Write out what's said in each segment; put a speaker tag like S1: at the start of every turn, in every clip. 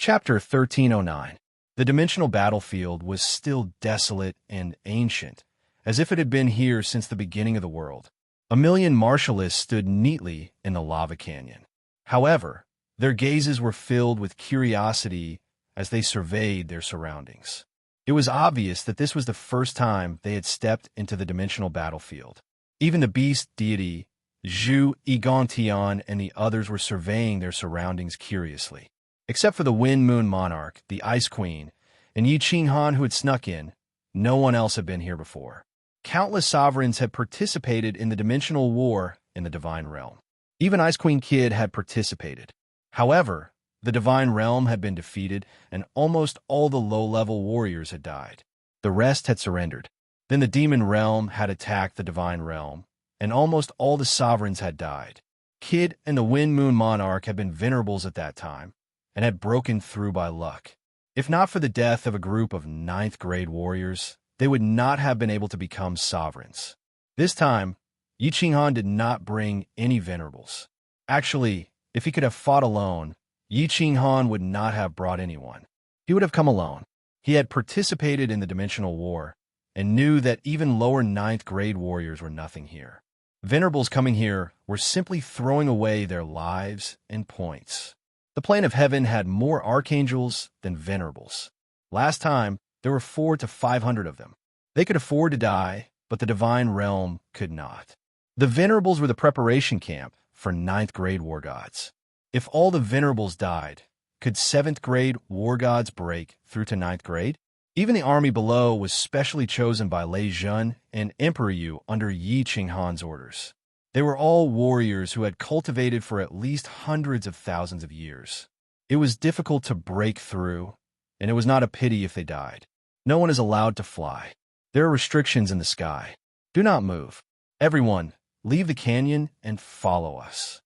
S1: Chapter 1309. The dimensional battlefield was still desolate and ancient, as if it had been here since the beginning of the world. A million martialists stood neatly in the lava canyon. However, their gazes were filled with curiosity as they surveyed their surroundings. It was obvious that this was the first time they had stepped into the dimensional battlefield. Even the beast deity, Zhu Egontion, and the others were surveying their surroundings curiously. Except for the Wind Moon Monarch, the Ice Queen, and Yi Qinghan who had snuck in, no one else had been here before. Countless sovereigns had participated in the dimensional war in the Divine Realm. Even Ice Queen Kid had participated. However, the Divine Realm had been defeated, and almost all the low-level warriors had died. The rest had surrendered. Then the Demon Realm had attacked the Divine Realm, and almost all the sovereigns had died. Kid and the Wind Moon Monarch had been venerables at that time, and had broken through by luck. If not for the death of a group of 9th-grade warriors, they would not have been able to become sovereigns. This time, Yi Qinghan did not bring any venerables. Actually, if he could have fought alone, Yi Qinghan would not have brought anyone. He would have come alone. He had participated in the dimensional war, and knew that even lower 9th-grade warriors were nothing here. Venerables coming here were simply throwing away their lives and points. The plane of heaven had more archangels than venerables. Last time, there were 400 to 500 of them. They could afford to die, but the Divine Realm could not. The venerables were the preparation camp for 9th-grade war gods. If all the venerables died, could 7th-grade war gods break through to 9th grade? Even the army below was specially chosen by Lei Zhen and Emperor Yu under Yi Qinghan's orders. They were all warriors who had cultivated for at least hundreds of thousands of years. It was difficult to break through, and it was not a pity if they died. No one is allowed to fly. There are restrictions in the sky. Do not move. Everyone, leave the canyon and follow us.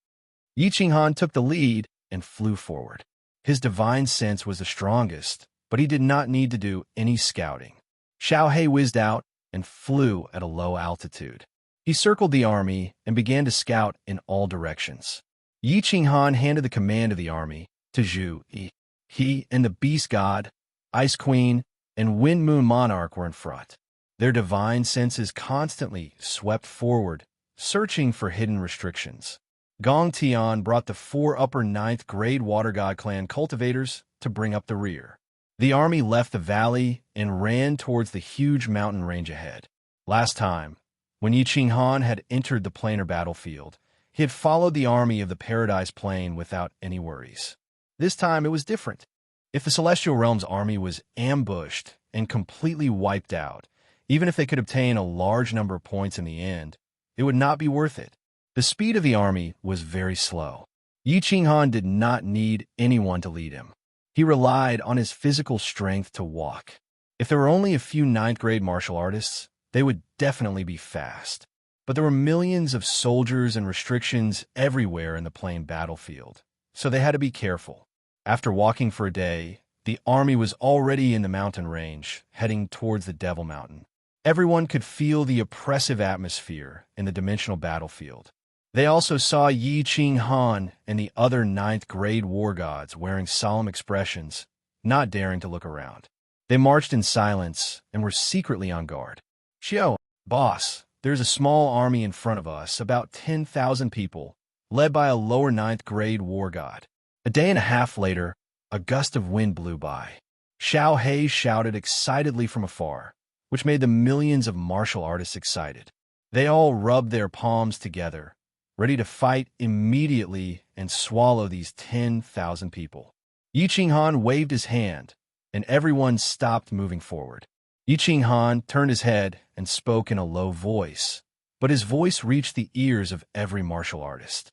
S1: Yi Qinghan took the lead and flew forward. His divine sense was the strongest, but he did not need to do any scouting. Xiao He whizzed out and flew at a low altitude. He circled the army and began to scout in all directions. Yi Qinghan handed the command of the army to Zhu Yi. He and the Beast God, Ice Queen, and Wind Moon Monarch were in front. Their divine senses constantly swept forward, searching for hidden restrictions. Gong Tian brought the 4 upper 9th-grade Water God clan cultivators to bring up the rear. The army left the valley and ran towards the huge mountain range ahead. Last time, when Yi Qinghan had entered the planar battlefield, he had followed the army of the Paradise Plain without any worries. This time it was different. If the Celestial Realm's army was ambushed and completely wiped out, even if they could obtain a large number of points in the end, it would not be worth it. The speed of the army was very slow. Yi Qinghan did not need anyone to lead him. He relied on his physical strength to walk. If there were only a few 9th-grade martial artists, they would definitely be fast. But there were millions of soldiers and restrictions everywhere in the plain battlefield, so they had to be careful. After walking for a day, the army was already in the mountain range, heading towards the Devil Mountain. Everyone could feel the oppressive atmosphere in the dimensional battlefield. They also saw Yi Qinghan and the other 9th-grade war gods wearing solemn expressions, not daring to look around. They marched in silence and were secretly on guard. Xiao, boss, there's a small army in front of us, about 10,000 people, led by a lower 9th-grade war god. A day and a half later, a gust of wind blew by. Xiao He shouted excitedly from afar, which made the millions of martial artists excited. They all rubbed their palms together, ready to fight immediately and swallow these 10,000 people. Yi Qinghan waved his hand, and everyone stopped moving forward. Yi Qinghan turned his head and spoke in a low voice, but his voice reached the ears of every martial artist.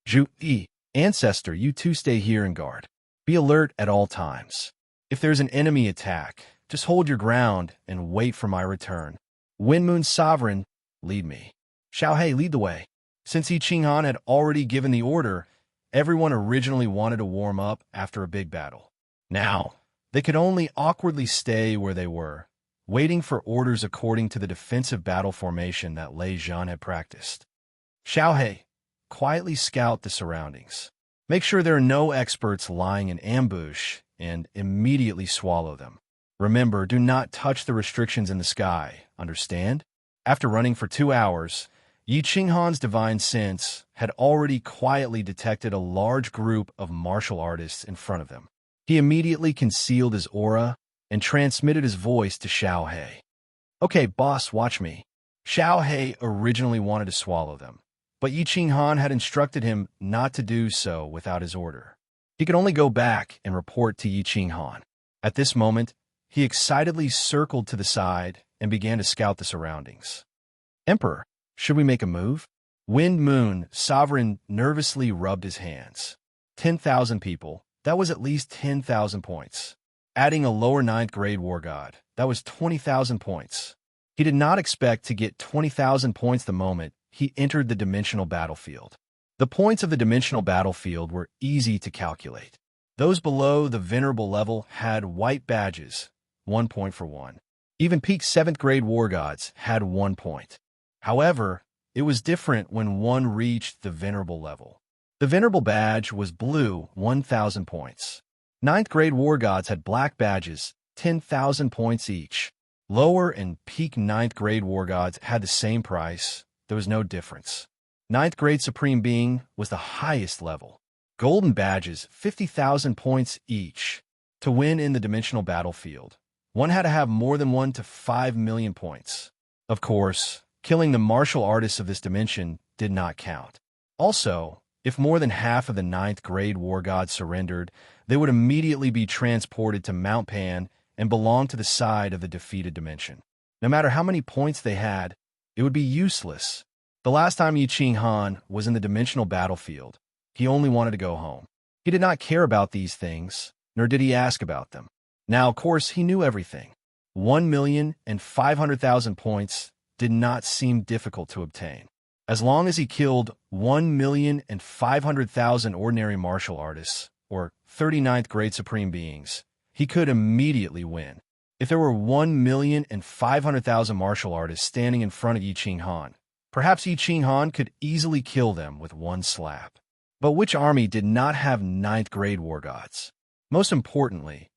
S1: Zhu Yi, Ancestor, you two stay here and guard. Be alert at all times. If there's an enemy attack, just hold your ground and wait for my return. Wind Moon Sovereign, lead me. Xiao He, lead the way. Since Yi Qinghan had already given the order, everyone originally wanted to warm up after a big battle. Now, they could only awkwardly stay where they were, waiting for orders according to the defensive battle formation that Lei Zhen had practiced. Xiao He, quietly scout the surroundings. Make sure there are no experts lying in ambush and immediately swallow them. Remember, do not touch the restrictions in the sky, understand? After running for 2 hours, Yi Qinghan's divine sense had already quietly detected a large group of martial artists in front of him. He immediately concealed his aura and transmitted his voice to Xiao He. "Okay, boss, watch me." Xiao He originally wanted to swallow them, but Yi Qinghan had instructed him not to do so without his order. He could only go back and report to Yi Qinghan. At this moment, he excitedly circled to the side and began to scout the surroundings. "Emperor, should we make a move?" Wind Moon, sovereign, nervously rubbed his hands. 10,000 people, that was at least 10,000 points. Adding a lower 9th grade war god, that was 20,000 points. He did not expect to get 20,000 points the moment he entered the dimensional battlefield. The points of the dimensional battlefield were easy to calculate. Those below the venerable level had white badges, 1 point for one. Even peak 7th grade war gods had 1 point. However, it was different when one reached the venerable level. The venerable badge was blue, 1,000 points. 9th grade war gods had black badges, 10,000 points each. Lower and peak 9th grade war gods had the same price. There was no difference. 9th grade supreme being was the highest level. Golden badges, 50,000 points each. To win in the dimensional battlefield, one had to have more than 1 to 5 million points. Of course, killing the martial artists of this dimension did not count. Also, if more than half of the 9th grade war gods surrendered, they would immediately be transported to Mount Pan and belong to the side of the defeated dimension. No matter how many points they had, it would be useless. The last time Yi Qinghan was in the dimensional battlefield, he only wanted to go home. He did not care about these things, nor did he ask about them. Now, of course, he knew everything. 1,500,000 points did not seem difficult to obtain. As long as he killed 1,500,000 ordinary martial artists, or 39th grade supreme beings, he could immediately win. If there were 1,500,000 martial artists standing in front of Yi Qinghan, perhaps Yi Qinghan could easily kill them with one slap. But which army did not have 9th grade war gods? Most importantly,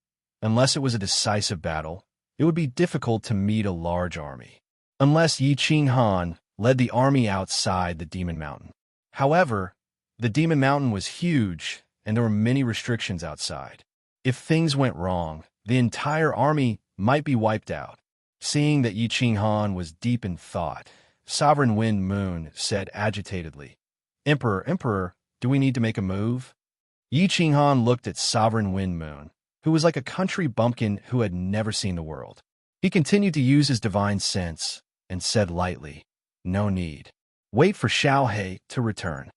S1: unless it was a decisive battle, it would be difficult to meet a large army. Unless Yi Qinghan led the army outside the Demon Mountain. However, the Demon Mountain was huge, and there were many restrictions outside. If things went wrong, the entire army might be wiped out. Seeing that Yi Qinghan was deep in thought, Sovereign Wind Moon said agitatedly, Emperor, do we need to make a move?" Yi Qinghan looked at Sovereign Wind Moon, who was like a country bumpkin who had never seen the world. He continued to use his divine sense and said lightly, "No need. Wait for Xiao He to return."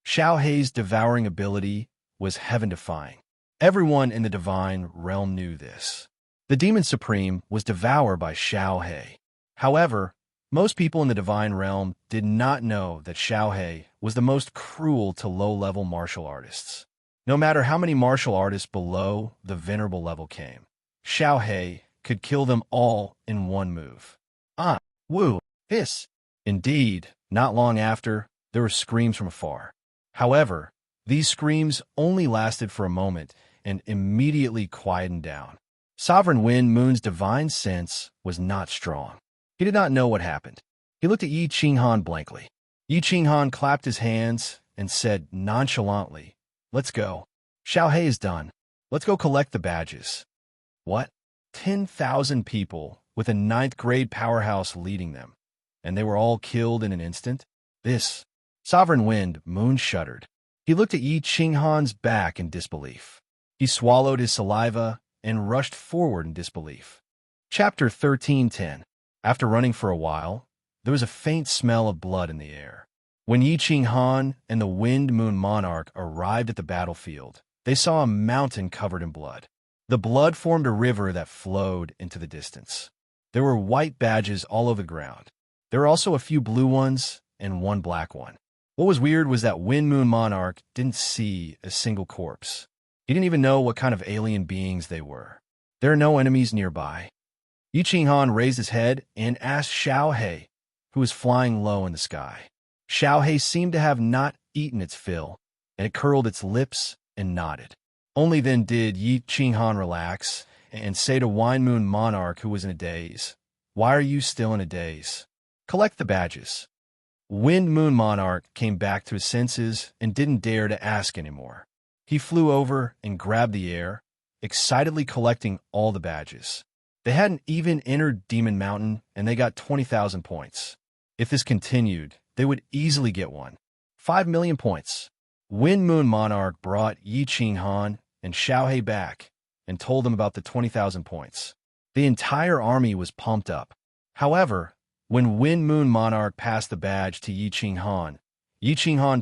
S1: Xiao He's devouring ability was heaven-defying. Everyone in the divine realm knew this. The Demon Supreme was devoured by Xiao He. However, most people in the divine realm did not know that Xiao He was the most cruel to low-level martial artists. No matter how many martial artists below the venerable level came, Xiao He could kill them all in one move. "Ah, woo, hiss." Indeed, not long after, there were screams from afar. However, these screams only lasted for a moment and immediately quietened down. Sovereign Wind Moon's divine sense was not strong. He did not know what happened. He looked at Yi Qinghan blankly. Yi Qinghan clapped his hands and said nonchalantly, "Let's go. Xiao He is done. Let's go collect the badges." What? 10,000 people with a 9th grade powerhouse leading them, and they were all killed in an instant? This. Sovereign Wind Moon shuddered. He looked at Yi Qinghan's back in disbelief. He swallowed his saliva and rushed forward in disbelief. Chapter 13:10. After running for a while, there was a faint smell of blood in the air. When Yi Qinghan and the Wind Moon Monarch arrived at the battlefield, they saw a mountain covered in blood. The blood formed a river that flowed into the distance. There were white badges all over the ground. There were also a few blue ones and one black one. What was weird was that Wind Moon Monarch didn't see a single corpse. He didn't even know what kind of alien beings they were. There are no enemies nearby. Yi Qinghan raised his head and asked Xiao He, who was flying low in the sky. Xiao He seemed to have not eaten its fill, and it curled its lips and nodded. Only then did Yi Qinghan relax and say to Wine Moon Monarch, who was in a daze, "Why are you still in a daze? Collect the badges." Wind Moon Monarch came back to his senses and didn't dare to ask anymore. He flew over and grabbed the air, excitedly collecting all the badges. They hadn't even entered Demon Mountain, and they got 20,000 points. If this continued, they would easily get 5 million points. Wind Moon Monarch brought Yi Qinghan and Xiaohei back and told them about the 20,000 points. The entire army was pumped up. However, when Wind Moon Monarch passed the badge to Yi Qinghan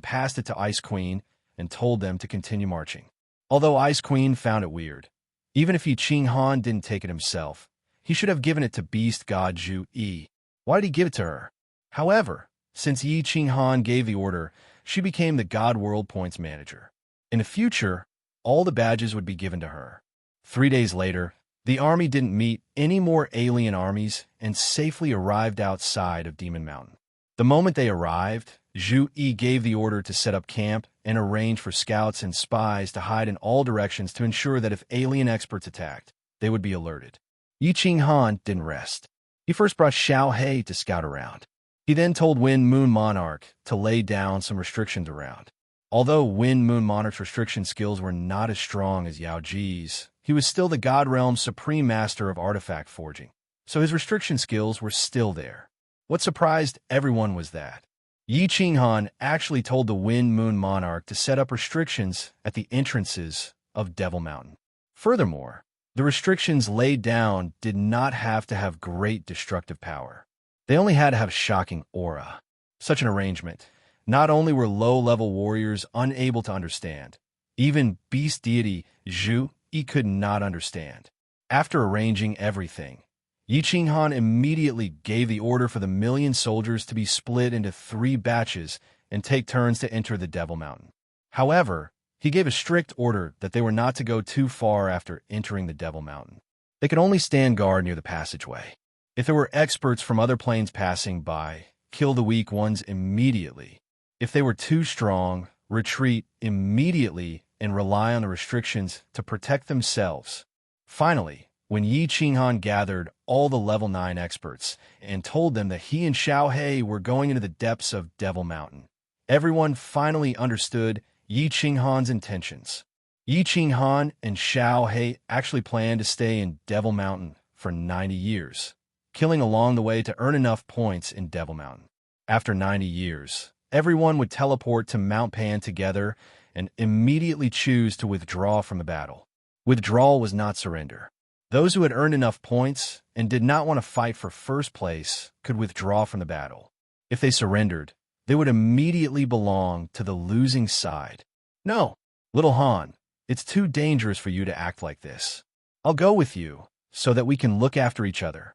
S1: passed it to Ice Queen and told them to continue marching. Although Ice Queen found it weird, even if Yi Qinghan didn't take it himself, he should have given it to Beast God Zhu Yi. Why did he give it to her? However, since Yi Qinghan gave the order, she became the God World Points manager. In the future, all the badges would be given to her. 3 days later, the army didn't meet any more alien armies and safely arrived outside of Demon Mountain. The moment they arrived, Zhu Yi gave the order to set up camp and arrange for scouts and spies to hide in all directions to ensure that if alien experts attacked, they would be alerted. Yi Qinghan didn't rest. He first brought Xiaohei to scout around. He then told Wind Moon Monarch to lay down some restrictions around. Although Wind Moon Monarch's restriction skills were not as strong as Yao Ji's, he was still the God Realm's supreme master of artifact forging, so his restriction skills were still there. What surprised everyone was that Yi Qinghan actually told the Wind Moon Monarch to set up restrictions at the entrances of Devil Mountain. Furthermore, the restrictions laid down did not have to have great destructive power. They only had to have shocking aura. Such an arrangement not only were low-level warriors unable to understand, even beast deity Zhu Yi could not understand. After arranging everything, Yi Qinghan immediately gave the order for the 1,000,000 soldiers to be split into 3 batches and take turns to enter the Devil Mountain. However, he gave a strict order that they were not to go too far after entering the Devil Mountain. They could only stand guard near the passageway. If there were experts from other planes passing by, kill the weak ones immediately. If they were too strong, retreat immediately and rely on the restrictions to protect themselves. Finally, when Yi Qinghan gathered all the level 9 experts and told them that he and Xiaohei were going into the depths of Devil Mountain, everyone finally understood Yi Qinghan's intentions. Yi Qinghan and Xiaohei actually planned to stay in Devil Mountain for 90 years, killing along the way to earn enough points in Devil Mountain. After 90 years, everyone would teleport to Mount Pan together and immediately choose to withdraw from the battle. Withdrawal was not surrender. Those who had earned enough points and did not want to fight for first place could withdraw from the battle. If they surrendered, they would immediately belong to the losing side. No, little Han, it's too dangerous for you to act like this. I'll go with you so that we can look after each other.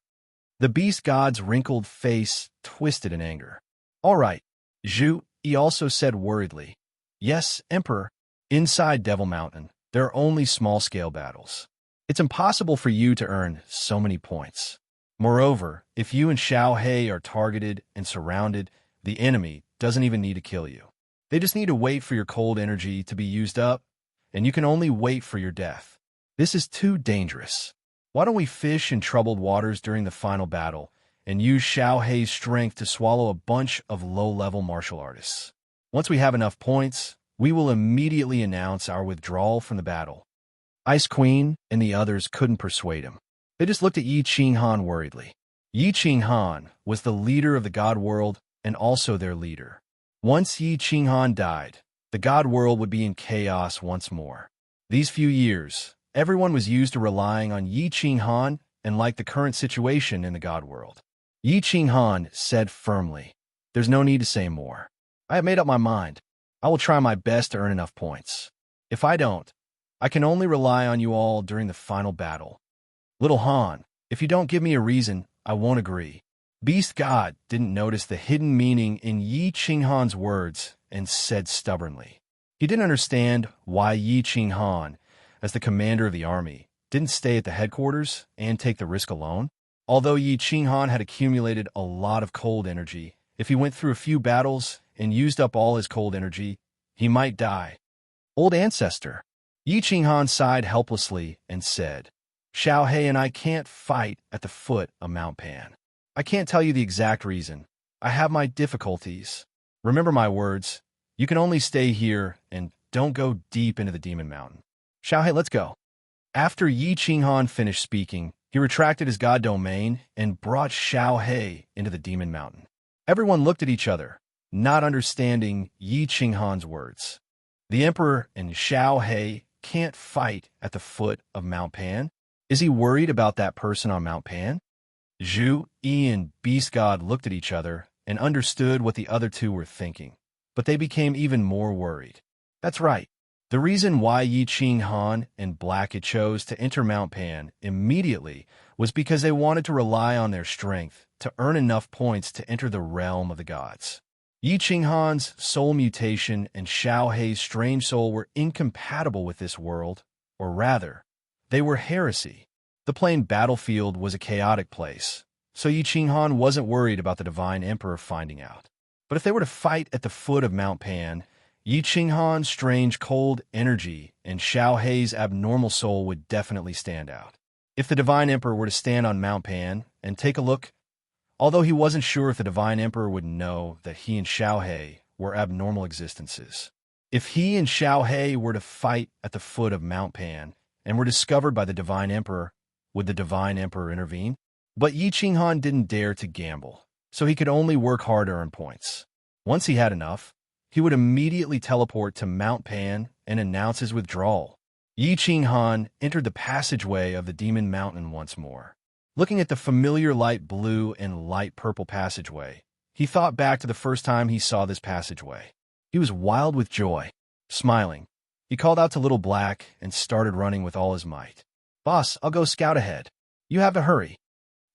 S1: The beast god's wrinkled face twisted in anger. All right, Zhu Yi also said worriedly. Yes, Emperor, inside Devil Mountain, there are only small-scale battles. It's impossible for you to earn so many points. Moreover, if you and Xiaohei are targeted and surrounded, the enemy doesn't even need to kill you. They just need to wait for your cold energy to be used up, and you can only wait for your death. This is too dangerous. Why don't we fish in troubled waters during the final battle and use Xiaohei's strength to swallow a bunch of low-level martial artists? Once we have enough points, we will immediately announce our withdrawal from the battle. Ice Queen and the others couldn't persuade him. They just looked at Yi Qinghan worriedly. Yi Qinghan was the leader of the God World and also their leader. Once Yi Qinghan died, the God World would be in chaos once more. These few years, everyone was used to relying on Yi Qinghan and like the current situation in the God World. Yi Qinghan said firmly, "There's no need to say more. I have made up my mind. I will try my best to earn enough points. If I don't, I can only rely on you all during the final battle. Little Han, if you don't give me a reason, I won't agree." Beast God didn't notice the hidden meaning in Yi Qinghan's words and said stubbornly. He didn't understand why Yi Qinghan, as the commander of the army, didn't stay at the headquarters and take the risk alone. Although Yi Qinghan had accumulated a lot of cold energy, if he went through a few battles and used up all his cold energy, he might die. Old ancestor, Yi Qinghan sighed helplessly and said, Xiao He and I can't fight at the foot of Mount Pan. I can't tell you the exact reason. I have my difficulties. Remember my words. You can only stay here and don't go deep into the Demon Mountain. Xiao He, let's go. After Yi Qinghan finished speaking, he retracted his god domain and brought Xiao He into the Demon Mountain. Everyone looked at each other, not understanding Yi Qinghan's words. The Emperor and Xiao He can't fight at the foot of Mount Pan? Is he worried about that person on Mount Pan? Zhu, Yi, and Beast God looked at each other and understood what the other two were thinking, but they became even more worried. That's right. The reason why Yi Qinghan and Blackett chose to enter Mount Pan immediately was because they wanted to rely on their strength to earn enough points to enter the realm of the gods. Yi Qinghan's soul mutation and Xiao He's strange soul were incompatible with this world, or rather, they were heresy. The plain battlefield was a chaotic place, so Yi Qinghan wasn't worried about the Divine Emperor finding out. But if they were to fight at the foot of Mount Pan, Yi Qinghan's strange cold energy and Xiao He's abnormal soul would definitely stand out. If the Divine Emperor were to stand on Mount Pan and take a look, although he wasn't sure if the Divine Emperor would know that he and Xiao He were abnormal existences. If he and Xiao He were to fight at the foot of Mount Pan and were discovered by the Divine Emperor, would the Divine Emperor intervene? But Yi Qinghan didn't dare to gamble, so he could only work hard to earn points. Once he had enough, he would immediately teleport to Mount Pan and announce his withdrawal. Yi Qinghan entered the passageway of the Demon Mountain once more. Looking at the familiar light blue and light purple passageway, he thought back to the first time he saw this passageway. He was wild with joy. Smiling, he called out to Little Black and started running with all his might. Boss, I'll go scout ahead. You have to hurry.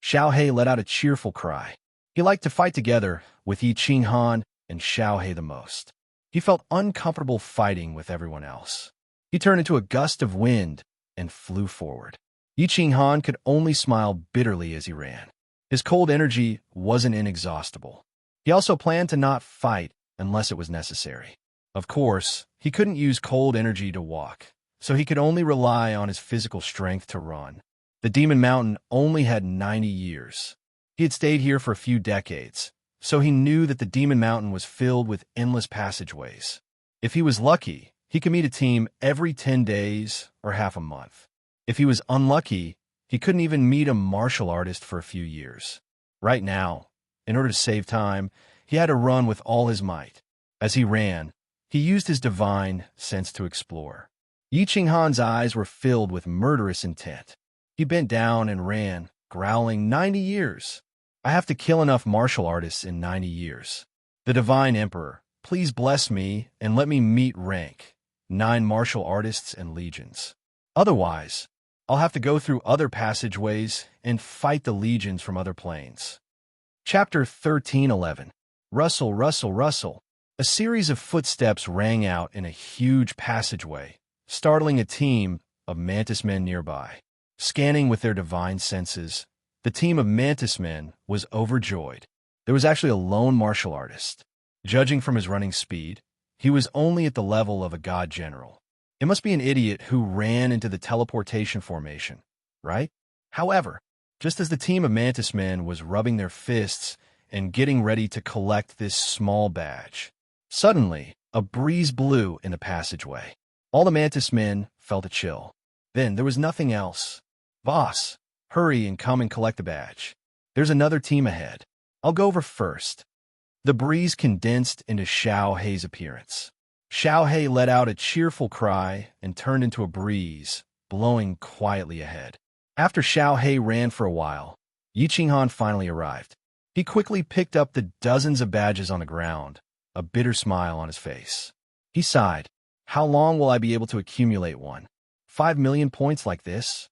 S1: Xiao He let out a cheerful cry. He liked to fight together with Yi Qinghan and Xiao He the most. He felt uncomfortable fighting with everyone else. He turned into a gust of wind and flew forward. Yi Qinghan could only smile bitterly as he ran. His cold energy wasn't inexhaustible. He also planned to not fight unless it was necessary. Of course, he couldn't use cold energy to walk, so he could only rely on his physical strength to run. The Demon Mountain only had 90 years. He had stayed here for a few decades, so he knew that the Demon Mountain was filled with endless passageways. If he was lucky, he could meet a team every 10 days or half a month. If he was unlucky, he couldn't even meet a martial artist for a few years. Right now, in order to save time, he had to run with all his might. As he ran, he used his divine sense to explore. Yi Qinghan's eyes were filled with murderous intent. He bent down and ran, growling, 90 years. I have to kill enough martial artists in 90 years. The Divine Emperor, please bless me and let me meet rank 9 martial artists and legions. Otherwise, I'll have to go through other passageways and fight the legions from other planes. Chapter 13:11. Rustle, rustle, rustle. A series of footsteps rang out in a huge passageway, startling a team of mantis men nearby. Scanning with their divine senses, the team of mantis men was overjoyed. There was actually a lone martial artist. Judging from his running speed, he was only at the level of a god general. It must be an idiot who ran into the teleportation formation, right? However, just as the team of mantis men was rubbing their fists and getting ready to collect this small badge, suddenly a breeze blew in the passageway. All the mantis men felt a chill. Then there was nothing else. Boss, hurry and come and collect the badge. There's another team ahead. I'll go over first. The breeze condensed into Xiao He's appearance. Xiao He let out a cheerful cry and turned into a breeze, blowing quietly ahead. After Xiao He ran for a while, Yi Qinghan finally arrived. He quickly picked up the dozens of badges on the ground, a bitter smile on his face. He sighed. How long will I be able to accumulate one? 5 million points like this?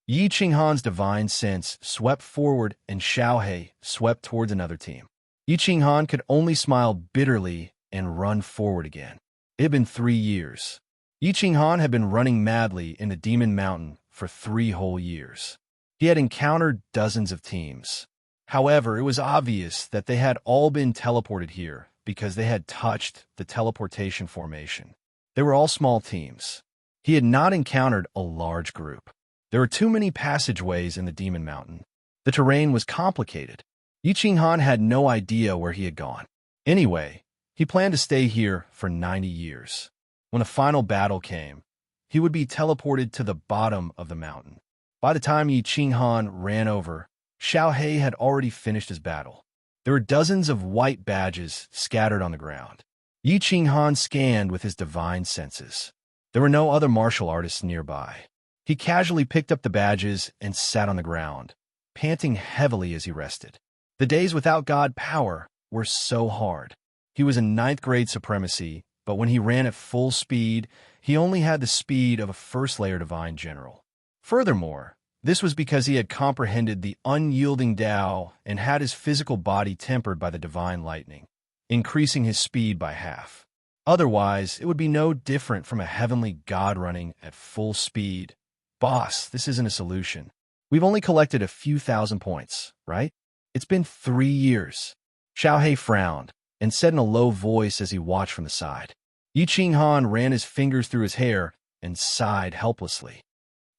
S1: Yi Qinghan's divine sense swept forward and Xiao He swept towards another team. Yi Qinghan could only smile bitterly and run forward again. It had been 3 years. Yi Qinghan had been running madly in the Demon Mountain for 3 whole years. He had encountered dozens of teams. However, it was obvious that they had all been teleported here because they had touched the teleportation formation. They were all small teams. He had not encountered a large group. There were too many passageways in the Demon Mountain. The terrain was complicated. Yi Qinghan had no idea where he had gone. Anyway, he planned to stay here for 90 years. When the final battle came, he would be teleported to the bottom of the mountain. By the time Yi Qinghan ran over, Xiao He had already finished his battle. There were dozens of white badges scattered on the ground. Yi Qinghan scanned with his divine senses. There were no other martial artists nearby. He casually picked up the badges and sat on the ground, panting heavily as he rested. The days without God power were so hard. He was in 9th grade supremacy, but when he ran at full speed, he only had the speed of a first-layer divine general. Furthermore, this was because he had comprehended the unyielding Tao and had his physical body tempered by the divine lightning, increasing his speed by half. Otherwise, it would be no different from a heavenly god running at full speed. Boss, this isn't a solution. We've only collected a few thousand points, right? It's been 3 years. Xiao He frowned and said in a low voice as he watched from the side. Yi Qinghan ran his fingers through his hair and sighed helplessly.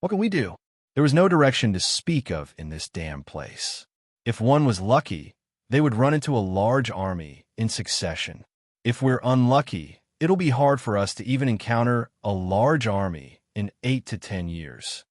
S1: What can we do? There was no direction to speak of in this damn place. If one was lucky, they would run into a large army in succession. If we're unlucky, it'll be hard for us to even encounter a large army in 8 to 10 years.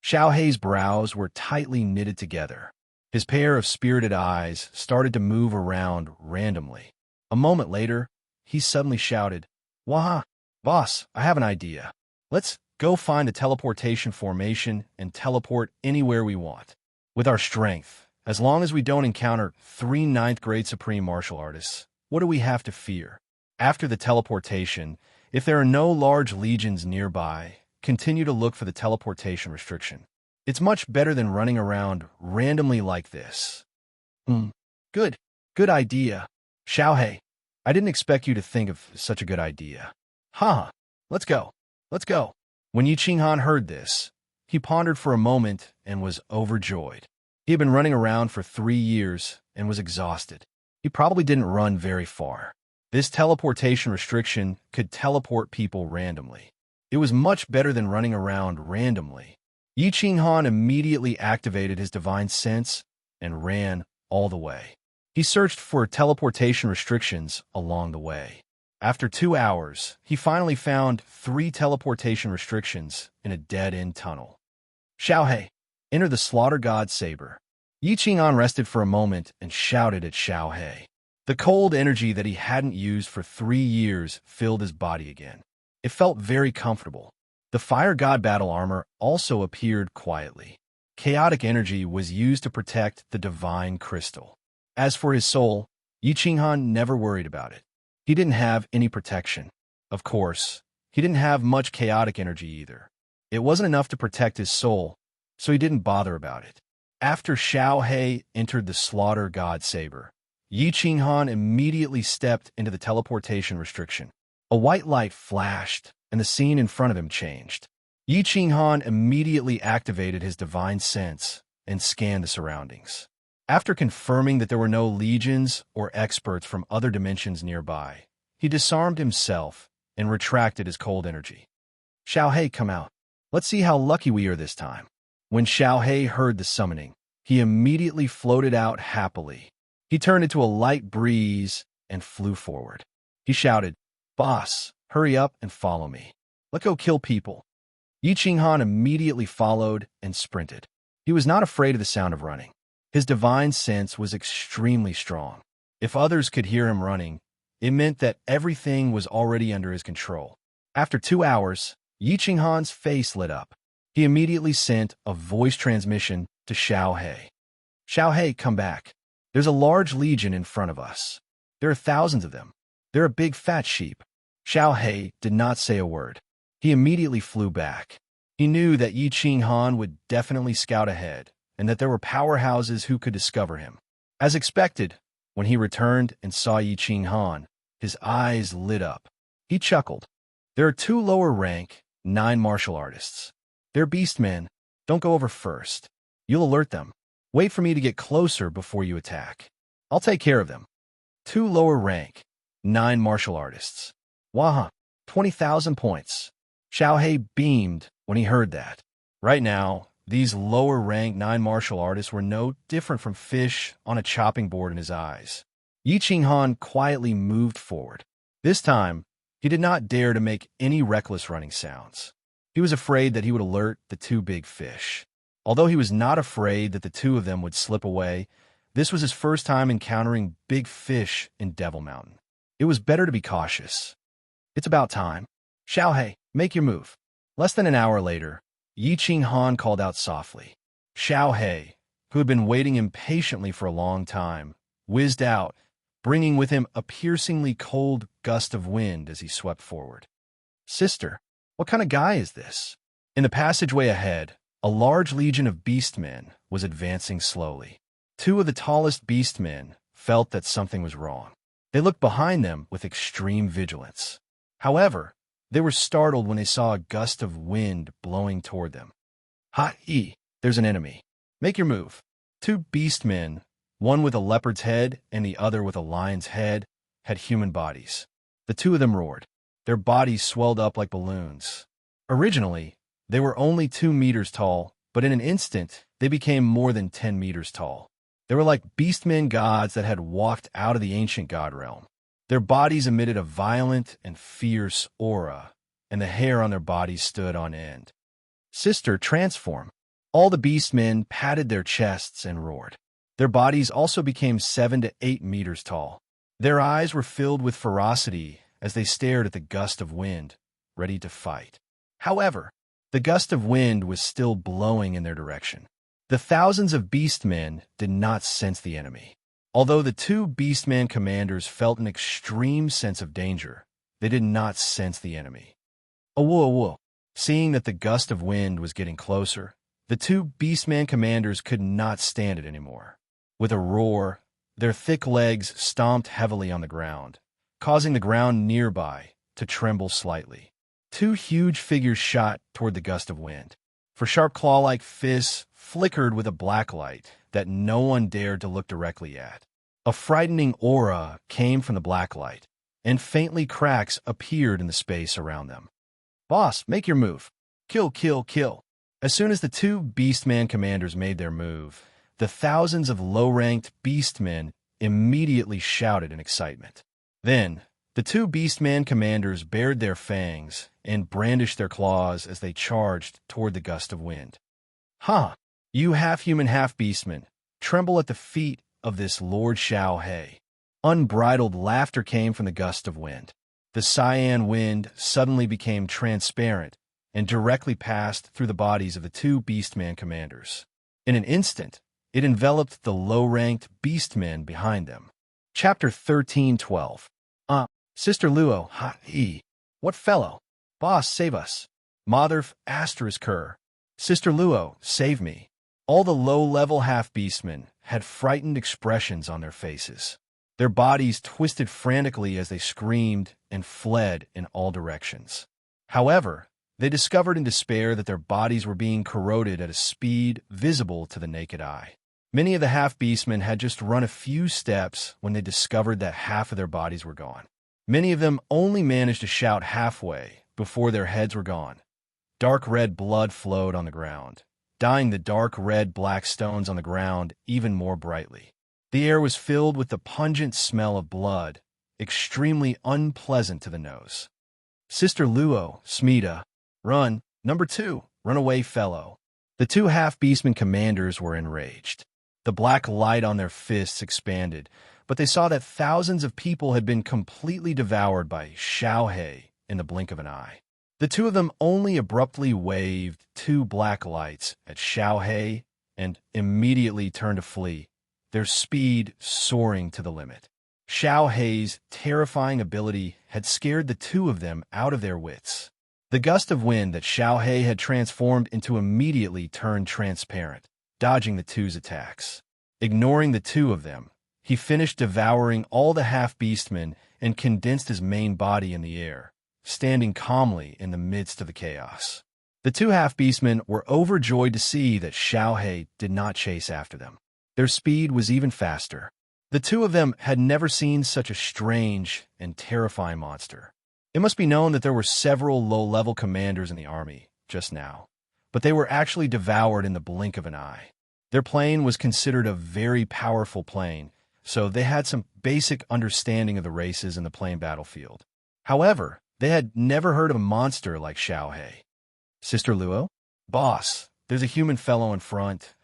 S1: Xiao He's brows were tightly knitted together. His pair of spirited eyes started to move around randomly. A moment later, he suddenly shouted, "Waha! Boss, I have an idea. Let's go find the teleportation formation and teleport anywhere we want. With our strength, as long as we don't encounter 3 9th-grade supreme martial artists, what do we have to fear? After the teleportation, if there are no large legions nearby, continue to look for the teleportation restriction. It's much better than running around randomly like this." Good idea. Xiao He, I didn't expect you to think of such a good idea. Let's go. When Yi Qinghan heard this, he pondered for a moment and was overjoyed. He had been running around for 3 years and was exhausted. He probably didn't run very far. This teleportation restriction could teleport people randomly. It was much better than running around randomly. Yi Qinghan immediately activated his divine sense and ran all the way. He searched for teleportation restrictions along the way. After 2 hours, he finally found 3 teleportation restrictions in a dead-end tunnel. Xiao He, enter the Slaughter God Saber. Yi Qinghan rested for a moment and shouted at Xiao He. The cold energy that he hadn't used for 3 years filled his body again. It felt very comfortable. The Fire God battle armor also appeared quietly. Chaotic energy was used to protect the divine crystal. As for his soul, Yi Qinghan never worried about it. He didn't have any protection. Of course, he didn't have much chaotic energy either. It wasn't enough to protect his soul, so he didn't bother about it. After Xiao He entered the Slaughter God Saber, Yi Qinghan immediately stepped into the teleportation restriction. A white light flashed, and the scene in front of him changed. Yi Qinghan immediately activated his divine sense and scanned the surroundings. After confirming that there were no legions or experts from other dimensions nearby, he disarmed himself and retracted his cold energy. Xiao He, come out. Let's see how lucky we are this time. When Xiao He heard the summoning, he immediately floated out happily. He turned into a light breeze and flew forward. He shouted, "Boss, hurry up and follow me. Let's go kill people." Yi Qinghan immediately followed and sprinted. He was not afraid of the sound of running. His divine sense was extremely strong. If others could hear him running, it meant that everything was already under his control. After 2 hours, Yi Qinghan's face lit up. He immediately sent a voice transmission to Xiao He. "Xiao He, come back. There's a large legion in front of us. There are thousands of them. They're a big fat sheep." Xiao He did not say a word. He immediately flew back. He knew that Yi Qinghan would definitely scout ahead, and that there were powerhouses who could discover him. As expected, when he returned and saw Yi Qinghan, his eyes lit up. He chuckled. "There are 2 lower-rank, 9 martial artists. They're beastmen. Don't go over first. You'll alert them. Wait for me to get closer before you attack. I'll take care of them." 2 lower-rank, 9 martial artists. Waha, 20,000 points. Xiao He beamed when he heard that. Right now, these lower-ranked 9 martial artists were no different from fish on a chopping board in his eyes. Yi Qinghan quietly moved forward. This time, he did not dare to make any reckless running sounds. He was afraid that he would alert the 2 big fish. Although he was not afraid that the 2 of them would slip away, this was his first time encountering big fish in Devil Mountain. It was better to be cautious. It's about time. Xiao He, make your move. Less than an hour later, Yi Qinghan called out softly. Xiao He, who had been waiting impatiently for a long time, whizzed out, bringing with him a piercingly cold gust of wind as he swept forward. Sister, what kind of guy is this? In the passageway ahead, a large legion of beastmen was advancing slowly. 2 of the tallest beastmen felt that something was wrong. They looked behind them with extreme vigilance. However, they were startled when they saw a gust of wind blowing toward them. Ha-ee, there's an enemy. Make your move. 2 beastmen, one with a leopard's head and the other with a lion's head, had human bodies. The 2 of them roared. Their bodies swelled up like balloons. Originally, they were only 2 meters tall, but in an instant, they became more than 10 meters tall. They were like beastmen gods that had walked out of the ancient god realm. Their bodies emitted a violent and fierce aura, and the hair on their bodies stood on end. Sister, transform. All the beastmen patted their chests and roared. Their bodies also became 7 to 8 meters tall. Their eyes were filled with ferocity as they stared at the gust of wind, ready to fight. However, the gust of wind was still blowing in their direction. The thousands of beastmen did not sense the enemy. Although the 2 beastman commanders felt an extreme sense of danger, they did not sense the enemy. Awoo. Seeing that the gust of wind was getting closer, the 2 beastman commanders could not stand it anymore. With a roar, their thick legs stomped heavily on the ground, causing the ground nearby to tremble slightly. 2 huge figures shot toward the gust of wind. For sharp claw-like fists flickered with a black light that no one dared to look directly at. A frightening aura came from the black light, and faintly cracks appeared in the space around them. Boss, make your move. Kill. As soon as the 2 beastman commanders made their move, the thousands of low-ranked beastmen immediately shouted in excitement. Then, the 2 beastman commanders bared their fangs and brandished their claws as they charged toward the gust of wind. Ha! You half-human, half-beastmen, tremble at the feet of this Lord Xiao He. Unbridled laughter came from the gust of wind. The cyan wind suddenly became transparent and directly passed through the bodies of the 2 beastman commanders. In an instant, it enveloped the low-ranked beastmen behind them. Chapter 13:12. Sister Luo, ha-ee. What fellow? Boss, save us. Mother ***. Sister Luo, save me. All the low-level half-beastmen had frightened expressions on their faces. Their bodies twisted frantically as they screamed and fled in all directions. However, they discovered in despair that their bodies were being corroded at a speed visible to the naked eye. Many of the half-beastmen had just run a few steps when they discovered that half of their bodies were gone. Many of them only managed to shout halfway before their heads were gone. Dark red blood flowed on the ground, dyeing the dark red black stones on the ground even more brightly. The air was filled with the pungent smell of blood, extremely unpleasant to the nose. Sister Luo, Smita, run. Number 2, run away, fellow. The 2 half-beastman commanders were enraged. The black light on their fists expanded, but they saw that thousands of people had been completely devoured by Xiao He in the blink of an eye. The 2 of them only abruptly waved 2 black lights at Xiao He and immediately turned to flee, their speed soaring to the limit. Xiao He's terrifying ability had scared the 2 of them out of their wits. The gust of wind that Xiao He had transformed into immediately turned transparent, dodging the 2's attacks. Ignoring the 2 of them, he finished devouring all the half-beastmen and condensed his main body in the air, standing calmly in the midst of the chaos. The 2 half-beastmen were overjoyed to see that Xiao He did not chase after them. Their speed was even faster. The 2 of them had never seen such a strange and terrifying monster. It must be known that there were several low-level commanders in the army just now, but they were actually devoured in the blink of an eye. Their plane was considered a very powerful plane, so they had some basic understanding of the races in the plane battlefield. However, they had never heard of a monster like Xiaohei. Sister Luo? Boss, there's a human fellow in front.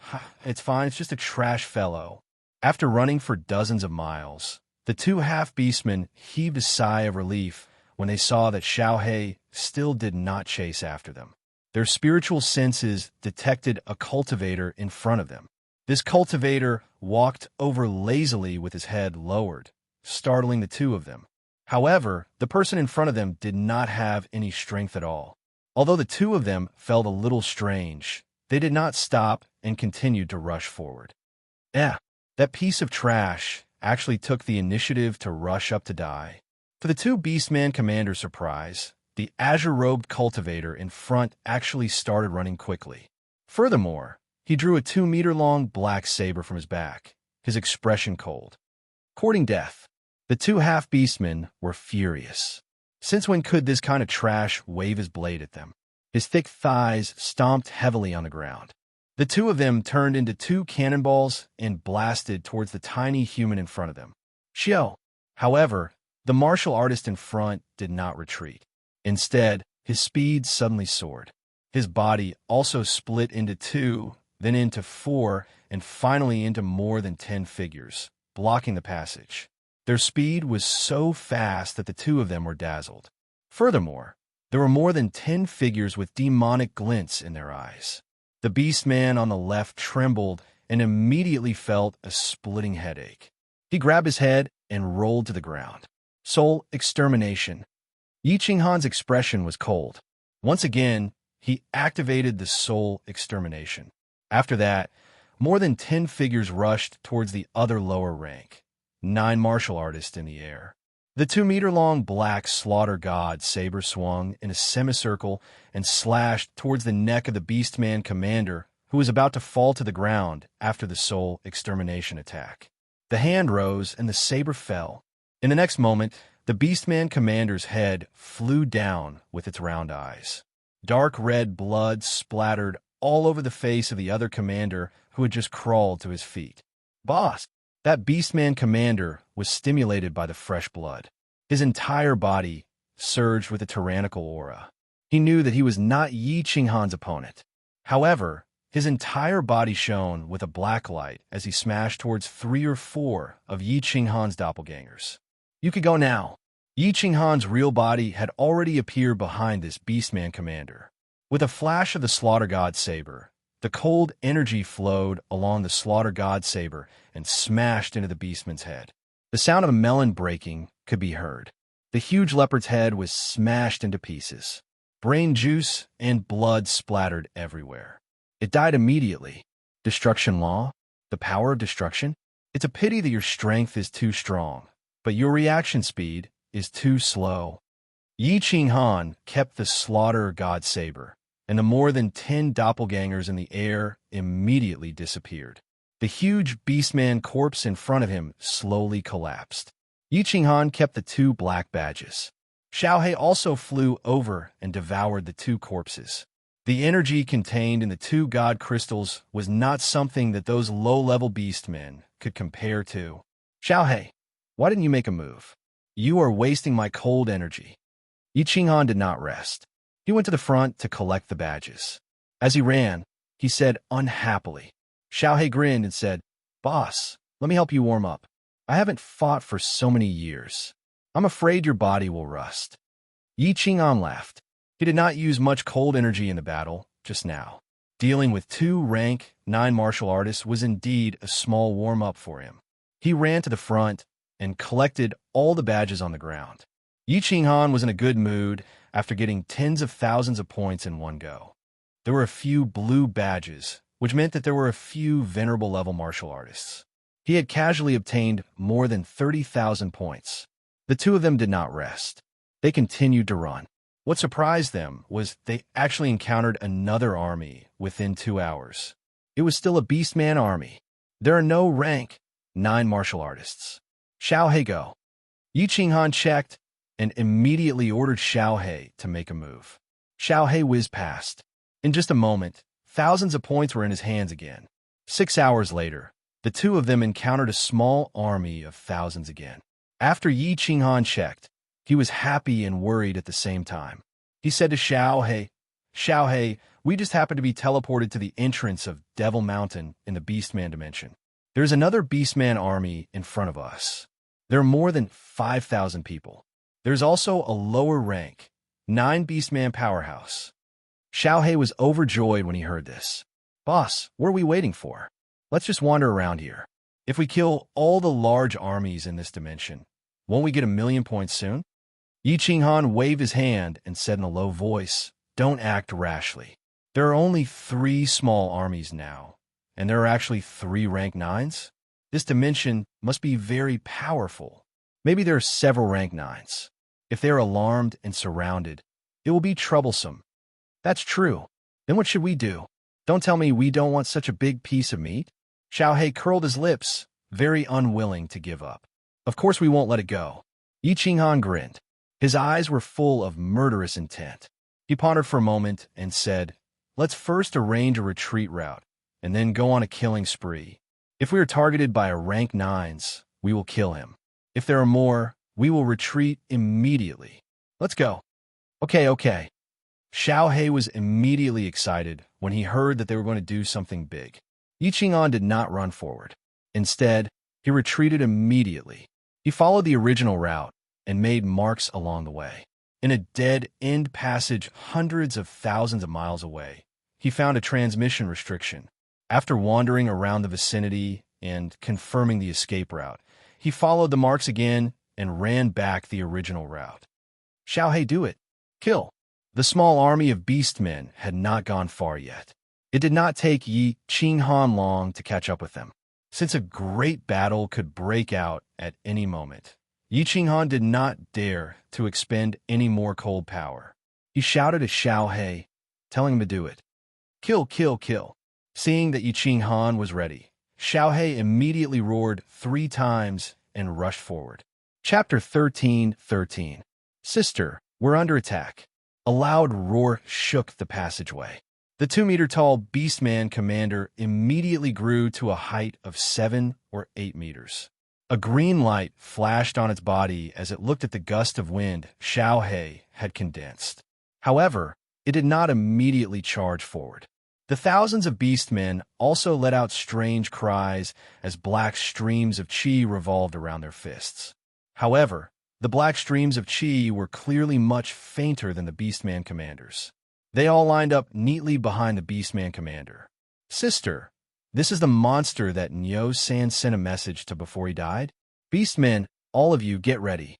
S1: It's fine, it's just a trash fellow. After running for dozens of miles, the two half-beastmen heaved a sigh of relief when they saw that Xiaohei still did not chase after them. Their spiritual senses detected a cultivator in front of them. This cultivator walked over lazily with his head lowered, startling the two of them. However, the person in front of them did not have any strength at all. Although the two of them felt a little strange, they did not stop and continued to rush forward. That piece of trash actually took the initiative to rush up to die. To the two Beastman Commander's surprise, the azure-robed cultivator in front actually started running quickly. Furthermore, he drew a 2-meter-long black saber from his back, his expression cold. Courting death, the two half-beastmen were furious. Since when could this kind of trash wave his blade at them? His thick thighs stomped heavily on the ground. The two of them turned into two cannonballs and blasted towards the tiny human in front of them. Xiao. However, the martial artist in front did not retreat. Instead, his speed suddenly soared. His body also split into 2, then into 4, and finally into more than 10 figures, blocking the passage. Their speed was so fast that the two of them were dazzled. Furthermore, there were more than 10 figures with demonic glints in their eyes. The beastman on the left trembled and immediately felt a splitting headache. He grabbed his head and rolled to the ground. Soul extermination. Yi Qinghan's expression was cold. Once again, he activated the soul extermination. After that, more than 10 figures rushed towards the other lower rank, 9 martial artists in the air. The 2-meter-long black slaughter god saber swung in a semicircle and slashed towards the neck of the Beastman commander, who was about to fall to the ground after the soul extermination attack. The hand rose and the saber fell. In the next moment, the Beastman commander's head flew down with its round eyes. Dark red blood splattered all over the face of the other commander who had just crawled to his feet. Boss! That Beastman commander was stimulated by the fresh blood. His entire body surged with a tyrannical aura. He knew that he was not Yi Qinghan's opponent. However, his entire body shone with a black light as he smashed towards 3 or 4 of Yi Qinghan's doppelgangers. You could go now. Yi Qinghan's real body had already appeared behind this Beastman commander. With a flash of the Slaughter God saber, the cold energy flowed along the Slaughter God saber and smashed into the beastman's head. The sound of a melon breaking could be heard. The huge leopard's head was smashed into pieces. Brain juice and blood splattered everywhere. It died immediately. Destruction law? The power of destruction? It's a pity that your strength is too strong, but your reaction speed is too slow. Yi Qinghan kept the Slaughter God saber, and the more than 10 doppelgangers in the air immediately disappeared. The huge beastman corpse in front of him slowly collapsed. Yi Qinghan kept the 2 black badges. Xiaohei also flew over and devoured the 2 corpses. The energy contained in the 2 god crystals was not something that those low-level beastmen could compare to. Xiaohei, why didn't you make a move? You are wasting my cold energy. Yi Qinghan did not rest. He went to the front to collect the badges. As he ran, he said unhappily. Xiaohei grinned and said, Boss, let me help you warm up. I haven't fought for so many years. I'm afraid your body will rust. Yi Qinghan laughed. He did not use much cold energy in the battle just now. Dealing with 2 rank 9 martial artists was indeed a small warm-up for him. He ran to the front and collected all the badges on the ground. Yi Qinghan was in a good mood after getting tens of thousands of points in one go. There were a few blue badges, which meant that there were a few venerable level martial artists. He had casually obtained more than 30,000 points. The 2 of them did not rest. They continued to run. What surprised them was they actually encountered another army within 2 hours. It was still a Beastman army. There are no rank 9 martial artists. Xiaohei go. Yi Qinghan checked and immediately ordered Xiaohe to make a move. Xiaohe whizzed past. In just a moment, thousands of points were in his hands again. 6 hours later, the two of them encountered a small army of thousands again. After Yi Qinghan checked, he was happy and worried at the same time. He said to Xiaohe, "Xiaohe, we just happened to be teleported to the entrance of Devil Mountain in the Beastman dimension. There's another Beastman army in front of us. There are more than 5,000 people. There's also a lower rank, 9 Beastman powerhouse." Xiaohe was overjoyed when he heard this. "Boss, what are we waiting for? Let's just wander around here. If we kill all the large armies in this dimension, won't we get 1,000,000 points soon?" Yi Qinghan waved his hand and said in a low voice, "Don't act rashly. There are only 3 small armies now, and there are actually 3 rank 9s. This dimension must be very powerful. Maybe there are several rank 9s. If they are alarmed and surrounded, it will be troublesome." "That's true. Then what should we do? Don't tell me we don't want such a big piece of meat?" Xiaohe curled his lips, very unwilling to give up. "Of course we won't let it go." Yi Qinghan grinned. His eyes were full of murderous intent. He pondered for a moment and said, "Let's first arrange a retreat route, and then go on a killing spree. If we are targeted by a rank 9s, we will kill him. If there are more, we will retreat immediately. Let's go." Okay. Xiaohe was immediately excited when he heard that they were going to do something big. Yi Qinghan did not run forward. Instead, he retreated immediately. He followed the original route and made marks along the way. In a dead-end passage hundreds of thousands of miles away, he found a transmission restriction. After wandering around the vicinity and confirming the escape route, he followed the marks again and ran back the original route. Xiaohe, do it. Kill. The small army of beastmen had not gone far yet. It did not take Yi Qinghan long to catch up with them. Since a great battle could break out at any moment, Yi Qinghan did not dare to expend any more cold power. He shouted to Xiaohe, telling him to do it. Kill. Seeing that Yi Qinghan was ready, Xiaohe immediately roared 3 times and rushed forward. Chapter 13:13. Sister, we're under attack. A loud roar shook the passageway. The 2-meter-tall Beastman commander immediately grew to a height of 7 or 8 meters. A green light flashed on its body as it looked at the gust of wind Xiaohe had condensed. However, it did not immediately charge forward. The thousands of beastmen also let out strange cries as black streams of qi revolved around their fists. However, the black streams of qi were clearly much fainter than the beastman commanders. They all lined up neatly behind the beastman commander. Sister, this is the monster that Nyo-san sent a message to before he died? Beastmen, all of you get ready.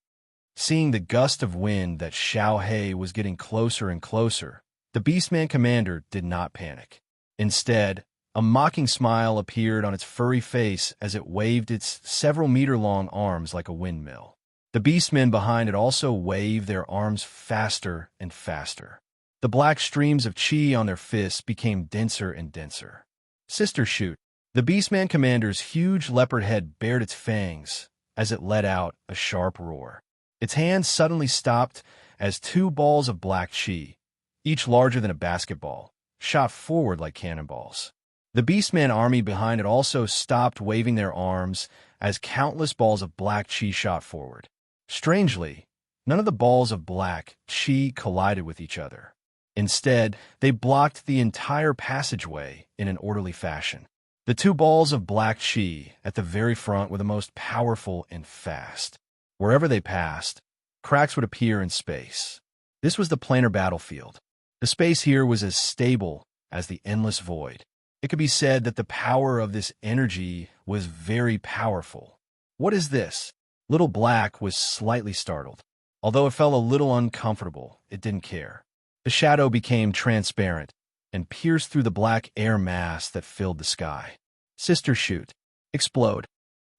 S1: Seeing the gust of wind that Xiaohe was getting closer and closer, the beastman commander did not panic. Instead, a mocking smile appeared on its furry face as it waved its several-meter-long arms like a windmill. The beastmen behind it also waved their arms faster and faster. The black streams of qi on their fists became denser and denser. Sister, shoot. The beastman commander's huge leopard head bared its fangs as it let out a sharp roar. Its hand suddenly stopped as 2 balls of black qi, each larger than a basketball, shot forward like cannonballs. The beastman army behind it also stopped waving their arms as countless balls of black qi shot forward. Strangely, none of the balls of black qi collided with each other. Instead, they blocked the entire passageway in an orderly fashion. The 2 balls of black qi at the very front were the most powerful and fast. Wherever they passed, cracks would appear in space. This was the planar battlefield. The space here was as stable as the endless void. It could be said that the power of this energy was very powerful. What is this? Little Black was slightly startled. Although it felt a little uncomfortable, it didn't care. The shadow became transparent and pierced through the black air mass that filled the sky. Sister, shoot. Explode.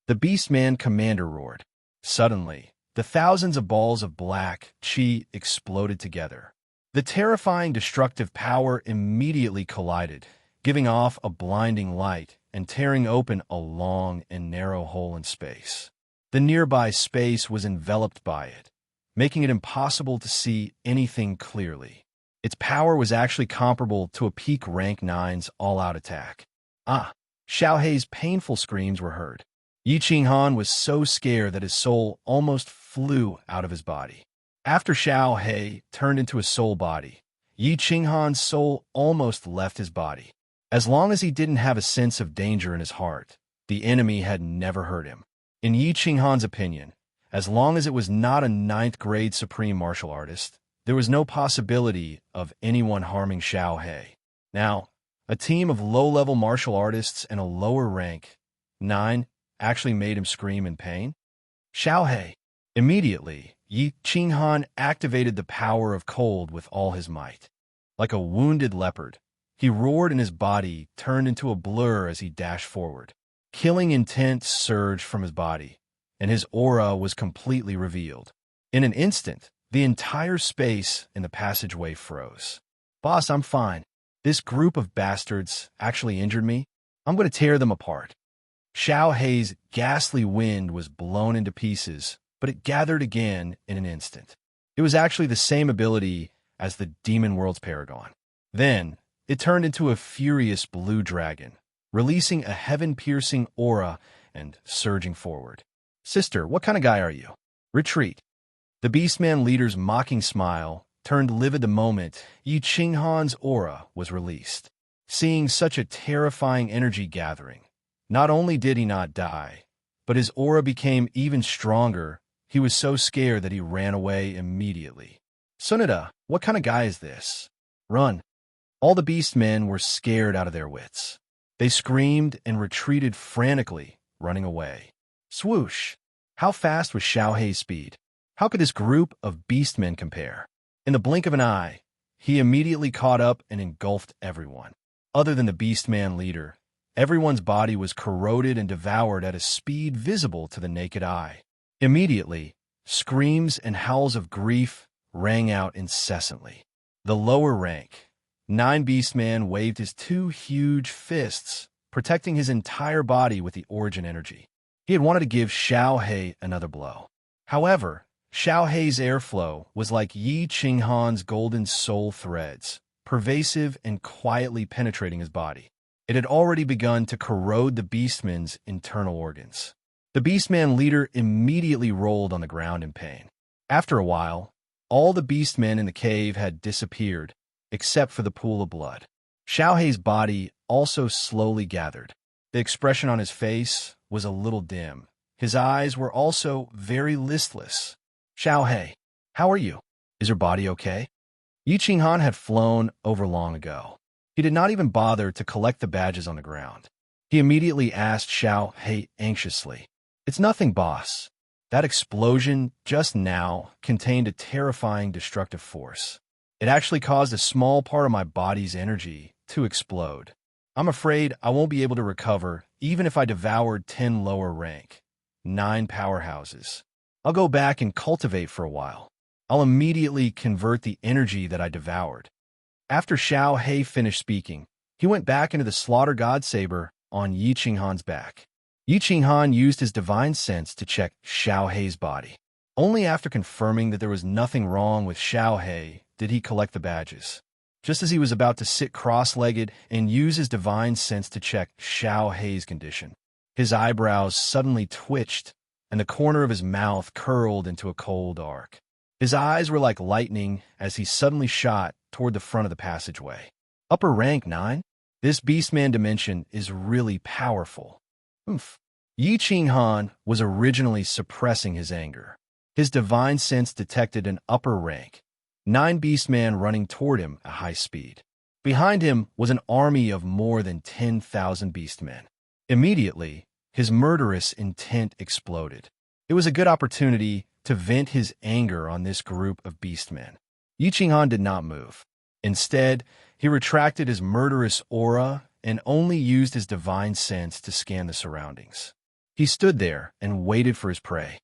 S1: The Beastman commander roared. Suddenly, the thousands of balls of black qi exploded together. The terrifying destructive power immediately collided, giving off a blinding light and tearing open a long and narrow hole in space. The nearby space was enveloped by it, making it impossible to see anything clearly. Its power was actually comparable to a peak rank 9's all-out attack. Xiao Hei's painful screams were heard. Yi Qinghan was so scared that his soul almost flew out of his body. After Xiao Hei turned into a soul body, Yi Qinghan's soul almost left his body. As long as he didn't have a sense of danger in his heart, the enemy had never hurt him. In Yi Qinghan's opinion, as long as it was not a 9th-grade supreme martial artist, there was no possibility of anyone harming Xiao Hei. Now, a team of low-level martial artists and a lower rank, 9, actually made him scream in pain? Xiao Hei. Immediately, Yi Qinghan activated the power of cold with all his might. Like a wounded leopard, he roared and his body turned into a blur as he dashed forward. Killing intent surged from his body, and his aura was completely revealed. In an instant, the entire space in the passageway froze. "Boss, I'm fine. This group of bastards actually injured me. I'm going to tear them apart." Xiao Hei's ghastly wind was blown into pieces, but it gathered again in an instant. It was actually the same ability as the Demon World's Paragon. Then, it turned into a furious blue dragon, releasing a heaven-piercing aura and surging forward. "Sister, what kind of guy are you? Retreat." The Beastman leader's mocking smile turned livid the moment Yi Qinghan's aura was released. Seeing such a terrifying energy gathering, not only did he not die, but his aura became even stronger. He was so scared that he ran away immediately. "Sunada, what kind of guy is this? Run." All the Beastmen were scared out of their wits. They screamed and retreated frantically, running away. Swoosh! How fast was Xiao Hei's speed? How could this group of Beastmen compare? In the blink of an eye, he immediately caught up and engulfed everyone. Other than the Beastman leader, everyone's body was corroded and devoured at a speed visible to the naked eye. Immediately, screams and howls of grief rang out incessantly. The lower rank, 9 Beastman waved his 2 huge fists, protecting his entire body with the origin energy. He had wanted to give Xiao Hei another blow. However, Xiao Hei's airflow was like Yi Qinghan's golden soul threads, pervasive and quietly penetrating his body. It had already begun to corrode the Beastman's internal organs. The Beastman leader immediately rolled on the ground in pain. After a while, all the Beastmen in the cave had disappeared, except for the pool of blood. Xiao Hei's body also slowly gathered. The expression on his face was a little dim. His eyes were also very listless. "Xiao Hei, how are you? Is your body okay?" Yi Qinghan had flown over long ago. He did not even bother to collect the badges on the ground. He immediately asked Xiao Hei anxiously. "It's nothing, boss. That explosion just now contained a terrifying destructive force. It actually caused a small part of my body's energy to explode. I'm afraid I won't be able to recover even if I devoured 10 lower rank, 9 powerhouses. I'll go back and cultivate for a while. I'll immediately convert the energy that I devoured." After Xiao Hei finished speaking, he went back into the slaughter god saber on Yi Qinghan's back. Yi Qinghan used his divine sense to check Xiao Hei's body. Only after confirming that there was nothing wrong with Xiao Hei did he collect the badges. Just as he was about to sit cross-legged and use his divine sense to check Xiao Hei's condition, his eyebrows suddenly twitched and the corner of his mouth curled into a cold arc. His eyes were like lightning as he suddenly shot toward the front of the passageway. "Upper rank 9? This Beastman dimension is really powerful." Oomph. Yi Qinghan was originally suppressing his anger. His divine sense detected an upper rank 9 Beastman running toward him at high speed. Behind him was an army of more than 10,000 Beastmen. Immediately, his murderous intent exploded. It was a good opportunity to vent his anger on this group of Beastmen. Yi Qinghan did not move. Instead, he retracted his murderous aura and only used his divine sense to scan the surroundings. He stood there and waited for his prey.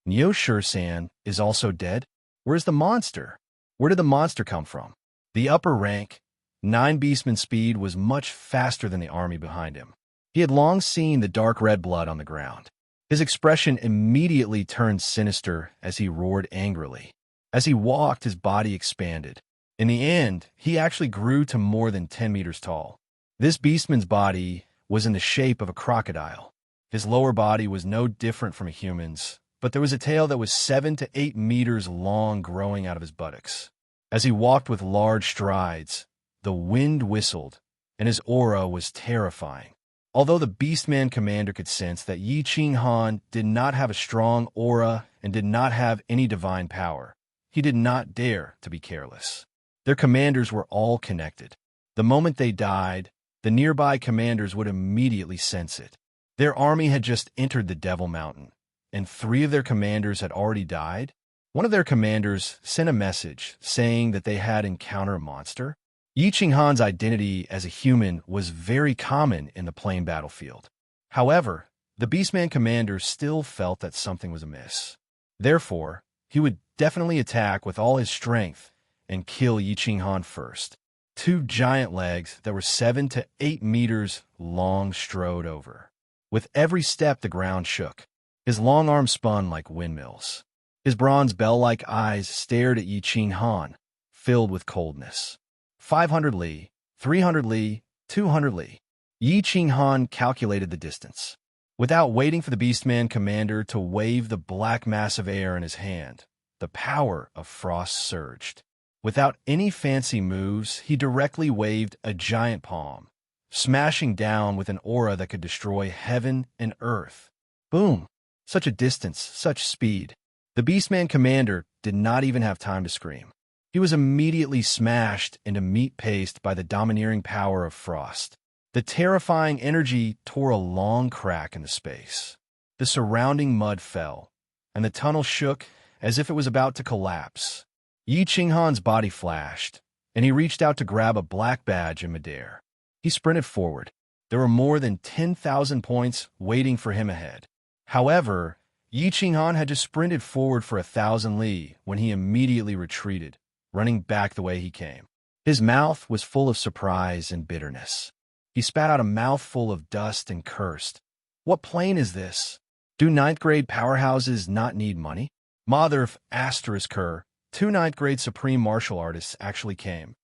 S1: Niu Shisan is also dead? Where's the monster? Where did the monster come from? The upper rank, 9 Beastman speed was much faster than the army behind him. He had long seen the dark red blood on the ground. His expression immediately turned sinister as he roared angrily. As he walked, his body expanded. In the end, he actually grew to more than 10 meters tall. This beastman's body was in the shape of a crocodile. His lower body was no different from a human's, but there was a tail that was 7 to 8 meters long growing out of his buttocks. As he walked with large strides, the wind whistled, and his aura was terrifying. Although the Beastman commander could sense that Yi Qinghan did not have a strong aura and did not have any divine power, he did not dare to be careless. Their commanders were all connected. The moment they died, the nearby commanders would immediately sense it. Their army had just entered the Devil Mountain, and 3 of their commanders had already died. One of their commanders sent a message saying that they had encountered a monster. Yi Qinghan's identity as a human was very common in the plain battlefield. However, the Beastman commander still felt that something was amiss. Therefore, he would definitely attack with all his strength and kill Yi Qinghan first. 2 giant legs that were 7 to 8 meters long strode over. With every step, the ground shook. His long arms spun like windmills. His bronze bell-like eyes stared at Yi Qinghan, filled with coldness. 500 li, 300 li, 200 li. Yi Qinghan calculated the distance. Without waiting for the Beastman commander to wave the black mass of air in his hand, the power of frost surged. Without any fancy moves, he directly waved a giant palm, smashing down with an aura that could destroy heaven and earth. Boom! Such a distance, such speed. The Beastman commander did not even have time to scream. He was immediately smashed into meat paste by the domineering power of frost. The terrifying energy tore a long crack in the space. The surrounding mud fell, and the tunnel shook as if it was about to collapse. Yi Qinghan's body flashed, and he reached out to grab a black badge in midair. He sprinted forward. There were more than 10,000 points waiting for him ahead. However, Yi Qinghan had just sprinted forward for 1,000 li when he immediately retreated, running back the way he came. His mouth was full of surprise and bitterness. He spat out a mouthful of dust and cursed. What plane is this? Do 9th grade powerhouses not need money? Mother of Asterisker, 2 9th grade supreme martial artists actually came.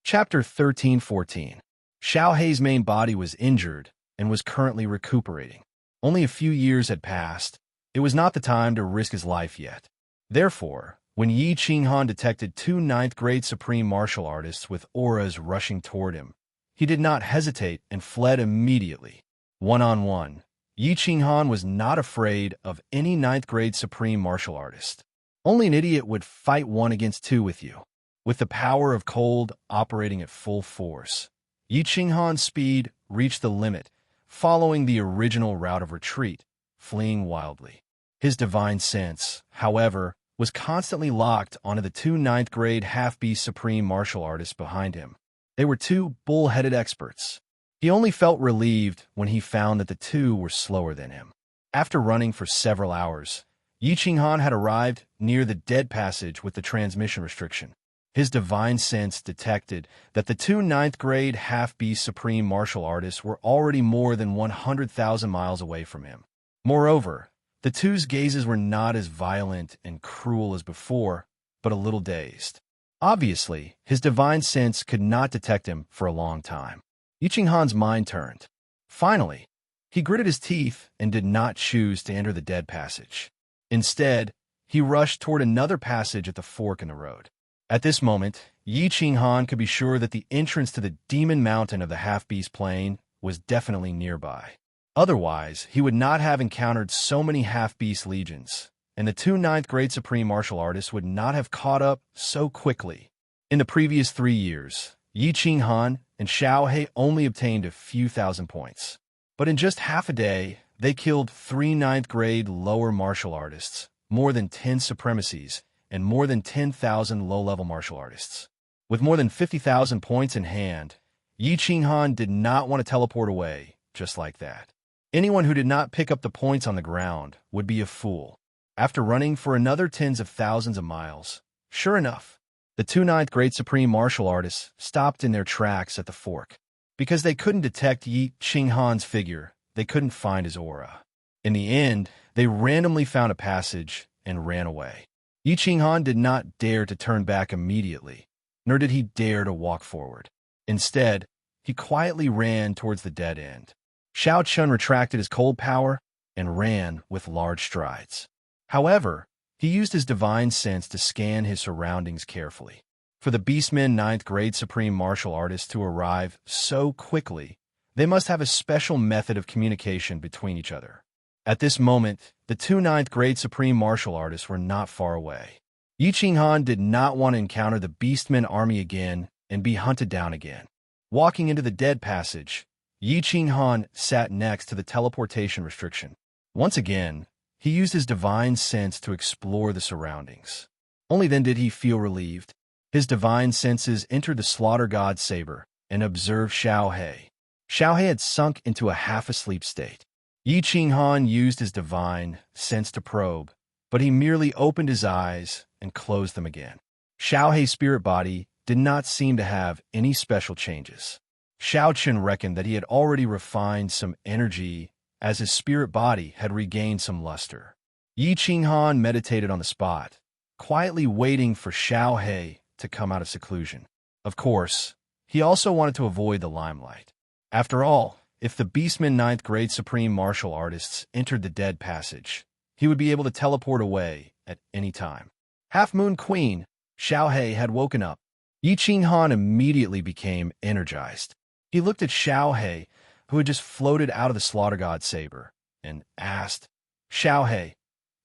S1: Chapter 13-14. Xiao Hei's main body was injured and was currently recuperating. Only a few years had passed. It was not the time to risk his life yet. Therefore, when Yi Qinghan detected 2 9th grade supreme martial artists with auras rushing toward him, he did not hesitate and fled immediately. One-on-one, Yi Qinghan was not afraid of any 9th grade supreme martial artist. Only an idiot would fight 1 against 2 with you. With the power of cold operating at full force, Yi Qinghan's speed reached the limit, following the original route of retreat, fleeing wildly. His divine sense, however, was constantly locked onto the 2 9th grade half-beast supreme martial artists behind him. They were 2 bull-headed experts. He only felt relieved when he found that the 2 were slower than him. After running for several hours, Yi Qinghan had arrived near the dead passage with the transmission restriction. His divine sense detected that the 2 9th grade half-beast supreme martial artists were already more than 100,000 miles away from him. Moreover, the 2's gazes were not as violent and cruel as before, but a little dazed. Obviously, his divine sense could not detect him for a long time. Yi Qinghan's mind turned. Finally, he gritted his teeth and did not choose to enter the dead passage. Instead, he rushed toward another passage at the fork in the road. At this moment, Yi Qinghan could be sure that the entrance to the demon mountain of the half-beast plain was definitely nearby. Otherwise, he would not have encountered so many half-beast legions, and the 2 9th grade supreme martial artists would not have caught up so quickly. In the previous 3 years, Yi Qinghan and Xiao Hei only obtained a few thousand points. But in just half a day, they killed 3 9th grade lower martial artists, more than 10 supremacies, and more than 10,000 low-level martial artists. With more than 50,000 points in hand, Yi Qinghan did not want to teleport away just like that. Anyone who did not pick up the points on the ground would be a fool. After running for another tens of thousands of miles, sure enough, the 2 9th grade supreme martial artists stopped in their tracks at the fork. Because they couldn't detect Yi Qinghan's figure, they couldn't find his aura. In the end, they randomly found a passage and ran away. Yi Qinghan did not dare to turn back immediately, nor did he dare to walk forward. Instead, he quietly ran towards the dead end. Xiao Chun retracted his cold power and ran with large strides. However, he used his divine sense to scan his surroundings carefully. For the Beastmen 9th grade supreme martial artists to arrive so quickly, they must have a special method of communication between each other. At this moment, the two 9th grade supreme martial artists were not far away. Yi Qinghan did not want to encounter the Beastmen army again and be hunted down again. Walking into the dead passage, Yi Qinghan sat next to the teleportation restriction. Once again, he used his divine sense to explore the surroundings. Only then did he feel relieved. His divine senses entered the slaughter god's saber and observed Xiao He. Xiao He had sunk into a half-asleep state. Yi Qinghan used his divine sense to probe, but he merely opened his eyes and closed them again. Xiao He's spirit body did not seem to have any special changes. Xiao Chun reckoned that he had already refined some energy as his spirit body had regained some luster. Yi Qinghan meditated on the spot, quietly waiting for Xiao He to come out of seclusion. Of course, he also wanted to avoid the limelight. After all, if the Beastmen 9th grade supreme martial artists entered the dead passage, he would be able to teleport away at any time. Half-Moon Queen, Xiao He had woken up. Yi Qinghan immediately became energized. He looked at Xiao He, who had just floated out of the slaughter god's saber, and asked, "Xiao He,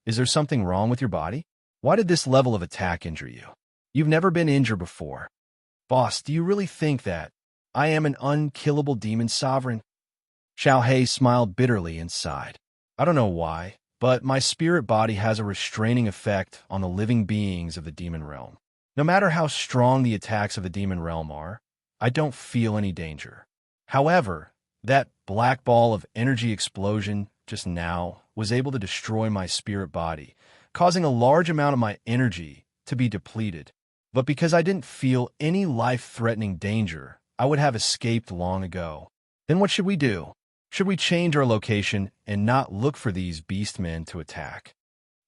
S1: is there something wrong with your body? Why did this level of attack injure you? You've never been injured before. Boss, do you really think that I am an unkillable demon sovereign?" Xiao He smiled bitterly and sighed. "I don't know why, but my spirit body has a restraining effect on the living beings of the demon realm. No matter how strong the attacks of the demon realm are, I don't feel any danger. However, that black ball of energy explosion just now was able to destroy my spirit body, causing a large amount of my energy to be depleted. But because I didn't feel any life-threatening danger, I would have escaped long ago. Then what should we do? Should we change our location and not look for these beastmen to attack?"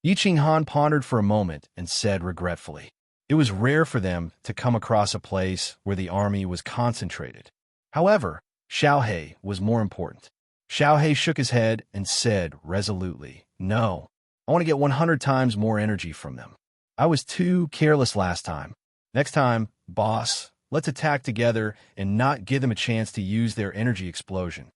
S1: Yi Qinghan pondered for a moment and said regretfully, it was rare for them to come across a place where the army was concentrated. However, Xiao He was more important. Xiao He shook his head and said resolutely, "No, I want to get 100 times more energy from them. I was too careless last time. Next time, boss, let's attack together and not give them a chance to use their energy explosion."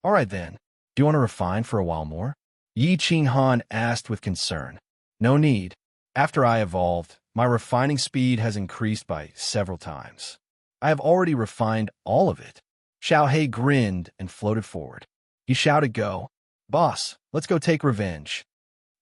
S1: "All right then, do you want to refine for a while more?" Yi Qinghan asked with concern. "No need. After I evolved, my refining speed has increased by several times. I have already refined all of it." Xiao He grinned and floated forward. He shouted, "Go. Boss, let's go take revenge."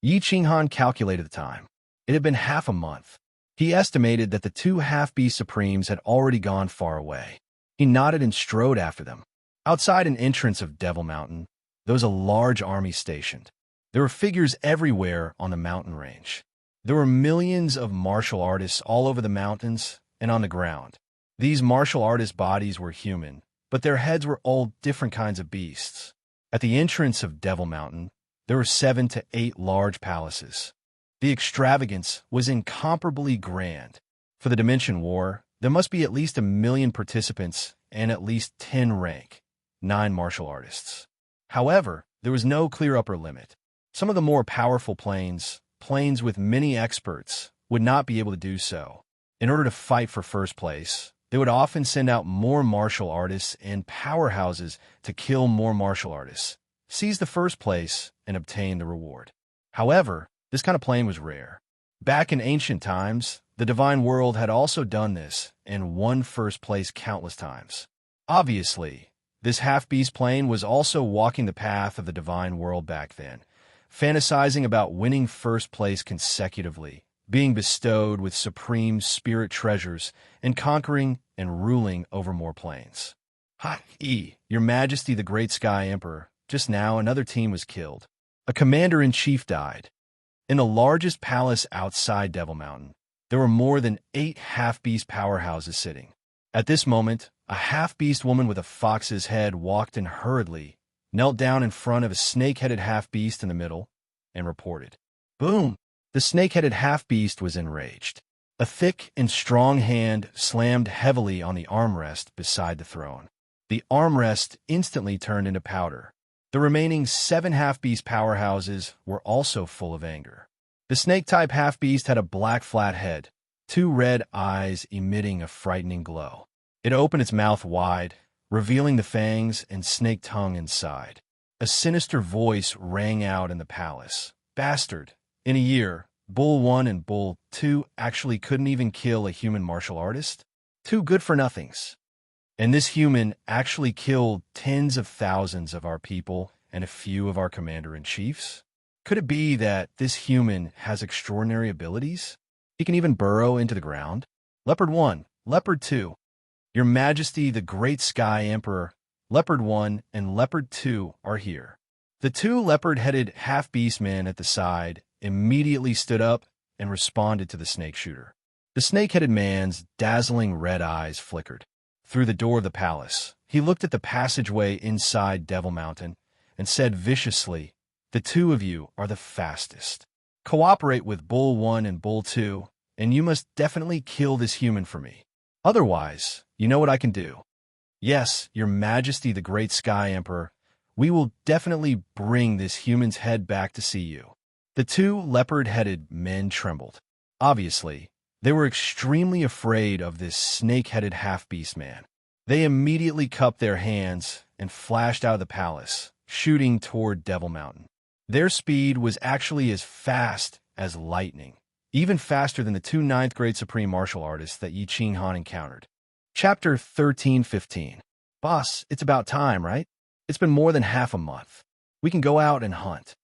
S1: Yi Qinghan calculated the time. It had been half a month. He estimated that the two half-beast supremes had already gone far away. He nodded and strode after them. Outside an entrance of Devil Mountain, there was a large army stationed. There were figures everywhere on the mountain range. There were millions of martial artists all over the mountains and on the ground. These martial artists' bodies were human, but their heads were all different kinds of beasts. At the entrance of Devil Mountain, there were 7 to 8 large palaces. The extravagance was incomparably grand. For the Dimension War, there must be at least 1 million participants and at least 10 rank, 9 martial artists. However, there was no clear upper limit. Some of the more powerful planes with many experts, would not be able to do so. In order to fight for first place, they would often send out more martial artists and powerhouses to kill more martial artists, seize the first place, and obtain the reward. However, this kind of plane was rare. Back in ancient times, the divine world had also done this and won first place countless times. Obviously, this half-beast plane was also walking the path of the divine world back then, fantasizing about winning first place consecutively, being bestowed with supreme spirit treasures, and conquering and ruling over more planes. "Hi, Your Majesty the Great Sky Emperor, just now another team was killed. A commander-in-chief died. In the largest palace outside Devil Mountain, there were more than 8 half-beast powerhouses sitting. At this moment, a half-beast woman with a fox's head walked in hurriedly, knelt down in front of a snake-headed half-beast in the middle, and reported. Boom! The snake-headed half-beast was enraged. A thick and strong hand slammed heavily on the armrest beside the throne. The armrest instantly turned into powder. The remaining 7 half-beast powerhouses were also full of anger. The snake-type half-beast had a black flat head, 2 red eyes emitting a frightening glow. It opened its mouth wide, revealing the fangs and snake tongue inside. A sinister voice rang out in the palace. Bastard! In a year, Bull 1 and Bull 2 actually couldn't even kill a human martial artist? 2 good-for-nothings. And this human actually killed tens of thousands of our people and a few of our commander-in-chiefs? Could it be that this human has extraordinary abilities? He can even burrow into the ground? Leopard 1, Leopard 2. Your Majesty, the Great Sky Emperor, Leopard 1 and Leopard 2 are here. The 2 leopard-headed half-beast men at the side immediately stood up and responded to the snake shooter. The snake-headed man's dazzling red eyes flickered. Through the door of the palace, he looked at the passageway inside Devil Mountain and said viciously, "The 2 of you are the fastest. Cooperate with Bull 1 and Bull 2, and you must definitely kill this human for me. Otherwise, you know what I can do. Yes, Your Majesty, the Great Sky Emperor, we will definitely bring this human's head back to see you." The 2 leopard-headed men trembled. Obviously, they were extremely afraid of this snake-headed half-beast man. They immediately cupped their hands and flashed out of the palace, shooting toward Devil Mountain. Their speed was actually as fast as lightning, even faster than the 2 ninth-grade supreme martial artists that Yi Qinghan encountered. Chapter 13:15. Boss, it's about time, right? It's been more than half a month. We can go out and hunt.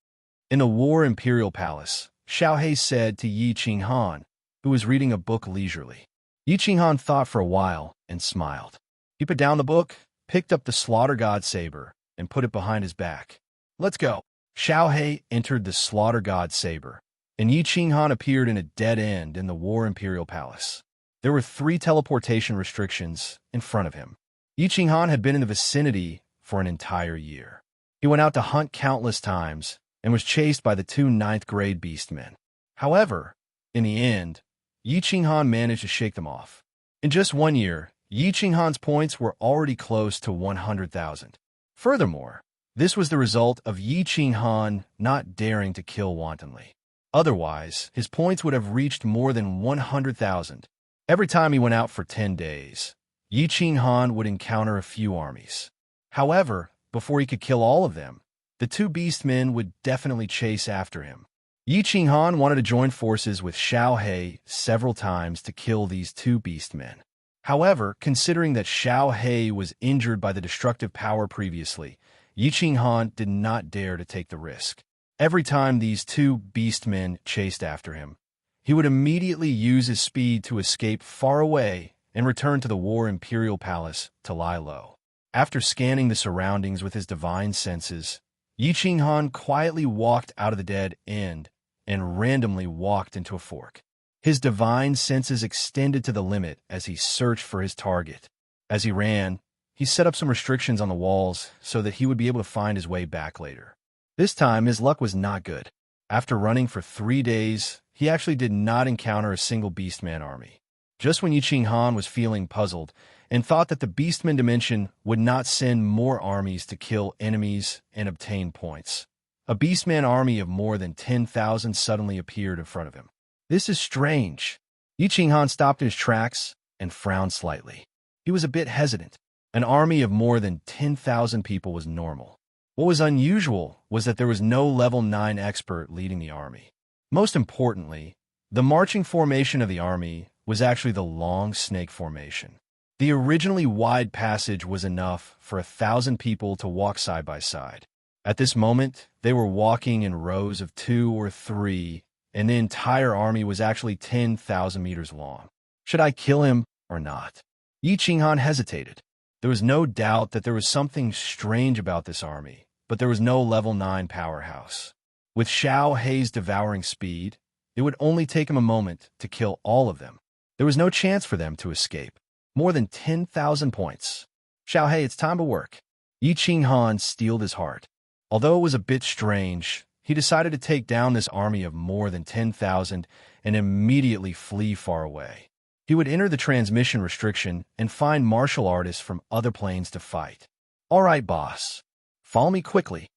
S1: In the War Imperial Palace, Xiaohei said to Yi Qinghan, who was reading a book leisurely. Yi Qinghan thought for a while and smiled. He put down the book, picked up the Slaughter God saber, and put it behind his back. Let's go. Xiaohei entered the Slaughter God saber, and Yi Qinghan appeared in a dead end in the War Imperial Palace. There were 3 teleportation restrictions in front of him. Yi Qinghan had been in the vicinity for an entire year. He went out to hunt countless times and was chased by the 2 ninth-grade beastmen. However, in the end, Yi Qinghan managed to shake them off. In just 1 year, Yi Qinghan's points were already close to 100,000. Furthermore, this was the result of Yi Qinghan not daring to kill wantonly. Otherwise, his points would have reached more than 100,000. Every time he went out for 10 days, Yi Qinghan would encounter a few armies. However, before he could kill all of them, the 2 beastmen would definitely chase after him. Yi Qinghan wanted to join forces with Xiaohei several times to kill these 2 beastmen. However, considering that Xiaohei was injured by the destructive power previously, Yi Qinghan did not dare to take the risk. Every time these 2 beastmen chased after him, he would immediately use his speed to escape far away and return to the War Imperial Palace to lie low. After scanning the surroundings with his divine senses, Yi Qinghan quietly walked out of the dead end and randomly walked into a fork. His divine senses extended to the limit as he searched for his target. As he ran, he set up some restrictions on the walls so that he would be able to find his way back later. This time, his luck was not good. After running for 3 days, he actually did not encounter a single Beastman army. Just when Yi Qinghan was feeling puzzled and thought that the Beastman dimension would not send more armies to kill enemies and obtain points, a Beastman army of more than 10,000 suddenly appeared in front of him. This is strange. Yi Qinghan stopped in his tracks and frowned slightly. He was a bit hesitant. An army of more than 10,000 people was normal. What was unusual was that there was no level 9 expert leading the army. Most importantly, the marching formation of the army was actually the long snake formation. The originally wide passage was enough for 1,000 people to walk side by side. At this moment, they were walking in rows of 2 or 3, and the entire army was actually 10,000 meters long. Should I kill him or not? Yi Qinghan hesitated. There was no doubt that there was something strange about this army, but there was no level 9 powerhouse. With Xiaohei's devouring speed, it would only take him a moment to kill all of them. There was no chance for them to escape. More than 10,000 points. Xiaohei, it's time to work. Yi Qinghan steeled his heart. Although it was a bit strange, he decided to take down this army of more than 10,000 and immediately flee far away. He would enter the transmission restriction and find martial artists from other planes to fight. "All right, boss. Follow me quickly."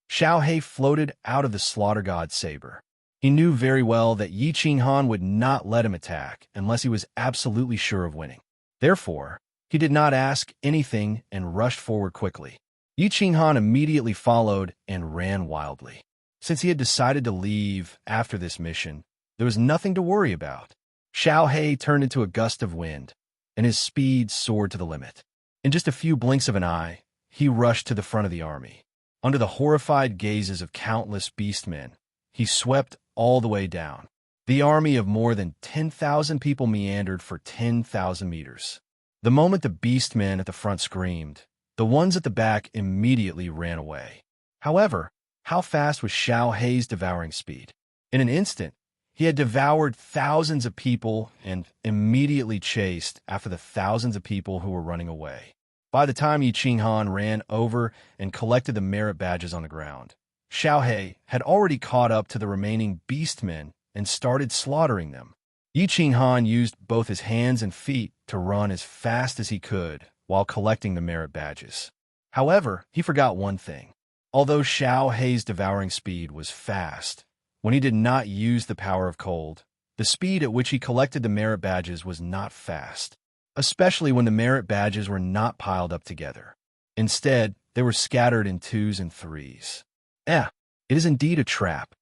S1: Xiao He floated out of the slaughter god's saber. He knew very well that Yi Qinghan would not let him attack unless he was absolutely sure of winning. Therefore, he did not ask anything and rushed forward quickly. Yi Qinghan immediately followed and ran wildly. Since he had decided to leave after this mission, there was nothing to worry about. Xiao He turned into a gust of wind, and his speed soared to the limit. In just a few blinks of an eye, he rushed to the front of the army. Under the horrified gazes of countless beastmen, he swept all the way down. The army of more than 10,000 people meandered for 10,000 meters. The moment the beastmen at the front screamed, the ones at the back immediately ran away. However, how fast was Xiao He's devouring speed? In an instant, he had devoured thousands of people and immediately chased after the thousands of people who were running away. By the time Yi Qinghan ran over and collected the merit badges on the ground, Xiao He had already caught up to the remaining beastmen and started slaughtering them. Yi Qinghan used both his hands and feet to run as fast as he could while collecting the merit badges. However, he forgot one thing. Although Xiao He's devouring speed was fast, when he did not use the power of cold, the speed at which he collected the merit badges was not fast, especially when the merit badges were not piled up together. Instead, they were scattered in twos and threes. It is indeed a trap.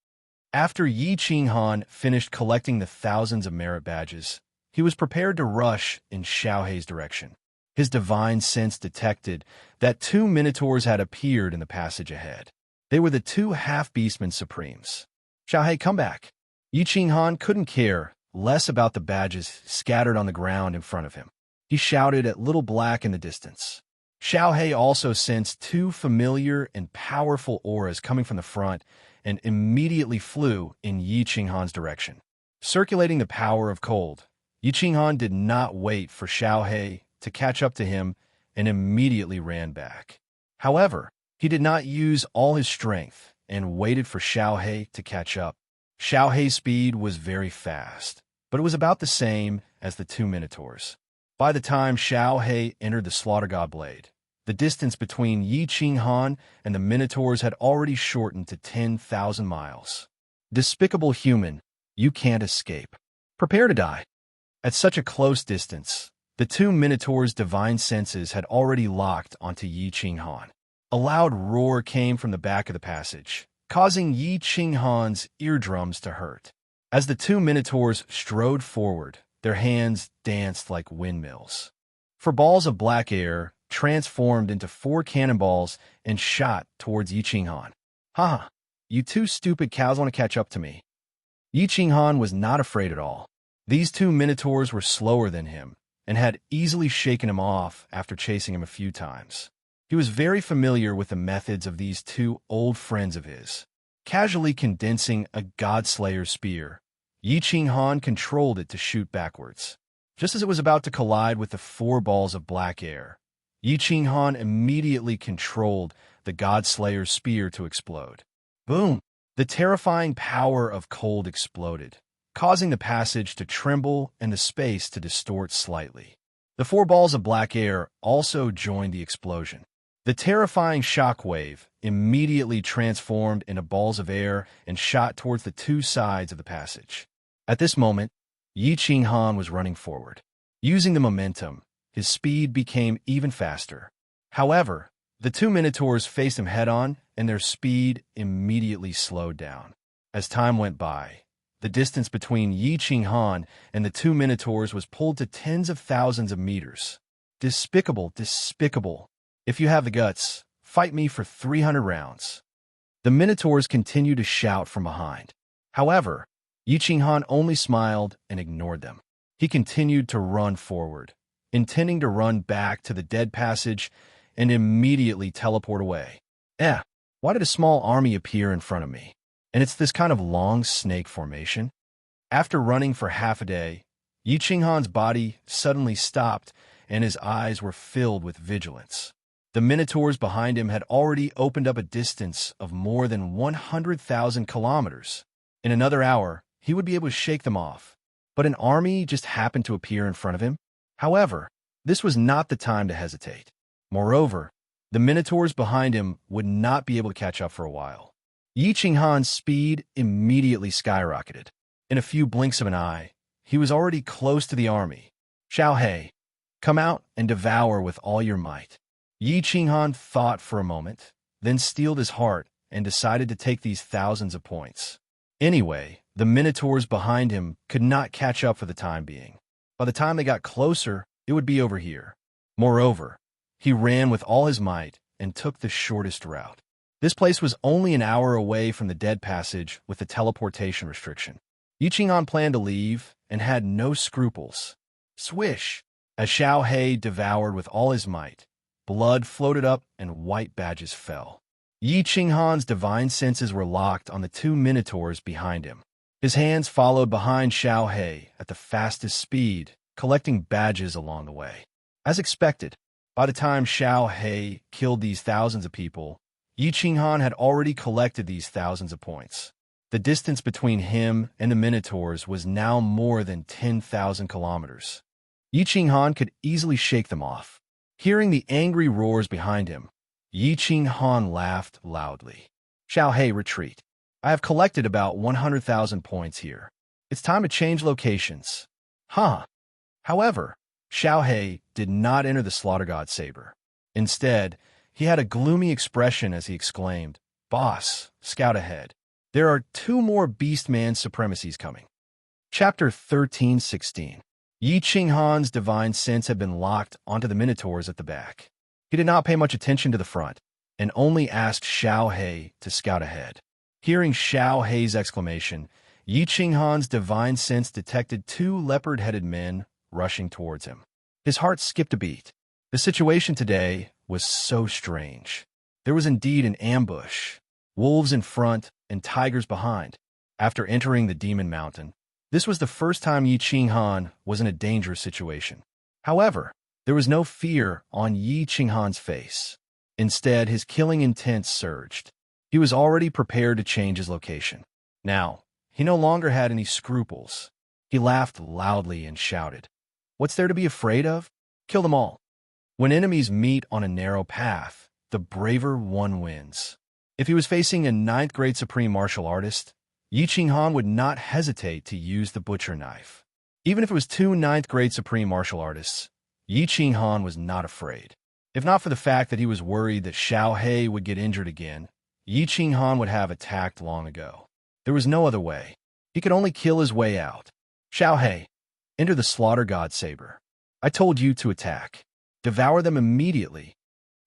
S1: After Yi Qinghan finished collecting the thousands of merit badges, he was prepared to rush in Xiao He's direction. His divine sense detected that 2 minotaurs had appeared in the passage ahead. They were the 2 half-beastmen supremes. "Xiao He, come back." Yi Qinghan couldn't care less about the badges scattered on the ground in front of him. He shouted at Little Black in the distance. Xiao He also sensed 2 familiar and powerful auras coming from the front and immediately flew in Yi Qinghan's direction. Circulating the power of cold, Yi Qinghan did not wait for Xiao He to catch up to him and immediately ran back. However, he did not use all his strength and waited for Xiao He to catch up. Xiao He's speed was very fast, but it was about the same as the 2 minotaurs. By the time Xiao He entered the Slaughter God Blade, the distance between Yi Qinghan and the minotaurs had already shortened to 10,000 miles. Despicable human, you can't escape. Prepare to die. At such a close distance, the 2 minotaurs' divine senses had already locked onto Yi Qinghan. A loud roar came from the back of the passage, causing Yi Qinghan's eardrums to hurt. As the 2 minotaurs strode forward, their hands danced like windmills. 4 balls of black air transformed into 4 cannonballs and shot towards Yi Qinghan. "Ha! You 2 stupid cows want to catch up to me." Yi Qinghan was not afraid at all. These 2 minotaurs were slower than him and had easily shaken him off after chasing him a few times. He was very familiar with the methods of these 2 old friends of his. Casually condensing a Godslayer's spear, Yi Qinghan controlled it to shoot backwards. Just as it was about to collide with the 4 balls of black air, Yi Qinghan immediately controlled the Godslayer's spear to explode. Boom! The terrifying power of cold exploded, causing the passage to tremble and the space to distort slightly. The 4 balls of black air also joined the explosion. The terrifying shockwave immediately transformed into balls of air and shot towards the 2 sides of the passage. At this moment, Yi Qinghan was running forward. Using the momentum, his speed became even faster. However, the 2 minotaurs faced him head-on, and their speed immediately slowed down. As time went by, the distance between Yi Qinghan and the 2 minotaurs was pulled to tens of thousands of meters. Despicable, despicable. If you have the guts, fight me for 300 rounds. The minotaurs continued to shout from behind. However, Yi Qinghan only smiled and ignored them. He continued to run forward, intending to run back to the dead passage and immediately teleport away. Why did a small army appear in front of me? And it's this kind of long snake formation? After running for half a day, Yi Qinghan's body suddenly stopped and his eyes were filled with vigilance. The minotaurs behind him had already opened up a distance of more than 100,000 kilometers. In another hour, he would be able to shake them off. But an army just happened to appear in front of him. However, this was not the time to hesitate. Moreover, the minotaurs behind him would not be able to catch up for a while. Yi Qinghan's speed immediately skyrocketed. In a few blinks of an eye, he was already close to the army. "Xiao He, come out and devour with all your might." Yi Qinghan thought for a moment, then steeled his heart and decided to take these thousands of points. Anyway, the minotaurs behind him could not catch up for the time being. By the time they got closer, it would be over here. Moreover, he ran with all his might and took the shortest route. This place was only an hour away from the Dead Passage with the teleportation restriction. Yi Qinghan planned to leave and had no scruples. Swish! As Xiao He devoured with all his might, blood floated up and white badges fell. Yi Qinghan's divine senses were locked on the two minotaurs behind him. His hands followed behind Xiao He at the fastest speed, collecting badges along the way. As expected, by the time Xiao He killed these thousands of people, Yi Qinghan had already collected these thousands of points. The distance between him and the minotaurs was now more than 10,000 kilometers. Yi Qinghan could easily shake them off. Hearing the angry roars behind him, Yi Qinghan laughed loudly. "Xiao He, retreat. I have collected about 100,000 points here. It's time to change locations." Huh. However, Xiao He did not enter the Slaughter God Saber. Instead, he had a gloomy expression as he exclaimed, "Boss, scout ahead. There are 2 more Beastman supremacies coming." Chapter 13:16. Yi Qinghan's divine sense had been locked onto the minotaurs at the back. He did not pay much attention to the front, and only asked Xiao He to scout ahead. Hearing Xiao He's exclamation, Yi Qinghan's divine sense detected 2 leopard-headed men rushing towards him. His heart skipped a beat. The situation today was so strange. There was indeed an ambush, wolves in front and tigers behind. After entering the Demon Mountain, this was the first time Yi Qinghan was in a dangerous situation. However, there was no fear on Yi Qinghan's face. Instead, his killing intent surged. He was already prepared to change his location. Now, he no longer had any scruples. He laughed loudly and shouted, "What's there to be afraid of? Kill them all." When enemies meet on a narrow path, the braver one wins. If he was facing a 9th grade supreme martial artist, Yi Qinghan would not hesitate to use the butcher knife. Even if it was 2 9th grade supreme martial artists, Yi Qinghan was not afraid. If not for the fact that he was worried that Xiao He would get injured again, Yi Qinghan would have attacked long ago. There was no other way. He could only kill his way out. "Xiao He, enter the Slaughter God Saber. I told you to attack. Devour them immediately."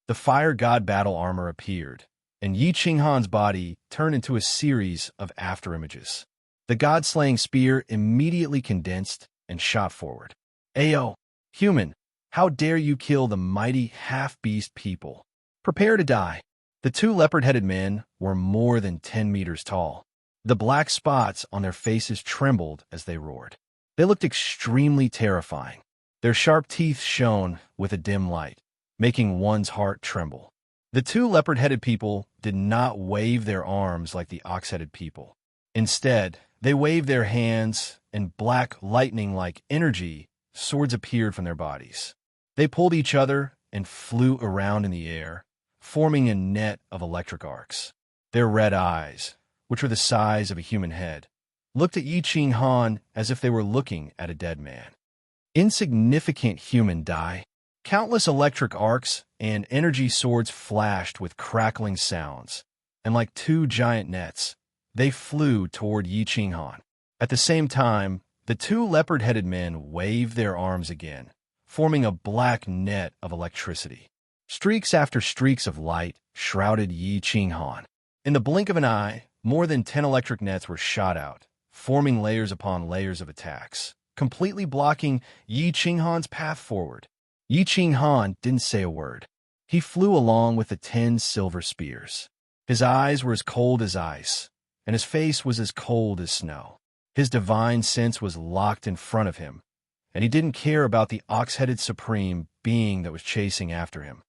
S1: The Fire God battle armor appeared, and Yi Qinghan's body turned into a series of afterimages. The God-slaying spear immediately condensed and shot forward. "Ayo, human, how dare you kill the mighty half-beast people? Prepare to die." The 2 leopard-headed men were more than 10 meters tall. The black spots on their faces trembled as they roared. They looked extremely terrifying. Their sharp teeth shone with a dim light, making one's heart tremble. The 2 leopard-headed people did not wave their arms like the ox-headed people. Instead, they waved their hands, and black lightning-like energy swords appeared from their bodies. They pulled each other and flew around in the air, forming a net of electric arcs. Their red eyes, which were the size of a human head, looked at Yi Qinghan as if they were looking at a dead man. Insignificant human die. Countless electric arcs and energy swords flashed with crackling sounds, and like 2 giant nets, they flew toward Yi Qinghan. At the same time, the 2 leopard-headed men waved their arms again, forming a black net of electricity. Streaks after streaks of light shrouded Yi Qinghan. In the blink of an eye, more than 10 electric nets were shot out, forming layers upon layers of attacks, completely blocking Yi Qinghan's path forward. Yi Qinghan didn't say a word. He flew along with the 10 silver spears. His eyes were as cold as ice, and his face was as cold as snow. His divine sense was locked in front of him, and he didn't care about the ox-headed supreme being that was chasing after him.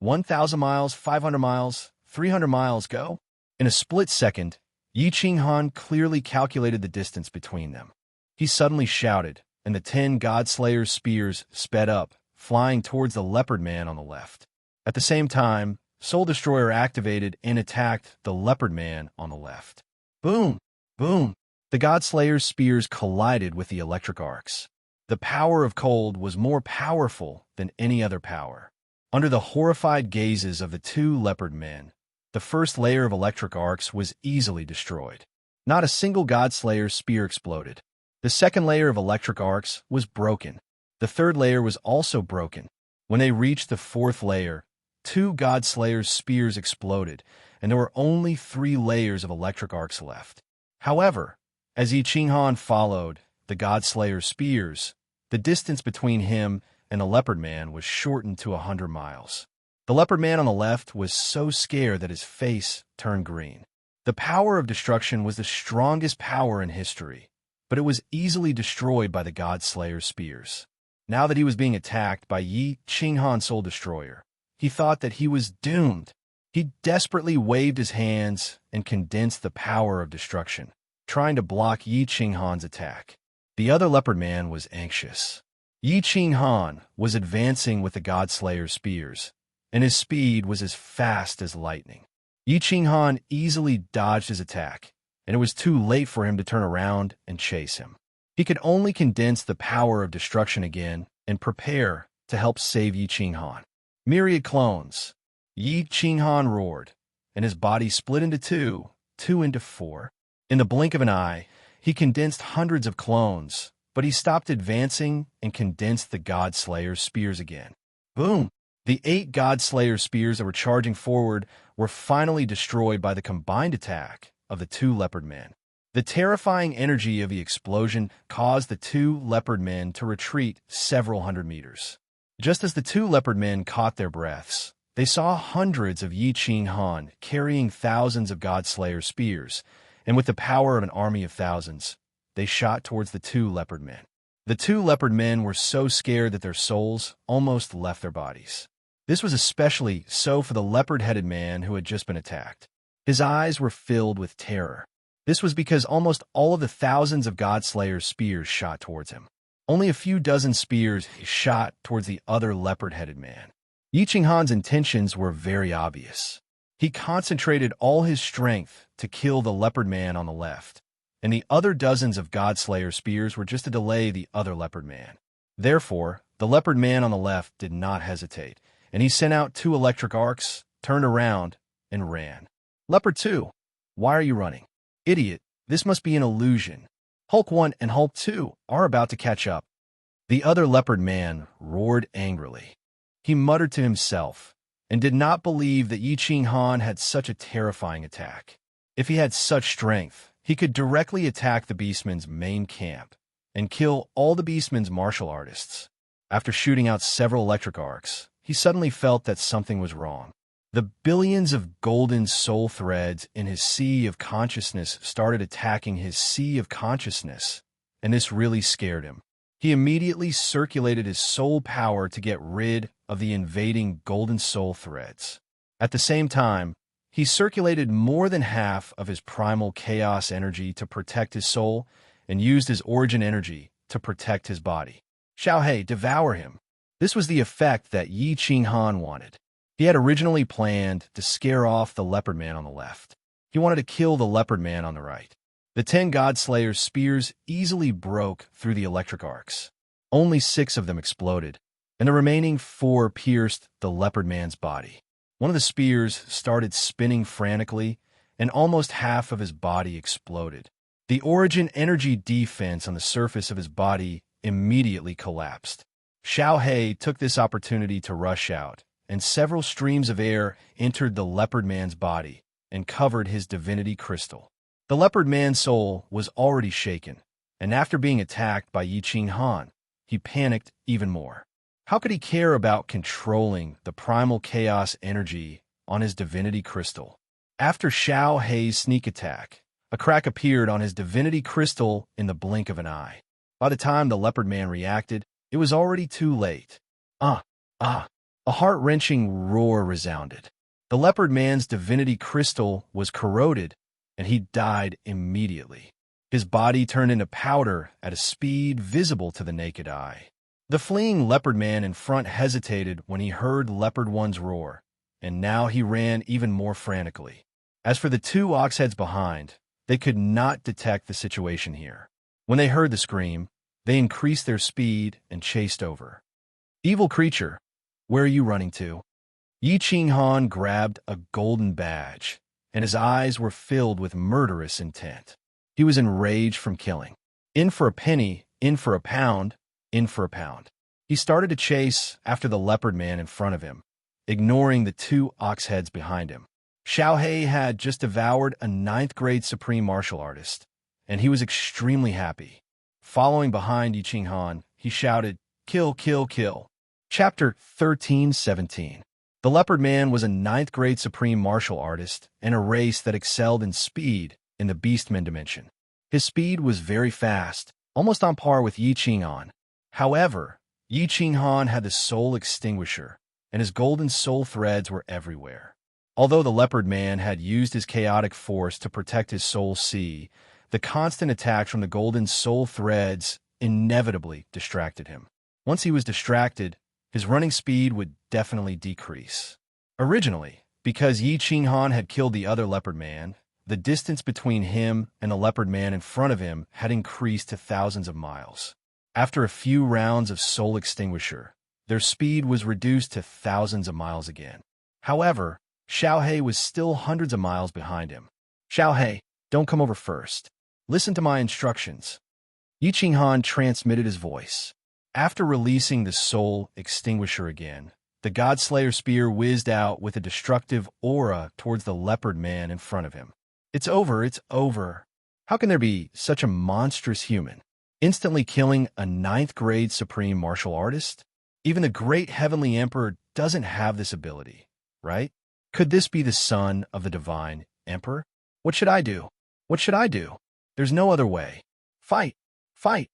S1: 1,000 miles, 500 miles, 300 miles, go. In a split second, Yi Qinghan clearly calculated the distance between them. He suddenly shouted, and the 10 God-Slayer's spears sped up, flying towards the leopard man on the left. At the same time, Soul Destroyer activated and attacked the leopard man on the left. Boom! Boom! The God-Slayer's spears collided with the electric arcs. The power of cold was more powerful than any other power. Under the horrified gazes of the 2 leopard men, the first layer of electric arcs was easily destroyed. Not a single God-Slayer's spear exploded. The second layer of electric arcs was broken. The third layer was also broken. When they reached the fourth layer, 2 God-Slayer's spears exploded, and there were only 3 layers of electric arcs left. However, as Yi Qinghan followed the God-Slayer's spears, the distance between him and the leopard man was shortened to 100 miles. The leopard man on the left was so scared that his face turned green. The power of destruction was the strongest power in history, but it was easily destroyed by the God-Slayer's spears. Now that he was being attacked by Yi Qinghan's Soul Destroyer, he thought that he was doomed. He desperately waved his hands and condensed the power of destruction, trying to block Yi Qinghan's attack. The other leopard man was anxious. Yi Qinghan was advancing with the God-Slayer's spears, and his speed was as fast as lightning. Yi Qinghan easily dodged his attack, and it was too late for him to turn around and chase him. He could only condense the power of destruction again and prepare to help save Yi Qinghan. Myriad clones. Yi Qinghan roared, and his body split into 2 into 4. In the blink of an eye, he condensed hundreds of clones, but he stopped advancing and condensed the God-Slayer's spears again. Boom! The 8 God-Slayer spears that were charging forward were finally destroyed by the combined attack of the 2 leopard men. The terrifying energy of the explosion caused the 2 leopard men to retreat several hundred meters. Just as the 2 leopard men caught their breaths, they saw hundreds of Yi Qinghan carrying thousands of God-Slayer spears, and with the power of an army of thousands, they shot towards the 2 leopard men. The 2 leopard men were so scared that their souls almost left their bodies. This was especially so for the leopard-headed man who had just been attacked. His eyes were filled with terror. This was because almost all of the thousands of God-Slayer's spears shot towards him. Only a few dozen spears shot towards the other leopard-headed man. Yi Qinghan's intentions were very obvious. He concentrated all his strength to kill the leopard man on the left, and the other dozens of God-Slayer spears were just to delay the other leopard man. Therefore, the leopard man on the left did not hesitate, and he sent out 2 electric arcs, turned around, and ran. Leopard 2, why are you running? Idiot, this must be an illusion. Hulk 1 and Hulk 2 are about to catch up. The other leopard man roared angrily. He muttered to himself and did not believe that Yi Qinghan had such a terrifying attack. If he had such strength, he could directly attack the Beastman's main camp and kill all the Beastman's martial artists. After shooting out several electric arcs, he suddenly felt that something was wrong. The billions of golden soul threads in his sea of consciousness started attacking his sea of consciousness, and this really scared him. He immediately circulated his soul power to get rid of the invading golden soul threads. At the same time, he circulated more than half of his primal chaos energy to protect his soul and used his origin energy to protect his body. Xiaohei, devour him. This was the effect that Yi Qinghan wanted. He had originally planned to scare off the leopard man on the left. He wanted to kill the leopard man on the right. The 10 God-Slayer's spears easily broke through the electric arcs. Only 6 of them exploded, and the remaining 4 pierced the leopard man's body. One of the spears started spinning frantically, and almost half of his body exploded. The origin energy defense on the surface of his body immediately collapsed. Xiaohei took this opportunity to rush out, and several streams of air entered the leopard man's body and covered his divinity crystal. The leopard man's soul was already shaken, and after being attacked by Yi Qinghan, he panicked even more. How could he care about controlling the primal chaos energy on his divinity crystal? After Xiaohei's sneak attack, a crack appeared on his divinity crystal in the blink of an eye. By the time the leopard man reacted, it was already too late. A heart-wrenching roar resounded. The leopard man's divinity crystal was corroded, and he died immediately. His body turned into powder at a speed visible to the naked eye. The fleeing leopard man in front hesitated when he heard Leopard One's roar, and now he ran even more frantically. As for the two ox heads behind, they could not detect the situation here. When they heard the scream, they increased their speed and chased over. Evil creature, where are you running to? Yi Qinghan grabbed a golden badge, and his eyes were filled with murderous intent. He was enraged from killing. In for a penny, in for a pound, in for a pound. He started to chase after the leopard man in front of him, ignoring the two ox heads behind him. Xiaohei had just devoured a 9th-grade supreme martial artist, and he was extremely happy. Following behind Yi Qinghan, he shouted, "Kill, kill, kill." Chapter 13:17. The leopard man was a 9th-grade supreme martial artist and a race that excelled in speed in the Beastman dimension. His speed was very fast, almost on par with Yi Qinghan. However, Yi Qinghan had the soul extinguisher, and his golden soul threads were everywhere. Although the leopard man had used his chaotic force to protect his soul sea, the constant attacks from the golden soul threads inevitably distracted him. Once he was distracted, his running speed would definitely decrease. Originally, because Yi Qinghan had killed the other leopard man, the distance between him and the leopard man in front of him had increased to thousands of miles. After a few rounds of soul extinguisher, their speed was reduced to thousands of miles again. However, Xiaohei was still hundreds of miles behind him. "Xiaohei, don't come over first. Listen to my instructions." Yi Qinghan transmitted his voice. After releasing the soul extinguisher again, the Godslayer spear whizzed out with a destructive aura towards the leopard man in front of him. It's over, it's over. How can there be such a monstrous human, instantly killing a 9th-grade supreme martial artist? Even the great heavenly emperor doesn't have this ability, right? Could this be the son of the divine emperor? What should I do? What should I do? There's no other way. Fight! Fight!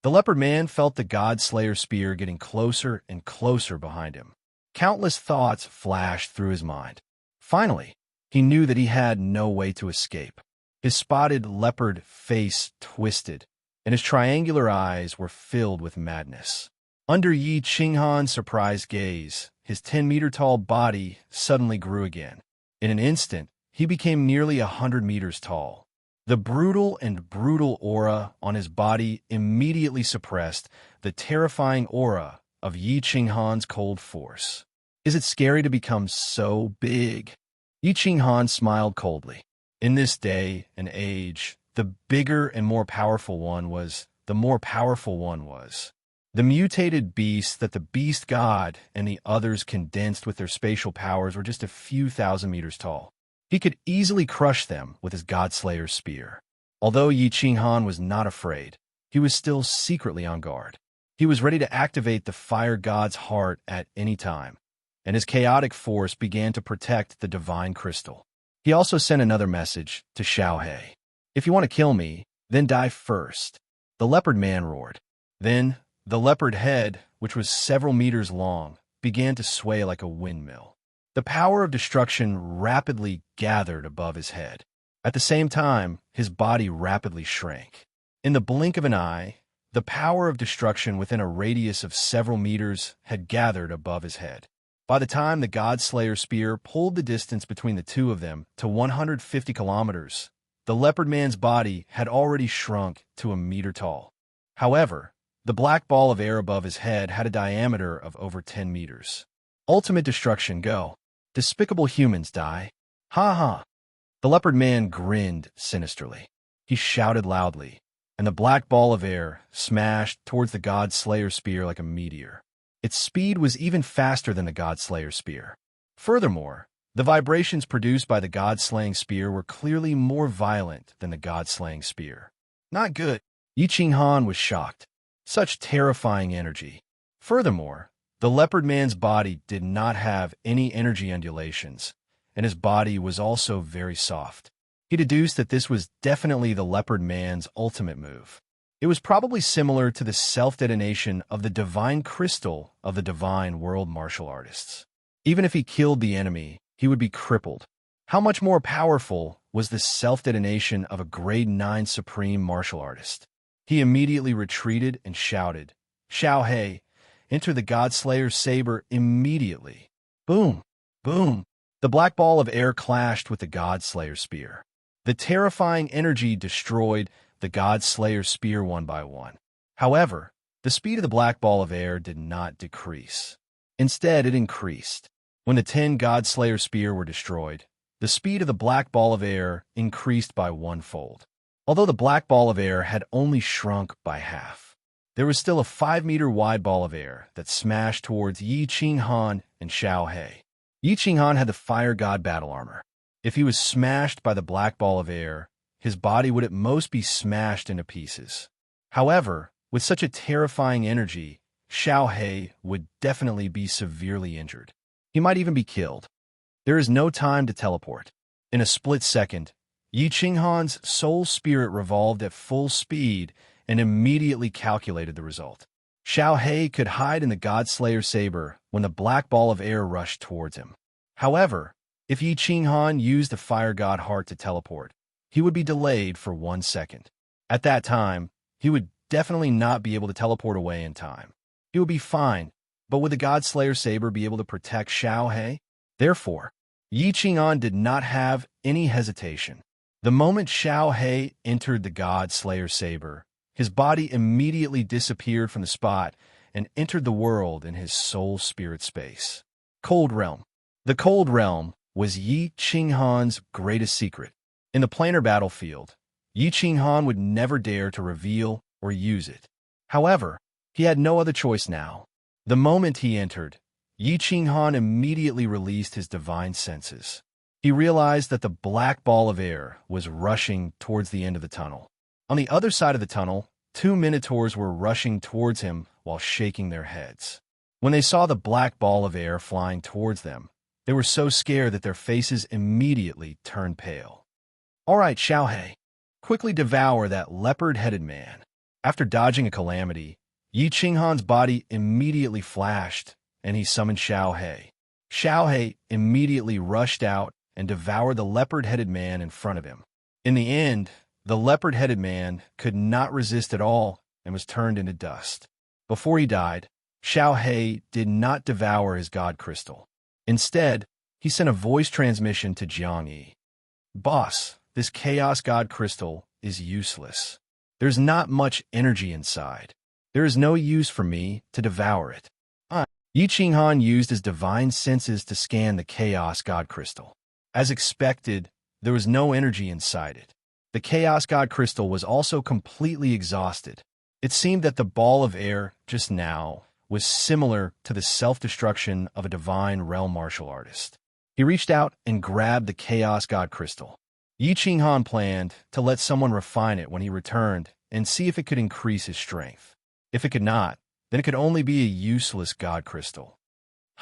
S1: The leopard man felt the God-Slayer spear getting closer and closer behind him. Countless thoughts flashed through his mind. Finally, he knew that he had no way to escape. His spotted leopard face twisted, and his triangular eyes were filled with madness. Under Yi Qinghan's surprised gaze, his 10-meter-tall body suddenly grew again. In an instant, he became nearly 100 meters tall. The brutal aura on his body immediately suppressed the terrifying aura of Yi Qinghan's cold force. Is it scary to become so big? Yi Qinghan smiled coldly. In this day and age, the bigger and more powerful one was, the more powerful one was. The mutated beasts that the beast god and the others condensed with their spatial powers were just a few thousand meters tall. He could easily crush them with his Godslayer's spear. Although Yi Qinghan was not afraid, he was still secretly on guard. He was ready to activate the fire god's heart at any time, and his chaotic force began to protect the divine crystal. He also sent another message to Xiaohei. "If you want to kill me, then die first." The leopard man roared. Then, the leopard head, which was several meters long, began to sway like a windmill. The power of destruction rapidly gathered above his head. At the same time, his body rapidly shrank. In the blink of an eye, the power of destruction within a radius of several meters had gathered above his head. By the time the Godslayer spear pulled the distance between the two of them to 150 kilometers, the leopard man's body had already shrunk to a meter tall. However, the black ball of air above his head had a diameter of over 10 meters. Ultimate destruction, go. Despicable humans, die. Ha ha. The leopard man grinned sinisterly. He shouted loudly, and the black ball of air smashed towards the God-Slayer spear like a meteor. Its speed was even faster than the God-Slayer spear. Furthermore, the vibrations produced by the God-slaying spear were clearly more violent than the God-slaying spear. Not good. Yi Qinghan was shocked. Such terrifying energy. Furthermore, the leopard man's body did not have any energy undulations, and his body was also very soft. He deduced that this was definitely the leopard man's ultimate move. It was probably similar to the self-detonation of the divine crystal of the divine world martial artists. Even if he killed the enemy, he would be crippled. How much more powerful was the self-detonation of a grade 9 supreme martial artist? He immediately retreated and shouted, "Xiao He, enter the Godslayer's saber immediately." Boom! Boom! The black ball of air clashed with the Godslayer's spear. The terrifying energy destroyed the Godslayer's spear one by one. However, the speed of the black ball of air did not decrease. Instead, it increased. When the 10 Godslayer spear were destroyed, the speed of the black ball of air increased by 1-fold. Although the black ball of air had only shrunk by half, there was still a 5-meter wide ball of air that smashed towards Yi Qinghan and Xiao He. Yi Qinghan had the fire god battle armor. If he was smashed by the black ball of air, his body would at most be smashed into pieces. However, with such a terrifying energy, Xiao He would definitely be severely injured. He might even be killed. There is no time to teleport. In a split second, Yi Qinghan's soul spirit revolved at full speed and immediately calculated the result. Xiao He could hide in the Godslayer saber when the black ball of air rushed towards him. However, if Yi Qinghan used the fire god heart to teleport, he would be delayed for 1 second. At that time, he would definitely not be able to teleport away in time. He would be fine, but would the Godslayer saber be able to protect Xiao He? Therefore, Yi Qinghan did not have any hesitation. The moment Xiao He entered the Godslayer saber, his body immediately disappeared from the spot and entered the world in his soul spirit space. Cold Realm. The Cold Realm was Yi Qinghan's greatest secret. In the planar battlefield, Yi Qinghan would never dare to reveal or use it. However, he had no other choice now. The moment he entered, Yi Qinghan immediately released his divine senses. He realized that the black ball of air was rushing towards the end of the tunnel. On the other side of the tunnel, 2 minotaurs were rushing towards him while shaking their heads. When they saw the black ball of air flying towards them, they were so scared that their faces immediately turned pale. "All right, Xiao He, quickly devour that leopard-headed man." After dodging a calamity, Yi Qinghan's body immediately flashed, and he summoned Xiao He. Xiao He immediately rushed out and devoured the leopard-headed man in front of him. In the end, the leopard-headed man could not resist at all and was turned into dust. Before he died, Xiao He did not devour his god crystal. Instead, he sent a voice transmission to Jiang Yi. "Boss, this chaos god crystal is useless. There's not much energy inside. There is no use for me to devour it." Yi Qinghan used his divine senses to scan the chaos god crystal. As expected, there was no energy inside it. The chaos god crystal was also completely exhausted. It seemed that the ball of air just now was similar to the self-destruction of a divine realm martial artist. He reached out and grabbed the chaos god crystal. Yi Qinghan planned to let someone refine it when he returned and see if it could increase his strength. If it could not, then it could only be a useless god crystal.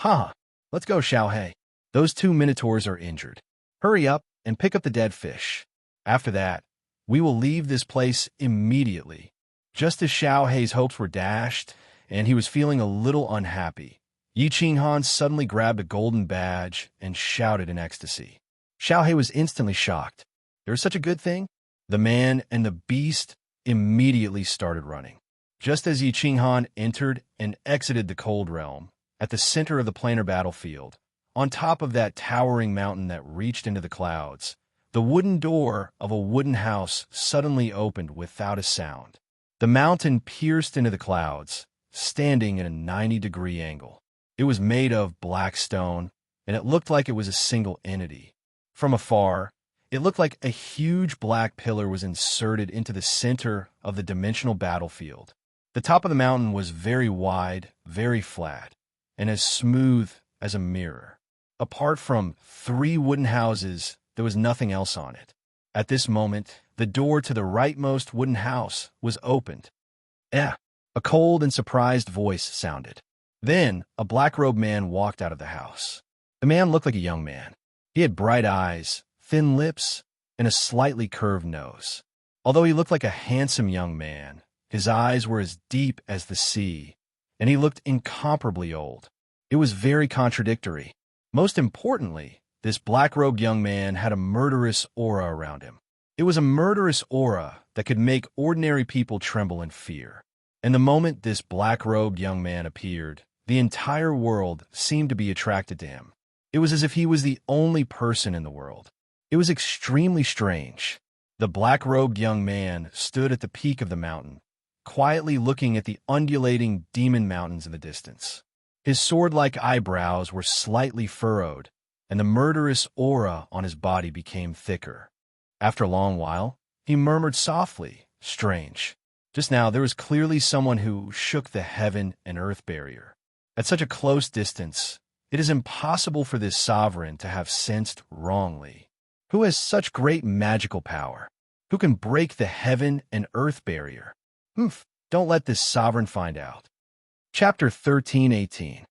S1: Let's go, Xiao He. Those 2 minotaurs are injured. Hurry up and pick up the dead fish. After that, we will leave this place immediately. Just as Xiao He's hopes were dashed, and he was feeling a little unhappy, Yi Qinghan suddenly grabbed a golden badge and shouted in ecstasy. Xiao He was instantly shocked. There was such a good thing? The man and the beast immediately started running. Just as Yi Qinghan entered and exited the Cold Realm, at the center of the planar battlefield, on top of that towering mountain that reached into the clouds, the wooden door of a wooden house suddenly opened without a sound. The mountain pierced into the clouds, standing at a 90-degree angle. It was made of black stone, and it looked like it was a single entity. From afar, it looked like a huge black pillar was inserted into the center of the dimensional battlefield. The top of the mountain was very wide, very flat, and as smooth as a mirror. Apart from 3 wooden houses, there was nothing else on it. At this moment, the door to the rightmost wooden house was opened. A cold and surprised voice sounded. Then, a black-robed man walked out of the house. The man looked like a young man. He had bright eyes, thin lips, and a slightly curved nose. Although he looked like a handsome young man, His eyes were as deep as the sea, and he looked incomparably old. It was very contradictory. Most importantly, this black-robed young man had a murderous aura around him. It was a murderous aura that could make ordinary people tremble in fear. And the moment this black-robed young man appeared, the entire world seemed to be attracted to him. It was as if he was the only person in the world. It was extremely strange. The black-robed young man stood at the peak of the mountain, quietly looking at the undulating demon mountains in the distance. His sword-like eyebrows were slightly furrowed, and the murderous aura on his body became thicker. After a long while, he murmured softly, "Strange." Just now, there was clearly someone who shook the heaven and earth barrier. At such a close distance, it is impossible for this sovereign to have sensed wrongly. Who has such great magical power? Who can break the heaven and earth barrier? Don't let this sovereign find out. Chapter 13:18.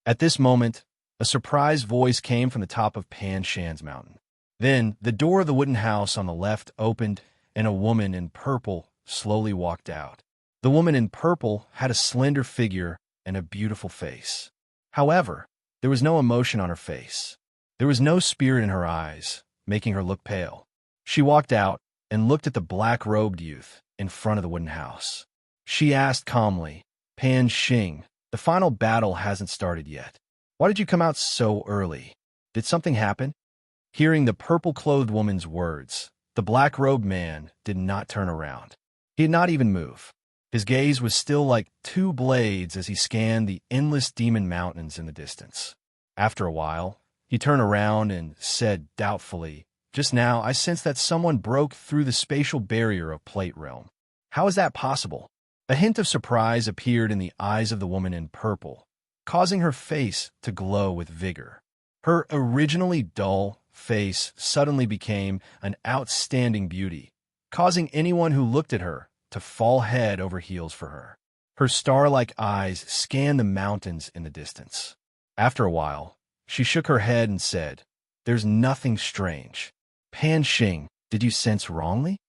S1: At this moment, a surprised voice came from the top of Pan Shan's mountain. Then, the door of the wooden house on the left opened, and a woman in purple slowly walked out. The woman in purple had a slender figure and a beautiful face. However, there was no emotion on her face. There was no spirit in her eyes, making her look pale. She walked out and looked at the black-robed youth in front of the wooden house. She asked calmly, "Pan Xing, the final battle hasn't started yet. Why did you come out so early? Did something happen?" Hearing the purple-clothed woman's words, the black-robed man did not turn around. He did not even move. His gaze was still like two blades as he scanned the endless demon mountains in the distance. After a while, he turned around and said doubtfully, "Just now, I sensed that someone broke through the spatial barrier of Plate Realm. How is that possible?" A hint of surprise appeared in the eyes of the woman in purple, causing her face to glow with vigor. Her originally dull face suddenly became an outstanding beauty, causing anyone who looked at her to fall head over heels for her. Her star-like eyes scanned the mountains in the distance. After a while, she shook her head and said, "There's nothing strange. Pan Xing, did you sense wrongly?"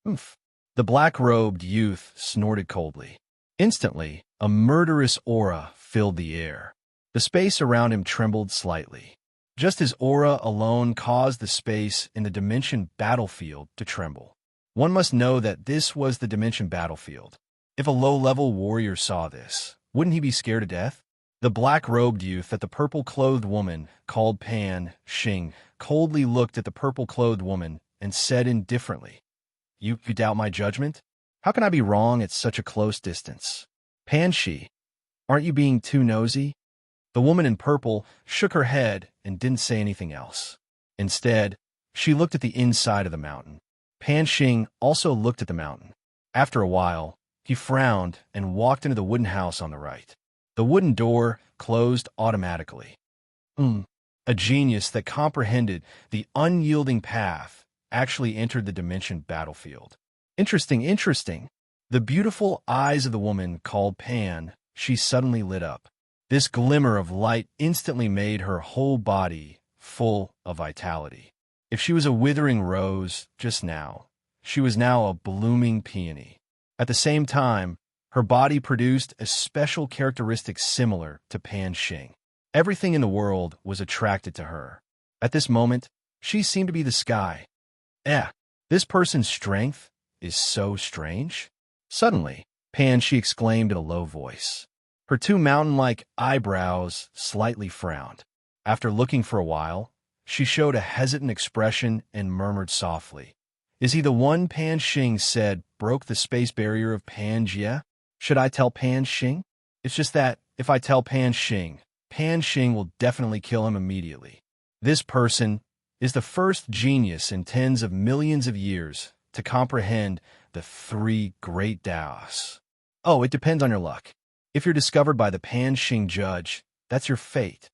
S1: The black-robed youth snorted coldly. Instantly, a murderous aura filled the air. The space around him trembled slightly. Just his aura alone caused the space in the dimension battlefield to tremble. One must know that this was the dimension battlefield. If a low-level warrior saw this, wouldn't he be scared to death? The black-robed youth at the purple-clothed woman called Pan Xing coldly looked at the purple-clothed woman and said indifferently, You doubt my judgment? How can I be wrong at such a close distance? Pan Xi, aren't you being too nosy?" The woman in purple shook her head and didn't say anything else. Instead, she looked at the inside of the mountain. Pan Xing also looked at the mountain. After a while, he frowned and walked into the wooden house on the right. The wooden door closed automatically. A genius that comprehended the unyielding path actually entered the dimension battlefield. Interesting. The beautiful eyes of the woman called Pan, she suddenly lit up. This glimmer of light instantly made her whole body full of vitality. If she was a withering rose just now, she was now a blooming peony. At the same time, her body produced a special characteristic similar to Pan Xing. Everything in the world was attracted to her. At this moment, she seemed to be the sky. This person's strength is so strange. Suddenly, Pan Xi exclaimed in a low voice. Her two mountain-like eyebrows slightly frowned. After looking for a while, she showed a hesitant expression and murmured softly, "Is he the one Pan Xing said broke the space barrier of Pangaea? Should I tell Pan Xing? It's just that, if I tell Pan Xing will definitely kill him immediately. This person is the first genius in tens of millions of years to comprehend the three great Taos. It depends on your luck. If you're discovered by the Pan Xing judge, that's your fate."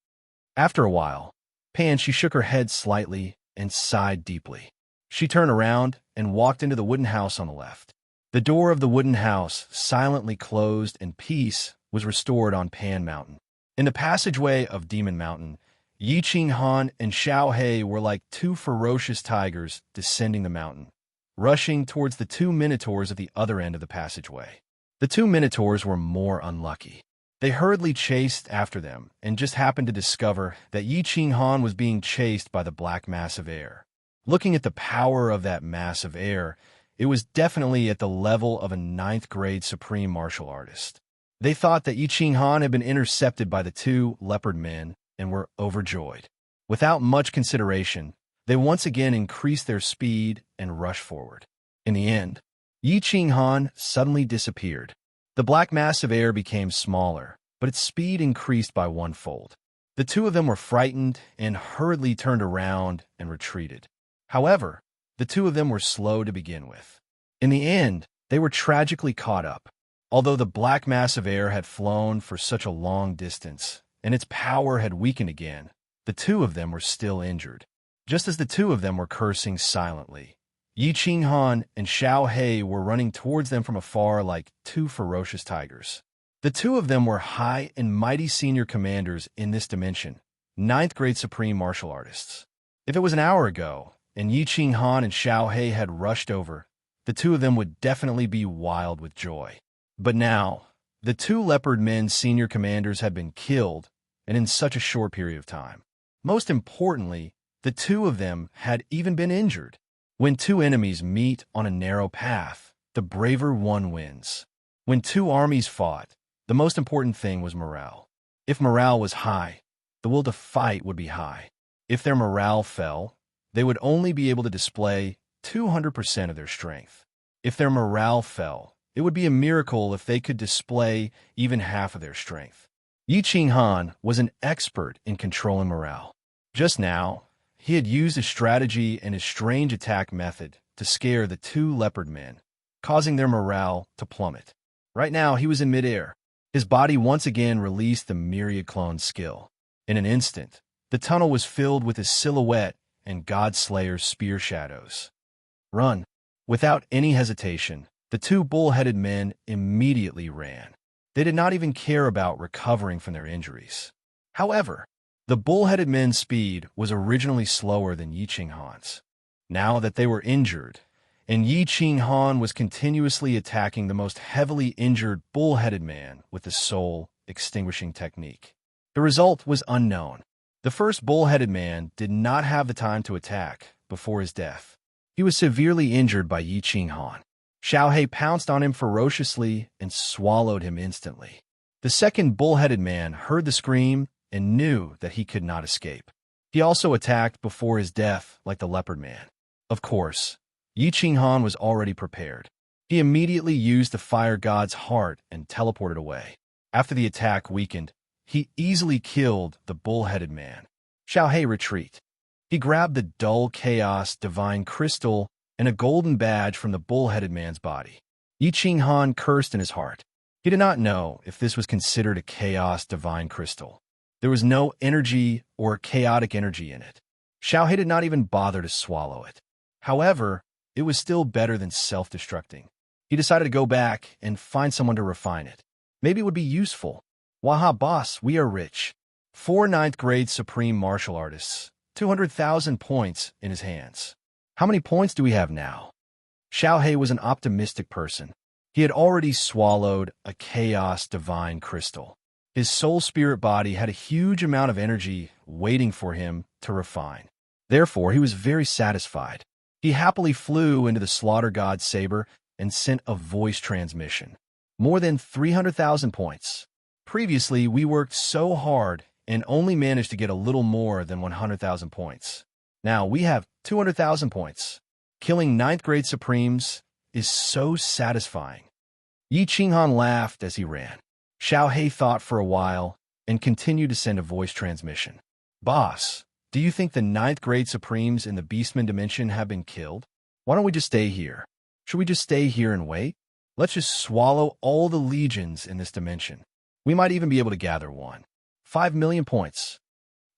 S1: After a while, she shook her head slightly and sighed deeply. She turned around and walked into the wooden house on the left. The door of the wooden house silently closed and peace was restored on Pan Mountain. In the passageway of Demon Mountain, Yi Qinghan and Xiao He were like two ferocious tigers descending the mountain. rushing towards the two minotaurs at the other end of the passageway. The two minotaurs were more unlucky. They hurriedly chased after them and just happened to discover that Yi Qinghan was being chased by the black mass of air. Looking at the power of that mass of air, it was definitely at the level of a 9th-grade supreme martial artist. They thought that Yi Qinghan had been intercepted by the two leopard men and were overjoyed. Without much consideration, they once again increased their speed and rushed forward. In the end, Yi Qinghan suddenly disappeared. The black mass of air became smaller, but its speed increased by 1-fold. The two of them were frightened and hurriedly turned around and retreated. However, the two of them were slow to begin with. In the end, they were tragically caught up. Although the black mass of air had flown for such a long distance, and its power had weakened again, the two of them were still injured. Just as the two of them were cursing silently, Yi Qinghan and Xiao He were running towards them from afar like two ferocious tigers. The two of them were high and mighty senior commanders in this dimension, 9th-grade supreme martial artists. If it was an hour ago, and Yi Qinghan and Xiao He had rushed over, the two of them would definitely be wild with joy. But now, the two leopard men senior commanders had been killed, and in such a short period of time. Most importantly, the two of them had even been injured. When two enemies meet on a narrow path, the braver one wins. When two armies fought, the most important thing was morale. If morale was high, the will to fight would be high. If their morale fell, they would only be able to display 200% of their strength. If their morale fell, it would be a miracle if they could display even half of their strength. Yi Qinghan was an expert in controlling morale. Just now, he had used his strategy and his strange attack method to scare the two leopard men, causing their morale to plummet. Right now, he was in midair. His body once again released the myriad clone skill. In an instant, the tunnel was filled with his silhouette and Godslayer's spear shadows. Run! Without any hesitation, the two bull-headed men immediately ran. They did not even care about recovering from their injuries. However, the bull-headed men's speed was originally slower than Yi Qinghan's. Now that they were injured, and Yi Qinghan was continuously attacking the most heavily injured bull-headed man with the soul-extinguishing technique. The result was unknown. The first bull-headed man did not have the time to attack before his death. He was severely injured by Yi Qinghan. Xiao He pounced on him ferociously and swallowed him instantly. The second bull-headed man heard the scream and knew that he could not escape. He also attacked before his death like the leopard man. Of course, Yi Qinghan was already prepared. He immediately used the fire god's heart and teleported away. After the attack weakened, he easily killed the bull-headed man. Xiao He retreat. He grabbed the dull chaos divine crystal and a golden badge from the bull-headed man's body. Yi Qinghan cursed in his heart. He did not know if this was considered a chaos divine crystal. There was no energy or chaotic energy in it. Xiao He did not even bother to swallow it. However, it was still better than self-destructing. He decided to go back and find someone to refine it. Maybe it would be useful. Waha boss, we are rich. 4 9th-grade supreme martial artists, 200,000 points in his hands. How many points do we have now? Xiao He was an optimistic person. He had already swallowed a chaos divine crystal. His soul spirit body had a huge amount of energy waiting for him to refine. Therefore, he was very satisfied. He happily flew into the slaughter god's saber and sent a voice transmission. More than 300,000 points. Previously, we worked so hard and only managed to get a little more than 100,000 points. Now we have 200,000 points. Killing 9th-grade Supremes is so satisfying. Yi Qinghan laughed as he ran. Xiao He thought for a while and continued to send a voice transmission. Boss, do you think the 9th-grade Supremes in the Beastman dimension have been killed? Why don't we just stay here? Should we just stay here and wait? Let's just swallow all the legions in this dimension. We might even be able to gather one. 5 million points.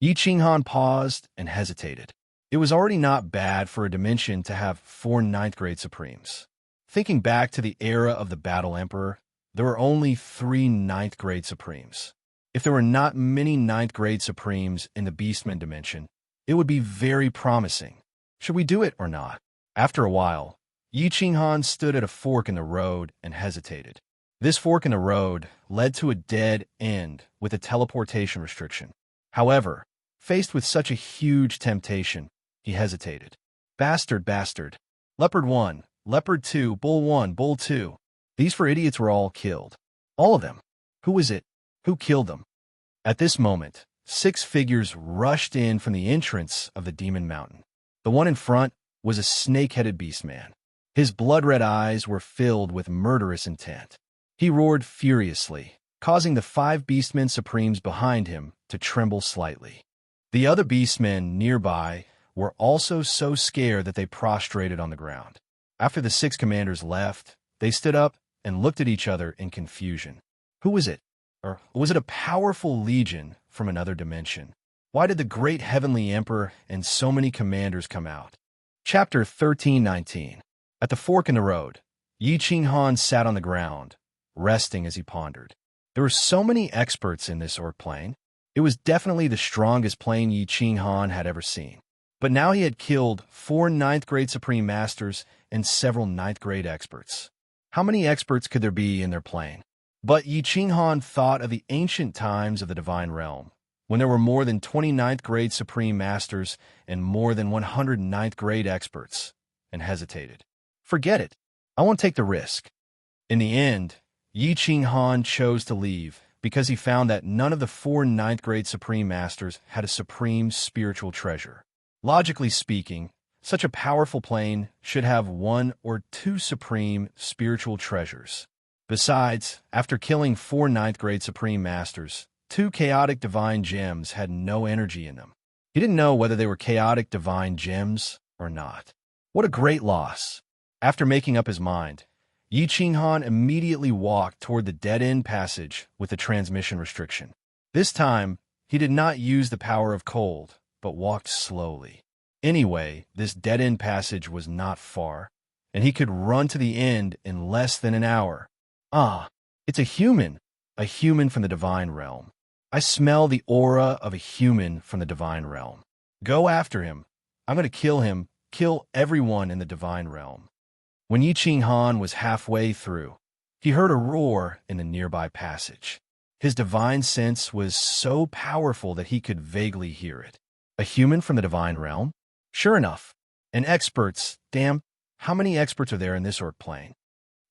S1: Yi Qinghan paused and hesitated. It was already not bad for a dimension to have 4 9th-grade Supremes. Thinking back to the era of the Battle Emperor, there were only 3 9th-grade Supremes. If there were not many 9th-grade Supremes in the Beastman dimension, it would be very promising. Should we do it or not? After a while, Yi Qinghan stood at a fork in the road and hesitated. This fork in the road led to a dead end with a teleportation restriction. However, faced with such a huge temptation, he hesitated. Bastard, bastard. Leopard 1, Leopard 2, Bull 1, Bull 2. These 4 idiots were all killed. All of them. Who was it? Who killed them? At this moment, 6 figures rushed in from the entrance of the Demon Mountain. The one in front was a snake-headed beastman. His blood-red eyes were filled with murderous intent. He roared furiously, causing the 5 beastmen supremes behind him to tremble slightly. The other beastmen nearby were also so scared that they prostrated on the ground. After the 6 commanders left, they stood up and looked at each other in confusion. Who was it? Or was it a powerful legion from another dimension? Why did the great heavenly emperor and so many commanders come out? Chapter 13:19. At the fork in the road, Yi Qinghan sat on the ground, resting as he pondered. There were so many experts in this orc plane. It was definitely the strongest plane Yi Qinghan had ever seen. But now he had killed 4 9th-grade Supreme Masters and several 9th-grade experts. How many experts could there be in their plane? But Yi Qinghan thought of the ancient times of the Divine Realm, when there were more than 20 9th-grade Supreme Masters and more than 100 9th-grade experts, and hesitated. Forget it. I won't take the risk. In the end, Yi Qinghan chose to leave because he found that none of the 4 9th-grade Supreme Masters had a supreme spiritual treasure. Logically speaking, such a powerful plane should have 1 or 2 supreme spiritual treasures. Besides, after killing 4 9th-grade Supreme Masters, 2 chaotic divine gems had no energy in them. He didn't know whether they were chaotic divine gems or not. What a great loss. After making up his mind, Yi Qinghan immediately walked toward the dead-end passage with the transmission restriction. This time, he did not use the power of cold, but walked slowly. Anyway, this dead-end passage was not far, and he could run to the end in less than an hour. Ah, it's a human from the Divine Realm. I smell the aura of a human from the Divine Realm. Go after him. I'm going to kill him, kill everyone in the Divine Realm. When Yi Qinghan was halfway through, he heard a roar in the nearby passage. His divine sense was so powerful that he could vaguely hear it. A human from the Divine Realm? Sure enough. And experts, damn, how many experts are there in this orc plane?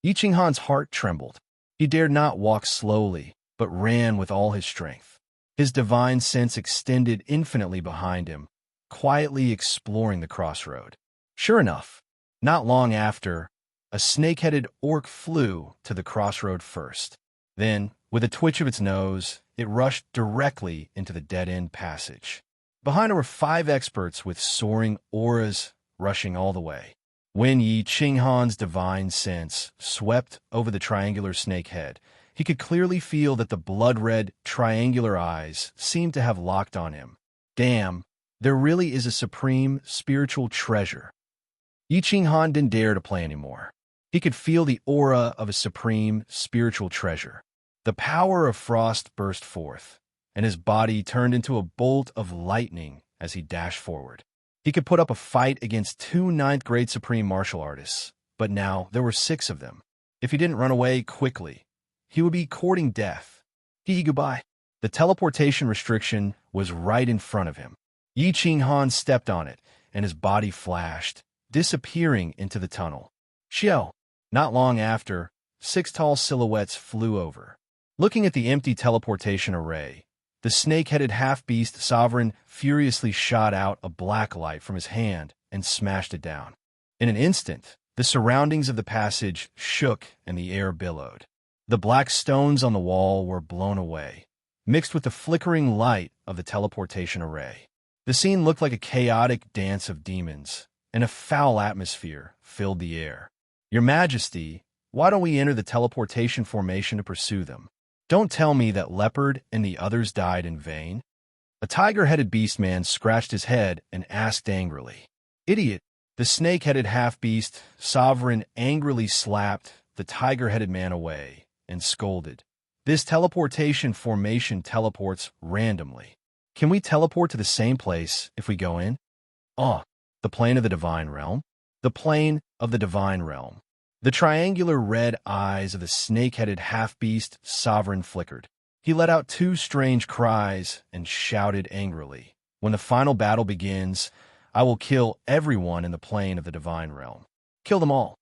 S1: Yi Qinghan's heart trembled. He dared not walk slowly, but ran with all his strength. His divine sense extended infinitely behind him, quietly exploring the crossroad. Sure enough, not long after, a snake-headed orc flew to the crossroad first. Then, with a twitch of its nose, it rushed directly into the dead-end passage. Behind were 5 experts with soaring auras rushing all the way. When Yi Qinghan's divine sense swept over the triangular snake head, he could clearly feel that the blood-red, triangular eyes seemed to have locked on him. Damn, there really is a supreme spiritual treasure. Yi Qinghan didn't dare to play anymore. He could feel the aura of a supreme spiritual treasure. The power of frost burst forth, and his body turned into a bolt of lightning as he dashed forward. He could put up a fight against 2 9th-grade supreme martial artists, but now there were 6 of them. If he didn't run away quickly, he would be courting death. Goodbye. The teleportation restriction was right in front of him. Yi Qinghan stepped on it, and his body flashed, disappearing into the tunnel. Xiao. Not long after, 6 tall silhouettes flew over. Looking at the empty teleportation array, the snake-headed half-beast sovereign furiously shot out a black light from his hand and smashed it down. In an instant, the surroundings of the passage shook and the air billowed. The black stones on the wall were blown away, mixed with the flickering light of the teleportation array. The scene looked like a chaotic dance of demons, and a foul atmosphere filled the air. Your Majesty, why don't we enter the teleportation formation to pursue them? Don't tell me that Leopard and the others died in vain. A tiger-headed beastman scratched his head and asked angrily. Idiot! The snake-headed half-beast sovereign angrily slapped the tiger-headed man away and scolded. This teleportation formation teleports randomly. Can we teleport to the same place if we go in? The plane of the Divine Realm? The plane of the divine realm. The triangular red eyes of the snake-headed half-beast sovereign flickered. He let out two strange cries and shouted angrily, "When the final battle begins, I will kill everyone in the plane of the divine realm. Kill them all."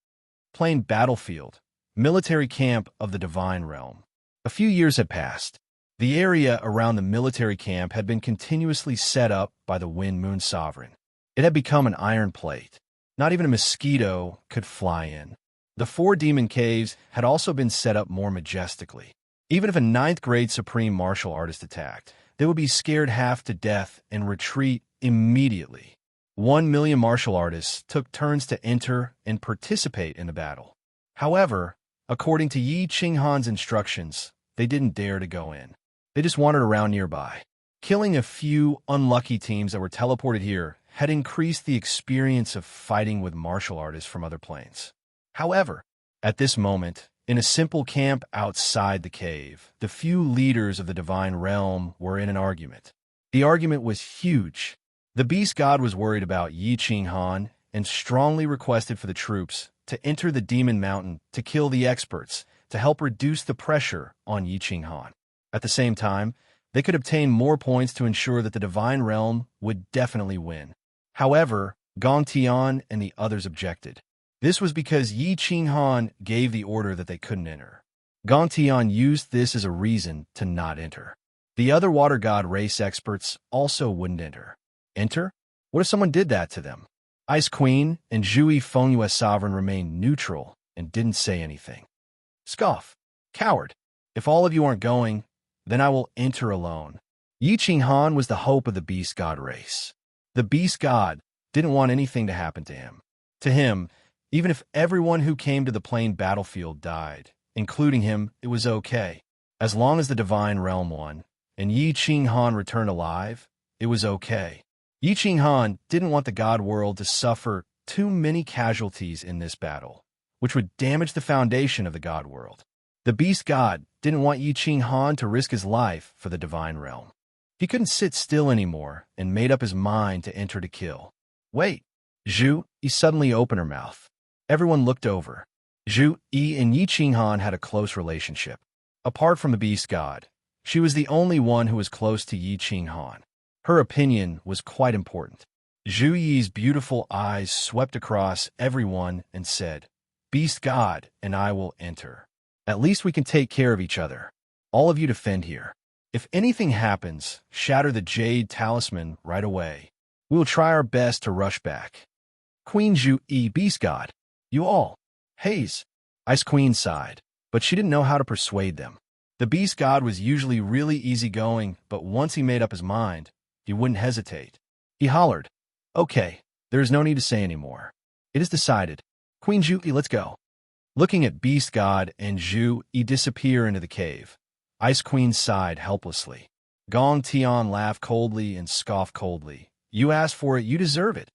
S1: Plain battlefield, military camp of the divine realm. A few years had passed. The area around the military camp had been continuously set up by the Wind Moon Sovereign. It had become an iron plate. Not even a mosquito could fly in. The 4 demon caves had also been set up more majestically. Even if a 9th-grade supreme martial artist attacked, they would be scared half to death and retreat immediately. 1 million martial artists took turns to enter and participate in the battle. However, according to Yi Qinghan's instructions, they didn't dare to go in. They just wandered around nearby. Killing a few unlucky teams that were teleported here had increased the experience of fighting with martial artists from other planes. However, at this moment, in a simple camp outside the cave, the few leaders of the divine realm were in an argument. The argument was huge. The beast god was worried about Yi Qinghan and strongly requested for the troops to enter the demon mountain to kill the experts to help reduce the pressure on Yi Qinghan. At the same time, they could obtain more points to ensure that the divine realm would definitely win. However, Gong Tian and the others objected. This was because Yi Qinghan gave the order that they couldn't enter. Gong Tian used this as a reason to not enter. The other water god race experts also wouldn't enter. Enter? What if someone did that to them? Ice Queen and Zhui Fengyue Sovereign remained neutral and didn't say anything. Scoff. Coward. If all of you aren't going, then I will enter alone. Yi Qinghan was the hope of the beast god race. The beast god didn't want anything to happen to him. To him, even if everyone who came to the plain battlefield died, including him, it was okay. As long as the divine realm won, and Yi Qinghan returned alive, it was okay. Yi Qinghan didn't want the god world to suffer too many casualties in this battle, which would damage the foundation of the god world. The beast god didn't want Yi Qinghan to risk his life for the divine realm. He couldn't sit still anymore and made up his mind to enter to kill. Wait, Zhu Yi suddenly opened her mouth. Everyone looked over. Zhu Yi and Yi Qinghan had a close relationship. Apart from the beast god, she was the only one who was close to Yi Qinghan. Her opinion was quite important. Zhu Yi's beautiful eyes swept across everyone and said, "Beast god and I will enter. At least we can take care of each other. All of you defend here. If anything happens, shatter the jade talisman right away. We will try our best to rush back." Queen Zhu Yi, beast god. You all. Haze. Ice Queen sighed, but she didn't know how to persuade them. The beast god was usually really easygoing, but once he made up his mind, he wouldn't hesitate. He hollered, "Okay, there is no need to say any more. It is decided. Queen Zhu Yi, let's go." Looking at beast god and Zhu Yi disappear into the cave, Ice Queen sighed helplessly. Gong Tian laughed coldly and scoffed coldly. "You asked for it, you deserve it."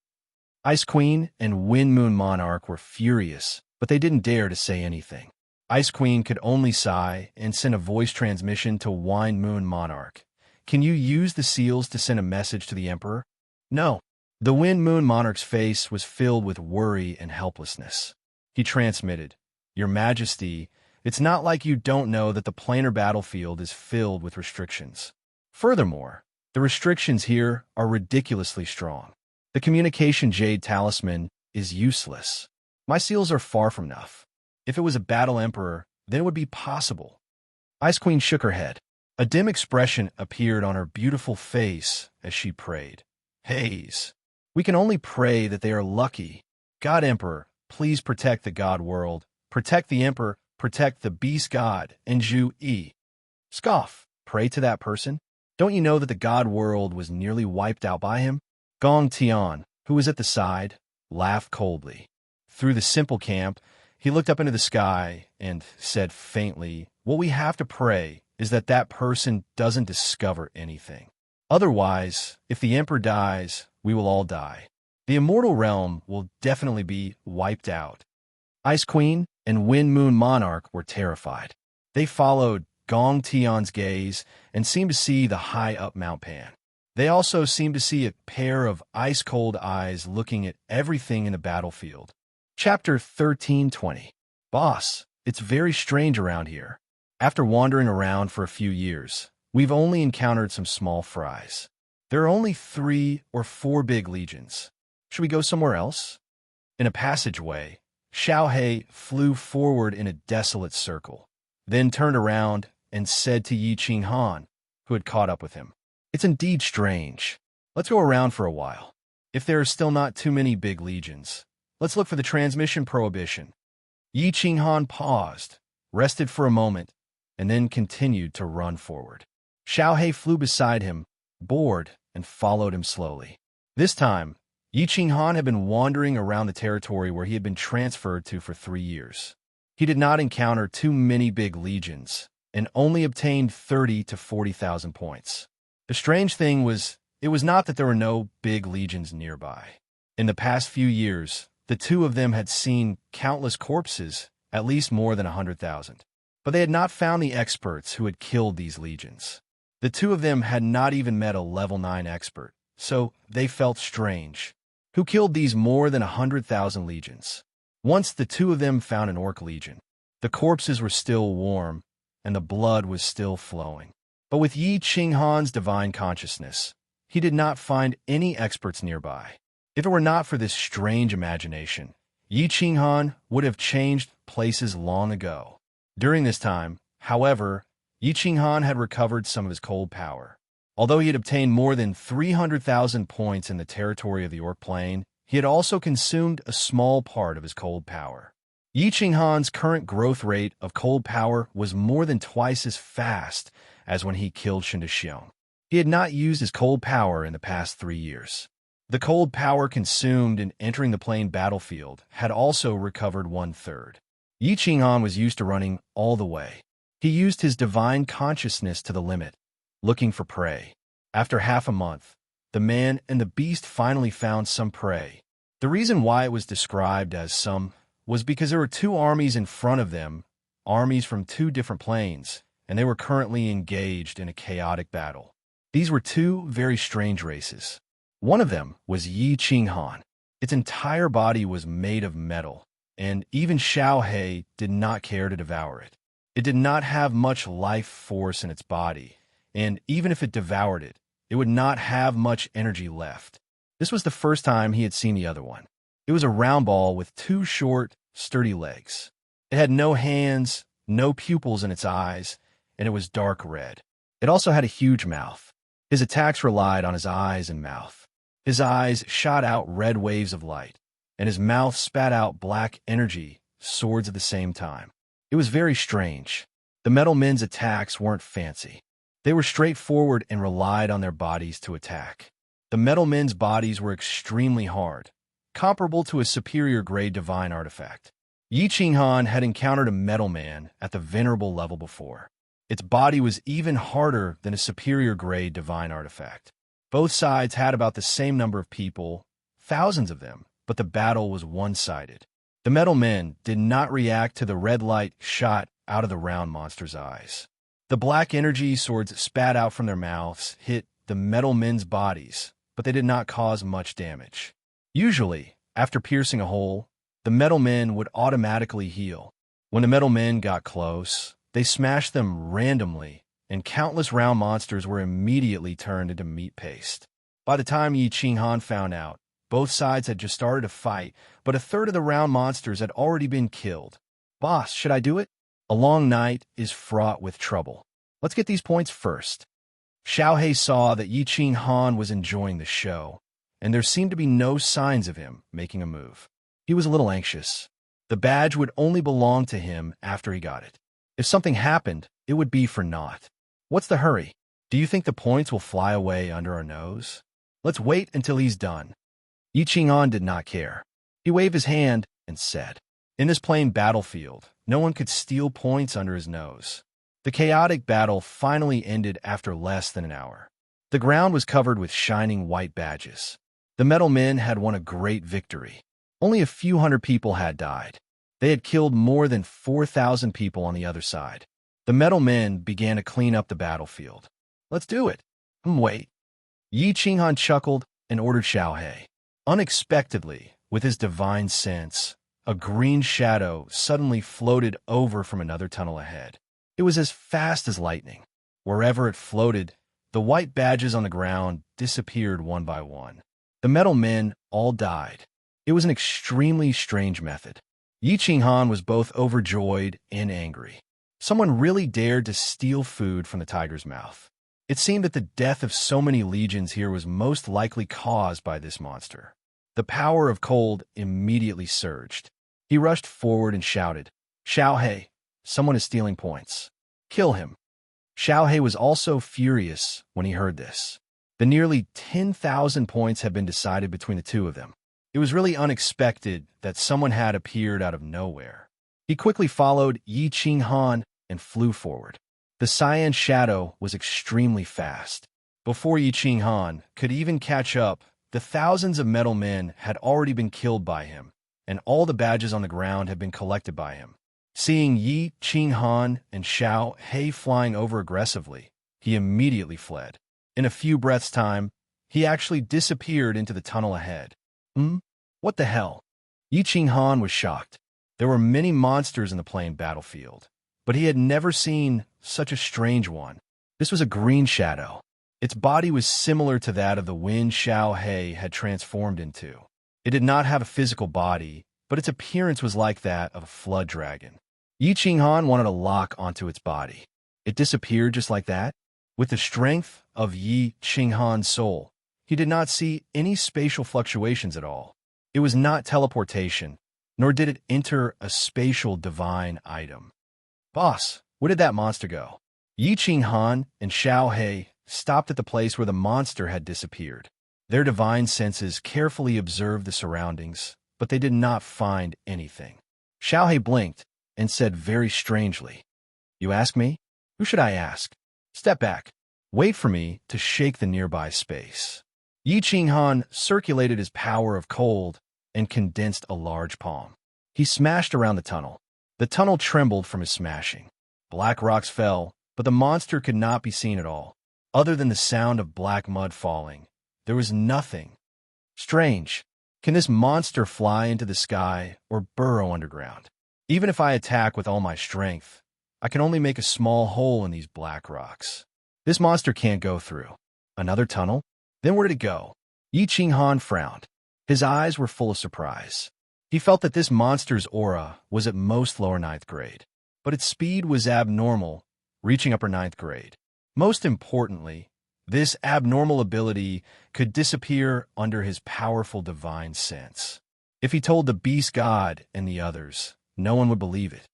S1: Ice Queen and Wind Moon Monarch were furious, but they didn't dare to say anything. Ice Queen could only sigh and send a voice transmission to Wind Moon Monarch. "Can you use the seals to send a message to the Emperor?" "No." The Wind Moon Monarch's face was filled with worry and helplessness. He transmitted, "Your Majesty, it's not like you don't know that the planar battlefield is filled with restrictions. Furthermore, the restrictions here are ridiculously strong. The communication jade talisman is useless. My seals are far from enough. If it was a battle emperor, then it would be possible." Ice Queen shook her head. A dim expression appeared on her beautiful face as she prayed. "Haze, we can only pray that they are lucky. God Emperor, please protect the god world. Protect the Emperor, protect the beast god, and Zhu Yi." Scoff. Pray to that person? Don't you know that the god world was nearly wiped out by him? Gong Tian, who was at the side, laughed coldly. Through the simple camp, he looked up into the sky and said faintly, "What we have to pray is that that person doesn't discover anything. Otherwise, if the Emperor dies, we will all die. The immortal realm will definitely be wiped out." Ice Queen and Wind Moon Monarch were terrified. They followed Gong Tian's gaze and seemed to see the high-up Mount Pan. They also seemed to see a pair of ice-cold eyes looking at everything in the battlefield. Chapter 1320. Boss, it's very strange around here. After wandering around for a few years, we've only encountered some small fries. There are only 3 or 4 big legions. Should we go somewhere else? In a passageway, Xiaohei flew forward in a desolate circle, then turned around and said to Yi Qinghan, who had caught up with him, "It's indeed strange. Let's go around for a while. If there are still not too many big legions, let's look for the transmission prohibition." Yi Qinghan paused, rested for a moment, and then continued to run forward. Xiaohei flew beside him, bored, and followed him slowly. This time, Yi Qinghan had been wandering around the territory where he had been transferred to for 3 years. He did not encounter too many big legions, and only obtained 30 to 40,000 points. The strange thing was, it was not that there were no big legions nearby. In the past few years, the two of them had seen countless corpses, at least more than 100,000. But they had not found the experts who had killed these legions. The two of them had not even met a level 9 expert, so they felt strange. Who killed these more than 100,000 legions? Once the two of them found an orc legion. The corpses were still warm, and the blood was still flowing. But with Yi Qinghan's divine consciousness, he did not find any experts nearby. If it were not for this strange imagination, Yi Qinghan would have changed places long ago. During this time, however, Yi Qinghan had recovered some of his cold power. Although he had obtained more than 300,000 points in the territory of the Orc Plain, he had also consumed a small part of his cold power. Yi Qinghan's current growth rate of cold power was more than twice as fast as when he killed Shindexiong. He had not used his cold power in the past 3 years. The cold power consumed in entering the plain battlefield had also recovered 1/3. Yi Qinghan was used to running all the way. He used his divine consciousness to the limit, looking for prey. After half a month, the man and the beast finally found some prey. The reason why it was described as some was because there were 2 armies in front of them, armies from 2 different planes, and they were currently engaged in a chaotic battle. These were 2 very strange races. One of them was Yi Qinghan. Its entire body was made of metal, and even Xiaohei did not care to devour it. It did not have much life force in its body, and even if it devoured it, it would not have much energy left. This was the first time he had seen the other one. It was a round ball with 2 short, sturdy legs. It had no hands, no pupils in its eyes, and it was dark red. It also had a huge mouth. His attacks relied on his eyes and mouth. His eyes shot out red waves of light, and his mouth spat out black energy, swords at the same time. It was very strange. The metal men's attacks weren't fancy. They were straightforward and relied on their bodies to attack. The metal men's bodies were extremely hard, comparable to a superior-grade divine artifact. Yi Qinghan had encountered a metal man at the venerable level before. Its body was even harder than a superior-grade divine artifact. Both sides had about the same number of people, thousands of them, but the battle was one-sided. The metal men did not react to the red light shot out of the round monster's eyes. The black energy swords spat out from their mouths hit the metal men's bodies, but they did not cause much damage. Usually, after piercing a hole, the metal men would automatically heal. When the metal men got close, they smashed them randomly, and countless round monsters were immediately turned into meat paste. By the time Yi Qinghan found out, both sides had just started a fight, but 1/3 of the round monsters had already been killed. "Boss, should I do it? A long night is fraught with trouble. Let's get these points first." Xiaohei saw that Yi Qinghan was enjoying the show, and there seemed to be no signs of him making a move. He was a little anxious. The badge would only belong to him after he got it. If something happened, it would be for naught. What's the hurry? Do you think the points will fly away under our nose? Let's wait until he's done. Yi Qinghan did not care. He waved his hand and said, "In this plain battlefield, no one could steal points under his nose." The chaotic battle finally ended after less than an hour. The ground was covered with shining white badges. The metal men had won a great victory. Only a few hundred people had died. They had killed more than 4,000 people on the other side. The metal men began to clean up the battlefield. "Let's do it." Wait. Yi Qinghan chuckled and ordered Xiaohei. Unexpectedly, with his divine sense, a green shadow suddenly floated over from another tunnel ahead. It was as fast as lightning. Wherever it floated, the white badges on the ground disappeared one by one. The metal men all died. It was an extremely strange method. Yi Qinghan was both overjoyed and angry. Someone really dared to steal food from the tiger's mouth. It seemed that the death of so many legions here was most likely caused by this monster. The power of cold immediately surged. He rushed forward and shouted, "Xiao He, someone is stealing points. Kill him." Xiao He was also furious when he heard this. The nearly 10,000 points had been decided between the two of them. It was really unexpected that someone had appeared out of nowhere. He quickly followed Yi Qinghan and flew forward. The cyan shadow was extremely fast. Before Yi Qinghan could even catch up, the thousands of metal men had already been killed by him, and all the badges on the ground had been collected by him. Seeing Yi Qinghan and Xiao He flying over aggressively, he immediately fled. In a few breaths' time, he actually disappeared into the tunnel ahead. What the hell? Yi Qinghan was shocked. There were many monsters in the plain battlefield, but he had never seen such a strange one. This was a green shadow. Its body was similar to that of the wind Xiao He had transformed into. It did not have a physical body, but its appearance was like that of a flood dragon. Yi Qinghan wanted to lock onto its body. It disappeared just like that. With the strength of Yi Qinghan's soul, he did not see any spatial fluctuations at all. It was not teleportation, nor did it enter a spatial divine item. "Boss, where did that monster go?" Yi Qinghan and Xiao He stopped at the place where the monster had disappeared. Their divine senses carefully observed the surroundings, but they did not find anything. Xiao He blinked and said very strangely, "You ask me? Who should I ask? Step back. Wait for me to shake the nearby space." Yi Qinghan circulated his power of cold and condensed a large palm. He smashed around the tunnel. The tunnel trembled from his smashing. Black rocks fell, but the monster could not be seen at all. Other than the sound of black mud falling, there was nothing. Strange. Can this monster fly into the sky or burrow underground? Even if I attack with all my strength, I can only make a small hole in these black rocks. This monster can't go through. Another tunnel? Then where did it go? Yi Qinghan frowned. His eyes were full of surprise. He felt that this monster's aura was at most lower 9th grade, but its speed was abnormal, reaching upper 9th grade. Most importantly, this abnormal ability could disappear under his powerful divine sense. If he told the beast god and the others, no one would believe it.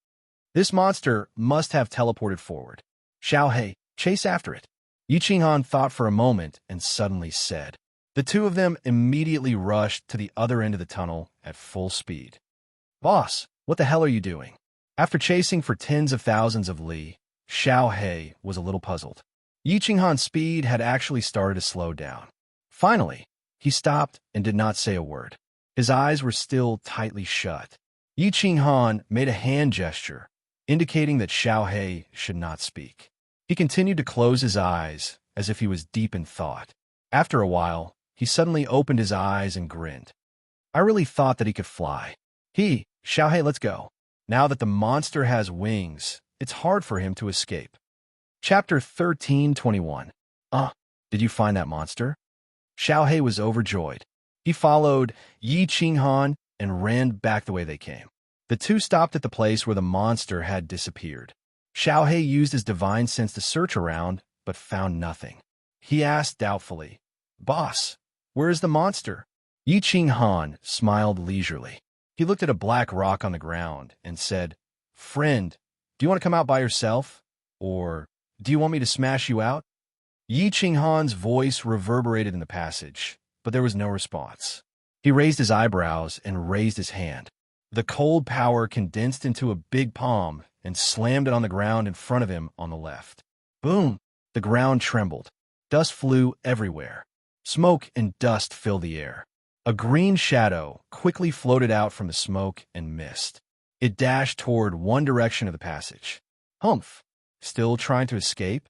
S1: This monster must have teleported forward. "Xiao He, chase after it." Yi Qinghan thought for a moment and suddenly said. The two of them immediately rushed to the other end of the tunnel at full speed. "Boss, what the hell are you doing?" After chasing for tens of thousands of li, Xiao He was a little puzzled. Yi Qinghan's speed had actually started to slow down. Finally, he stopped and did not say a word. His eyes were still tightly shut. Yi Qinghan made a hand gesture, indicating that Xiao He should not speak. He continued to close his eyes as if he was deep in thought. After a while, he suddenly opened his eyes and grinned. "I really thought that he could fly. Xiao He, let's go. Now that the monster has wings, it's hard for him to escape." Chapter 13:21. Did you find that monster? Xiao He was overjoyed. He followed Yi Qinghan and ran back the way they came. The two stopped at the place where the monster had disappeared. Xiao He used his divine sense to search around, but found nothing. He asked doubtfully, "Boss, where is the monster?" Yi Qinghan smiled leisurely. He looked at a black rock on the ground and said, "Friend, do you want to come out by yourself? Or do you want me to smash you out?" Yi Qinghan's voice reverberated in the passage, but there was no response. He raised his eyebrows and raised his hand. The cold power condensed into a big palm and slammed it on the ground in front of him on the left. Boom! The ground trembled. Dust flew everywhere. Smoke and dust filled the air. A green shadow quickly floated out from the smoke and mist. It dashed toward one direction of the passage. Humph! Still trying to escape?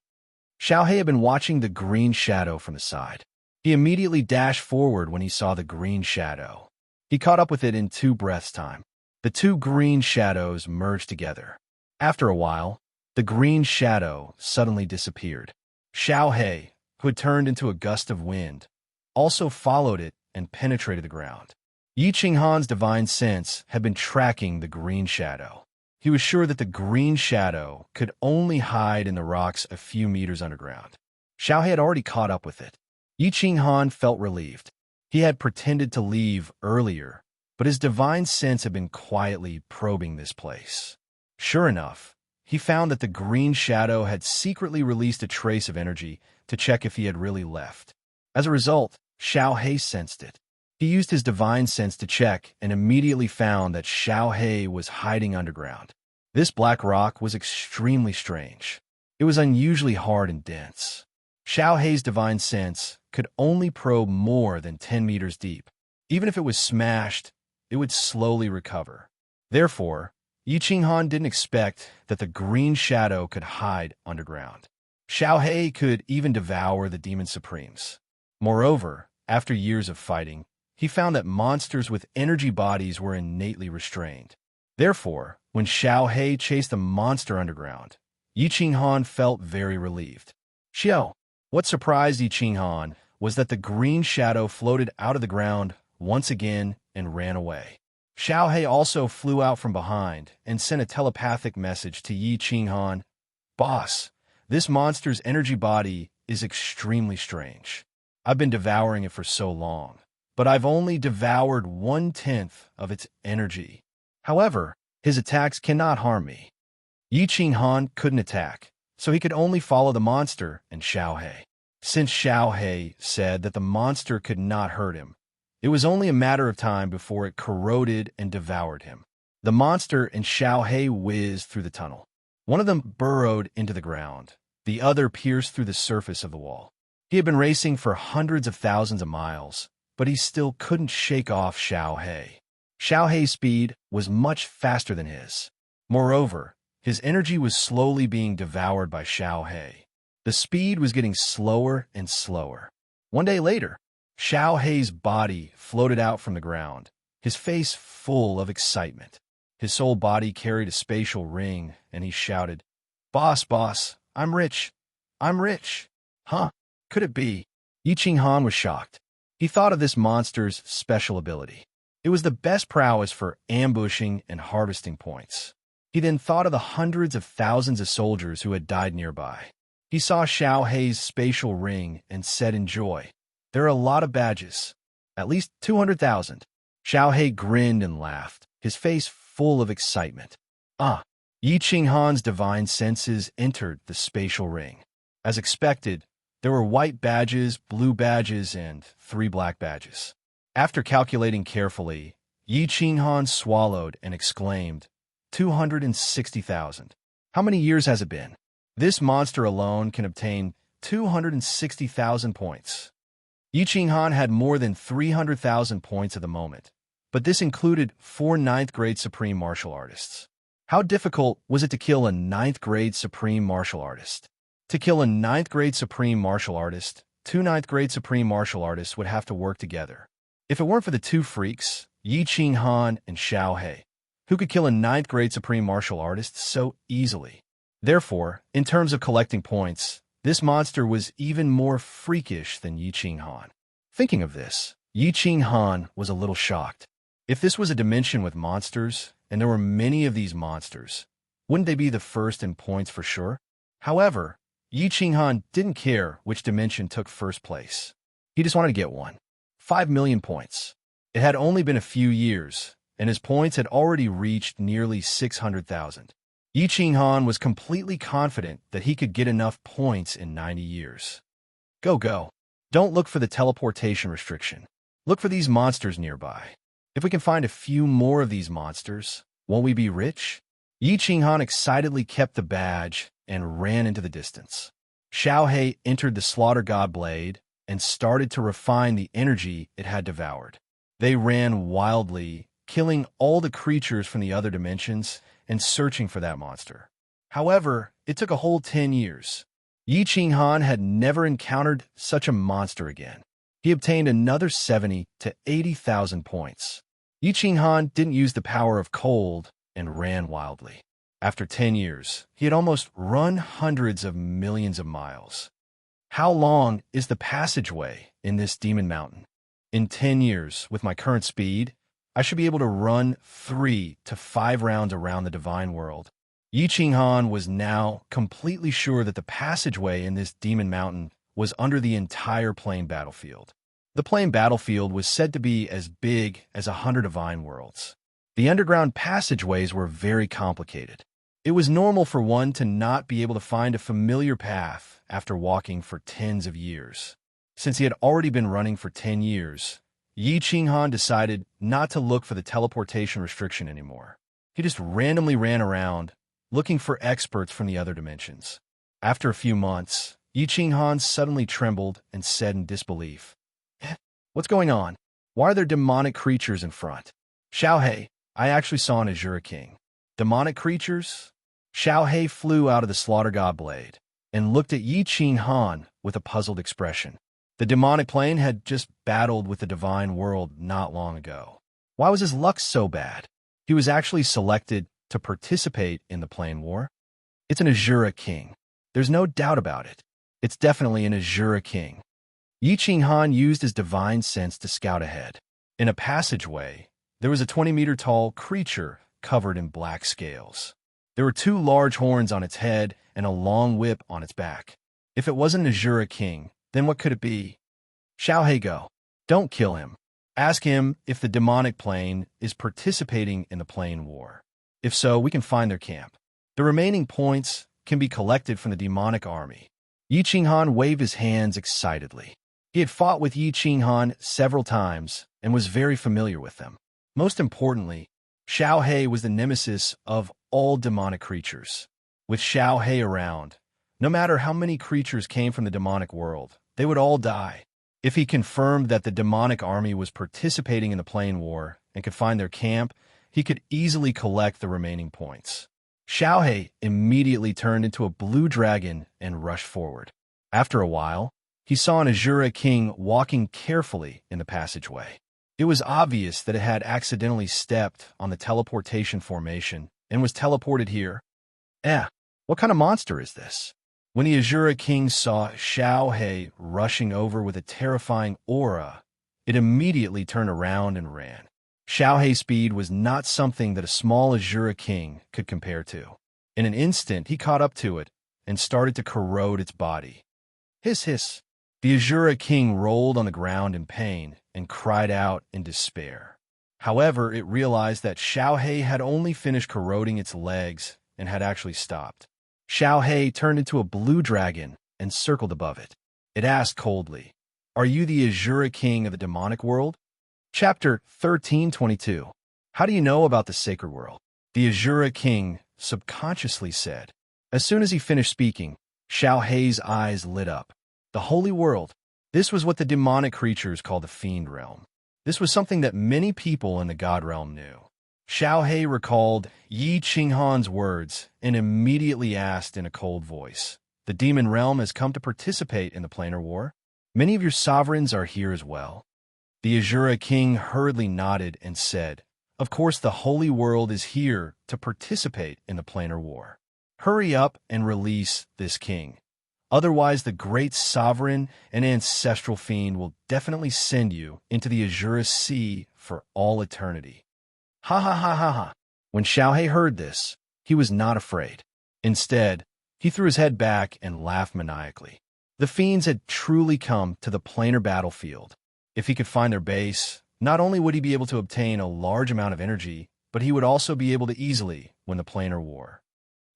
S1: Xiao He had been watching the green shadow from the side. He immediately dashed forward when he saw the green shadow. He caught up with it in 2 breaths' time. The two green shadows merged together. After a while, the green shadow suddenly disappeared. Xiao He, who had turned into a gust of wind, also followed it and penetrated the ground. Yi Qinghan's divine sense had been tracking the green shadow. He was sure that the green shadow could only hide in the rocks a few meters underground. Xiao He had already caught up with it. Yi Qinghan felt relieved. He had pretended to leave earlier, but his divine sense had been quietly probing this place. Sure enough, he found that the green shadow had secretly released a trace of energy to check if he had really left. As a result, Xiao He sensed it. He used his divine sense to check and immediately found that Xiao He was hiding underground. This black rock was extremely strange. It was unusually hard and dense. Xiao He's divine sense could only probe more than 10 meters deep. Even if it was smashed, it would slowly recover. Therefore, Yi Qinghan didn't expect that the green shadow could hide underground. Xiao He could even devour the Demon Supremes. Moreover, after years of fighting, he found that monsters with energy bodies were innately restrained. Therefore, when Xiao He chased a monster underground, Yi Qinghan felt very relieved. Xiao, what surprised Yi Qinghan was that the green shadow floated out of the ground once again and ran away. Xiao He also flew out from behind and sent a telepathic message to Yi Qinghan. Boss, this monster's energy body is extremely strange. I've been devouring it for so long, but I've only devoured 1/10 of its energy. However, his attacks cannot harm me. Yi Qinghan couldn't attack, so he could only follow the monster and Xiao He. Since Xiao He said that the monster could not hurt him, it was only a matter of time before it corroded and devoured him. The monster and Xiao He whizzed through the tunnel. One of them burrowed into the ground. The other pierced through the surface of the wall. He had been racing for hundreds of thousands of miles, but he still couldn't shake off Xiao He. Xiao He's speed was much faster than his. Moreover, his energy was slowly being devoured by Xiao He. The speed was getting slower and slower. One day later, Xiao He's body floated out from the ground, his face full of excitement. His whole body carried a spatial ring, and he shouted, "Boss, boss, I'm rich. I'm rich." Huh? Could it be? Yi Qinghan was shocked. He thought of this monster's special ability. It was the best prowess for ambushing and harvesting points. He then thought of the hundreds of thousands of soldiers who had died nearby. He saw Xiao He's spatial ring and said in joy, "There are a lot of badges. At least 200,000. Xiao He grinned and laughed, his face full of excitement. Yi Qinghan's divine senses entered the spatial ring. As expected, there were white badges, blue badges, and 3 black badges. After calculating carefully, Yi Qinghan swallowed and exclaimed, 260,000. How many years has it been? This monster alone can obtain 260,000 points. Yi Qinghan had more than 300,000 points at the moment, but this included 4 ninth-grade supreme martial artists. How difficult was it to kill a 9th-grade supreme martial artist? To kill a 9th-grade supreme martial artist, 2 9th-grade supreme martial artists would have to work together. If it weren't for the 2 freaks, Yi Qinghan and Xiao He, who could kill a 9th-grade supreme martial artist so easily. Therefore, in terms of collecting points, this monster was even more freakish than Yi Qinghan. Thinking of this, Yi Qinghan was a little shocked. If this was a dimension with monsters, and there were many of these monsters, wouldn't they be the first in points for sure? However, Yi Qinghan didn't care which dimension took first place. He just wanted to get one. 5 million points. It had only been a few years, and his points had already reached nearly 600,000. Yi Qinghan was completely confident that he could get enough points in 90 years. Go. Don't look for the teleportation restriction. Look for these monsters nearby. If we can find a few more of these monsters, won't we be rich? Yi Qinghan excitedly kept the badge and ran into the distance. Xiao He entered the Slaughter God Blade and started to refine the energy it had devoured. They ran wildly, killing all the creatures from the other dimensions and searching for that monster. However, it took a whole 10 years. Yi Qinghan had never encountered such a monster again. He obtained another 70 to 80,000 points. Yi Qinghan didn't use the power of cold and ran wildly. After 10 years, he had almost run hundreds of millions of miles. How long is the passageway in this demon mountain? In 10 years, with my current speed, I should be able to run 3 to 5 rounds around the divine world. Yi Qinghan was now completely sure that the passageway in this demon mountain was under the entire plain battlefield. The plain battlefield was said to be as big as 100 divine worlds. The underground passageways were very complicated. It was normal for one to not be able to find a familiar path after walking for tens of years. Since he had already been running for 10 years, Yi Qinghan decided not to look for the teleportation restriction anymore. He just randomly ran around, looking for experts from the other dimensions. After a few months, Yi Qinghan suddenly trembled and said in disbelief, "What's going on? Why are there demonic creatures in front?" "Xiaohei, I actually saw an Azure King." "Demonic creatures?" Xiaohei flew out of the slaughter god blade and looked at Yi Qinghan with a puzzled expression. The demonic plane had just battled with the divine world not long ago. Why was his luck so bad? He was actually selected to participate in the plane war. It's an Azure King. There's no doubt about it. It's definitely an Azure King. Yi Qinghan used his divine sense to scout ahead. In a passageway, there was a 20-meter-tall creature covered in black scales. There were 2 large horns on its head and a long whip on its back. If it wasn't an Azure King, then what could it be? "Xiaohei, go. Don't kill him. Ask him if the demonic plane is participating in the plane war. If so, we can find their camp. The remaining points can be collected from the demonic army." Yi Qinghan waved his hands excitedly. He had fought with Yi Qinghan several times and was very familiar with them. Most importantly, Xiaohei was the nemesis of all demonic creatures. With Xiaohei around, no matter how many creatures came from the demonic world, they would all die. If he confirmed that the demonic army was participating in the plane war and could find their camp, he could easily collect the remaining points. Xiaohei immediately turned into a blue dragon and rushed forward. After a while, he saw an Azure King walking carefully in the passageway. It was obvious that it had accidentally stepped on the teleportation formation and was teleported here. What kind of monster is this? When the Azure King saw Xiaohei rushing over with a terrifying aura, it immediately turned around and ran. Xiaohei's speed was not something that a small Azure King could compare to. In an instant, he caught up to it and started to corrode its body. Hiss, hiss. The Azure King rolled on the ground in pain and cried out in despair. However, it realized that Xiaohei had only finished corroding its legs and had actually stopped. Xiaohei turned into a blue dragon and circled above it. It asked coldly, "Are you the Azure King of the demonic world?" Chapter 13:22. How do you know about the sacred world? The Azure King subconsciously said. As soon as he finished speaking, Xiaohei's eyes lit up. The holy world. This was what the demonic creatures called the fiend realm. This was something that many people in the god realm knew. Xiaohei recalled Yi Qinghan's words and immediately asked in a cold voice, "The demon realm has come to participate in the planar war? Many of your sovereigns are here as well?" The Azure King hurriedly nodded and said, "Of course the holy world is here to participate in the planar war. Hurry up and release this king. Otherwise the great sovereign and ancestral fiend will definitely send you into the Azure Sea for all eternity." Ha ha ha ha ha. When Xiaohei heard this, he was not afraid. Instead, he threw his head back and laughed maniacally. The fiends had truly come to the planar battlefield. If he could find their base, not only would he be able to obtain a large amount of energy, but he would also be able to easily win the planar war.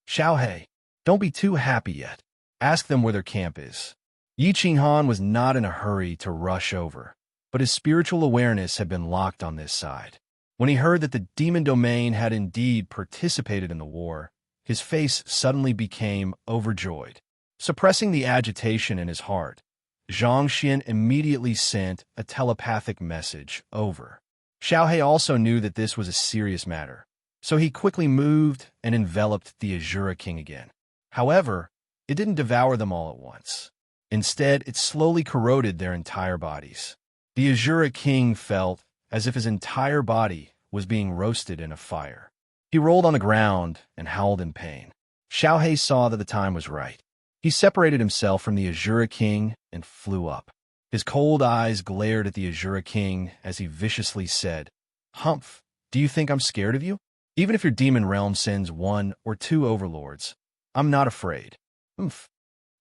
S1: "Xiaohei, don't be too happy yet. Ask them where their camp is." Yi Qinghan was not in a hurry to rush over, but his spiritual awareness had been locked on this side. When he heard that the demon domain had indeed participated in the war, his face suddenly became overjoyed. Suppressing the agitation in his heart, Zhang Xian immediately sent a telepathic message over. Xiaohei also knew that this was a serious matter, so he quickly moved and enveloped the Azure King again. However, it didn't devour them all at once. Instead, it slowly corroded their entire bodies. The Azure King felt as if his entire body was being roasted in a fire. He rolled on the ground and howled in pain. Xiaohei saw that the time was right. He separated himself from the Azura King and flew up. His cold eyes glared at the Azura King as he viciously said, "Humph, do you think I'm scared of you? Even if your demon realm sends 1 or 2 overlords, I'm not afraid." Humph.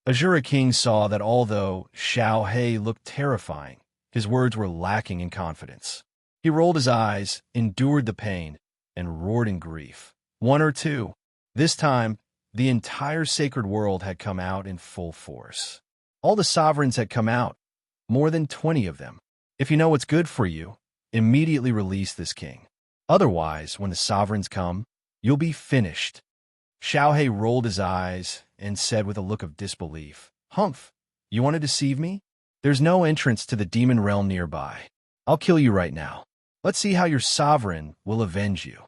S1: Azura King saw that although Xiaohei looked terrifying, his words were lacking in confidence. He rolled his eyes, endured the pain, and roared in grief. 1 or 2. This time, the entire sacred world had come out in full force. All the sovereigns had come out, more than 20 of them. If you know what's good for you, immediately release this king. Otherwise, when the sovereigns come, you'll be finished. Xiaohei rolled his eyes and said with a look of disbelief, "Humph, you want to deceive me? There's no entrance to the demon realm nearby. I'll kill you right now. Let's see how your sovereign will avenge you."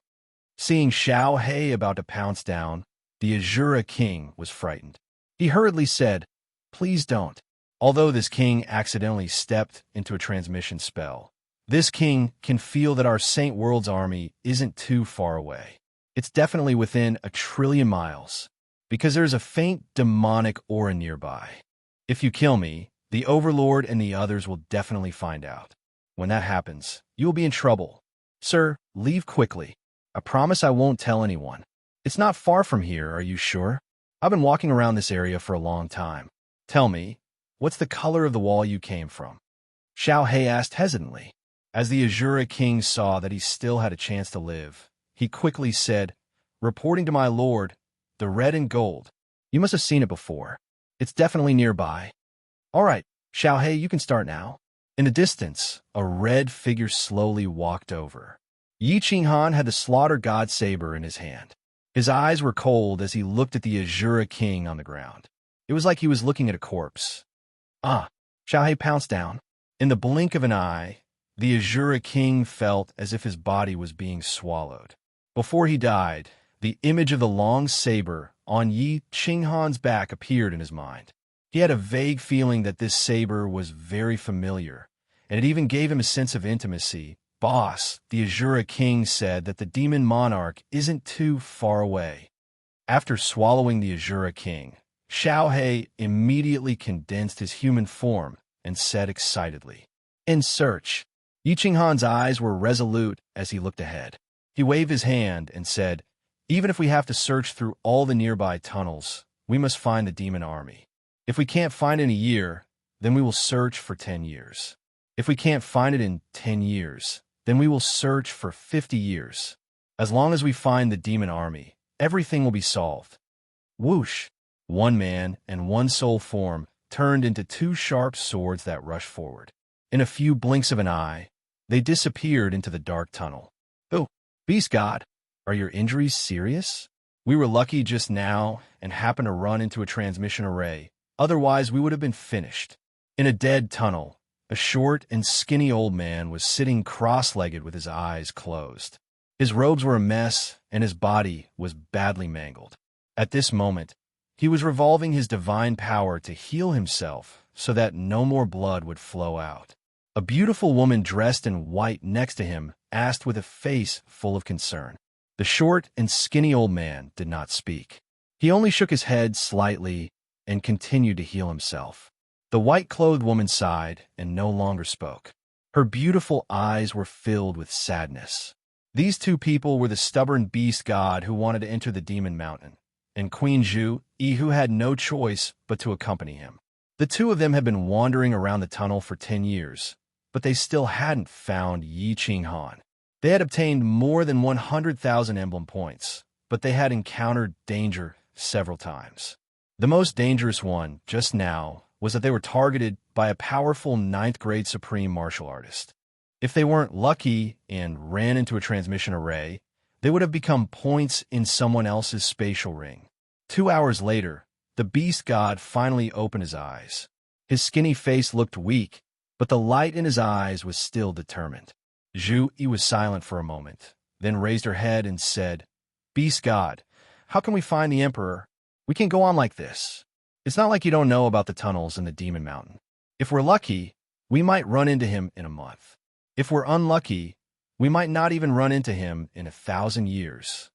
S1: Seeing Xiaohei about to pounce down, the Azura King was frightened. He hurriedly said, "Please don't." Although this king accidentally stepped into a transmission spell, this king can feel that our Saint World's army isn't too far away. It's definitely within 1,000,000,000,000 miles, because there's a faint demonic aura nearby. If you kill me, the Overlord and the others will definitely find out. When that happens, you will be in trouble. Sir, leave quickly. I promise I won't tell anyone. It's not far from here, are you sure? I've been walking around this area for a long time. Tell me, what's the color of the wall you came from? Xiaohei asked hesitantly. As the Azura King saw that he still had a chance to live, he quickly said, "Reporting to my lord, the red and gold. You must have seen it before. It's definitely nearby." "All right, Xiaohei, you can start now." In the distance, a red figure slowly walked over. Yi Qinghan had the slaughter god saber in his hand. His eyes were cold as he looked at the Azura King on the ground. It was like he was looking at a corpse. Xiaohei pounced down. In the blink of an eye, the Azura King felt as if his body was being swallowed. Before he died, the image of the long saber on Yi Qinghan's back appeared in his mind. He had a vague feeling that this saber was very familiar, and it even gave him a sense of intimacy. "Boss," the Azura King said that the demon monarch isn't too far away. After swallowing the Azura King, Xiaohei immediately condensed his human form and said excitedly, "In search." Yi Qinghan's eyes were resolute as he looked ahead. He waved his hand and said, "Even if we have to search through all the nearby tunnels, we must find the demon army. If we can't find it in a year, then we will search for 10 years. If we can't find it in 10 years, then we will search for 50 years. As long as we find the demon army, everything will be solved." Whoosh! One man and one soul form turned into 2 sharp swords that rushed forward. In a few blinks of an eye, they disappeared into the dark tunnel. "Oh, Beast God, are your injuries serious? We were lucky just now and happened to run into a transmission array. Otherwise, we would have been finished." In a dead tunnel, a short and skinny old man was sitting cross-legged with his eyes closed. His robes were a mess, and his body was badly mangled. At this moment, he was revolving his divine power to heal himself so that no more blood would flow out. A beautiful woman dressed in white next to him asked with a face full of concern. The short and skinny old man did not speak. He only shook his head slightly and continued to heal himself. The white-clothed woman sighed and no longer spoke. Her beautiful eyes were filled with sadness. These 2 people were the stubborn beast god who wanted to enter the demon mountain, and Queen Zhu Yi, who had no choice but to accompany him. The 2 of them had been wandering around the tunnel for 10 years, but they still hadn't found Yi Qinghan. They had obtained more than 100,000 emblem points, but they had encountered danger several times. The most dangerous one, just now, was that they were targeted by a powerful 9th-grade supreme martial artist. If they weren't lucky and ran into a transmission array, they would have become points in someone else's spatial ring. 2 hours later, the beast god finally opened his eyes. His skinny face looked weak, but the light in his eyes was still determined. Zhu Yi was silent for a moment, then raised her head and said, "Beast God, how can we find the Emperor? We can't go on like this. It's not like you don't know about the tunnels in the Demon Mountain. If we're lucky, we might run into him in a month. If we're unlucky, we might not even run into him in 1,000 years.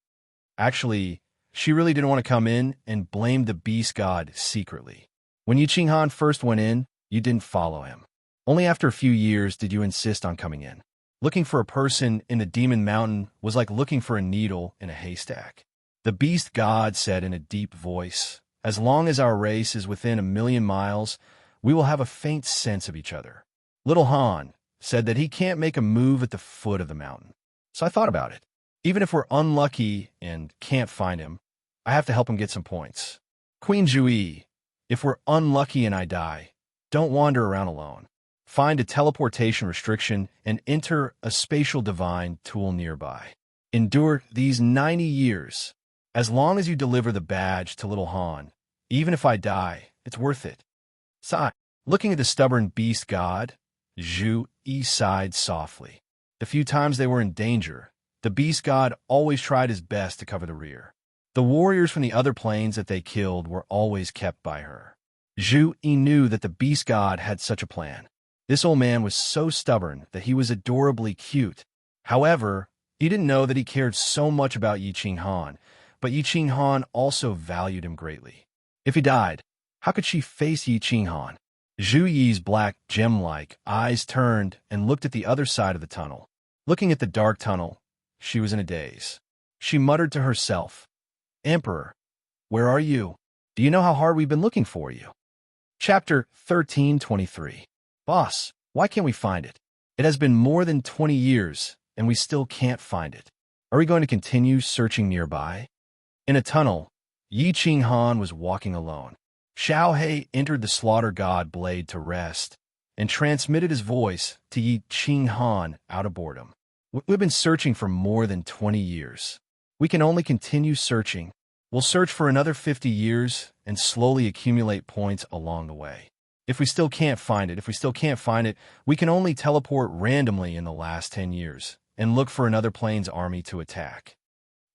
S1: Actually, she really didn't want to come in and blamed the beast god secretly. When Yi Qinghan first went in, you didn't follow him. Only after a few years did you insist on coming in. Looking for a person in the Demon Mountain was like looking for a needle in a haystack. The beast god said in a deep voice, "As long as our race is within 1,000,000 miles, we will have a faint sense of each other." Little Han said that he can't make a move at the foot of the mountain. So I thought about it. Even if we're unlucky and can't find him, I have to help him get some points. Queen Zhui, if we're unlucky and I die, don't wander around alone. Find a teleportation restriction and enter a spatial divine tool nearby. Endure these 90 years. As long as you deliver the badge to Little Han, even if I die, it's worth it. Sigh. Looking at the stubborn beast god, Zhu Yi sighed softly. The few times they were in danger, the beast god always tried his best to cover the rear. The warriors from the other planes that they killed were always kept by her. Zhu Yi knew that the beast god had such a plan. This old man was so stubborn that he was adorably cute. However, he didn't know that he cared so much about Yi Qinghan, but Yi Qinghan also valued him greatly. If he died, how could she face Yi Qinghan? Zhu Yi's black, gem-like eyes turned and looked at the other side of the tunnel. Looking at the dark tunnel, she was in a daze. She muttered to herself, "Emperor, where are you? Do you know how hard we've been looking for you?" Chapter 13:23. Boss, why can't we find it? It has been more than 20 years, and we still can't find it. Are we going to continue searching nearby? In a tunnel, Yi Qinghan was walking alone. Xiao He entered the slaughter god blade to rest and transmitted his voice to Yi Qinghan out of boredom. We've been searching for more than 20 years. We can only continue searching. We'll search for another 50 years and slowly accumulate points along the way. If we still can't find it, we can only teleport randomly in the last 10 years and look for another plane's army to attack.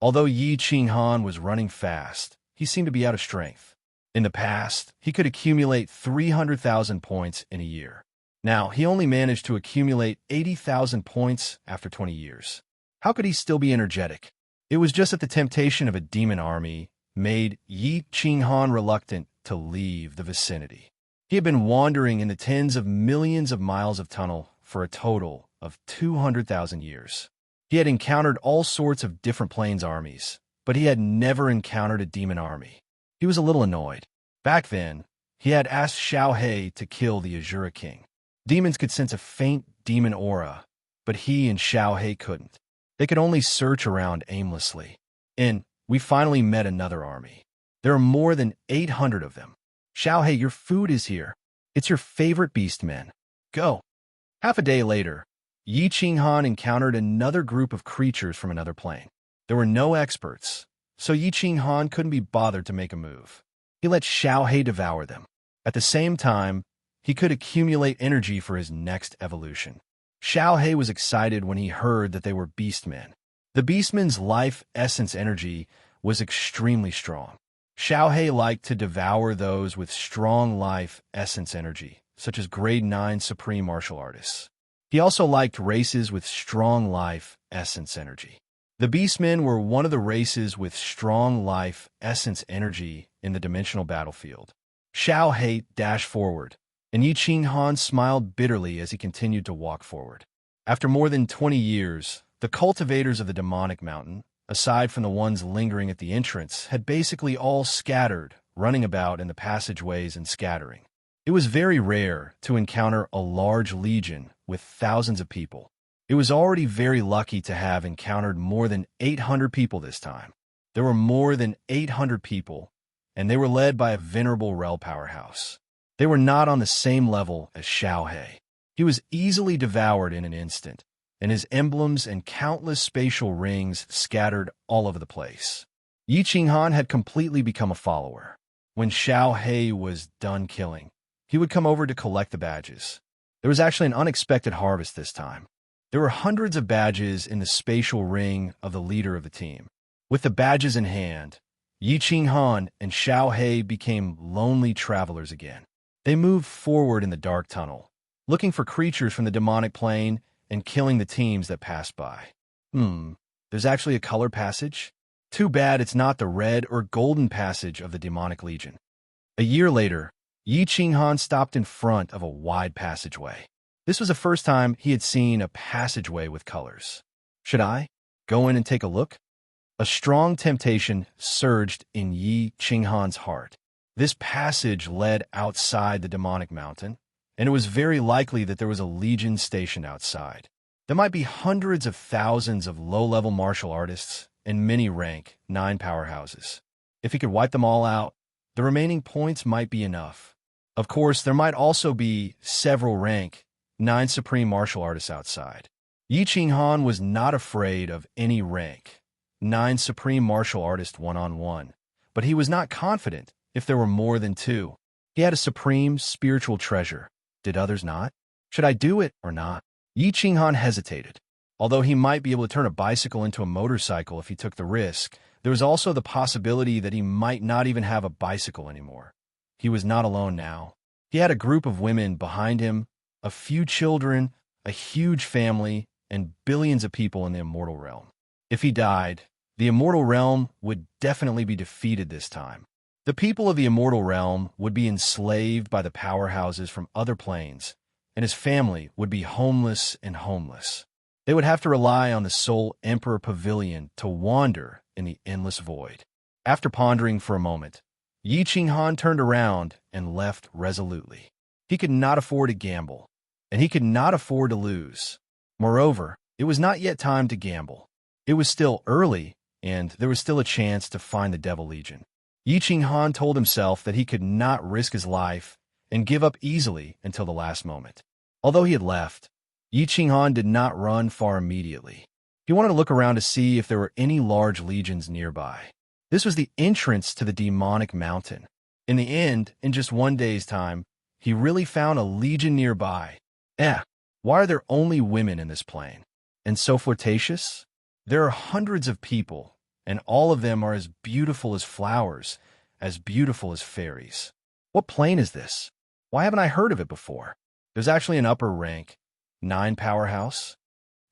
S1: Although Yi Qinghan was running fast, he seemed to be out of strength. In the past, he could accumulate 300,000 points in a year. Now, he only managed to accumulate 80,000 points after 20 years. How could he still be energetic? It was just that the temptation of a demon army made Yi Qinghan reluctant to leave the vicinity. He had been wandering in the tens of millions of miles of tunnel for a total of 200,000 years. He had encountered all sorts of different planes armies, but he had never encountered a demon army. He was a little annoyed. Back then, he had asked Xiao He to kill the Azura King. Demons could sense a faint demon aura, but he and Xiao He couldn't. They could only search around aimlessly. And we finally met another army. There are more than 800 of them. Xiao He, your food is here. It's your favorite beastmen. Go. Half a day later, Yi Qinghan encountered another group of creatures from another plane. There were no experts, so Yi Qinghan couldn't be bothered to make a move. He let Xiao He devour them. At the same time, he could accumulate energy for his next evolution. Xiao He was excited when he heard that they were beastmen. The beastmen's life essence energy was extremely strong. Xiao He liked to devour those with strong life essence energy, such as grade 9 supreme martial artists. He also liked races with strong life essence energy. The beastmen were one of the races with strong life essence energy in the dimensional battlefield. Xiao He dashed forward, and Yi Qinghan smiled bitterly as he continued to walk forward. After more than 20 years, the cultivators of the demonic mountain, aside from the ones lingering at the entrance, had basically all scattered, running about in the passageways and scattering. It was very rare to encounter a large legion with thousands of people. It was already very lucky to have encountered more than 800 people this time. There were more than 800 people, and they were led by a venerable Rel powerhouse. They were not on the same level as Xiao He. He was easily devoured in an instant, and his emblems and countless spatial rings scattered all over the place. Yi Qinghan had completely become a follower. When Xiao He was done killing, he would come over to collect the badges. There was actually an unexpected harvest this time. There were hundreds of badges in the spatial ring of the leader of the team. With the badges in hand, Yi Qinghan and Xiao He became lonely travelers again. They moved forward in the dark tunnel, looking for creatures from the demonic plane and killing the teams that passed by. There's actually a color passage? Too bad it's not the red or golden passage of the demonic legion. A year later, Yi Qinghan stopped in front of a wide passageway. This was the first time he had seen a passageway with colors. Should I go in and take a look? A strong temptation surged in Yi Qinghan's heart. This passage led outside the demonic mountain, and it was very likely that there was a legion stationed outside. There might be hundreds of thousands of low-level martial artists and many rank 9 powerhouses. If he could wipe them all out, the remaining points might be enough. Of course, there might also be several rank 9 supreme martial artists outside. Yi Qinghan was not afraid of any rank 9 supreme martial artist one-on-one, but he was not confident if there were more than 2. He had a supreme spiritual treasure. Did others not? Should I do it or not? Yi Qinghan hesitated. Although he might be able to turn a bicycle into a motorcycle if he took the risk, there was also the possibility that he might not even have a bicycle anymore. He was not alone now. He had a group of women behind him, a few children, a huge family, and billions of people in the immortal realm. If he died, the immortal realm would definitely be defeated this time. The people of the immortal realm would be enslaved by the powerhouses from other planes, and his family would be homeless and homeless. They would have to rely on the Soul Emperor Pavilion to wander in the endless void. After pondering for a moment, Yi Qinghan turned around and left resolutely. He could not afford to gamble, and he could not afford to lose. Moreover, it was not yet time to gamble. It was still early, and there was still a chance to find the Devil Legion. Yi Qinghan told himself that he could not risk his life and give up easily until the last moment. Although he had left, Yi Qinghan did not run far immediately. He wanted to look around to see if there were any large legions nearby. This was the entrance to the demonic mountain. In the end, in just one day's time, he really found a legion nearby. Why are there only women in this plane? And so flirtatious? There are hundreds of people, and all of them are as beautiful as flowers, as beautiful as fairies. What plane is this? Why haven't I heard of it before? There's actually an upper rank 9 powerhouse.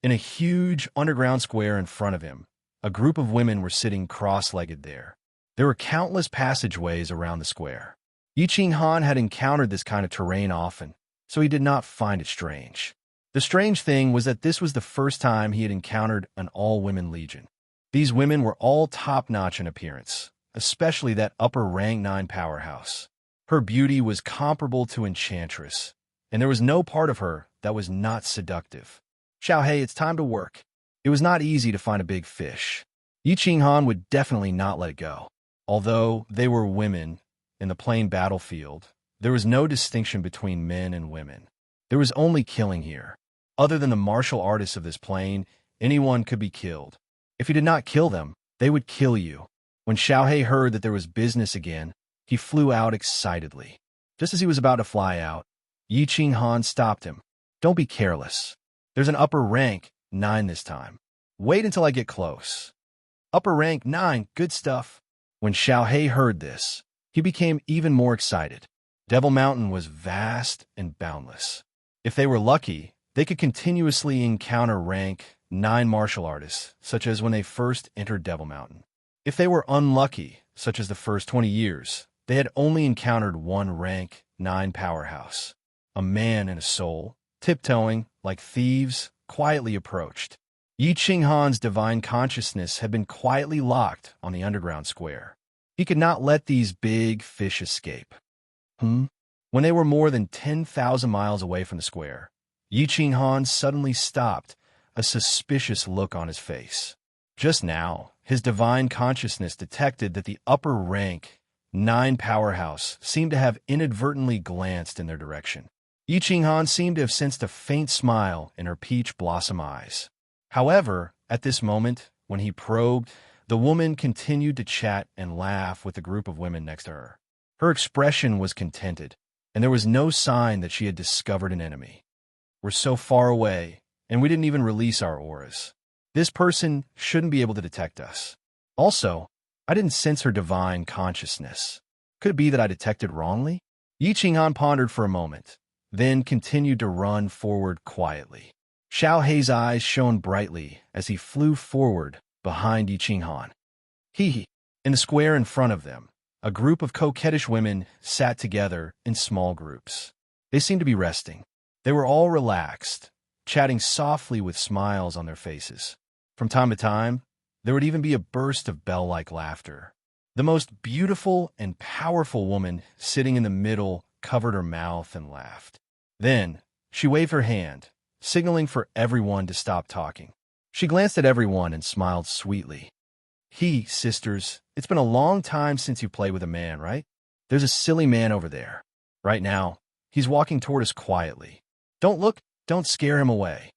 S1: In a huge underground square in front of him, a group of women were sitting cross-legged there. There were countless passageways around the square. Yi Qinghan had encountered this kind of terrain often, so he did not find it strange. The strange thing was that this was the first time he had encountered an all-women legion. These women were all top-notch in appearance, especially that upper rank 9 powerhouse. Her beauty was comparable to enchantress, and there was no part of her that was not seductive. Xiaohei, it's time to work. It was not easy to find a big fish. Yi Qinghan would definitely not let it go. Although they were women in the plain battlefield, there was no distinction between men and women. There was only killing here. Other than the martial artists of this plane, anyone could be killed. If you did not kill them, they would kill you. When Xiaohei heard that there was business again, he flew out excitedly. Just as he was about to fly out, Yi Qinghan stopped him. Don't be careless. There's an upper rank 9 this time. Wait until I get close. Upper rank 9, good stuff. When Xiaohei heard this, he became even more excited. Devil Mountain was vast and boundless. If they were lucky, they could continuously encounter rank 9 martial artists, such as when they first entered Devil Mountain. If they were unlucky, such as the first 20 years, they had only encountered one rank 9 powerhouse. A man and a soul, tiptoeing, like thieves, quietly approached. Yi Qinghan's divine consciousness had been quietly locked on the underground square. He could not let these big fish escape. When they were more than 10,000 miles away from the square, Yi Qinghan suddenly stopped, a suspicious look on his face. Just now, his divine consciousness detected that the upper rank 9 powerhouse seemed to have inadvertently glanced in their direction. Yi Qinghan seemed to have sensed a faint smile in her peach blossom eyes. However, at this moment, when he probed, the woman continued to chat and laugh with the group of women next to her. Her expression was contented, and there was no sign that she had discovered an enemy. We're so far away, and we didn't even release our auras. This person shouldn't be able to detect us. Also, I didn't sense her divine consciousness. Could it be that I detected wrongly? Yi Qinghan pondered for a moment, then continued to run forward quietly. Xiao Hei's eyes shone brightly as he flew forward behind Yi Qinghan. He, in the square in front of them, a group of coquettish women sat together in small groups. They seemed to be resting. They were all relaxed, chatting softly with smiles on their faces. From time to time, there would even be a burst of bell-like laughter. The most beautiful and powerful woman sitting in the middle covered her mouth and laughed. Then, she waved her hand, signaling for everyone to stop talking. She glanced at everyone and smiled sweetly. Sisters, it's been a long time since you played with a man, right? There's a silly man over there. Right now, he's walking toward us quietly. Don't look, don't scare him away.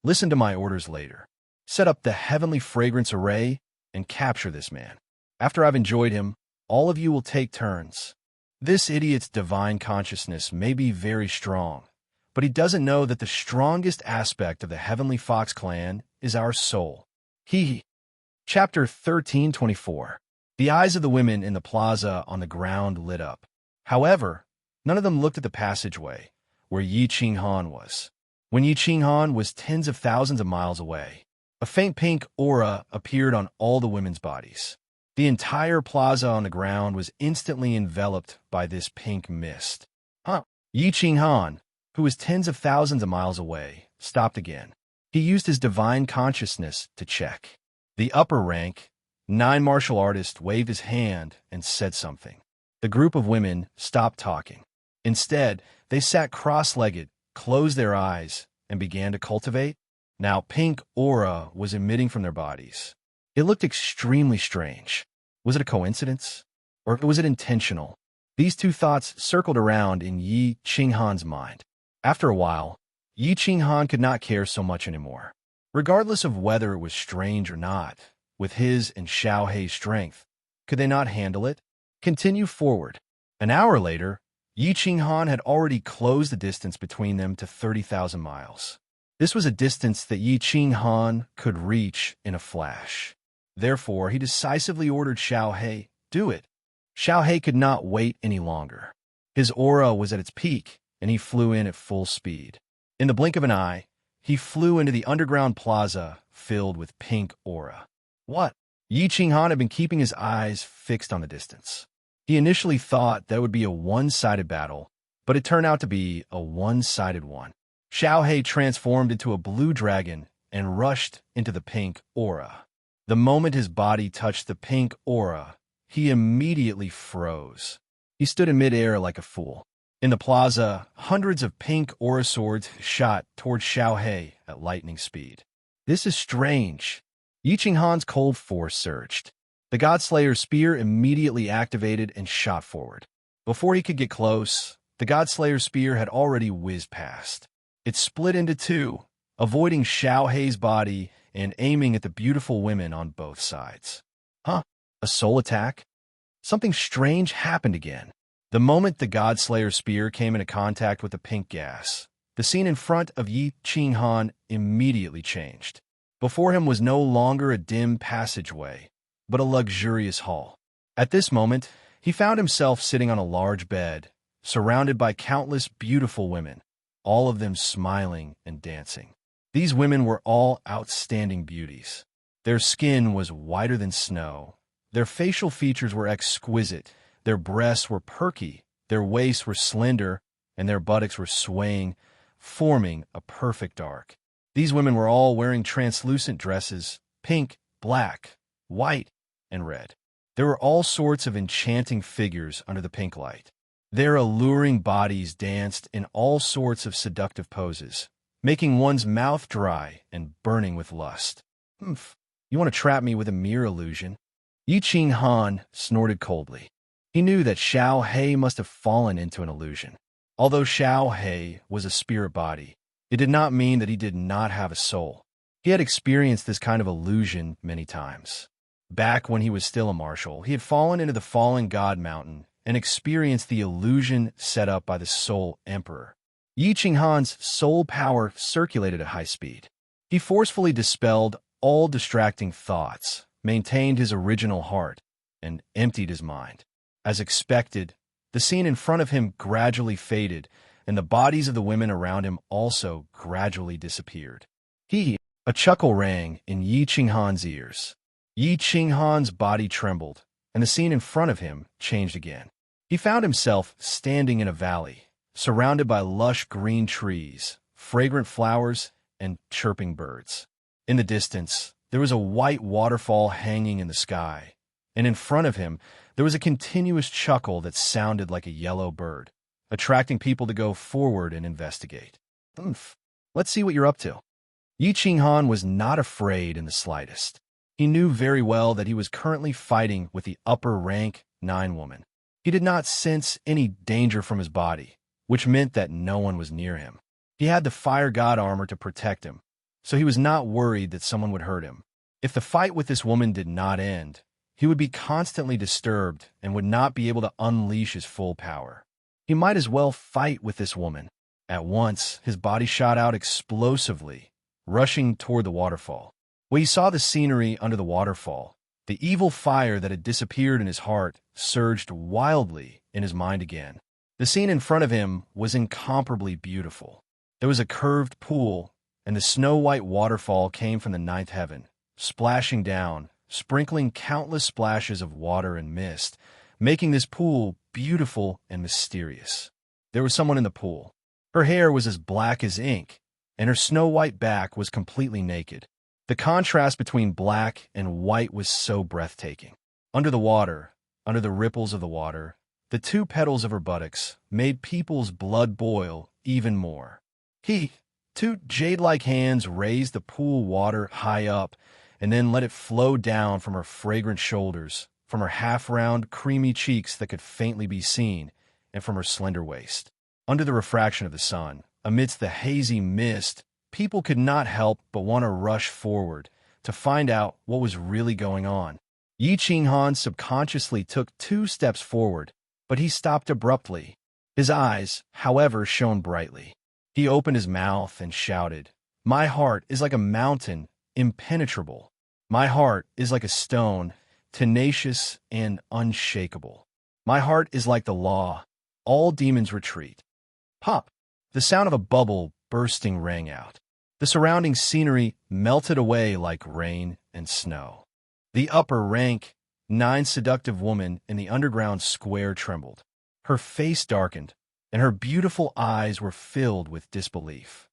S1: Listen to my orders later. Set up the heavenly fragrance array and capture this man. After I've enjoyed him, all of you will take turns. This idiot's divine consciousness may be very strong, but he doesn't know that the strongest aspect of the Heavenly Fox clan is our soul. Chapter 1324. The eyes of the women in the plaza on the ground lit up. However, none of them looked at the passageway, where Yi Qinghan was. When Yi Qinghan was tens of thousands of miles away, a faint pink aura appeared on all the women's bodies. The entire plaza on the ground was instantly enveloped by this pink mist. Yi Qinghan, who was tens of thousands of miles away, stopped again. He used his divine consciousness to check. The upper rank, 9 martial artist, waved his hand and said something. The group of women stopped talking. Instead, they sat cross-legged, closed their eyes, and began to cultivate. Now pink aura was emitting from their bodies. It looked extremely strange. Was it a coincidence? Or was it intentional? These two thoughts circled around in Yi Qinghan's mind. After a while, Yi Qinghan could not care so much anymore. Regardless of whether it was strange or not, with his and Xiao Hei's strength, could they not handle it? Continue forward. An hour later, Yi Qinghan had already closed the distance between them to 30,000 miles. This was a distance that Yi Qinghan could reach in a flash. Therefore, he decisively ordered Xiao Hei, do it. Xiao Hei could not wait any longer. His aura was at its peak, and he flew in at full speed. In the blink of an eye, he flew into the underground plaza filled with pink aura. What? Yi Qinghan had been keeping his eyes fixed on the distance. He initially thought that it would be a one-sided battle, but it turned out to be a one-sided one. Xiao Hei transformed into a blue dragon and rushed into the pink aura. The moment his body touched the pink aura, he immediately froze. He stood in midair like a fool. In the plaza, hundreds of pink aura swords shot toward Xiao Hei at lightning speed. This is strange. Yi Qinghan's cold force surged. The Godslayer's spear immediately activated and shot forward. Before he could get close, the Godslayer's spear had already whizzed past. It split into two, avoiding Xiao Hei's body and aiming at the beautiful women on both sides. A soul attack? Something strange happened again. The moment the Godslayer's spear came into contact with the pink gas, the scene in front of Yi Qinghan immediately changed. Before him was no longer a dim passageway, but a luxurious hall. At this moment, he found himself sitting on a large bed, surrounded by countless beautiful women, all of them smiling and dancing. These women were all outstanding beauties. Their skin was whiter than snow. Their facial features were exquisite. Their breasts were perky, their waists were slender, and their buttocks were swaying, forming a perfect arc. These women were all wearing translucent dresses, pink, black, white, and red. There were all sorts of enchanting figures under the pink light. Their alluring bodies danced in all sorts of seductive poses, making one's mouth dry and burning with lust. You want to trap me with a mere illusion? Yi Qinghan snorted coldly. He knew that Xiao Hei must have fallen into an illusion. Although Xiao Hei was a spirit body, it did not mean that he did not have a soul. He had experienced this kind of illusion many times. Back when he was still a marshal, he had fallen into the Fallen God Mountain and experienced the illusion set up by the Soul Emperor. Yi Qinghan's soul power circulated at high speed. He forcefully dispelled all distracting thoughts, maintained his original heart, and emptied his mind. As expected, the scene in front of him gradually faded, and the bodies of the women around him also gradually disappeared. He, a chuckle rang in Yi Qinghan's ears. Yi Qinghan's body trembled, and the scene in front of him changed again. He found himself standing in a valley, surrounded by lush green trees, fragrant flowers, and chirping birds. In the distance, there was a white waterfall hanging in the sky, and in front of him, there was a continuous chuckle that sounded like a yellow bird, attracting people to go forward and investigate. "Oomph, let's see what you're up to." Yi Qinghan was not afraid in the slightest. He knew very well that he was currently fighting with the upper rank 9 woman. He did not sense any danger from his body, which meant that no one was near him. He had the fire god armor to protect him, so he was not worried that someone would hurt him. If the fight with this woman did not end, he would be constantly disturbed and would not be able to unleash his full power. He might as well fight with this woman. At once, his body shot out explosively, rushing toward the waterfall. When he saw the scenery under the waterfall, the evil fire that had disappeared in his heart surged wildly in his mind again. The scene in front of him was incomparably beautiful. There was a curved pool, and the snow-white waterfall came from the 9th heaven, splashing down, sprinkling countless splashes of water and mist, making this pool beautiful and mysterious. There was someone in the pool. Her hair was as black as ink, and her snow-white back was completely naked. The contrast between black and white was so breathtaking. Under the water, under the ripples of the water, the 2 petals of her buttocks made people's blood boil even more. 2 jade-like hands raised the pool water high up and then let it flow down from her fragrant shoulders, from her half-round, creamy cheeks that could faintly be seen, and from her slender waist. Under the refraction of the sun, amidst the hazy mist, people could not help but want to rush forward to find out what was really going on. Yi Qinghan subconsciously took 2 steps forward, but he stopped abruptly. His eyes, however, shone brightly. He opened his mouth and shouted, "My heart is like a mountain, impenetrable. My heart is like a stone, tenacious and unshakable. My heart is like the law. All demons retreat." Pop! The sound of a bubble bursting rang out. The surrounding scenery melted away like rain and snow. The upper rank, 9 seductive woman in the underground square trembled. Her face darkened, and her beautiful eyes were filled with disbelief.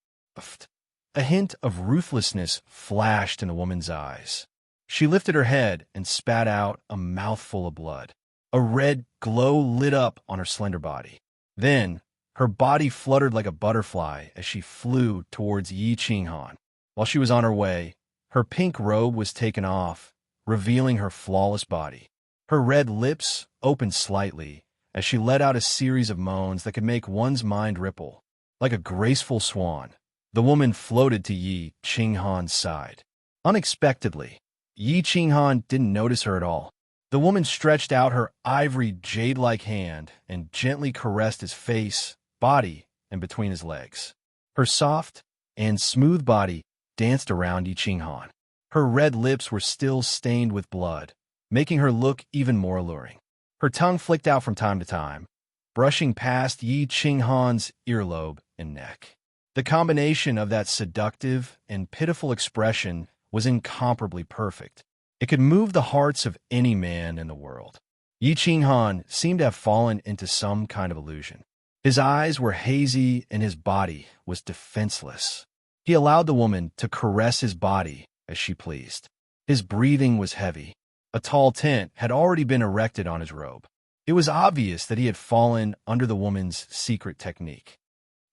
S1: A hint of ruthlessness flashed in the woman's eyes. She lifted her head and spat out a mouthful of blood. A red glow lit up on her slender body. Then, her body fluttered like a butterfly as she flew towards Yi Qinghan. While she was on her way, her pink robe was taken off, revealing her flawless body. Her red lips opened slightly as she let out a series of moans that could make one's mind ripple. Like a graceful swan, the woman floated to Yi Qinghan's side. Unexpectedly, Yi Qinghan didn't notice her at all. The woman stretched out her ivory jade-like hand and gently caressed his face, body, and between his legs. Her soft and smooth body danced around Yi Qinghan. Her red lips were still stained with blood, making her look even more alluring. Her tongue flicked out from time to time, brushing past Yi Qinghan's earlobe and neck. The combination of that seductive and pitiful expression was incomparably perfect. It could move the hearts of any man in the world. Yi Qinghan seemed to have fallen into some kind of illusion. His eyes were hazy and his body was defenseless. He allowed the woman to caress his body as she pleased. His breathing was heavy. A tall tent had already been erected on his robe. It was obvious that he had fallen under the woman's secret technique.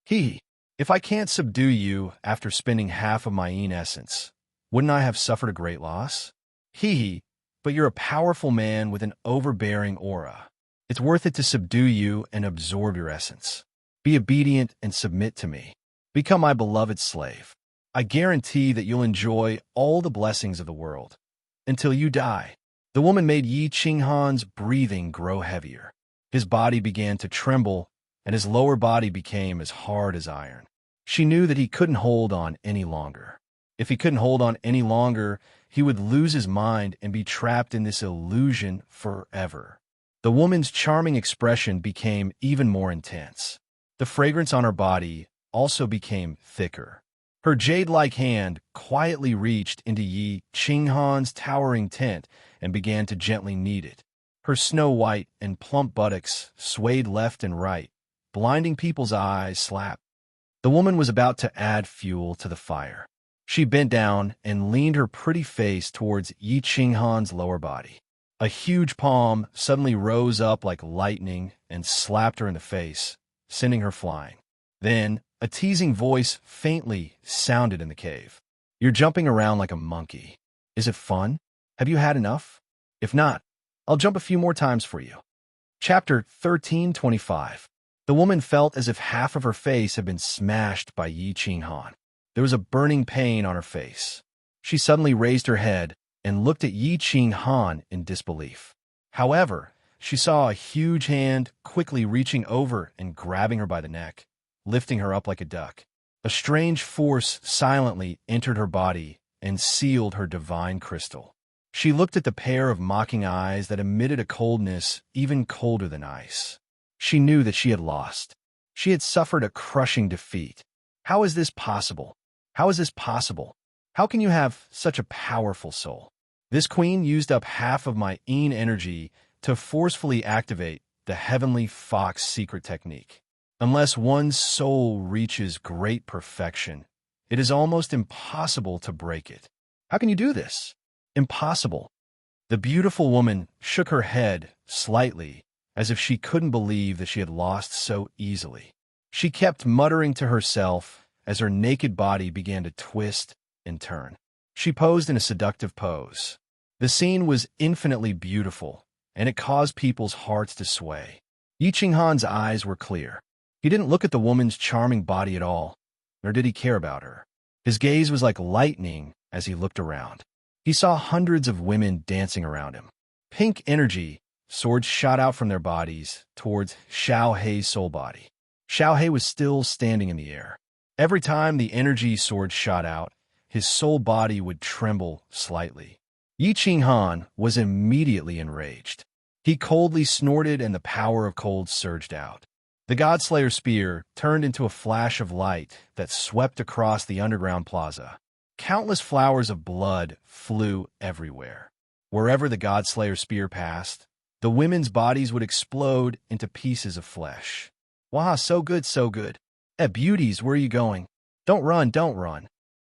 S1: If I can't subdue you after spending half of my essence, wouldn't I have suffered a great loss? But you're a powerful man with an overbearing aura. It's worth it to subdue you and absorb your essence. Be obedient and submit to me. Become my beloved slave. I guarantee that you'll enjoy all the blessings of the world. Until you die. The woman made Yi Qinghan's breathing grow heavier. His body began to tremble, and his lower body became as hard as iron. She knew that he couldn't hold on any longer. If he couldn't hold on any longer, he would lose his mind and be trapped in this illusion forever. The woman's charming expression became even more intense. The fragrance on her body also became thicker. Her jade-like hand quietly reached into Yi Qinghan's towering tent and began to gently knead it. Her snow-white and plump buttocks swayed left and right, blinding people's eyes slap. The woman was about to add fuel to the fire. She bent down and leaned her pretty face towards Yi Qinghan's lower body. A huge palm suddenly rose up like lightning and slapped her in the face, sending her flying. Then, a teasing voice faintly sounded in the cave. "You're jumping around like a monkey. Is it fun? Have you had enough? If not, I'll jump a few more times for you." Chapter 1325. The woman felt as if half of her face had been smashed by Yi Qinghan. There was a burning pain on her face. She suddenly raised her head and looked at Yi Qinghan in disbelief. However, she saw a huge hand quickly reaching over and grabbing her by the neck, lifting her up like a duck. A strange force silently entered her body and sealed her divine crystal. She looked at the pair of mocking eyes that emitted a coldness even colder than ice. She knew that she had lost. She had suffered a crushing defeat. How is this possible? How is this possible? How can you have such a powerful soul? This queen used up half of my energy to forcefully activate the Heavenly Fox secret technique. Unless one's soul reaches great perfection, it is almost impossible to break it. How can you do this? Impossible. The beautiful woman shook her head slightly, as if she couldn't believe that she had lost so easily. She kept muttering to herself as her naked body began to twist and turn. She posed in a seductive pose. The scene was infinitely beautiful, and it caused people's hearts to sway. Yi Qinghan's eyes were clear. He didn't look at the woman's charming body at all, nor did he care about her. His gaze was like lightning as he looked around. He saw hundreds of women dancing around him. Pink energy, swords shot out from their bodies towards Xiao Hei's soul body. Xiao Hei was still standing in the air. Every time the energy sword shot out, his soul body would tremble slightly. Yi Qinghan was immediately enraged. He coldly snorted and the power of cold surged out. The Godslayer spear turned into a flash of light that swept across the underground plaza. Countless flowers of blood flew everywhere. Wherever the Godslayer spear passed, the women's bodies would explode into pieces of flesh. "Wow, so good, so good. Beauties, where are you going? Don't run, don't run."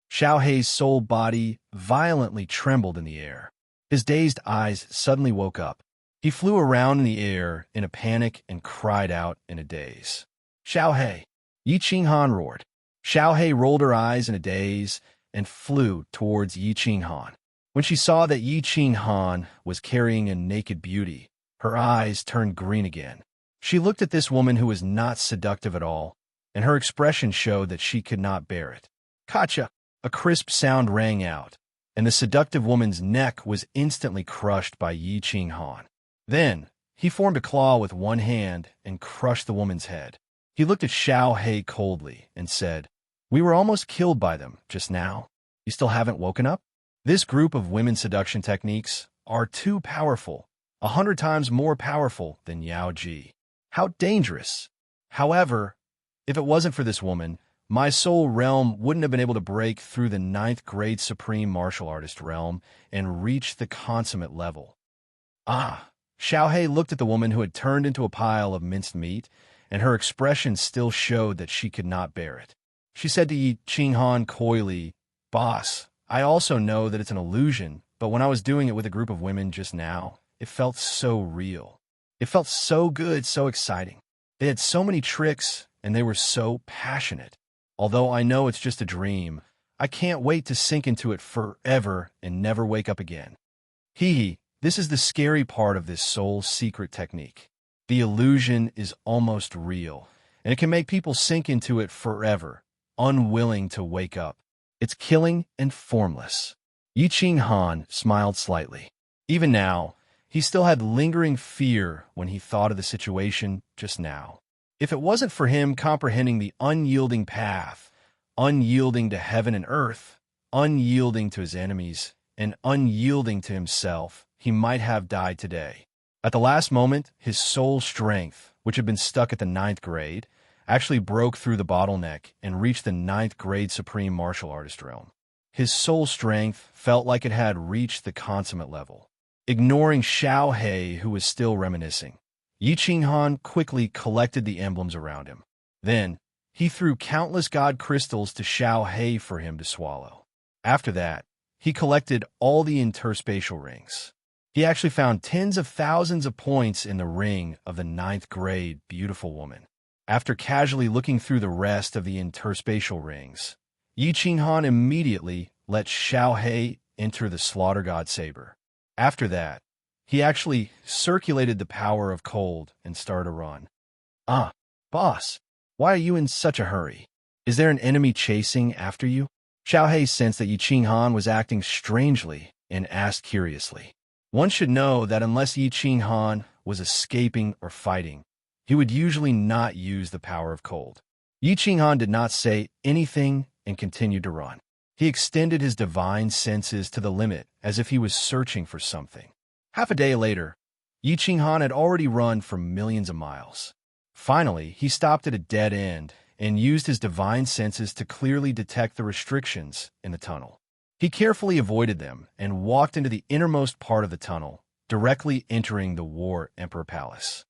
S1: Xiao Hei's soul body violently trembled in the air. His dazed eyes suddenly woke up. He flew around in the air in a panic and cried out in a daze. "Xiao Hei!" Yi Qinghan roared. Xiao Hei rolled her eyes in a daze and flew towards Yi Qinghan. When she saw that Yi Qinghan was carrying a naked beauty, her eyes turned green again. She looked at this woman who was not seductive at all, and her expression showed that she could not bear it. "Gotcha!" A crisp sound rang out, and the seductive woman's neck was instantly crushed by Yi Qinghan. Then, he formed a claw with one hand and crushed the woman's head. He looked at Xiao Hei coldly and said, "We were almost killed by them just now. You still haven't woken up?" This group of women seduction techniques are too powerful, 100 times more powerful than Yao Ji. How dangerous! However, if it wasn't for this woman, my soul realm wouldn't have been able to break through the 9th grade supreme martial artist realm and reach the consummate level. Ah! Xiao Hei looked at the woman who had turned into a pile of minced meat, and her expression still showed that she could not bear it. She said to Yi Qinghan coyly, "Boss, I also know that it's an illusion, but when I was doing it with a group of women just now, it felt so real. It felt so good, so exciting. They had so many tricks, and they were so passionate. Although I know it's just a dream, I can't wait to sink into it forever and never wake up again." Hee, this is the scary part of this soul secret technique. The illusion is almost real, and it can make people sink into it forever, unwilling to wake up. It's killing and formless. Yi Qinghan smiled slightly. Even now, he still had lingering fear when he thought of the situation just now. If it wasn't for him comprehending the unyielding path, unyielding to heaven and earth, unyielding to his enemies, and unyielding to himself, he might have died today. At the last moment, his soul strength, which had been stuck at the 9th grade, actually broke through the bottleneck and reached the ninth grade supreme martial artist realm. His soul strength felt like it had reached the consummate level. Ignoring Xiao He, who was still reminiscing, Yi Qinghan quickly collected the emblems around him. Then, he threw countless god crystals to Xiao He for him to swallow. After that, he collected all the interspatial rings. He actually found tens of thousands of points in the ring of the ninth grade beautiful woman. After casually looking through the rest of the interspatial rings, Yi Qinghan immediately let Xiao He enter the slaughter god saber. After that, he actually circulated the power of cold and started a run. "Ah, boss, why are you in such a hurry? Is there an enemy chasing after you?" Xiao He sensed that Yi Qinghan was acting strangely and asked curiously. One should know that unless Yi Qinghan was escaping or fighting, he would usually not use the power of cold. Yi Qinghan did not say anything and continued to run. He extended his divine senses to the limit as if he was searching for something. Half a day later, Yi Qinghan had already run for millions of miles. Finally, he stopped at a dead end and used his divine senses to clearly detect the restrictions in the tunnel. He carefully avoided them and walked into the innermost part of the tunnel, directly entering the War Emperor Palace.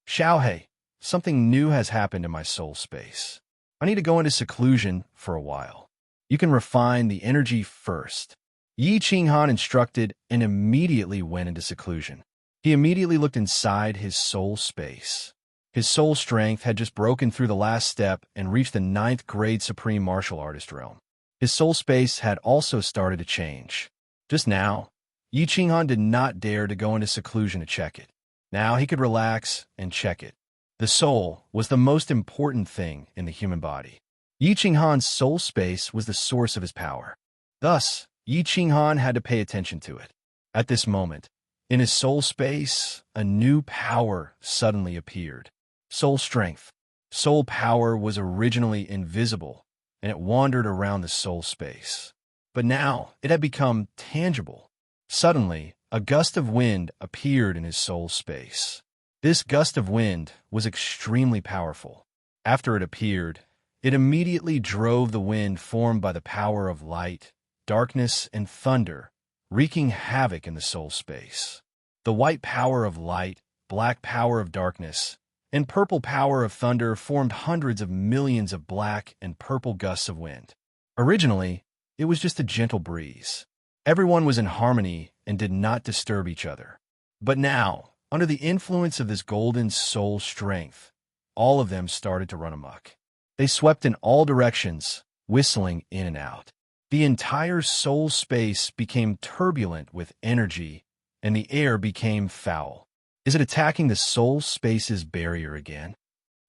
S1: "Xiao He, something new has happened in my soul space. I need to go into seclusion for a while. You can refine the energy first." Yi Qinghan instructed and immediately went into seclusion. He immediately looked inside his soul space. His soul strength had just broken through the last step and reached the ninth grade supreme martial artist realm. His soul space had also started to change. Just now, Yi Qinghan did not dare to go into seclusion to check it. Now he could relax and check it. The soul was the most important thing in the human body. Yi Qinghan's soul space was the source of his power. Thus, Yi Qinghan had to pay attention to it. At this moment, in his soul space, a new power suddenly appeared. Soul strength. Soul power was originally invisible, and it wandered around the soul space. But now, it had become tangible. Suddenly, a gust of wind appeared in his soul space. This gust of wind was extremely powerful. After it appeared, it immediately drove the wind formed by the power of light, darkness, and thunder, wreaking havoc in the soul space. The white power of light, black power of darkness, and purple power of thunder formed hundreds of millions of black and purple gusts of wind. Originally, it was just a gentle breeze. Everyone was in harmony and did not disturb each other. But now, under the influence of this golden soul strength, all of them started to run amok. They swept in all directions, whistling in and out. The entire soul space became turbulent with energy, and the air became foul. Is it attacking the soul space's barrier again?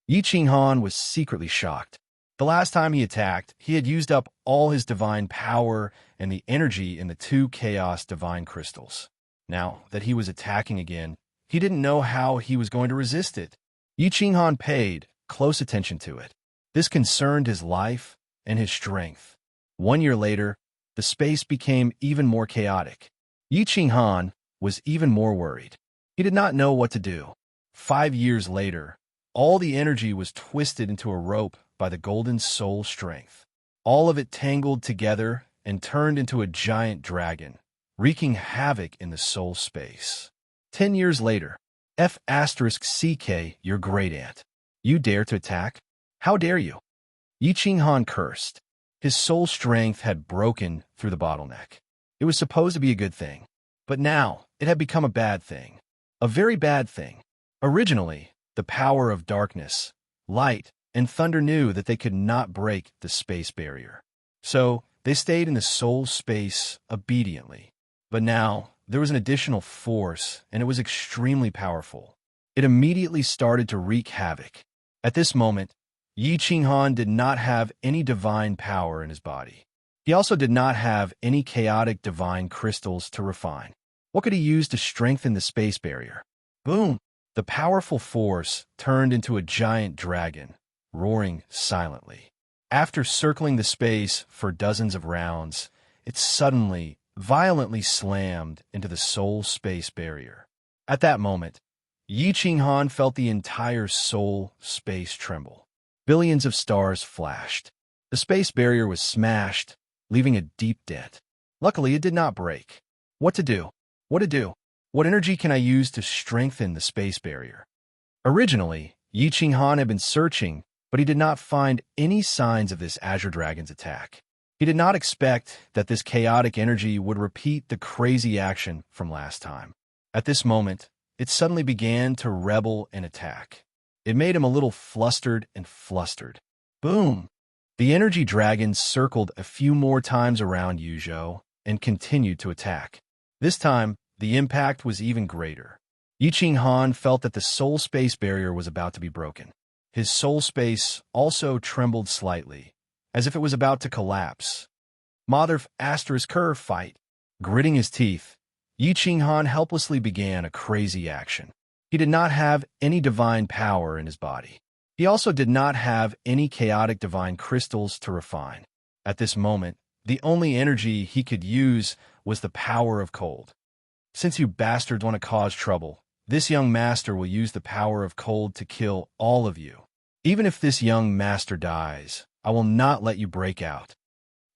S1: Yi Qinghan was secretly shocked. The last time he attacked, he had used up all his divine power and the energy in the two chaos divine crystals. Now that he was attacking again, he didn't know how he was going to resist it. Yi Qinghan paid close attention to it. This concerned his life and his strength. 1 year later, the space became even more chaotic. Yi Qinghan was even more worried. He did not know what to do. 5 years later, all the energy was twisted into a rope by the golden soul strength. All of it tangled together and turned into a giant dragon, wreaking havoc in the soul space. 10 years later, F*CK, your great-aunt. You dare to attack? How dare you? Yi Qinghan cursed. His soul strength had broken through the bottleneck. It was supposed to be a good thing, but now it had become a bad thing. A very bad thing. Originally, the power of darkness, light, and thunder knew that they could not break the space barrier. So, they stayed in the soul space obediently. But now, there was an additional force, and it was extremely powerful. It immediately started to wreak havoc. At this moment, Yi Qinghan did not have any divine power in his body. He also did not have any chaotic divine crystals to refine. What could he use to strengthen the space barrier? Boom! The powerful force turned into a giant dragon, roaring silently. After circling the space for dozens of rounds, it suddenly, violently slammed into the soul space barrier. At that moment, Yi Qinghan felt the entire soul space tremble. Billions of stars flashed. The space barrier was smashed, leaving a deep dent. Luckily, it did not break. What to do? What to do? What energy can I use to strengthen the space barrier? Originally, Yi Qinghan had been searching, but he did not find any signs of this Azure Dragon's attack. He did not expect that this chaotic energy would repeat the crazy action from last time. At this moment, it suddenly began to rebel and attack. It made him a little flustered and flustered. Boom! The energy dragon circled a few more times around Yuzhou and continued to attack. This time, the impact was even greater. Yi Qinghan felt that the soul space barrier was about to be broken. His soul space also trembled slightly, as if it was about to collapse. Mother asterisk curve fight. Gritting his teeth, Yi Qinghan helplessly began a crazy action. He did not have any divine power in his body. He also did not have any chaotic divine crystals to refine. At this moment, the only energy he could use was the power of cold. Since you bastards want to cause trouble, this young master will use the power of cold to kill all of you. Even if this young master dies, I will not let you break out.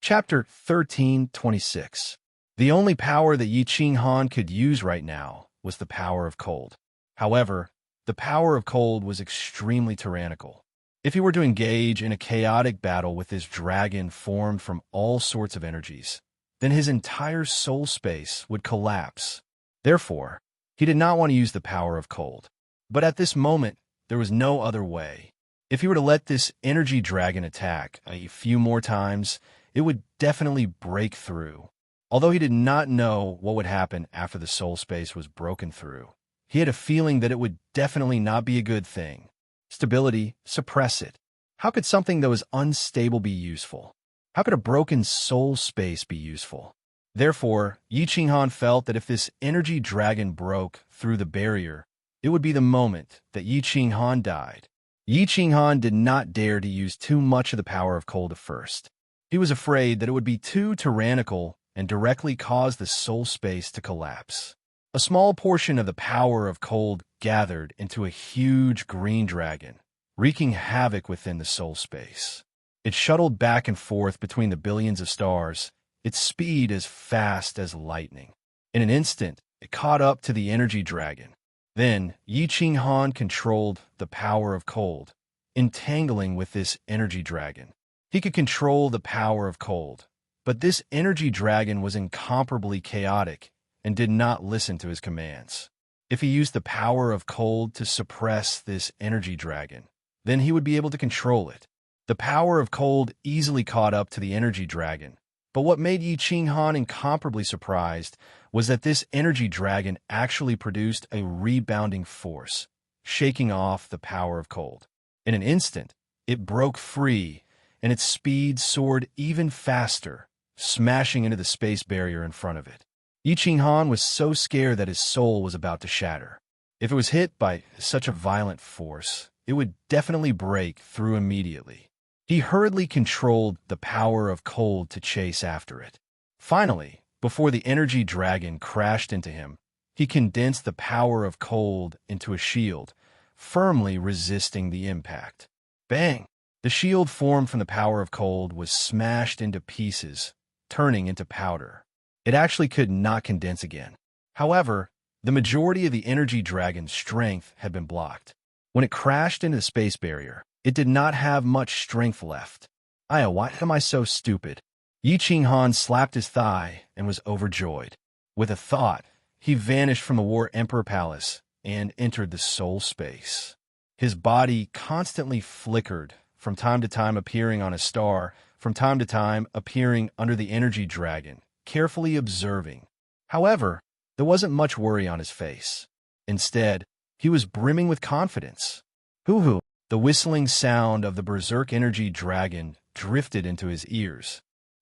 S1: Chapter 13:26. The only power that Yi Qinghan could use right now was the power of cold. However, the power of cold was extremely tyrannical. If he were to engage in a chaotic battle with this dragon formed from all sorts of energies, then his entire soul space would collapse. Therefore, he did not want to use the power of cold. But at this moment, there was no other way. If he were to let this energy dragon attack a few more times, it would definitely break through. Although he did not know what would happen after the soul space was broken through, he had a feeling that it would definitely not be a good thing. Stability, suppress it. How could something that was unstable be useful? How could a broken soul space be useful? Therefore, Yi Qinghan felt that if this energy dragon broke through the barrier, it would be the moment that Yi Qinghan died. Yi Qinghan did not dare to use too much of the power of cold at first. He was afraid that it would be too tyrannical and directly cause the soul space to collapse. A small portion of the power of cold gathered into a huge green dragon, wreaking havoc within the soul space. It shuttled back and forth between the billions of stars, its speed as fast as lightning. In an instant, it caught up to the energy dragon. Then, Yi Qinghan controlled the power of cold, entangling with this energy dragon. He could control the power of cold, but this energy dragon was incomparably chaotic and did not listen to his commands. If he used the power of cold to suppress this energy dragon, then he would be able to control it. The power of cold easily caught up to the energy dragon, but what made Yi Qinghan incomparably surprised was that this energy dragon actually produced a rebounding force, shaking off the power of cold. In an instant, it broke free, and its speed soared even faster, smashing into the space barrier in front of it. Yi Qinghan was so scared that his soul was about to shatter. If it was hit by such a violent force, it would definitely break through immediately. He hurriedly controlled the power of cold to chase after it. Finally, before the energy dragon crashed into him, he condensed the power of cold into a shield, firmly resisting the impact. Bang! The shield formed from the power of cold was smashed into pieces, turning into powder. It actually could not condense again. However, the majority of the energy dragon's strength had been blocked. When it crashed into the space barrier, it did not have much strength left. Why am I so stupid? Yi Qinghan slapped his thigh and was overjoyed. With a thought, he vanished from the War Emperor Palace and entered the soul space. His body constantly flickered, from time to time appearing on a star, from time to time appearing under the energy dragon, carefully observing. However, there wasn't much worry on his face. Instead, he was brimming with confidence. Hoo-hoo! The whistling sound of the berserk energy dragon drifted into his ears.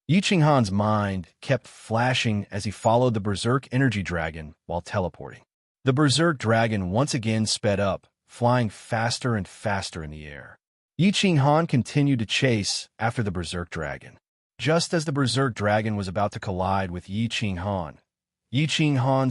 S1: Yi Qinghan's mind kept flashing as he followed the berserk energy dragon while teleporting. The berserk dragon once again sped up, flying faster and faster in the air. Yi Qinghan continued to chase after the berserk dragon. Just as the berserk dragon was about to collide with Yi Qinghan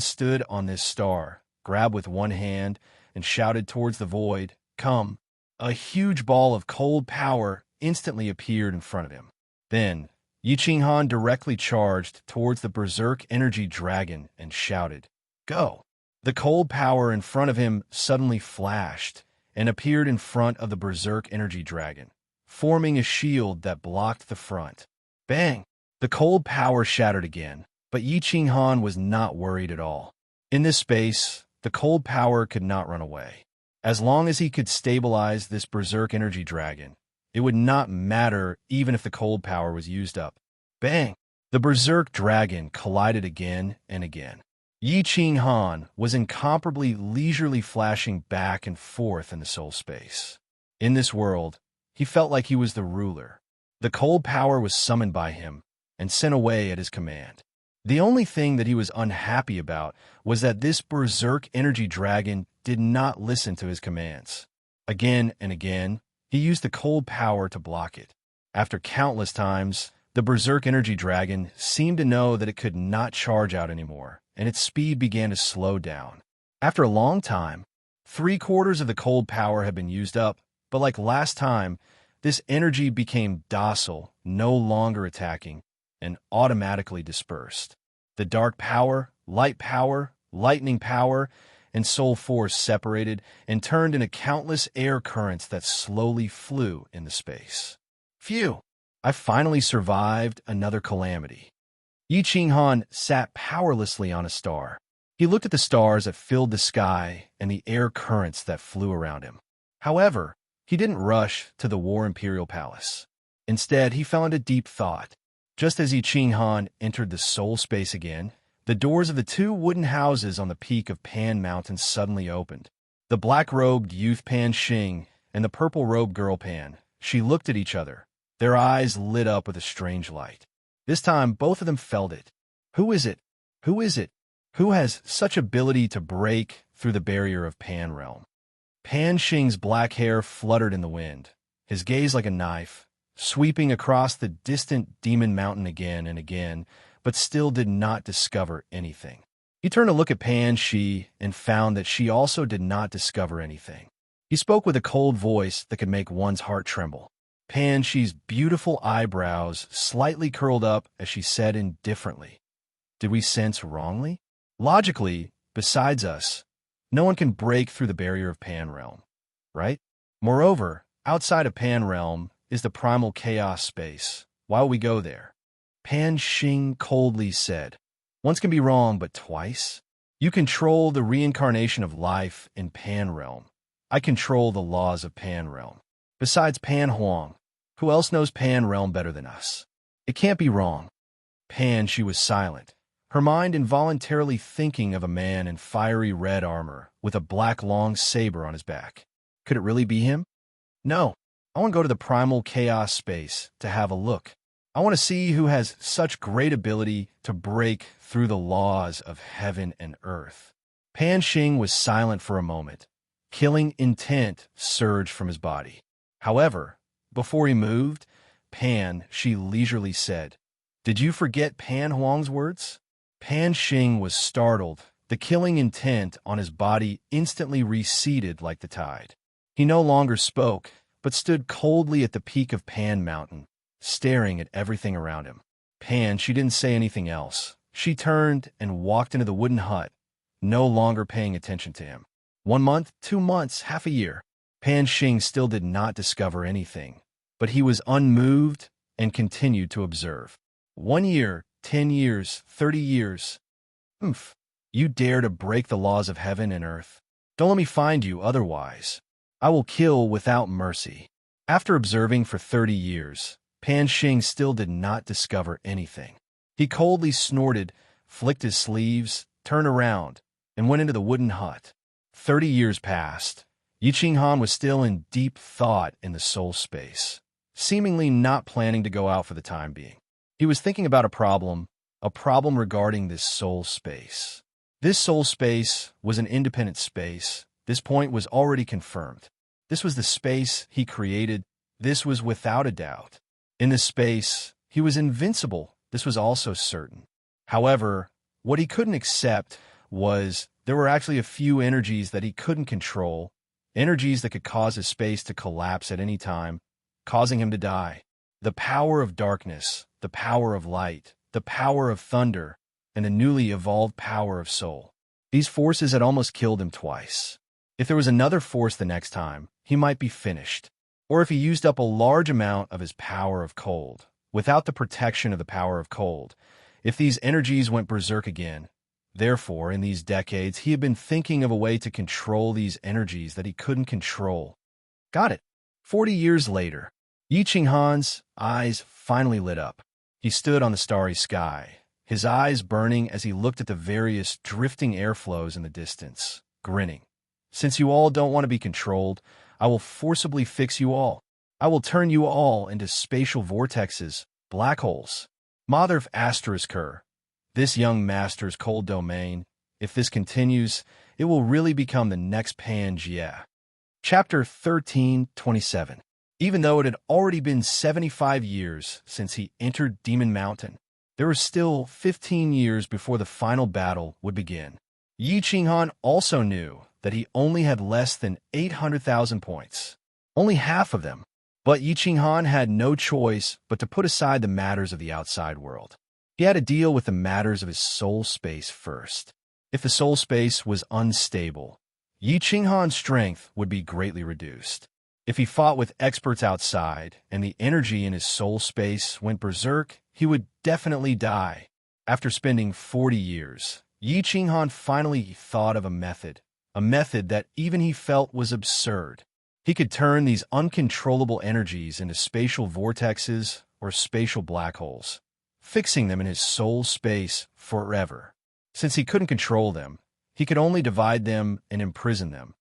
S1: stood on this star, grabbed with one hand, and shouted towards the void, "Come!" A huge ball of cold power instantly appeared in front of him. Then, Yi Qinghan directly charged towards the berserk energy dragon and shouted, "Go!" The cold power in front of him suddenly flashed and appeared in front of the berserk energy dragon, forming a shield that blocked the front. Bang! The cold power shattered again, but Yi Qinghan was not worried at all. In this space, the cold power could not run away. As long as he could stabilize this berserk energy dragon, it would not matter even if the cold power was used up. Bang! The berserk dragon collided again and again. Yi Qinghan was incomparably leisurely flashing back and forth in the soul space. In this world, he felt like he was the ruler. The cold power was summoned by him and sent away at his command. The only thing that he was unhappy about was that this berserk energy dragon did not listen to his commands. Again and again, he used the cold power to block it. After countless times, the berserk energy dragon seemed to know that it could not charge out anymore, and its speed began to slow down. After a long time, 3/4 of the cold power had been used up, but like last time, this energy became docile, no longer attacking, and automatically dispersed. The dark power, light power, lightning power, and soul force separated and turned into countless air currents that slowly flew into space. Phew! I finally survived another calamity. Yi Qinghan sat powerlessly on a star. He looked at the stars that filled the sky and the air currents that flew around him. However, he didn't rush to the War Imperial Palace. Instead, he fell into deep thought. Just as Yi Qinghan entered the soul space again, the doors of the 2 wooden houses on the peak of Pan Mountain suddenly opened. The black-robed youth Pan Xing and the purple-robed girl Pan, she looked at each other. Their eyes lit up with a strange light. This time, both of them felt it. Who is it? Who is it? Who has such ability to break through the barrier of Pan Realm? Pan Xing's black hair fluttered in the wind, his gaze like a knife, sweeping across the distant Demon Mountain again and again, but still did not discover anything. He turned to look at Pan Shi and found that she also did not discover anything. He spoke with a cold voice that could make one's heart tremble. Pan Shi's beautiful eyebrows slightly curled up as she said indifferently, "Did we sense wrongly? Logically, besides us, no one can break through the barrier of Pan Realm, right? Moreover, outside of Pan Realm is the primal chaos space. Why will we go there?" Pan Xing coldly said, "Once can be wrong, but twice? You control the reincarnation of life in Pan Realm. I control the laws of Pan Realm. Besides Pan Huang, who else knows Pan Realm better than us? It can't be wrong." Pan Shi was silent, her mind involuntarily thinking of a man in fiery red armor with a black long saber on his back. Could it really be him? No, I want to go to the primal chaos space to have a look. I want to see who has such great ability to break through the laws of heaven and earth. Pan Xing was silent for a moment. Killing intent surged from his body. However, before he moved, Pan Shi leisurely said, "Did you forget Pan Huang's words?" Pan Xing was startled. The killing intent on his body instantly receded like the tide. He no longer spoke, but stood coldly at the peak of Pan Mountain, staring at everything around him. She didn't say anything else. She turned and walked into the wooden hut, no longer paying attention to him. 1 month, 2 months, half a year. Pan Xing still did not discover anything, but he was unmoved and continued to observe. 1 year, 10 years, 30 years. Oomph. You dare to break the laws of heaven and earth. Don't let me find you otherwise. I will kill without mercy. After observing for 30 years, Pan Xing still did not discover anything. He coldly snorted, flicked his sleeves, turned around, and went into the wooden hut. 30 years passed. Yi Qinghan was still in deep thought in the soul space, seemingly not planning to go out for the time being. He was thinking about a problem regarding this soul space. This soul space was an independent space. This point was already confirmed. This was the space he created. This was without a doubt. In this space, he was invincible. This was also certain. However, what he couldn't accept was there were actually a few energies that he couldn't control, energies that could cause his space to collapse at any time, causing him to die. The power of darkness, the power of light, the power of thunder, and the newly evolved power of soul. These forces had almost killed him twice. If there was another force the next time, he might be finished. Or if he used up a large amount of his power of cold, without the protection of the power of cold, if these energies went berserk again. Therefore, in these decades, he had been thinking of a way to control these energies that he couldn't control. Got it. 40 years later, Yi Qinghan's eyes finally lit up. He stood on the starry sky, his eyes burning as he looked at the various drifting airflows in the distance, grinning. Since you all don't want to be controlled, I will forcibly fix you all. I will turn you all into spatial vortexes, black holes. Mother of Asterisker, this young master's cold domain, if this continues, it will really become the next Pangea. Chapter 13:27. Even though it had already been 75 years since he entered Demon Mountain, there were still 15 years before the final battle would begin. Yi Qinghan also knew that he only had less than 800,000 points. Only half of them. But Yi Qinghan had no choice but to put aside the matters of the outside world. He had to deal with the matters of his soul space first. If the soul space was unstable, Yi Qinghan's strength would be greatly reduced. If he fought with experts outside and the energy in his soul space went berserk, he would definitely die. After spending 40 years, Yi Qinghan finally thought of a method that even he felt was absurd. He could turn these uncontrollable energies into spatial vortexes or spatial black holes, fixing them in his soul space forever. Since he couldn't control them, he could only divide them and imprison them,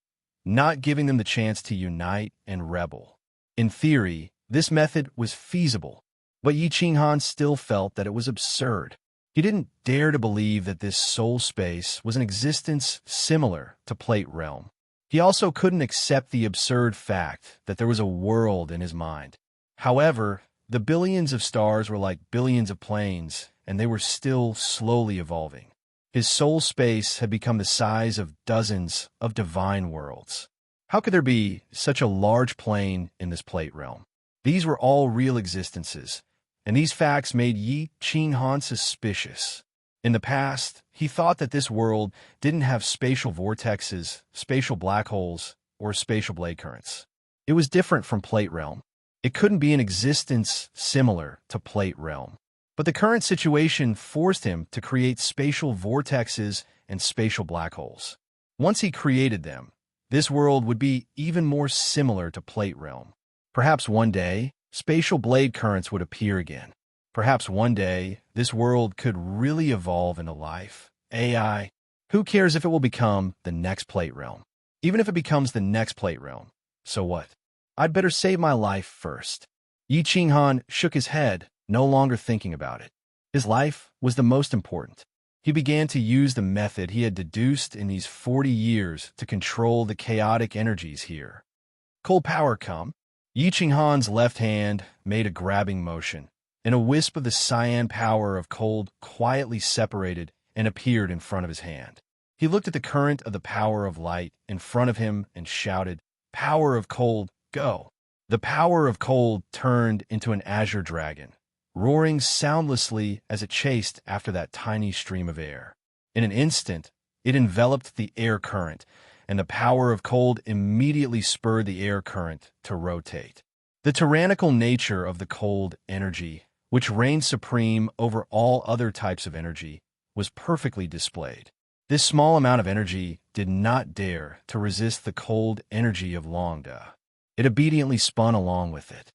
S1: not giving them the chance to unite and rebel. In theory, this method was feasible, but Yi Qinghan still felt that it was absurd. He didn't dare to believe that this soul space was an existence similar to Plate Realm. He also couldn't accept the absurd fact that there was a world in his mind. However, the billions of stars were like billions of planes, and they were still slowly evolving. His soul space had become the size of dozens of divine worlds. How could there be such a large plane in this Plate Realm? These were all real existences, and these facts made Yi Qinghan suspicious. In the past, he thought that this world didn't have spatial vortexes, spatial black holes, or spatial blade currents. It was different from Plate Realm. It couldn't be an existence similar to Plate Realm. But the current situation forced him to create spatial vortexes and spatial black holes. Once he created them, this world would be even more similar to Plate Realm. Perhaps one day, spatial blade currents would appear again. Perhaps one day, this world could really evolve into life. AI. Who cares if it will become the next Plate Realm? Even if it becomes the next Plate Realm, so what? I'd better save my life first. Yi Qinghan shook his head, no longer thinking about it. His life was the most important. He began to use the method he had deduced in these 40 years to control the chaotic energies here. Cold power come. Yi Qinghan's left hand made a grabbing motion, and a wisp of the cyan power of cold quietly separated and appeared in front of his hand. He looked at the current of the power of light in front of him and shouted, "Power of cold, go!" The power of cold turned into an azure dragon, roaring soundlessly as it chased after that tiny stream of air. In an instant, it enveloped the air current, and the power of cold immediately spurred the air current to rotate. The tyrannical nature of the cold energy, which reigned supreme over all other types of energy, was perfectly displayed. This small amount of energy did not dare to resist the cold energy of Longda. It obediently spun along with it.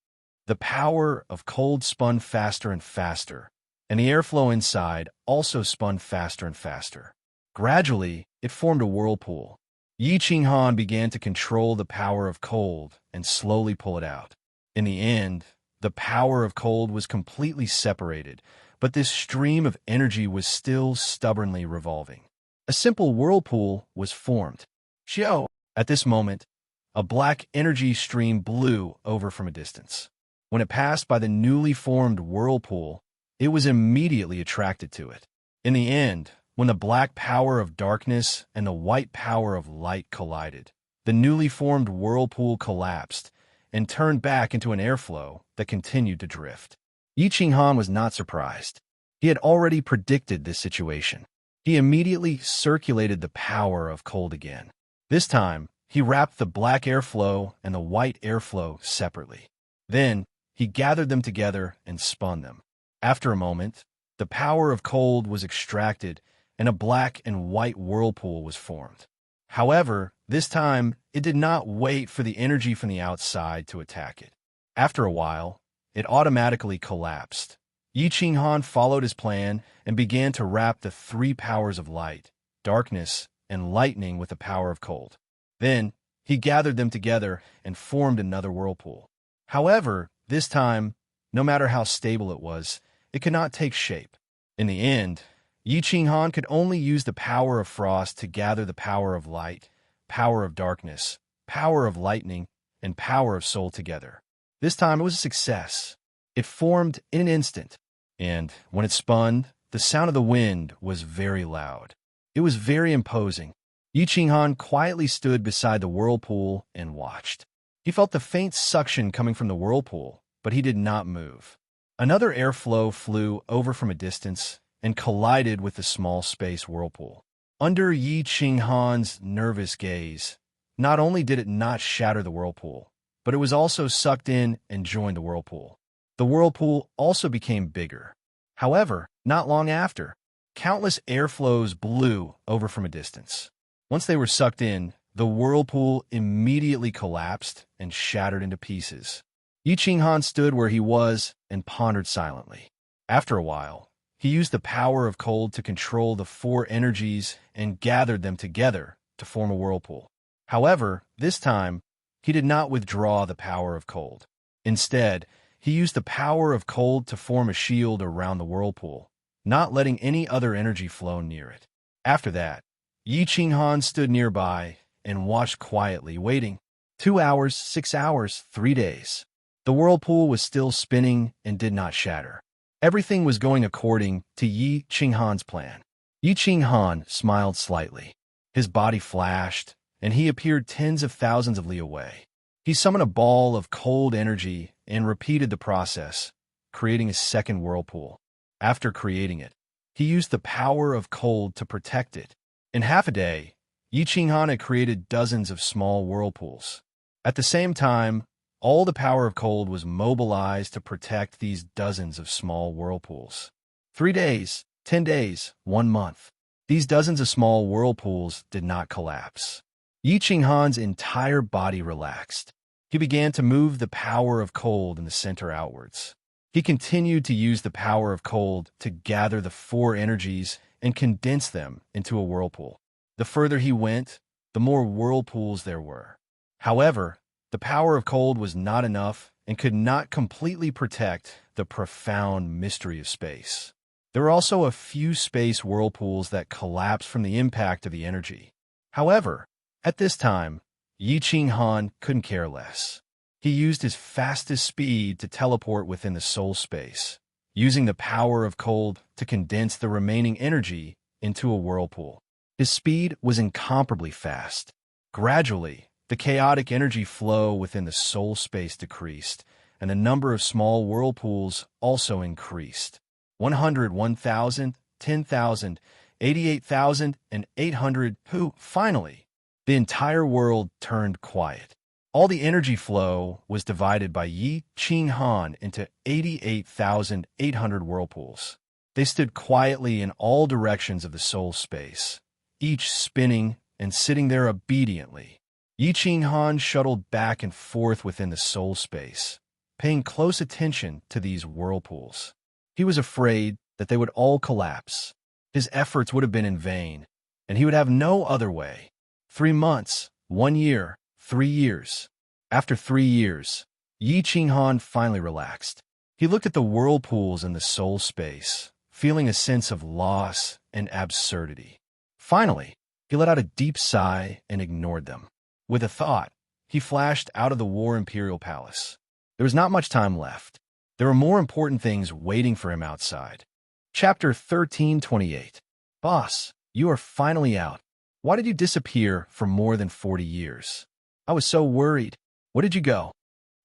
S1: The power of cold spun faster and faster, and the airflow inside also spun faster and faster. Gradually, it formed a whirlpool. Yi Qinghan began to control the power of cold and slowly pull it out. In the end, the power of cold was completely separated, but this stream of energy was still stubbornly revolving. A simple whirlpool was formed. Xiao! At this moment, a black energy stream blew over from a distance. When it passed by the newly formed whirlpool, it was immediately attracted to it. In the end, when the black power of darkness and the white power of light collided, the the newly formed whirlpool collapsed and turned back into an airflow that continued to drift. Yi Qinghan was not surprised. He had already predicted this situation. He immediately circulated the power of cold again. This time, he wrapped the black airflow and the white airflow separately. Then, he gathered them together and spun them. After a moment, the power of cold was extracted and a black and white whirlpool was formed. However, this time, it did not wait for the energy from the outside to attack it. After a while, it automatically collapsed. Yi Qinghan followed his plan and began to wrap the three powers of light, darkness, and lightning with the power of cold. Then, he gathered them together and formed another whirlpool. However, this time, no matter how stable it was, it could not take shape. In the end, Yi Qinghan could only use the power of frost to gather the power of light, power of darkness, power of lightning, and power of soul together. This time it was a success. It formed in an instant, and when it spun, the sound of the wind was very loud. It was very imposing. Yi Qinghan quietly stood beside the whirlpool and watched. He felt the faint suction coming from the whirlpool, but he did not move. Another airflow flew over from a distance and collided with the small space whirlpool. Under Yi Qinghan's nervous gaze, not only did it not shatter the whirlpool, but it was also sucked in and joined the whirlpool. The whirlpool also became bigger. However, not long after, countless airflows blew over from a distance. Once they were sucked in, the whirlpool immediately collapsed and shattered into pieces. Yi Qinghan stood where he was and pondered silently. After a while, he used the power of cold to control the four energies and gathered them together to form a whirlpool. However, this time, he did not withdraw the power of cold. Instead, he used the power of cold to form a shield around the whirlpool, not letting any other energy flow near it. After that, Yi Qinghan stood nearby and watched quietly, waiting. 2 hours, 6 hours, 3 days. The whirlpool was still spinning and did not shatter. Everything was going according to Yi Qinghan's plan. Yi Qinghan smiled slightly. His body flashed, and he appeared tens of thousands of li away. He summoned a ball of cold energy and repeated the process, creating a second whirlpool. After creating it, he used the power of cold to protect it. In half a day, Yi Qinghan had created dozens of small whirlpools. At the same time, all the power of cold was mobilized to protect these dozens of small whirlpools. 3 days, 10 days, 1 month. These dozens of small whirlpools did not collapse. Yi Qinghan's entire body relaxed. He began to move the power of cold in the center outwards. He continued to use the power of cold to gather the four energies and condense them into a whirlpool. The further he went, the more whirlpools there were. However, the power of cold was not enough and could not completely protect the profound mystery of space. There were also a few space whirlpools that collapsed from the impact of the energy. However, at this time, Yi Qinghan couldn't care less. He used his fastest speed to teleport within the soul space, using the power of cold to condense the remaining energy into a whirlpool. His speed was incomparably fast. Gradually, the chaotic energy flow within the soul space decreased, and the number of small whirlpools also increased. 100, 1,000, 10,000, 88,000, and 800. Finally, the entire world turned quiet. All the energy flow was divided by Yi Qinghan into 88,800 whirlpools. They stood quietly in all directions of the soul space, each spinning and sitting there obediently. Yi Qinghan shuttled back and forth within the soul space, paying close attention to these whirlpools. He was afraid that they would all collapse. His efforts would have been in vain, and he would have no other way. 3 months, 1 year, 3 years. After 3 years, Yi Qinghan finally relaxed. He looked at the whirlpools in the soul space, feeling a sense of loss and absurdity. Finally, he let out a deep sigh and ignored them. With a thought, he flashed out of the War Imperial Palace. There was not much time left. There were more important things waiting for him outside. Chapter 1328. Boss, you are finally out. Why did you disappear for more than 40 years? I was so worried. What did you go?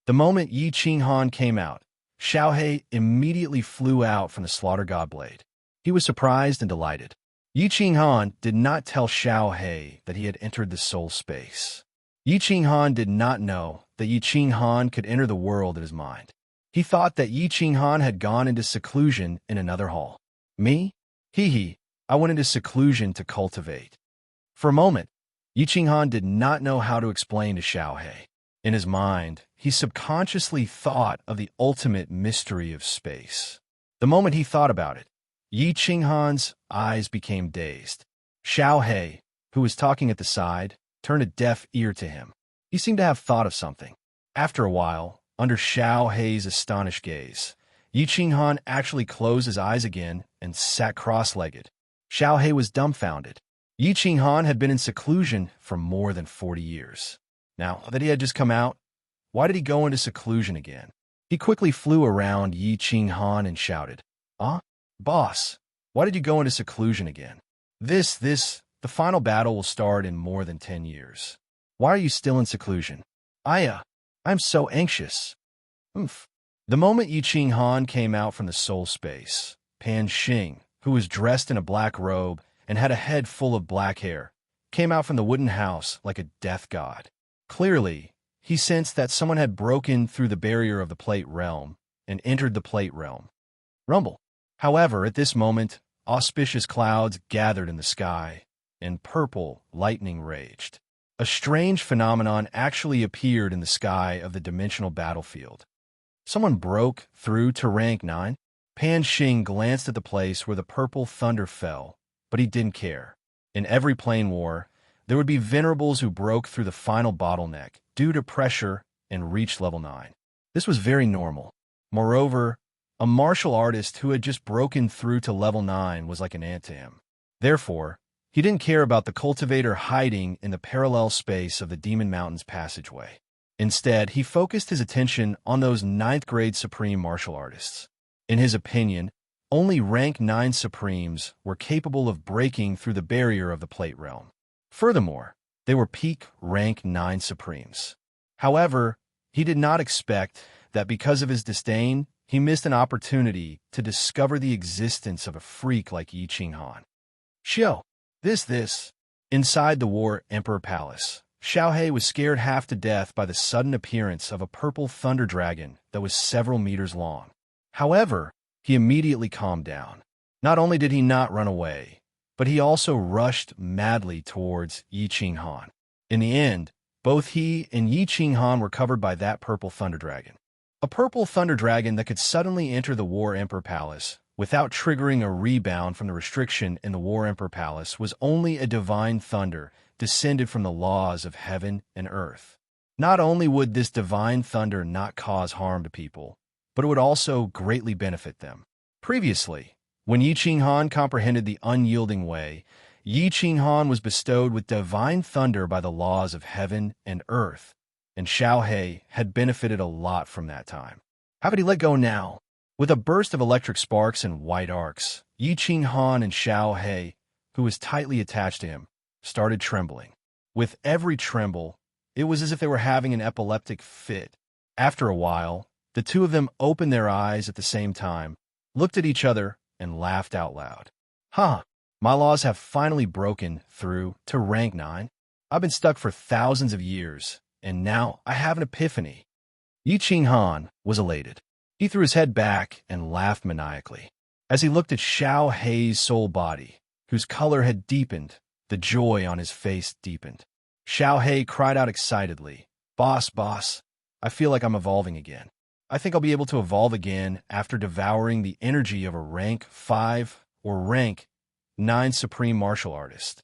S1: The moment Yi Ching Han came out, Xiao He immediately flew out from the slaughter god blade. He was surprised and delighted. Yi Ching Han did not tell Xiao He that he had entered the soul space. Yi Ching Han did not know that Yi Ching Han could enter the world in his mind. He thought that Yi Ching Han had gone into seclusion in another hall. Me? Hee. I went into seclusion to cultivate. For a moment, Yi Ching Han did not know how to explain to Xiao He. In his mind, he subconsciously thought of the ultimate mystery of space. The moment he thought about it, Yi Ching Han's eyes became dazed. Xiao He, who was talking at the side, turned a deaf ear to him. He seemed to have thought of something. After a while, under Xiao He's astonished gaze, Yi Ching Han actually closed his eyes again and sat cross-legged. Xiao He was dumbfounded. Yi Ching Han had been in seclusion for more than 40 years. Now that he had just come out, why did he go into seclusion again? He quickly flew around Yi Ching Han and shouted, Boss, why did you go into seclusion again? The final battle will start in more than 10 years. Why are you still in seclusion? I'm so anxious. The moment Yi Ching Han came out from the soul space, Pan Xing, who was dressed in a black robe and had a head full of black hair, came out from the wooden house like a death god. Clearly, he sensed that someone had broken through the barrier of the plate realm and entered the plate realm. Rumble. However, at this moment, auspicious clouds gathered in the sky, and purple lightning raged. A strange phenomenon actually appeared in the sky of the dimensional battlefield. Someone broke through to rank 9. Pan Xing glanced at the place where the purple thunder fell, but he didn't care. In every plane war, there would be venerables who broke through the final bottleneck due to pressure and reached level 9. This was very normal. Moreover, a martial artist who had just broken through to level 9 was like an ant to him. Therefore, he didn't care about the cultivator hiding in the parallel space of the Demon Mountain's passageway. Instead, he focused his attention on those 9th-grade Supreme martial artists. In his opinion, only rank 9 Supremes were capable of breaking through the barrier of the plate realm. Furthermore, they were peak rank 9 Supremes. However, he did not expect that because of his disdain, he missed an opportunity to discover the existence of a freak like Yi Ching Han. Xiao, this. Inside the War Emperor Palace, Xiao He was scared half to death by the sudden appearance of a purple thunder dragon that was several meters long. However, he immediately calmed down. Not only did he not run away, but he also rushed madly towards Yi Ching Han. In the end, both he and Yi Ching Han were covered by that purple thunder dragon. A purple thunder dragon that could suddenly enter the War Emperor Palace without triggering a rebound from the restriction in the War Emperor Palace was only a divine thunder descended from the laws of heaven and earth. Not only would this divine thunder not cause harm to people, but it would also greatly benefit them. Previously, when Yi Ching Han comprehended the unyielding way, Yi Ching Han was bestowed with divine thunder by the laws of heaven and earth, and Xiao He had benefited a lot from that time. How could he let go now? With a burst of electric sparks and white arcs, Yi Ching Han and Xiao He, who was tightly attached to him, started trembling. With every tremble, it was as if they were having an epileptic fit. After a while, the two of them opened their eyes at the same time, looked at each other, and laughed out loud. My laws have finally broken through to rank 9. I've been stuck for thousands of years, and now I have an epiphany. Yi Ching Han was elated. He threw his head back and laughed maniacally. As he looked at Xiao He's soul body, whose color had deepened, the joy on his face deepened. Xiao He cried out excitedly, Boss, I feel like I'm evolving again. I think I'll be able to evolve again after devouring the energy of a rank 5 or rank 9 Supreme Martial Artist.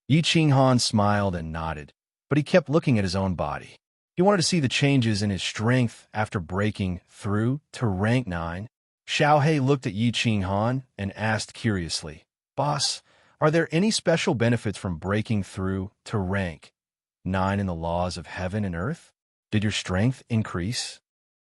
S1: Yi Ching Han smiled and nodded, but he kept looking at his own body. He wanted to see the changes in his strength after breaking through to rank 9. Xiao He looked at Yi Ching Han and asked curiously, Boss, are there any special benefits from breaking through to rank 9 in the laws of heaven and earth? Did your strength increase?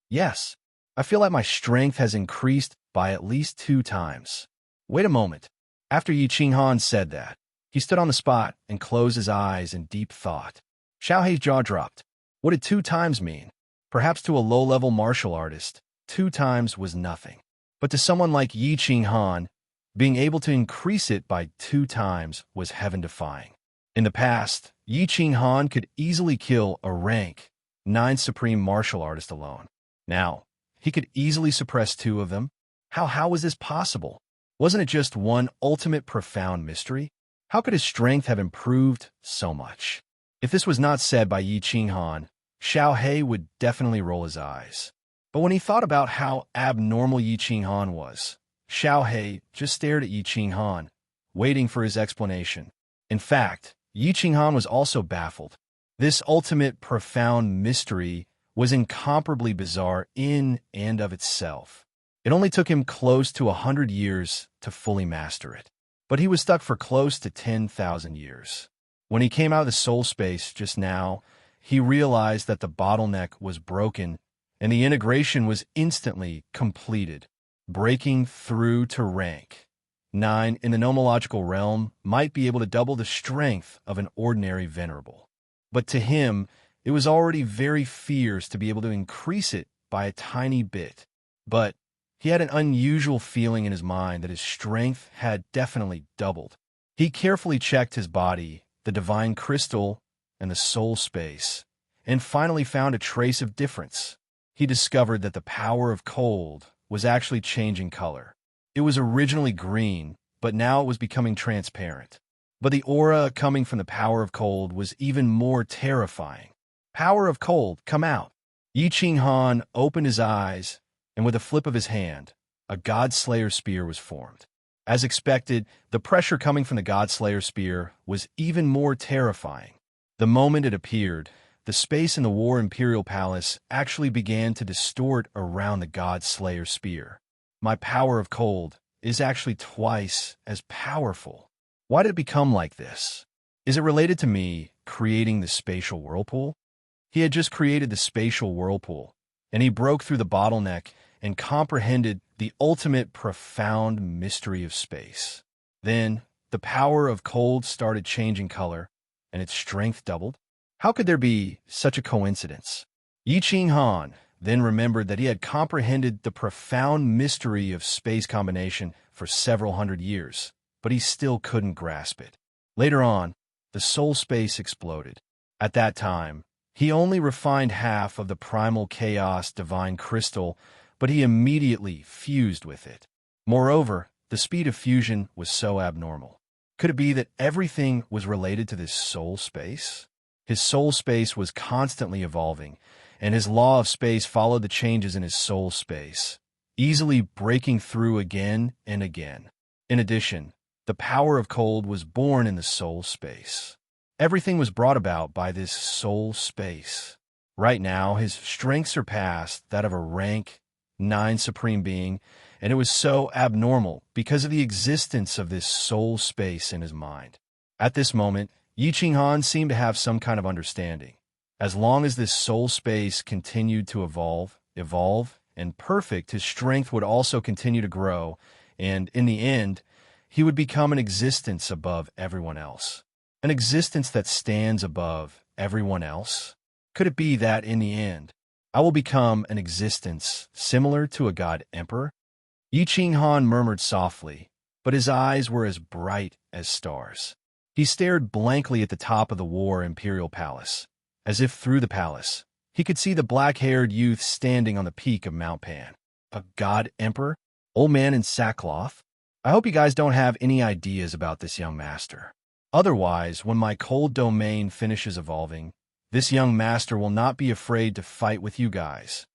S1: Yes, I feel like my strength has increased by at least 2 times. Wait a moment. After Yi Ching Han said that, he stood on the spot and closed his eyes in deep thought. Xiao Hei's jaw dropped. What did 2 times mean? Perhaps to a low-level martial artist, 2 times was nothing. But to someone like Yi Qinghan, being able to increase it by 2 times was heaven-defying. In the past, Yi Qinghan could easily kill a rank 9 supreme martial artist alone. Now, he could easily suppress 2 of them. How was this possible? Wasn't it just one ultimate profound mystery? How could his strength have improved so much? If this was not said by Yi Qinghan, Xiao Hei would definitely roll his eyes. But when he thought about how abnormal Yi Qinghan was, Xiao Hei just stared at Yi Qinghan, waiting for his explanation. In fact, Yi Qinghan was also baffled. This ultimate profound mystery was incomparably bizarre in and of itself. It only took him close to 100 years to fully master it. But he was stuck for close to 10,000 years. When he came out of the soul space just now, he realized that the bottleneck was broken and the integration was instantly completed. Breaking through to rank 9 in the nomological realm might be able to double the strength of an ordinary venerable. But to him, it was already very fierce to be able to increase it by a tiny bit. But he had an unusual feeling in his mind that his strength had definitely doubled. He carefully checked his body, the divine crystal, and the soul space, and finally found a trace of difference. He discovered that the power of cold was actually changing color. It was originally green, but now it was becoming transparent. But the aura coming from the power of cold was even more terrifying. Power of cold, come out. Yi Qinghan opened his eyes, and with a flip of his hand, a God-Slayer spear was formed. As expected, the pressure coming from the God-Slayer spear was even more terrifying. The moment it appeared, the space in the War Imperial Palace actually began to distort around the God-Slayer spear. My power of cold is actually twice as powerful. Why did it become like this? Is it related to me creating the spatial whirlpool? He had just created the spatial whirlpool, and he broke through the bottleneck and comprehended the ultimate profound mystery of space. Then, the power of cold started changing color, and its strength doubled. How could there be such a coincidence? Yi Qinghan then remembered that he had comprehended the profound mystery of space combination for several hundred years, but he still couldn't grasp it. Later on, the soul space exploded. At that time, he only refined half of the primal chaos divine crystal, but he immediately fused with it. Moreover, the speed of fusion was so abnormal. Could it be that everything was related to this soul space? His soul space was constantly evolving, and his law of space followed the changes in his soul space, easily breaking through again and again. In addition, the power of cold was born in the soul space. Everything was brought about by this soul space. Right now, his strength surpassed that of a rank 9 supreme being, and it was so abnormal because of the existence of this soul space in his mind. At this moment, Yi Qinghan seemed to have some kind of understanding. As long as this soul space continued to evolve, and perfect, his strength would also continue to grow, and in the end, he would become an existence above everyone else. An existence that stands above everyone else? Could it be that in the end, I will become an existence similar to a god emperor? Yi Qinghan murmured softly, but his eyes were as bright as stars. He stared blankly at the top of the War Imperial Palace, as if through the palace, he could see the black-haired youth standing on the peak of Mount Pan. A god emperor? Old man in sackcloth? I hope you guys don't have any ideas about this young master. Otherwise, when my cold domain finishes evolving, this young master will not be afraid to fight with you guys.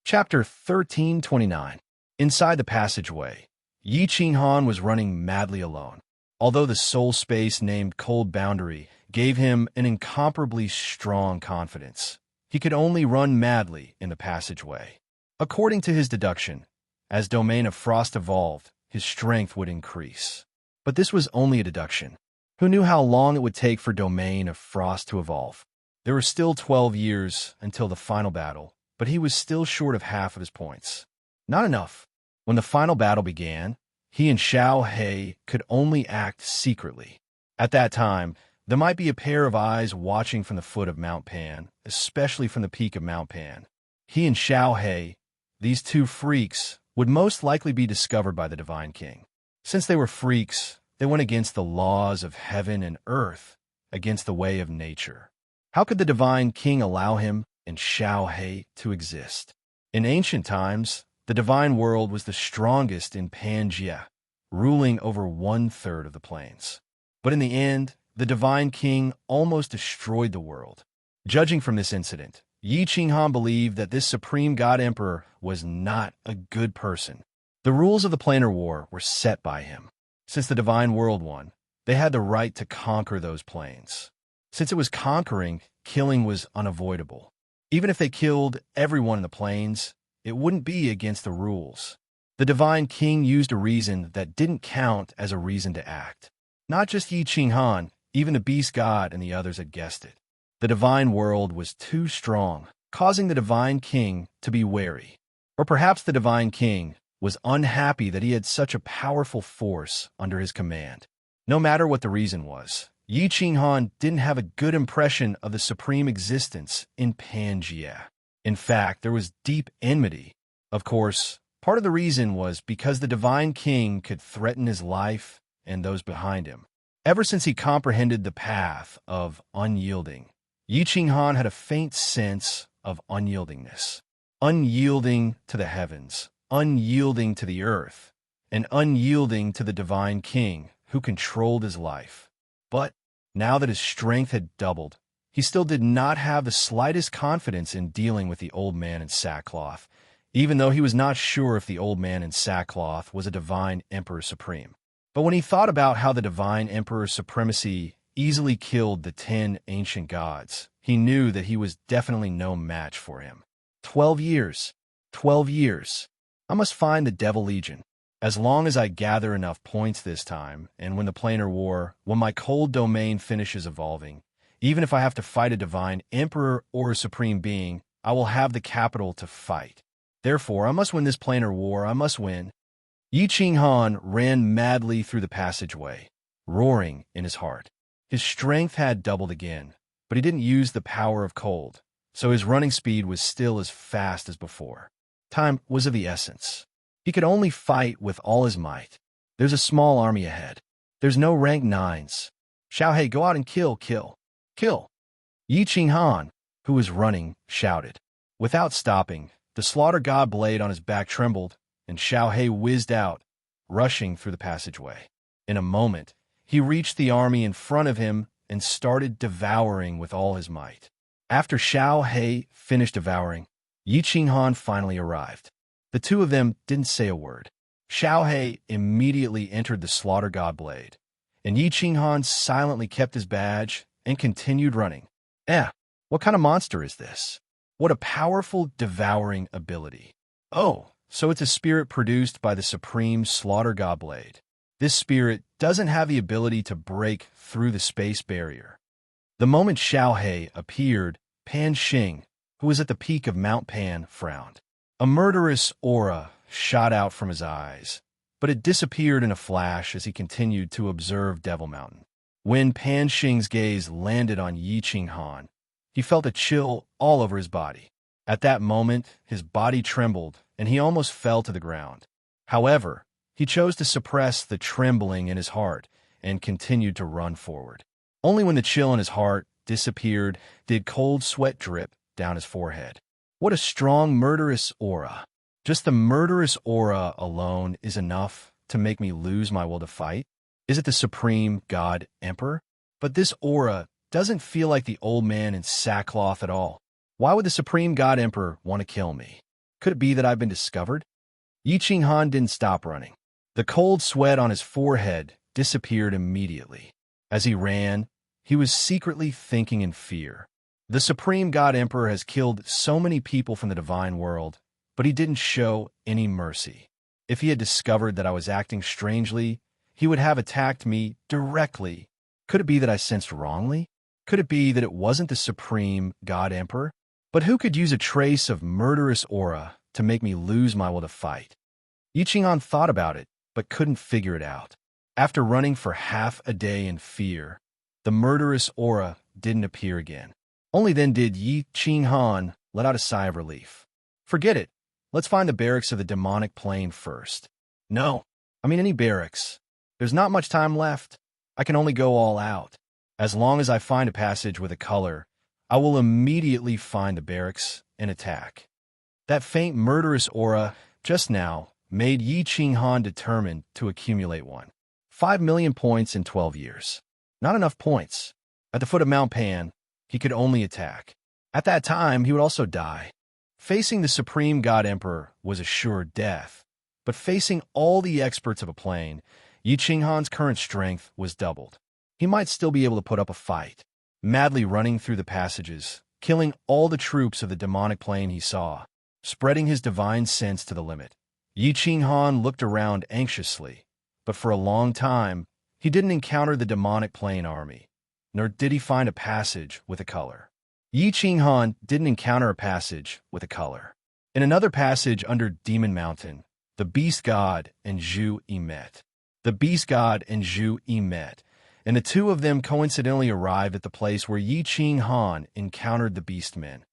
S1: Chapter 1329. Inside the passageway, Yi Qinghan was running madly alone. Although the soul space named Cold Boundary gave him an incomparably strong confidence, he could only run madly in the passageway. According to his deduction, as Domain of Frost evolved, his strength would increase. But this was only a deduction. Who knew how long it would take for Domain of Frost to evolve? There were still 12 years until the final battle, but he was still short of half of his points. Not enough. When the final battle began, he and Xiao Hei could only act secretly. At that time, There might be a pair of eyes watching from the foot of Mount Pan, especially from the peak of Mount Pan. He and Xiao He, these two freaks, would most likely be discovered by the Divine King. Since they were freaks, they went against the laws of heaven and earth, against the way of nature. How could the Divine King allow him and Xiao He to exist? In ancient times, the divine world was the strongest in Pangaea, ruling over 1/3 of the plains. But in the end, the Divine King almost destroyed the world. Judging from this incident, Yi Qinghan believed that this supreme god emperor was not a good person. The rules of the planar war were set by him. Since the divine world won, they had the right to conquer those plains. Since it was conquering, killing was unavoidable. Even if they killed everyone in the plains, it wouldn't be against the rules. The Divine King used a reason that didn't count as a reason to act. Not just Yi Qinghan, even the beast god and the others had guessed it. The divine world was too strong, causing the Divine King to be wary. Or perhaps the Divine King was unhappy that he had such a powerful force under his command. No matter what the reason was, Yi Qinghan didn't have a good impression of the supreme existence in Pangaea. In fact, there was deep enmity. Of course, part of the reason was because the Divine King could threaten his life and those behind him. Ever since he comprehended the path of unyielding, Yi Qinghan had a faint sense of unyieldingness. Unyielding to the heavens, unyielding to the earth, and unyielding to the Divine King who controlled his life. But now that his strength had doubled, he still did not have the slightest confidence in dealing with the old man in sackcloth, even though he was not sure if the old man in sackcloth was a divine emperor supreme. But when he thought about how the divine emperor's supremacy easily killed the 10 ancient gods, he knew that he was definitely no match for him. 12 years. 12 years. I must find the Devil Legion. As long as I gather enough points this time, and when the planar war, when my cold domain finishes evolving, even if I have to fight a divine emperor or a supreme being, I will have the capital to fight. Therefore, I must win this planar war. I must win. Yi Qinghan ran madly through the passageway, roaring in his heart. His strength had doubled again, but he didn't use the power of cold, so his running speed was still as fast as before. Time was of the essence. He could only fight with all his might. There's a small army ahead. There's no rank 9s. Xiao He, go out and kill. Yi Qinghan, who was running, shouted. Without stopping, the slaughter god blade on his back trembled, and Xiao He whizzed out, rushing through the passageway. In a moment, he reached the army in front of him and started devouring with all his might. After Xiao He finished devouring, Yi Qinghan finally arrived. The two of them didn't say a word. Xiao He immediately entered the slaughter god blade, and Yi Qinghan silently kept his badge and continued running. What kind of monster is this? What a powerful devouring ability. Oh, so it's a spirit produced by the supreme slaughter god blade. This spirit doesn't have the ability to break through the space barrier. The moment Xiao He appeared, Pan Xing, who was at the peak of Mount Pan, frowned. A murderous aura shot out from his eyes, but it disappeared in a flash as he continued to observe Devil Mountain. When Pan Xing's gaze landed on Yi Qinghan, he felt a chill all over his body. At that moment, his body trembled, and he almost fell to the ground. However, he chose to suppress the trembling in his heart and continued to run forward. Only when the chill in his heart disappeared did cold sweat drip down his forehead. What a strong murderous aura. Just the murderous aura alone is enough to make me lose my will to fight? Is it the supreme god emperor? But this aura doesn't feel like the old man in sackcloth at all. Why would the supreme god emperor want to kill me? Could it be that I've been discovered? Yi Qinghan didn't stop running. The cold sweat on his forehead disappeared immediately. As he ran, he was secretly thinking in fear. The supreme god emperor has killed so many people from the divine world, but he didn't show any mercy. If he had discovered that I was acting strangely, he would have attacked me directly. Could it be that I sensed wrongly? Could it be that it wasn't the supreme god emperor? But who could use a trace of murderous aura to make me lose my will to fight? Yi Qinghan thought about it, but couldn't figure it out. After running for half a day in fear, the murderous aura didn't appear again. Only then did Yi Qinghan let out a sigh of relief. Forget it. Let's find the barracks of the demonic plane first. No, I mean any barracks. There's not much time left. I can only go all out. As long as I find a passage with a color, I will immediately find the barracks and attack. That faint murderous aura just now made Yi Qinghan determined to accumulate one. 5 million points in 12 years. Not enough points. At the foot of Mount Pan, he could only attack. At that time, he would also die. Facing the Supreme God Emperor was assured death, but facing all the experts of a plane, Yi Qinghan's current strength was doubled. He might still be able to put up a fight, madly running through the passages, killing all the troops of the demonic plane he saw, spreading his divine sense to the limit. Yi Qinghan looked around anxiously, but for a long time, he didn't encounter the demonic plane army, nor did he find a passage with a color. Yi Qinghan didn't encounter a passage with a color. In another passage under Demon Mountain, the Beast God and Zhu Yi met. The Beast God and Zhu Yi met, and the two of them coincidentally arrived at the place where Yi Qinghan encountered the Beast Men.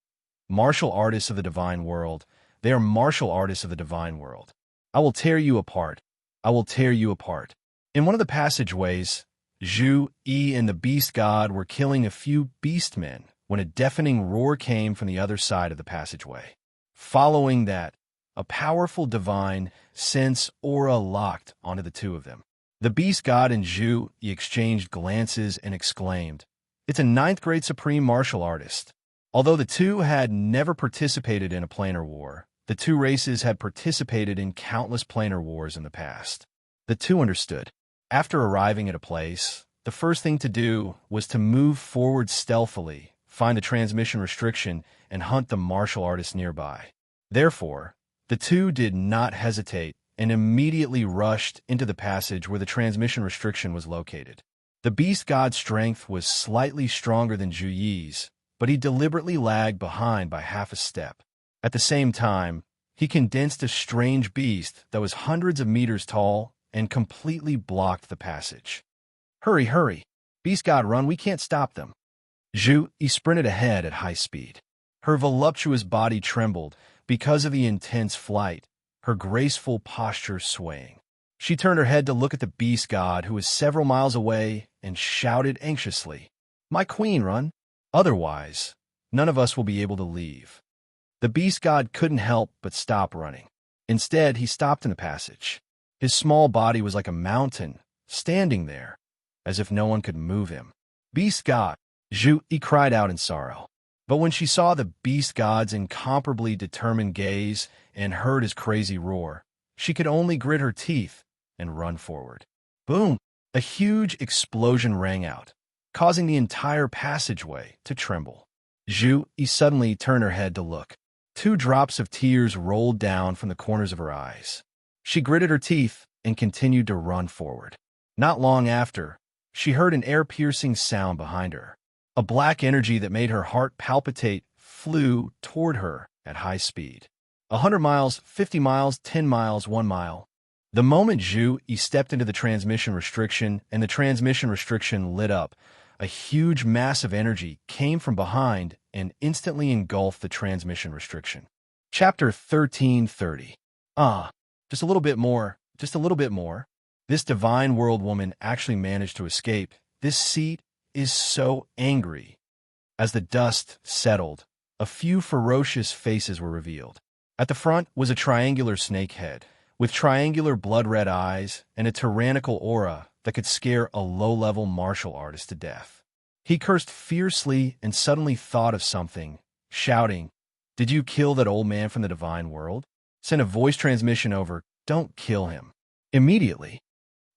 S1: Martial artists of the divine world. They are martial artists of the divine world. I will tear you apart. I will tear you apart. In one of the passageways, Zhu Yi and the Beast God were killing a few beast men when a deafening roar came from the other side of the passageway. Following that, a powerful divine sense aura locked onto the two of them. The Beast God and Zhu Yi exchanged glances and exclaimed, "It's a 9th grade supreme martial artist." Although the two had never participated in a planar war, the two races had participated in countless planar wars in the past. The two understood. After arriving at a place, the first thing to do was to move forward stealthily, find the transmission restriction, and hunt the martial artist nearby. Therefore, the two did not hesitate and immediately rushed into the passage where the transmission restriction was located. The Beast God's strength was slightly stronger than Zhu Yi's, but he deliberately lagged behind by half a step. At the same time, he condensed a strange beast that was hundreds of meters tall and completely blocked the passage. "Hurry, hurry! Beast God, run, we can't stop them." Zhu Yi sprinted ahead at high speed. Her voluptuous body trembled because of the intense flight, her graceful posture swaying. She turned her head to look at the Beast God, who was several miles away, and shouted anxiously, "My queen, run! Otherwise, none of us will be able to leave." The Beast God couldn't help but stop running. Instead, he stopped in the passage. His small body was like a mountain, standing there, as if no one could move him. "Beast God!" Zhu Yi cried out in sorrow. But when she saw the Beast God's incomparably determined gaze and heard his crazy roar, she could only grit her teeth and run forward. Boom! A huge explosion rang out, causing the entire passageway to tremble. Zhu Yi suddenly turned her head to look. 2 drops of tears rolled down from the corners of her eyes. She gritted her teeth and continued to run forward. Not long after, she heard an air-piercing sound behind her. A black energy that made her heart palpitate flew toward her at high speed. 100 miles, 50 miles, 10 miles, 1 mile. The moment Zhu Yi stepped into the transmission restriction and the transmission restriction lit up, a huge mass of energy came from behind and instantly engulfed the transmission restriction. Chapter 1330. Just a little bit more, just a little bit more. This divine world woman actually managed to escape. This seat is so angry. As the dust settled, a few ferocious faces were revealed. At the front was a triangular snake head, with triangular blood-red eyes and a tyrannical aura that could scare a low-level martial artist to death. He cursed fiercely and suddenly thought of something, shouting, "Did you kill that old man from the divine world?" Send a voice transmission over, "Don't kill him." Immediately,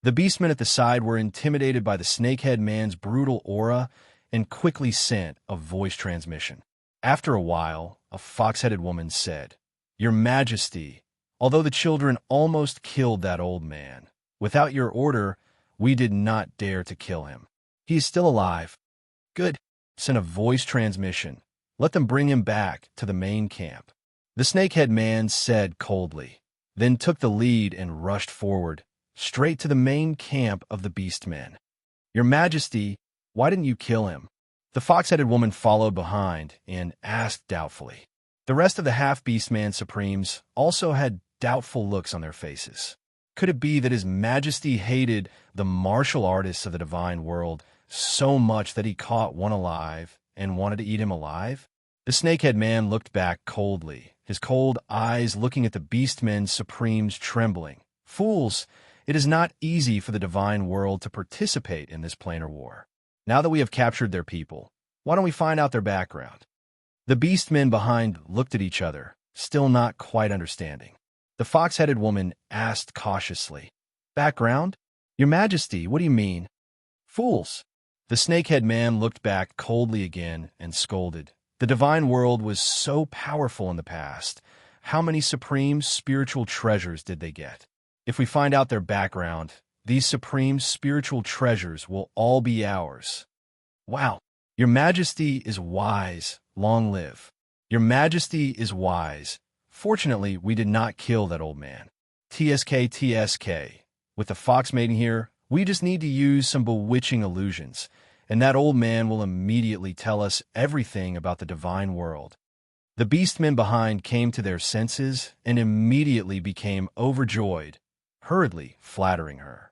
S1: the beastmen at the side were intimidated by the snakehead man's brutal aura and quickly sent a voice transmission. After a while, a fox-headed woman said, "Your Majesty, although the children almost killed that old man, without your order, we did not dare to kill him. He is still alive." "Good." Send a voice transmission. "Let them bring him back to the main camp." The snakehead man said coldly, then took the lead and rushed forward, straight to the main camp of the beastmen. "Your Majesty, Why didn't you kill him? The fox-headed woman followed behind and asked doubtfully. The rest of the half-beast-man supremes also had doubtful looks on their faces. Could it be that His Majesty hated the martial artists of the divine world so much that he caught one alive and wanted to eat him alive? The snakehead man looked back coldly, his cold eyes looking at the beastmen supremes trembling. Fools, it is not easy for the divine world to participate in this planar war. Now that we have captured their people, why don't we find out their background? The beastmen behind looked at each other, still not quite understanding. The fox-headed woman asked cautiously, "Background? Your Majesty, what do you mean?" "Fools!" The snakehead man looked back coldly again and scolded. The divine world was so powerful in the past. How many supreme spiritual treasures did they get? If we find out their background, these supreme spiritual treasures will all be ours. Wow! Your Majesty is wise. Long live. Your Majesty is wise. Fortunately, we did not kill that old man. TSK, TSK. With the fox maiden here, we just need to use some bewitching illusions, and that old man will immediately tell us everything about the divine world. The beastmen behind came to their senses and immediately became overjoyed, hurriedly flattering her.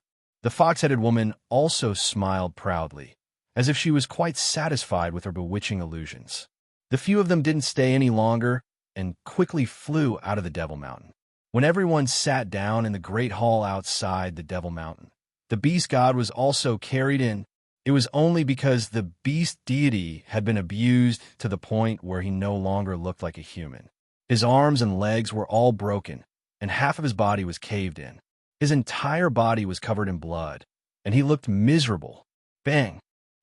S1: The fox-headed woman also smiled proudly, as if she was quite satisfied with her bewitching illusions. The few of them didn't stay any longer and quickly flew out of the Devil Mountain. When everyone sat down in the great hall outside the Devil Mountain, the beast god was also carried in. It was only because the beast deity had been abused to the point where he no longer looked like a human. His arms and legs were all broken, and half of his body was caved in. His entire body was covered in blood, and he looked miserable. Bang!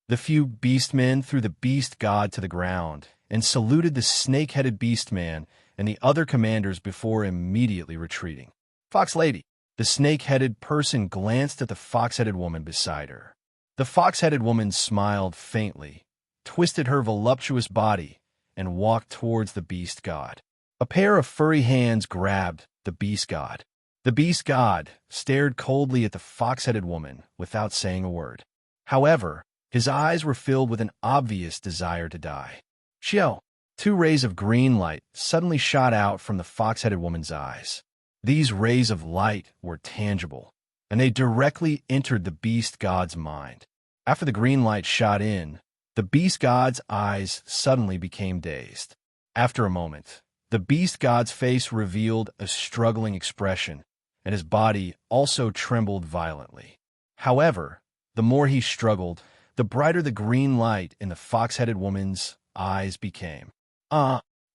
S1: The few beastmen threw the beast god to the ground and saluted the snake-headed beastman and the other commanders before immediately retreating. "Fox lady," the snake-headed person glanced at the fox-headed woman beside her. The fox-headed woman smiled faintly, twisted her voluptuous body, and walked towards the beast god. A pair of furry hands grabbed the beast god. The beast god stared coldly at the fox-headed woman without saying a word. However, his eyes were filled with an obvious desire to die. Xiao! Two rays of green light suddenly shot out from the fox-headed woman's eyes. These rays of light were tangible, and they directly entered the beast god's mind. After the green light shot in, the beast god's eyes suddenly became dazed. After a moment, the beast god's face revealed a struggling expression, and his body also trembled violently. However, the more he struggled, the brighter the green light in the fox-headed woman's eyes became.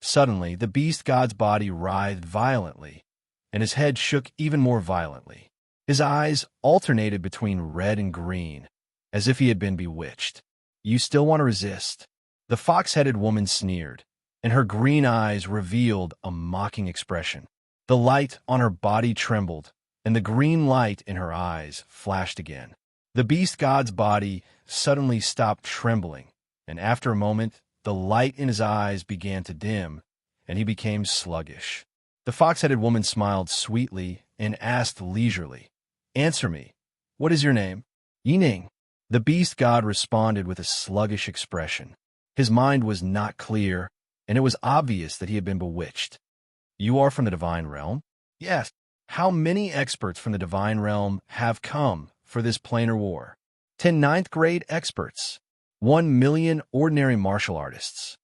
S1: Suddenly, the beast god's body writhed violently, and his head shook even more violently. His eyes alternated between red and green, as if he had been bewitched. "You still want to resist?" The fox-headed woman sneered, and her green eyes revealed a mocking expression. The light on her body trembled, and the green light in her eyes flashed again. The beast god's body suddenly stopped trembling, and after a moment, the light in his eyes began to dim, and he became sluggish. The fox-headed woman smiled sweetly and asked leisurely, "Answer me. What is your name?" "Yining." The beast god responded with a sluggish expression. His mind was not clear, and it was obvious that he had been bewitched. "You are from the divine realm?" "Yes." "How many experts from the divine realm have come for this planar war?" 10 ninth-grade experts. 1,000,000 ordinary martial artists.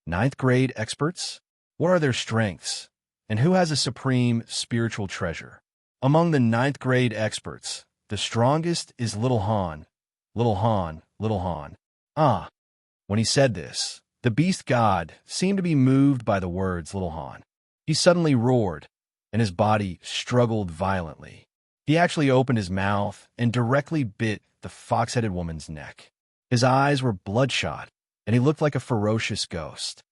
S1: Ninth-grade experts? What are their strengths? And who has a supreme spiritual treasure? Among the ninth-grade experts, the strongest is Little Han. Little Han, Little Han. When he said this, the beast god seemed to be moved by the words Little Han. He suddenly roared, and his body struggled violently. He actually opened his mouth and directly bit the fox-headed woman's neck. His eyes were bloodshot, and he looked like a ferocious ghost.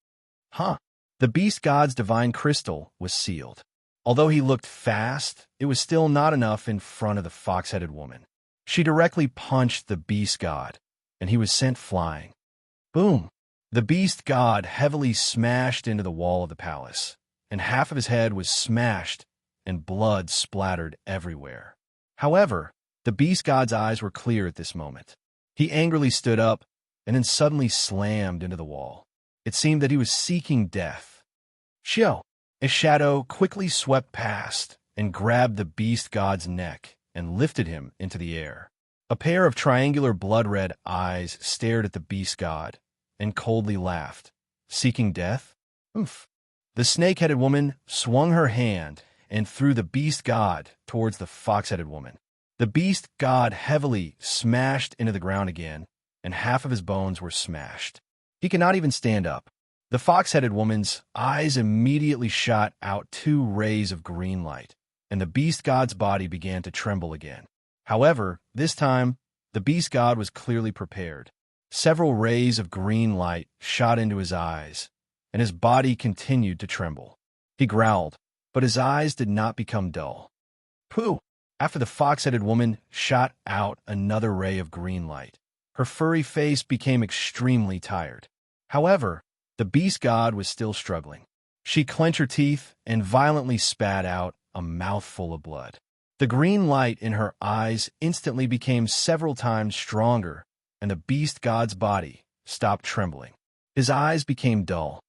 S1: The beast god's divine crystal was sealed. Although he looked fast, it was still not enough in front of the fox-headed woman. She directly punched the beast god, and he was sent flying. Boom! The beast god heavily smashed into the wall of the palace, and half of his head was smashed, and blood splattered everywhere. However, the beast god's eyes were clear at this moment. He angrily stood up, and then suddenly slammed into the wall. It seemed that he was seeking death. Xiao! A shadow quickly swept past and grabbed the beast god's neck and lifted him into the air. A pair of triangular blood-red eyes stared at the beast god and coldly laughed. Seeking death? Oomph. The snake-headed woman swung her hand and threw the beast god towards the fox-headed woman. The beast god heavily smashed into the ground again, and half of his bones were smashed. He could not even stand up. The fox-headed woman's eyes immediately shot out 2 rays of green light, and the beast god's body began to tremble again. However, this time, the beast god was clearly prepared. Several rays of green light shot into his eyes, and his body continued to tremble. He growled, but his eyes did not become dull. Pooh! After the fox-headed woman shot out another ray of green light, her furry face became extremely tired. However, the beast god was still struggling. She clenched her teeth and violently spat out a mouthful of blood. The green light in her eyes instantly became several times stronger, and the beast god's body stopped trembling. His eyes became dull.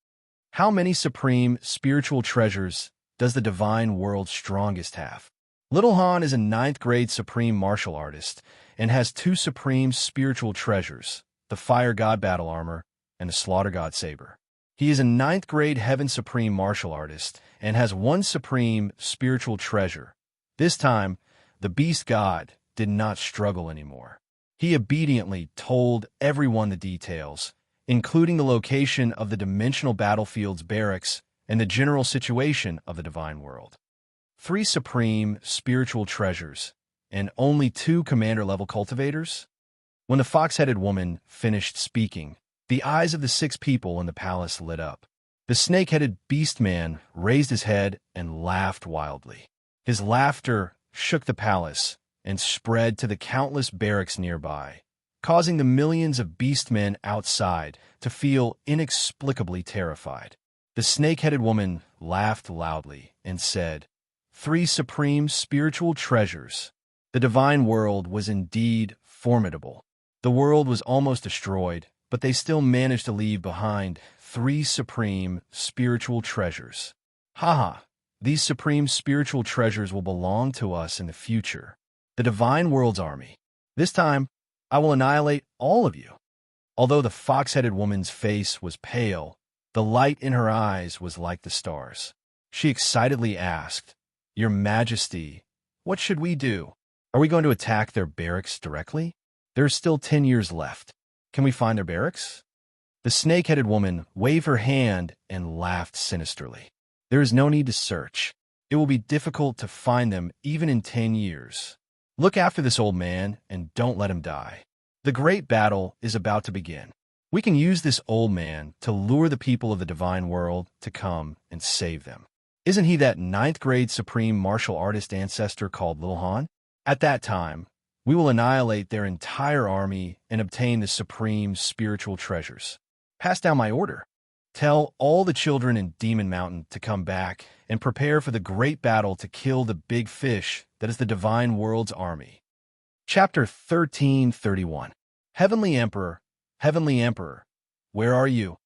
S1: How many supreme spiritual treasures does the divine world's strongest have? Little Han is a 9th grade supreme martial artist and has 2 supreme spiritual treasures, the Fire God battle armor and the Slaughter God saber. He is a 9th grade heaven supreme martial artist and has 1 supreme spiritual treasure. This time, the beast god did not struggle anymore. He obediently told everyone the details, including the location of the dimensional battlefield's barracks and the general situation of the divine world. 3 supreme spiritual treasures, and only 2 commander-level cultivators? When the fox-headed woman finished speaking, the eyes of the 6 people in the palace lit up. The snake-headed beast man raised his head and laughed wildly. His laughter shook the palace and spread to the countless barracks nearby, causing the millions of beastmen outside to feel inexplicably terrified. The snake-headed woman laughed loudly and said, 3 supreme spiritual treasures. The divine world was indeed formidable. The world was almost destroyed, but they still managed to leave behind 3 supreme spiritual treasures. Haha, these supreme spiritual treasures will belong to us in the future. The divine world's army. This time, I will annihilate all of you. Although the fox-headed woman's face was pale, the light in her eyes was like the stars. She excitedly asked, Your Majesty, what should we do? Are we going to attack their barracks directly? There's still 10 years left. Can we find their barracks? The snake-headed woman waved her hand and laughed sinisterly. There is no need to search. It will be difficult to find them even in 10 years. Look after this old man and don't let him die. The great battle is about to begin. We can use this old man to lure the people of the divine world to come and save them. Isn't he that 9th grade supreme martial artist ancestor called Little Han? At that time, we will annihilate their entire army and obtain the supreme spiritual treasures. Pass down my order. Tell all the children in Demon Mountain to come back and prepare for the great battle to kill the big fish that is the divine world's army. Chapter 1331. Heavenly Emperor, where are you?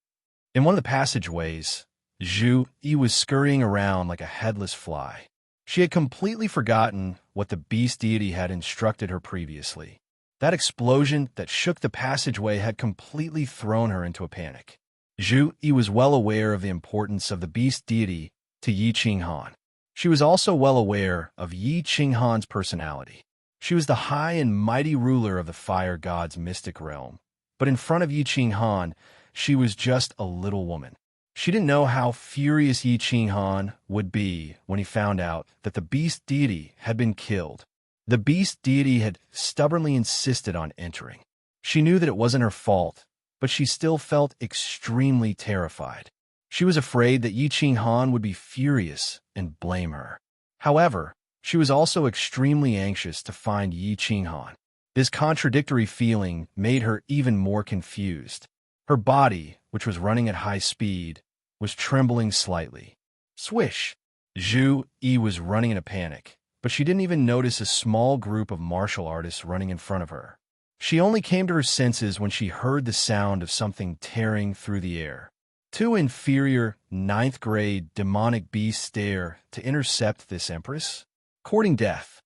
S1: In one of the passageways, Zhu Yi was scurrying around like a headless fly. She had completely forgotten what the beast deity had instructed her previously. That explosion that shook the passageway had completely thrown her into a panic. Zhu Yi was well aware of the importance of the beast deity to Yi Qinghan. She was also well aware of Yi Qinghan's personality. She was the high and mighty ruler of the fire god's mystic realm, but in front of Yi Qinghan, she was just a little woman. She didn't know how furious Yi Qinghan would be when he found out that the beast deity had been killed. The beast deity had stubbornly insisted on entering. She knew that it wasn't her fault, but she still felt extremely terrified. She was afraid that Yi Qinghan would be furious and blame her. However, she was also extremely anxious to find Yi Qinghan. This contradictory feeling made her even more confused. Her body, which was running at high speed, was trembling slightly. Swish! Zhu Yi was running in a panic, but she didn't even notice a small group of martial artists running in front of her. She only came to her senses when she heard the sound of something tearing through the air. Two inferior, ninth-grade demonic beasts dare to intercept this empress? Courting death.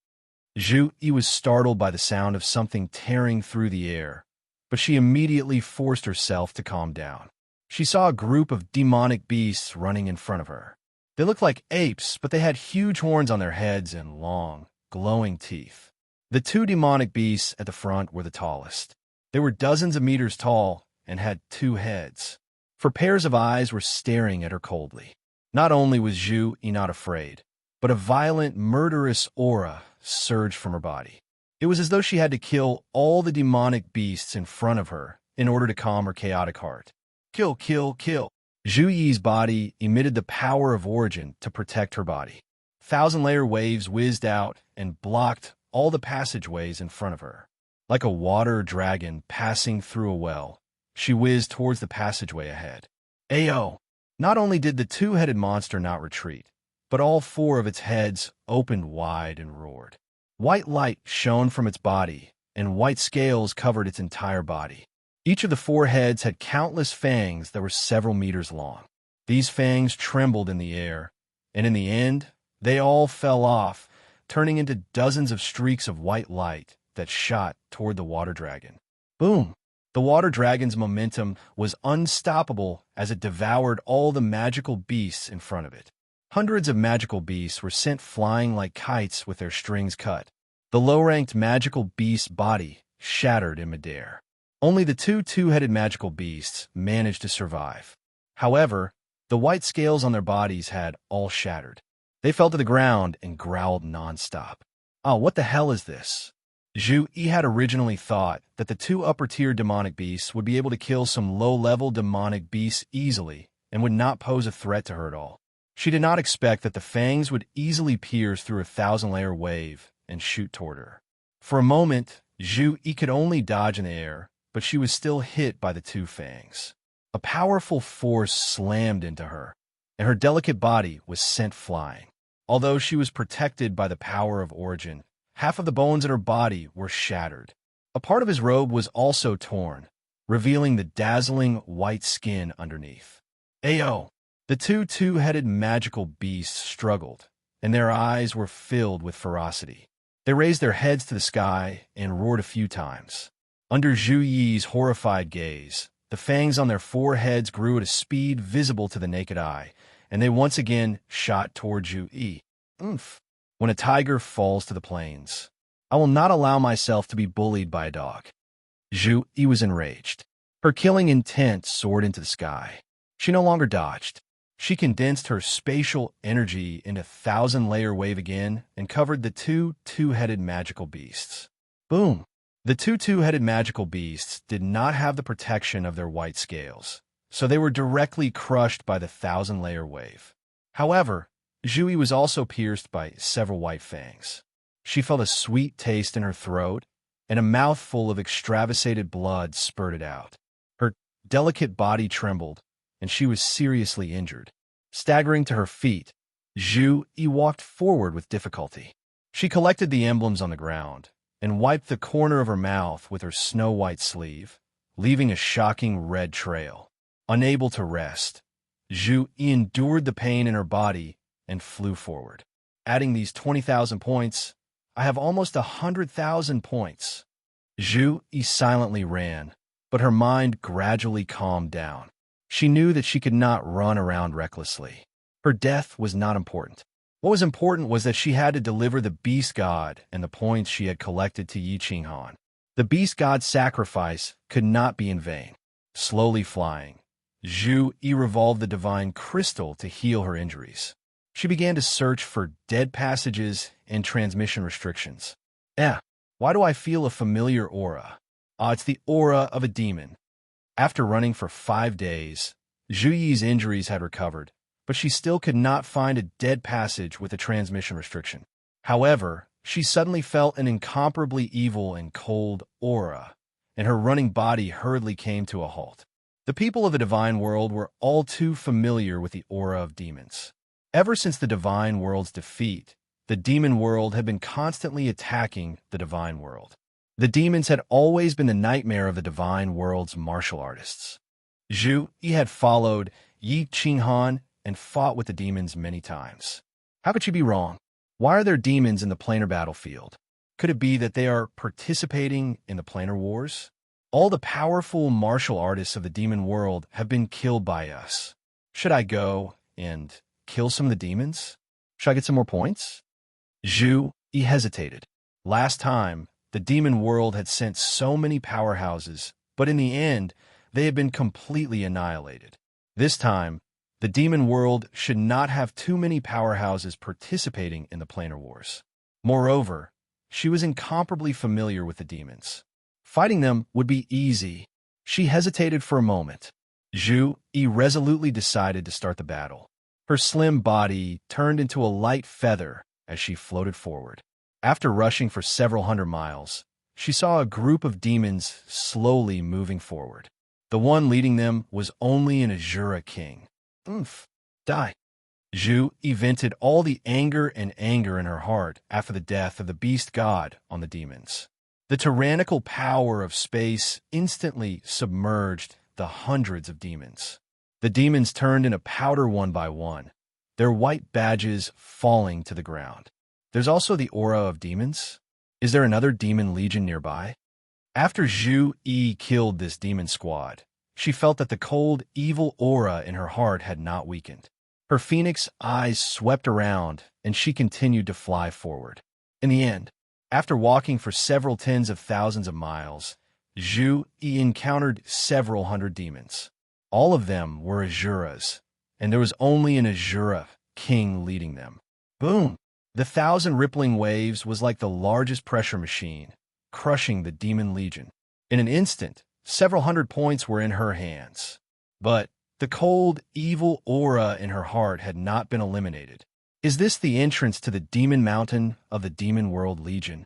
S1: Zhu Yi was startled by the sound of something tearing through the air, but she immediately forced herself to calm down. She saw a group of demonic beasts running in front of her. They looked like apes, but they had huge horns on their heads and long, glowing teeth. The two demonic beasts at the front were the tallest. They were dozens of meters tall and had two heads. For pairs of eyes were staring at her coldly. Not only was Zhu Yi not afraid, but a violent, murderous aura surged from her body. It was as though she had to kill all the demonic beasts in front of her in order to calm her chaotic heart. Kill, kill, kill. Zhu Yi's body emitted the power of origin to protect her body. Thousand-layer waves whizzed out and blocked all the passageways in front of her. Like a water dragon passing through a well, she whizzed towards the passageway ahead. Ayo! Not only did the two-headed monster not retreat, but all four of its heads opened wide and roared. White light shone from its body, and white scales covered its entire body. Each of the four heads had countless fangs that were several meters long. These fangs trembled in the air, and in the end, they all fell off, turning into dozens of streaks of white light that shot toward the water dragon. Boom! The water dragon's momentum was unstoppable as it devoured all the magical beasts in front of it. Hundreds of magical beasts were sent flying like kites with their strings cut. The low-ranked magical beast's body shattered in midair. Only the two-headed magical beasts managed to survive. However, the white scales on their bodies had all shattered. They fell to the ground and growled nonstop. Oh, what the hell is this? Zhu Yi had originally thought that the two upper-tier demonic beasts would be able to kill some low-level demonic beasts easily and would not pose a threat to her at all. She did not expect that the fangs would easily pierce through a thousand-layer wave and shoot toward her. For a moment, Zhu Yi could only dodge in the air, but she was still hit by the two fangs. A powerful force slammed into her, and her delicate body was sent flying. Although she was protected by the power of origin, half of the bones in her body were shattered. A part of his robe was also torn, revealing the dazzling white skin underneath. Ayo! The two-headed magical beasts struggled, and their eyes were filled with ferocity. They raised their heads to the sky and roared a few times. Under Zhu Yi's horrified gaze, the fangs on their four heads grew at a speed visible to the naked eye, and they once again shot toward Zhu Yi. Oomph! When a tiger falls to the plains, I will not allow myself to be bullied by a dog. Zhu Yi was enraged. Her killing intent soared into the sky. She no longer dodged. She condensed her spatial energy into a thousand-layer wave again and covered the two-headed magical beasts. Boom! The two-headed magical beasts did not have the protection of their white scales, so they were directly crushed by the thousand-layer wave. However, Zhu Yi was also pierced by several white fangs. She felt a sweet taste in her throat, and a mouthful of extravasated blood spurted out. Her delicate body trembled, and she was seriously injured. Staggering to her feet, Zhu Yi walked forward with difficulty. She collected the emblems on the ground and wiped the corner of her mouth with her snow-white sleeve, leaving a shocking red trail. Unable to rest, Zhu Yi endured the pain in her body and flew forward. Adding these 20,000 points, I have almost 100,000 points. Zhu Yi silently ran, but her mind gradually calmed down. She knew that she could not run around recklessly. Her death was not important. What was important was that she had to deliver the Beast God and the points she had collected to Yi Qinghan. The Beast God's sacrifice could not be in vain. Slowly flying, Zhu Yi revolved the divine crystal to heal her injuries. She began to search for dead passages and transmission restrictions. Why do I feel a familiar aura? It's the aura of a demon. After running for 5 days, Zhu Yi's injuries had recovered, but she still could not find a dead passage with a transmission restriction. However, she suddenly felt an incomparably evil and cold aura, and her running body hurriedly came to a halt. The people of the divine world were all too familiar with the aura of demons. Ever since the divine world's defeat, the demon world had been constantly attacking the divine world. The demons had always been the nightmare of the divine world's martial artists. Zhu Yi had followed Yi Qinghan and fought with the demons many times. How could she be wrong? Why are there demons in the planar battlefield? Could it be that they are participating in the planar wars? All the powerful martial artists of the demon world have been killed by us. Should I go and kill some of the demons? Should I get some more points? Zhu Yi hesitated. Last time, the demon world had sent so many powerhouses, but in the end, they had been completely annihilated. This time, the demon world should not have too many powerhouses participating in the planar wars. Moreover, she was incomparably familiar with the demons. Fighting them would be easy. She hesitated for a moment. Zhu Yi resolutely decided to start the battle. Her slim body turned into a light feather as she floated forward. After rushing for several hundred miles, she saw a group of demons slowly moving forward. The one leading them was only an Azura king. Die. Zhu Yi vented all the anger in her heart after the death of the beast god on the demons. The tyrannical power of space instantly submerged the hundreds of demons. The demons turned into powder one by one, their white badges falling to the ground. There's also the aura of demons. Is there another demon legion nearby? After Zhu Yi killed this demon squad, she felt that the cold, evil aura in her heart had not weakened. Her phoenix eyes swept around, and she continued to fly forward. In the end, after walking for several tens of thousands of miles, Zhu Yi encountered several hundred demons. All of them were Azuras, and there was only an Azura king leading them. Boom! The 1,000 rippling waves was like the largest pressure machine, crushing the demon legion. In an instant, several hundred points were in her hands. But the cold, evil aura in her heart had not been eliminated. Is this the entrance to the demon mountain of the demon world legion?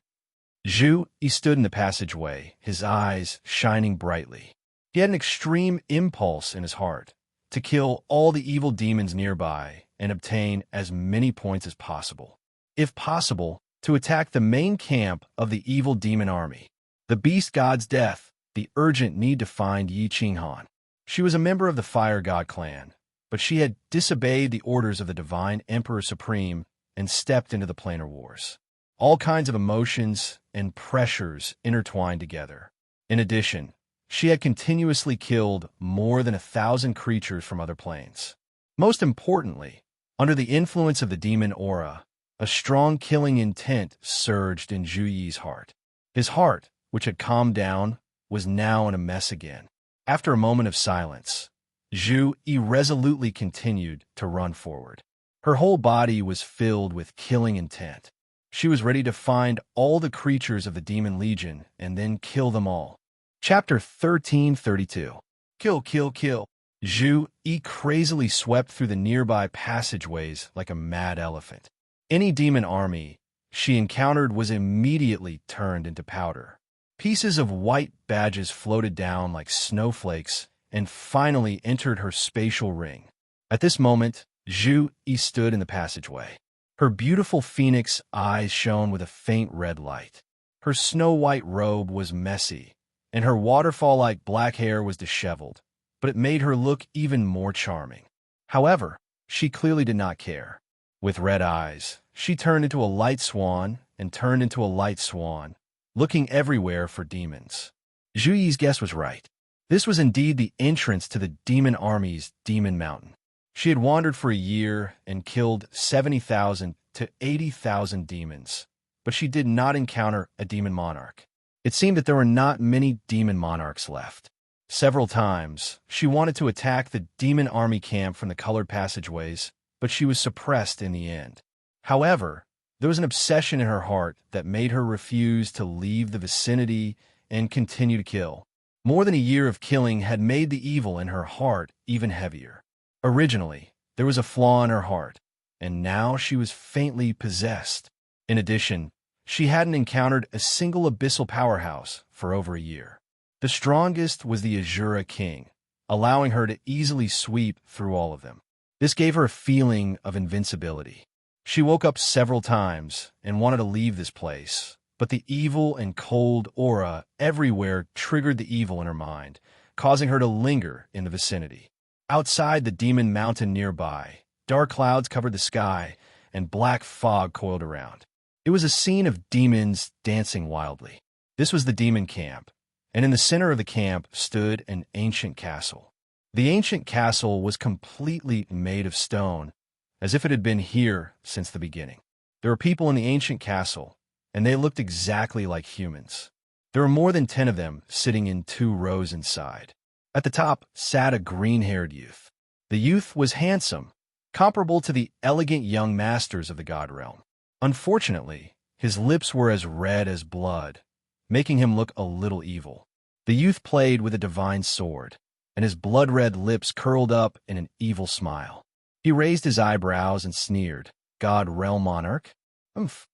S1: Zhu Yi stood in the passageway, his eyes shining brightly. He had an extreme impulse in his heart to kill all the evil demons nearby and obtain as many points as possible. If possible, to attack the main camp of the evil demon army. The beast god's death, the urgent need to find Yi Qinghan. She was a member of the Fire God clan, but she had disobeyed the orders of the Divine Emperor Supreme and stepped into the planar wars. All kinds of emotions and pressures intertwined together. In addition, she had continuously killed more than 1,000 creatures from other planes. Most importantly, under the influence of the demon aura, a strong killing intent surged in Zhu Yi's heart. His heart, which had calmed down, was now in a mess again. After a moment of silence, Zhu Yi resolutely continued to run forward. Her whole body was filled with killing intent. She was ready to find all the creatures of the Demon Legion and then kill them all. Chapter 1332. Kill, kill, kill. Zhu Yi crazily swept through the nearby passageways like a mad elephant. Any demon army she encountered was immediately turned into powder. Pieces of white badges floated down like snowflakes and finally entered her spatial ring. At this moment, Zhu Yi stood in the passageway. Her beautiful phoenix eyes shone with a faint red light. Her snow-white robe was messy, and her waterfall-like black hair was disheveled, but it made her look even more charming. However, she clearly did not care. With red eyes, she turned into a light swan and turned into a light swan, looking everywhere for demons. Zhu Yi's guess was right. This was indeed the entrance to the demon army's demon mountain. She had wandered for a year and killed 70,000 to 80,000 demons, but she did not encounter a demon monarch. It seemed that there were not many demon monarchs left. Several times, she wanted to attack the demon army camp from the colored passageways, but she was suppressed in the end. However, there was an obsession in her heart that made her refuse to leave the vicinity and continue to kill. More than a year of killing had made the evil in her heart even heavier. Originally, there was a flaw in her heart, and now she was faintly possessed. In addition, she hadn't encountered a single abyssal powerhouse for over a year. The strongest was the Azura King, allowing her to easily sweep through all of them. This gave her a feeling of invincibility. She woke up several times and wanted to leave this place, but the evil and cold aura everywhere triggered the evil in her mind, causing her to linger in the vicinity. Outside the demon mountain nearby, dark clouds covered the sky, and black fog coiled around. It was a scene of demons dancing wildly. This was the demon camp, and in the center of the camp stood an ancient castle. The ancient castle was completely made of stone, as if it had been here since the beginning. There were people in the ancient castle, and they looked exactly like humans. There were more than 10 of them sitting in 2 rows inside. At the top sat a green-haired youth. The youth was handsome, comparable to the elegant young masters of the god realm. Unfortunately, his lips were as red as blood, making him look a little evil. The youth played with a divine sword, and his blood-red lips curled up in an evil smile. He raised his eyebrows and sneered, "God realm monarch?" "Umph."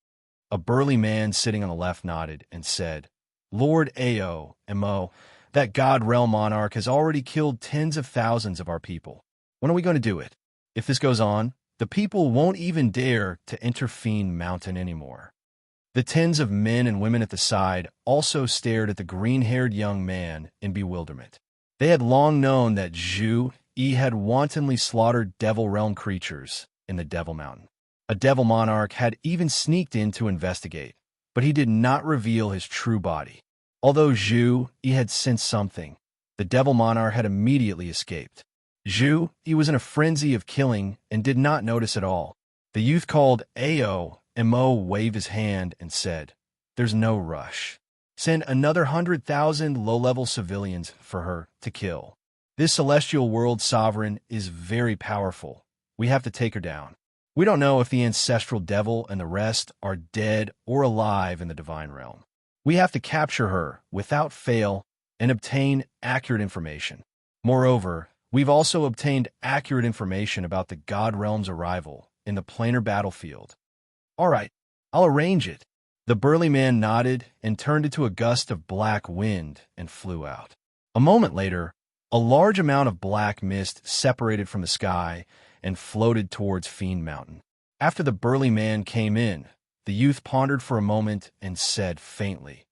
S1: A burly man sitting on the left nodded and said, "Lord Ao, Mo, that god realm monarch has already killed tens of thousands of our people. When are we going to do it? If this goes on, the people won't even dare to enter Fiend Mountain anymore." The tens of men and women at the side also stared at the green-haired young man in bewilderment. They had long known that Zhu Yi had wantonly slaughtered devil realm creatures in the Devil Mountain. A devil monarch had even sneaked in to investigate, but he did not reveal his true body. Although Zhu Yi had sensed something, the devil monarch had immediately escaped. Zhu Yi was in a frenzy of killing and did not notice at all. The youth called Ao, Mo waved his hand and said, "There's no rush. Send another 100,000 low-level civilians for her to kill. This celestial world sovereign is very powerful. We have to take her down. We don't know if the ancestral devil and the rest are dead or alive in the divine realm. We have to capture her without fail and obtain accurate information. Moreover, we've also obtained accurate information about the god realm's arrival in the planar battlefield." "All right, I'll arrange it." The burly man nodded and turned into a gust of black wind and flew out. A moment later, a large amount of black mist separated from the sky and floated towards Fiend Mountain. After the burly man came in, the youth pondered for a moment and said faintly,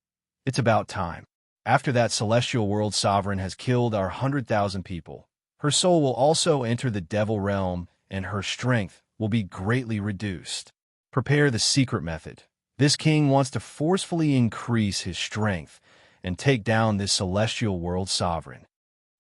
S1: "It's about time. After that celestial world sovereign has killed our 100,000 people, her soul will also enter the devil realm and her strength will be greatly reduced. Prepare the secret method. This king wants to forcefully increase his strength and take down this celestial world sovereign."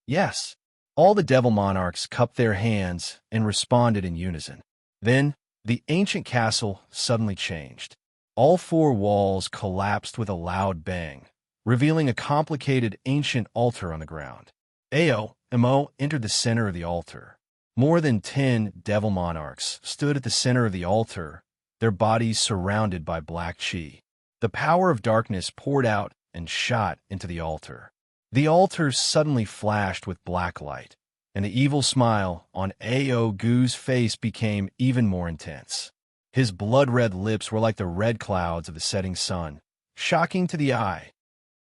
S1: "Yes." All the devil monarchs cupped their hands and responded in unison. Then, the ancient castle suddenly changed. All 4 walls collapsed with a loud bang, revealing a complicated ancient altar on the ground. Ao, Mo entered the center of the altar. More than 10 devil monarchs stood at the center of the altar, their bodies surrounded by black chi. The power of darkness poured out and shot into the altar. The altar suddenly flashed with black light, and the evil smile on Ao Gu's face became even more intense. His blood-red lips were like the red clouds of the setting sun, shocking to the eye.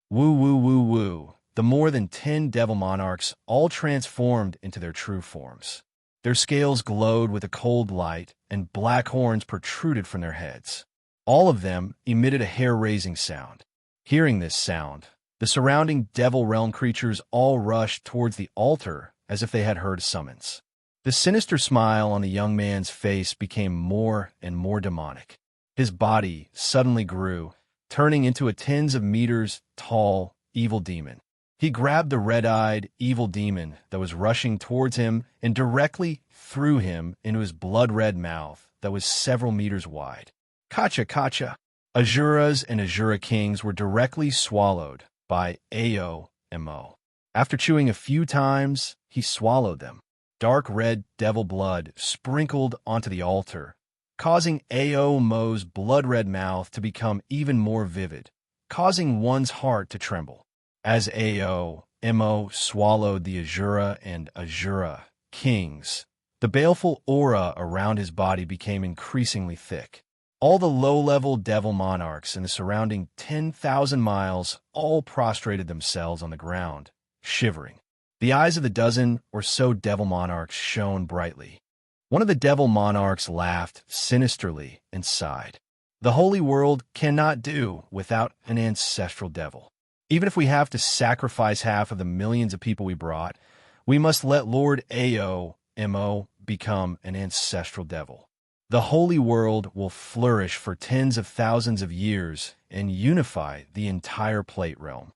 S1: Woo, woo, woo, woo. The more than 10 devil monarchs all transformed into their true forms. Their scales glowed with a cold light, and black horns protruded from their heads. All of them emitted a hair-raising sound. Hearing this sound, the surrounding devil realm creatures all rushed towards the altar as if they had heard a summons. The sinister smile on the young man's face became more and more demonic. His body suddenly grew, turning into a tens of meters tall evil demon. He grabbed the red-eyed evil demon that was rushing towards him and directly threw him into his blood-red mouth that was several meters wide. Kacha, kacha! Azuras and Azura kings were directly swallowed by Ao Mo. After chewing a few times, he swallowed them. Dark red devil blood sprinkled onto the altar, causing Ao Mo's blood-red mouth to become even more vivid, causing one's heart to tremble. As Ao Mo swallowed the Azura and Azura kings, the baleful aura around his body became increasingly thick. All the low-level devil monarchs in the surrounding 10,000 miles all prostrated themselves on the ground, shivering. The eyes of the dozen or so devil monarchs shone brightly. One of the devil monarchs laughed sinisterly and sighed. The holy world cannot do without an ancestral devil. Even if we have to sacrifice half of the millions of people we brought, we must let Lord Mo become an ancestral devil. The holy world will flourish for tens of thousands of years and unify the entire plate realm.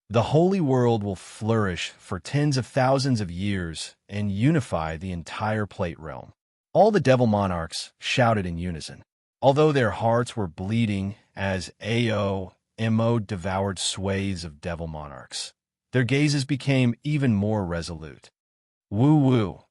S1: The holy world will flourish for tens of thousands of years and unify the entire plate realm. All the devil monarchs shouted in unison, although their hearts were bleeding as Mo devoured swathes of devil monarchs. Their gazes became even more resolute. Woo-woo!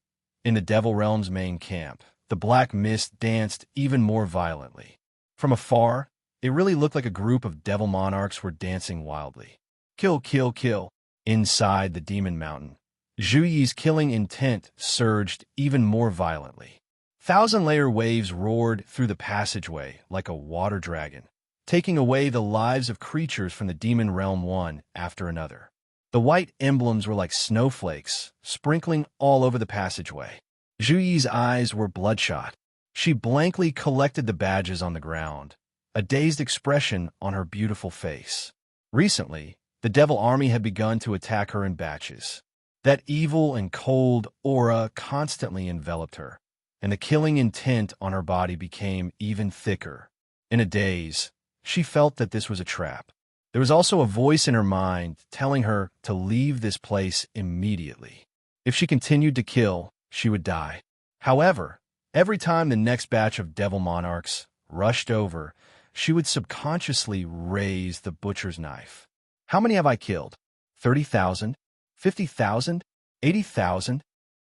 S1: In the devil realm's main camp, the black mist danced even more violently. From afar, it really looked like a group of devil monarchs were dancing wildly. Kill, kill, kill. Inside the demon mountain, Zhu Yi's killing intent surged even more violently. Thousand-layer waves roared through the passageway like a water dragon, taking away the lives of creatures from the demon realm one after another. The white emblems were like snowflakes, sprinkling all over the passageway. Zhu Yi's eyes were bloodshot. She blankly collected the badges on the ground, a dazed expression on her beautiful face. Recently, the devil army had begun to attack her in batches. That evil and cold aura constantly enveloped her, and the killing intent on her body became even thicker. In a daze, she felt that this was a trap. There was also a voice in her mind telling her to leave this place immediately. If she continued to kill, she would die. However, every time the next batch of devil monarchs rushed over, she would subconsciously raise the butcher's knife. How many have I killed? 30,000? 50,000? 80,000?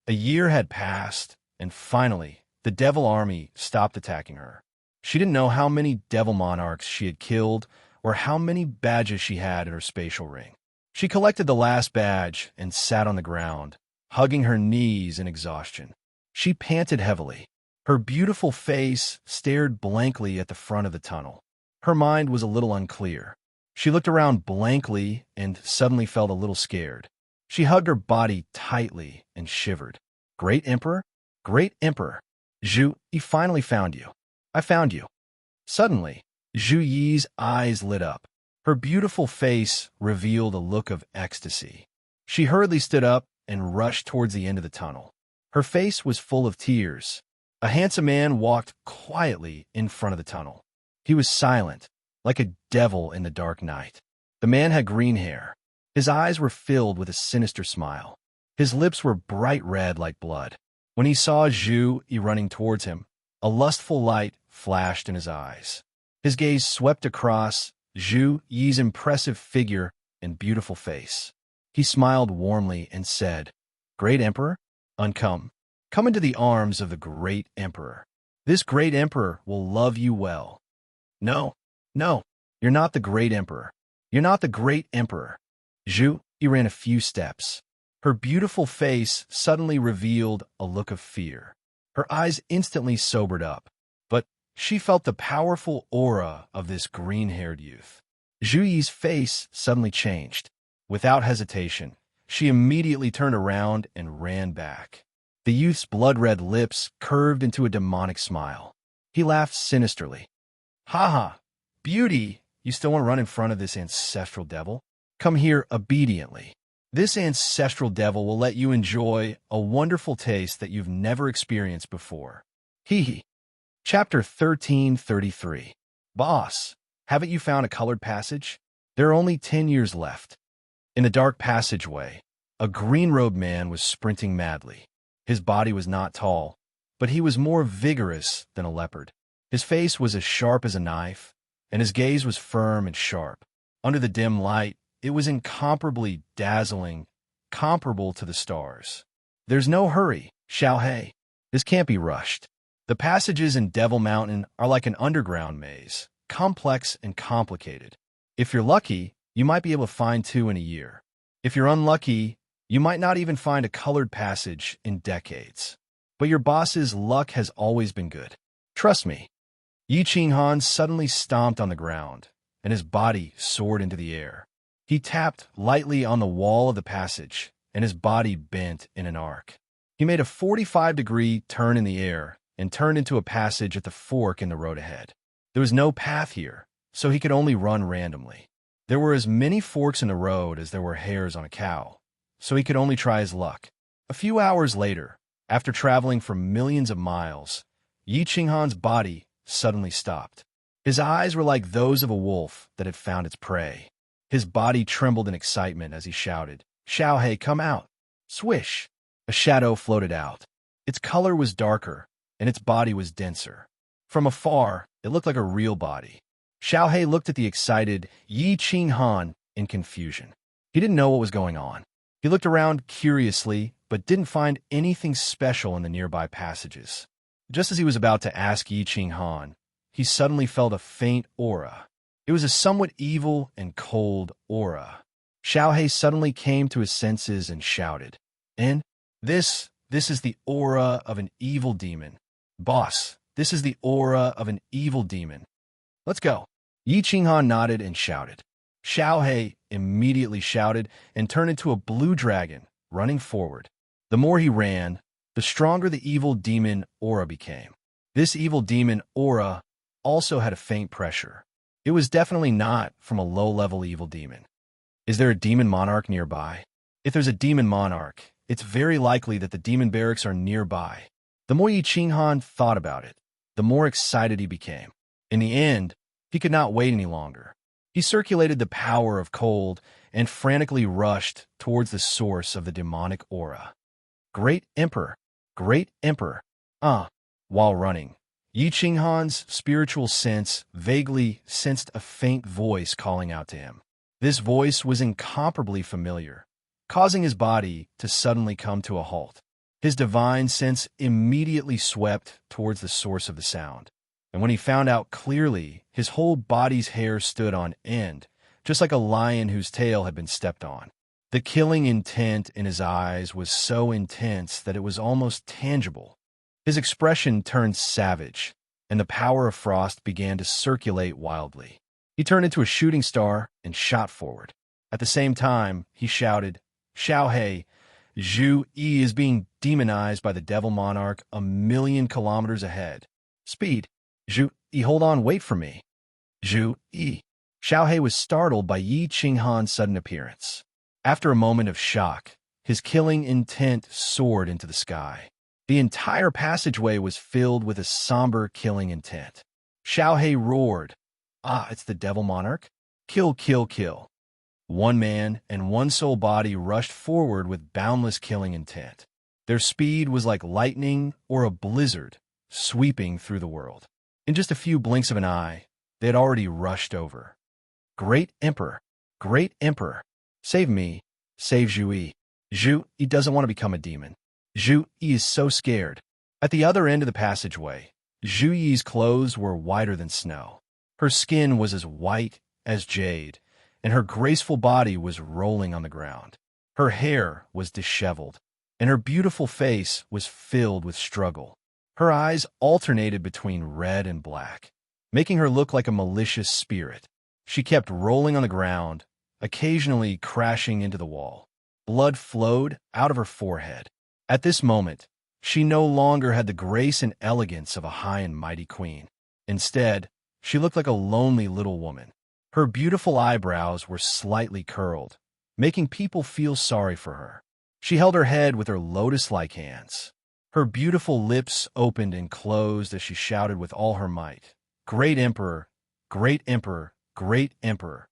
S1: A year had passed, and finally, the devil army stopped attacking her. She didn't know how many devil monarchs she had killed or how many badges she had in her spatial ring. She collected the last badge and sat on the ground, hugging her knees in exhaustion. She panted heavily. Her beautiful face stared blankly at the front of the tunnel. Her mind was a little unclear. She looked around blankly and suddenly felt a little scared. She hugged her body tightly and shivered. Great Emperor? Great Emperor! Zhu, he finally found you. I found you. Suddenly, Zhu Yi's eyes lit up. Her beautiful face revealed a look of ecstasy. She hurriedly stood up and rushed towards the end of the tunnel. Her face was full of tears. A handsome man walked quietly in front of the tunnel. He was silent, like a devil in the dark night. The man had green hair. His eyes were filled with a sinister smile. His lips were bright red like blood. When he saw Zhu Yi running towards him, a lustful light flashed in his eyes. His gaze swept across Zhu Yi's impressive figure and beautiful face. He smiled warmly and said, Great Emperor, come into the arms of the Great Emperor. This Great Emperor will love you well. No, you're not the Great Emperor. You're not the Great Emperor. Zhu Yi ran a few steps. Her beautiful face suddenly revealed a look of fear. Her eyes instantly sobered up, but she felt the powerful aura of this green-haired youth. Zhu Yi's face suddenly changed. Without hesitation, she immediately turned around and ran back. The youth's blood-red lips curved into a demonic smile. He laughed sinisterly. Ha ha! Beauty! You still want to run in front of this ancestral devil? Come here obediently. This ancestral devil will let you enjoy a wonderful taste that you've never experienced before. Hee hee. Chapter 1333. Boss, haven't you found a colored passage? There are only 10 years left. In the dark passageway, a green-robed man was sprinting madly. His body was not tall, but he was more vigorous than a leopard. His face was as sharp as a knife, and his gaze was firm and sharp. Under the dim light, it was incomparably dazzling, comparable to the stars. There's no hurry, Xiao Hei. This can't be rushed. The passages in Devil Mountain are like an underground maze, complex and complicated. If you're lucky, you might be able to find 2 in a year. If you're unlucky, you might not even find a colored passage in decades. But your boss's luck has always been good. Trust me. Yi Qinghan suddenly stomped on the ground, and his body soared into the air. He tapped lightly on the wall of the passage, and his body bent in an arc. He made a 45-degree turn in the air and turned into a passage at the fork in the road ahead. There was no path here, so he could only run randomly. There were as many forks in the road as there were hairs on a cow, so he could only try his luck. A few hours later, after traveling for millions of miles, Yi Qinghan's body suddenly stopped. His eyes were like those of a wolf that had found its prey. His body trembled in excitement as he shouted, "Xiaohei, come out!" Swish! A shadow floated out. Its color was darker, and its body was denser. From afar, it looked like a real body. Xiaohei looked at the excited Yi Qinghan in confusion. He didn't know what was going on. He looked around curiously, but didn't find anything special in the nearby passages. Just as he was about to ask Yi Qinghan, he suddenly felt a faint aura. It was a somewhat evil and cold aura. Xiaohei suddenly came to his senses and shouted, "And this is the aura of an evil demon. Boss, this is the aura of an evil demon. Let's go." Yi Qinghan nodded and shouted. Xiaohei immediately shouted and turned into a blue dragon, running forward. The more he ran, the stronger the evil demon aura became. This evil demon aura also had a faint pressure. It was definitely not from a low-level evil demon. Is there a demon monarch nearby? If there's a demon monarch, it's very likely that the demon barracks are nearby. The more Yi Qinghan thought about it, the more excited he became. In the end, he could not wait any longer. He circulated the power of cold and frantically rushed towards the source of the demonic aura. Great Emperor! Great Emperor! While running, Yi Qinghan's spiritual sense vaguely sensed a faint voice calling out to him. This voice was incomparably familiar, causing his body to suddenly come to a halt. His divine sense immediately swept towards the source of the sound, and when he found out clearly, his whole body's hair stood on end, just like a lion whose tail had been stepped on. The killing intent in his eyes was so intense that it was almost tangible. His expression turned savage, and the power of frost began to circulate wildly. He turned into a shooting star and shot forward. At the same time, he shouted, "Xiaohei, Zhu Yi is being demonized by the Devil Monarch 1,000,000 kilometers ahead. Speed! Zhu Yi, hold on, wait for me." Zhu Yi. Xiaohei was startled by Yi Qinghan's sudden appearance. After a moment of shock, his killing intent soared into the sky. The entire passageway was filled with a somber killing intent. Xiaohei roared, It's the Devil Monarch. Kill, kill, kill." One man and one soul body rushed forward with boundless killing intent. Their speed was like lightning or a blizzard sweeping through the world. In just a few blinks of an eye, they had already rushed over. "Great Emperor! Great Emperor! Save me! Save Zhu Yi. Zhu Yi doesn't want to become a demon. Zhu Yi is so scared." At the other end of the passageway, Zhu Yi's clothes were whiter than snow. Her skin was as white as jade, and her graceful body was rolling on the ground. Her hair was disheveled, and her beautiful face was filled with struggle. Her eyes alternated between red and black, making her look like a malicious spirit. She kept rolling on the ground, occasionally crashing into the wall. Blood flowed out of her forehead. At this moment, she no longer had the grace and elegance of a high and mighty queen. Instead, she looked like a lonely little woman. Her beautiful eyebrows were slightly curled, making people feel sorry for her. She held her head with her lotus-like hands. Her beautiful lips opened and closed as she shouted with all her might, "Great Emperor! Great Emperor! Great Emperor!"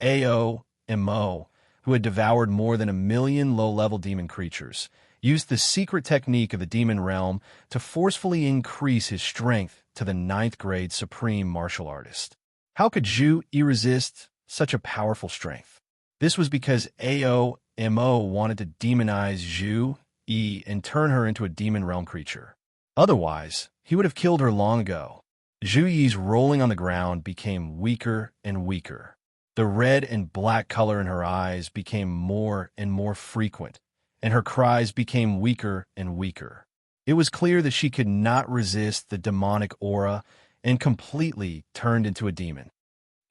S1: Mo, who had devoured more than 1,000,000 low-level demon creatures, used the secret technique of the demon realm to forcefully increase his strength to the 9th-grade supreme martial artist. How could Zhu Yi resist such a powerful strength? This was because Mo wanted to demonize Zhu Yi and turn her into a demon realm creature. Otherwise, he would have killed her long ago. Zhu Yi's rolling on the ground became weaker and weaker. The red and black color in her eyes became more and more frequent, and her cries became weaker and weaker. It was clear that she could not resist the demonic aura and completely turned into a demon.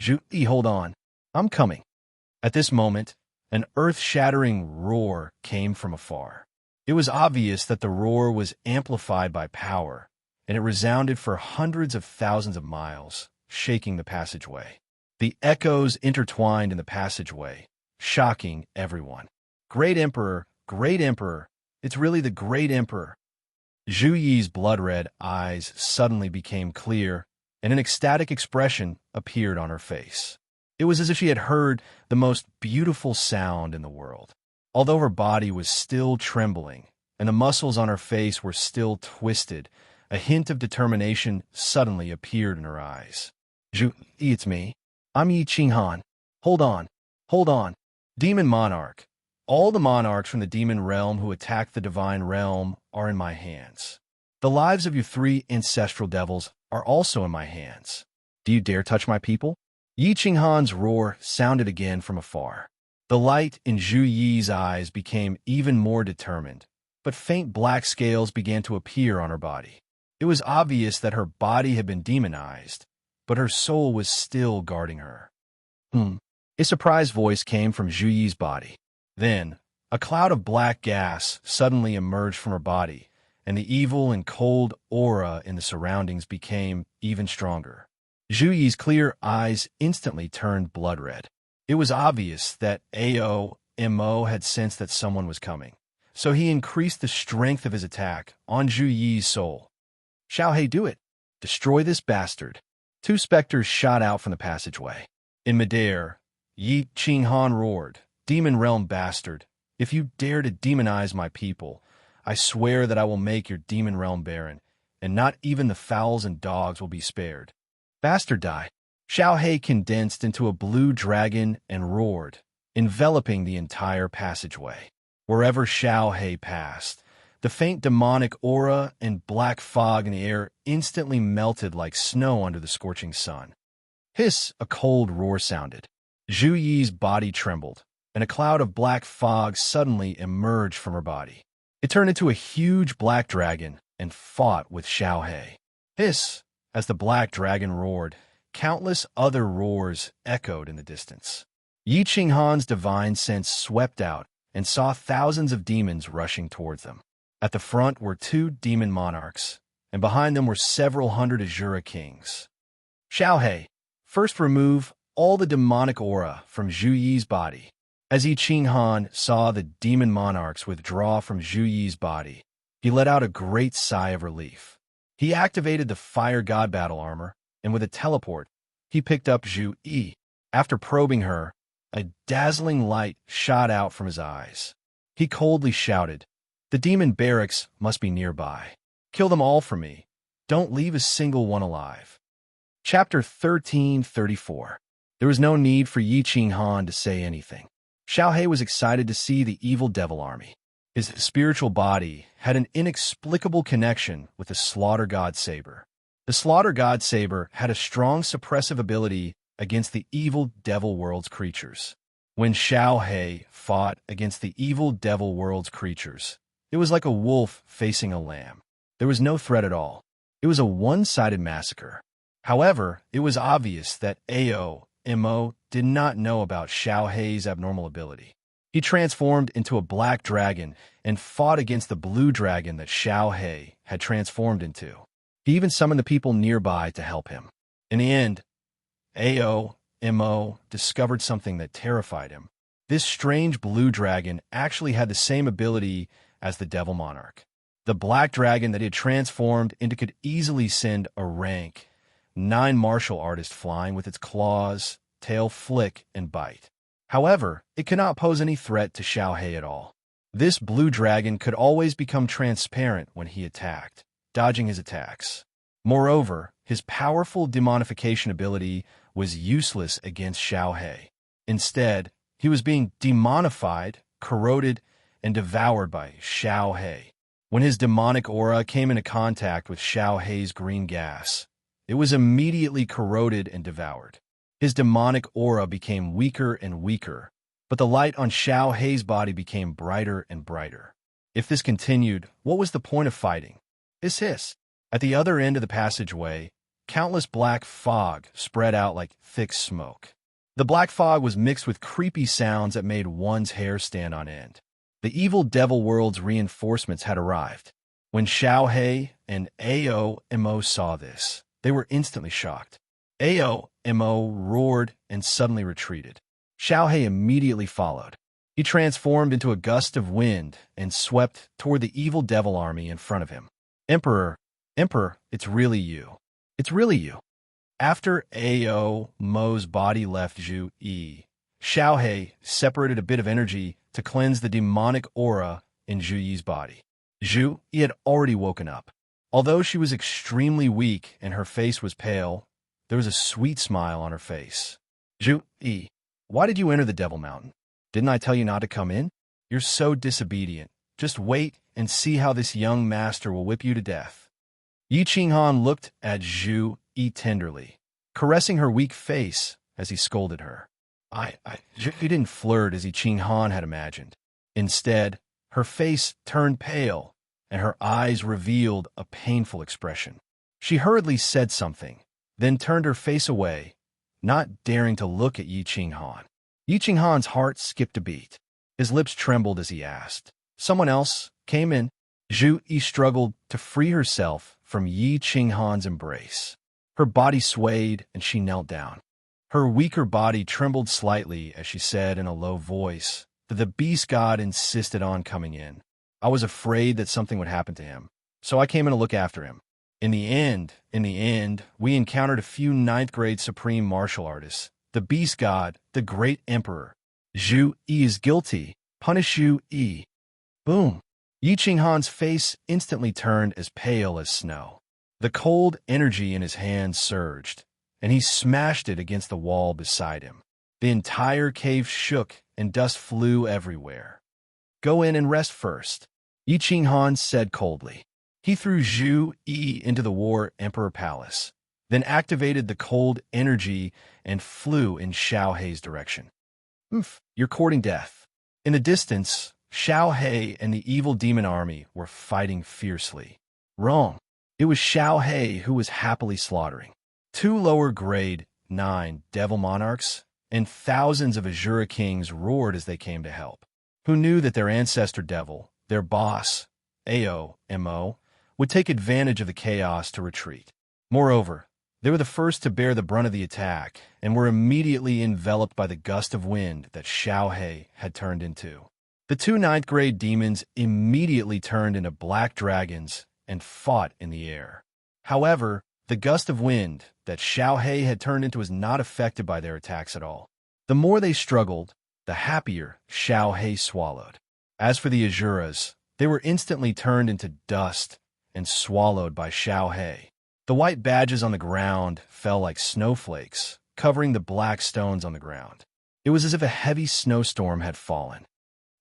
S1: "Zhu Yi, hold on. I'm coming." At this moment, an earth-shattering roar came from afar. It was obvious that the roar was amplified by power, and it resounded for hundreds of thousands of miles, shaking the passageway. The echoes intertwined in the passageway, shocking everyone. Great Emperor, it's really the Great Emperor. Zhu Yi's blood-red eyes suddenly became clear, and an ecstatic expression appeared on her face. It was as if she had heard the most beautiful sound in the world. Although her body was still trembling, and the muscles on her face were still twisted, a hint of determination suddenly appeared in her eyes. Zhu Yi, it's me. I'm Yi Qinghan. Hold on. Demon Monarch. All the monarchs from the demon realm who attacked the divine realm are in my hands. The lives of your 3 ancestral devils are also in my hands. Do you dare touch my people? Yi Qinghan's roar sounded again from afar. The light in Zhu Yi's eyes became even more determined, but faint black scales began to appear on her body. It was obvious that her body had been demonized, but her soul was still guarding her. A surprised voice came from Zhu Yi's body. Then, a cloud of black gas suddenly emerged from her body, and the evil and cold aura in the surroundings became even stronger. Zhu Yi's clear eyes instantly turned blood-red. It was obvious that Mo had sensed that someone was coming, so he increased the strength of his attack on Zhu Yi's soul. Xiaohei, do it! Destroy this bastard! 2 specters shot out from the passageway. In midair, Yi Qinghan roared, Demon Realm bastard, if you dare to demonize my people, I swear that I will make your Demon Realm barren, and not even the fowls and dogs will be spared. Bastard die! Xiaohei condensed into a blue dragon and roared, enveloping the entire passageway. Wherever Xiaohei passed, the faint demonic aura and black fog in the air instantly melted like snow under the scorching sun. Hiss! A cold roar sounded. Zhu Yi's body trembled, and a cloud of black fog suddenly emerged from her body. It turned into a huge black dragon and fought with Xiaohei. Hiss! As the black dragon roared, countless other roars echoed in the distance. Yi Qinghan's divine sense swept out and saw thousands of demons rushing towards them. At the front were 2 demon monarchs, and behind them were several hundred Azura kings. Xiaohei, first remove all the demonic aura from Zhu Yi's body. As Yi Qinghan saw the demon monarchs withdraw from Zhu Yi's body, he let out a great sigh of relief. He activated the Fire God battle armor, and with a teleport, he picked up Zhu Yi. After probing her, a dazzling light shot out from his eyes. He coldly shouted, the demon barracks must be nearby. Kill them all for me. Don't leave a single one alive. Chapter 1334. There was no need for Yi Qinghan to say anything. Xiaohei was excited to see the evil devil army. His spiritual body had an inexplicable connection with the Slaughter God Saber. The Slaughter God Saber had a strong suppressive ability against the evil devil world's creatures. When Xiaohei fought against the evil devil world's creatures, it was like a wolf facing a lamb. There was no threat at all. It was a one-sided massacre. However, it was obvious that Mo did not know about Xiaohei's abnormal ability. He transformed into a black dragon and fought against the blue dragon that Xiaohei had transformed into. He even summoned the people nearby to help him. In the end, Mo discovered something that terrified him. This strange blue dragon actually had the same ability as the Devil Monarch. The black dragon that he had transformed into could easily send a rank 9 martial artist flying with its claws, tail flick, and bite. However, it could not pose any threat to Xiaohei at all. This blue dragon could always become transparent when he attacked, dodging his attacks. Moreover, his powerful demonification ability was useless against Xiaohei. Instead, he was being demonified, corroded, and devoured by Xiaohei. When his demonic aura came into contact with Xiaohei's green gas, it was immediately corroded and devoured. His demonic aura became weaker and weaker, but the light on Xiaohei's body became brighter and brighter. If this continued, what was the point of fighting? Hiss. At the other end of the passageway, countless black fog spread out like thick smoke. The black fog was mixed with creepy sounds that made one's hair stand on end. The evil devil world's reinforcements had arrived. When Xiaohei and Mo saw this, they were instantly shocked. Mo roared and suddenly retreated. Xiaohei immediately followed. He transformed into a gust of wind and swept toward the evil devil army in front of him. Emperor, Emperor, it's really you. It's really you. After Mo's body left Zhu Yi, Xiaohei separated a bit of energy to cleanse the demonic aura in Zhu Yi's body. Zhu Yi had already woken up. Although she was extremely weak and her face was pale, there was a sweet smile on her face. Zhu Yi, why did you enter the Devil Mountain? Didn't I tell you not to come in? You're so disobedient. Just wait and see how this young master will whip you to death. Yi Qinghan looked at Zhu Yi tenderly, caressing her weak face as he scolded her. Zhu Yi didn't flirt as Yi Qinghan had imagined. Instead, her face turned pale, and her eyes revealed a painful expression. She hurriedly said something, then turned her face away, not daring to look at Yi Qinghan. Yi Qinghan's heart skipped a beat. His lips trembled as he asked, "Someone else came in?" Zhu Yi struggled to free herself from Yi Qinghan's embrace. Her body swayed and she knelt down. Her weaker body trembled slightly as she said in a low voice that the beast god insisted on coming in. I was afraid that something would happen to him, so I came in to look after him. In the end, we encountered a few ninth-grade supreme martial artists. The beast god, the great emperor. Zhu Yi is guilty. Punish Zhu Yi. Boom. Yi Qinghan's face instantly turned as pale as snow. The cold energy in his hand surged, and he smashed it against the wall beside him. The entire cave shook and dust flew everywhere. Go in and rest first, Yi Qinghan said coldly. He threw Zhu Yi into the War Emperor Palace, then activated the cold energy and flew in Xiaohei's direction. You're courting death. In the distance, Xiaohei and the evil demon army were fighting fiercely. Wrong. It was Xiaohei who was happily slaughtering 2 lower-grade 9 devil monarchs, and thousands of Azura kings roared as they came to help. Who knew that their ancestor devil, their boss, Mo, would take advantage of the chaos to retreat. Moreover, they were the first to bear the brunt of the attack and were immediately enveloped by the gust of wind that Xiaohei had turned into. The 2 ninth-grade demons immediately turned into black dragons and fought in the air. However, the gust of wind that Xiaohei had turned into was not affected by their attacks at all. The more they struggled, the happier Xiaohei swallowed. As for the Azuras, they were instantly turned into dust and swallowed by Xiaohei. The white badges on the ground fell like snowflakes, covering the black stones on the ground. It was as if a heavy snowstorm had fallen.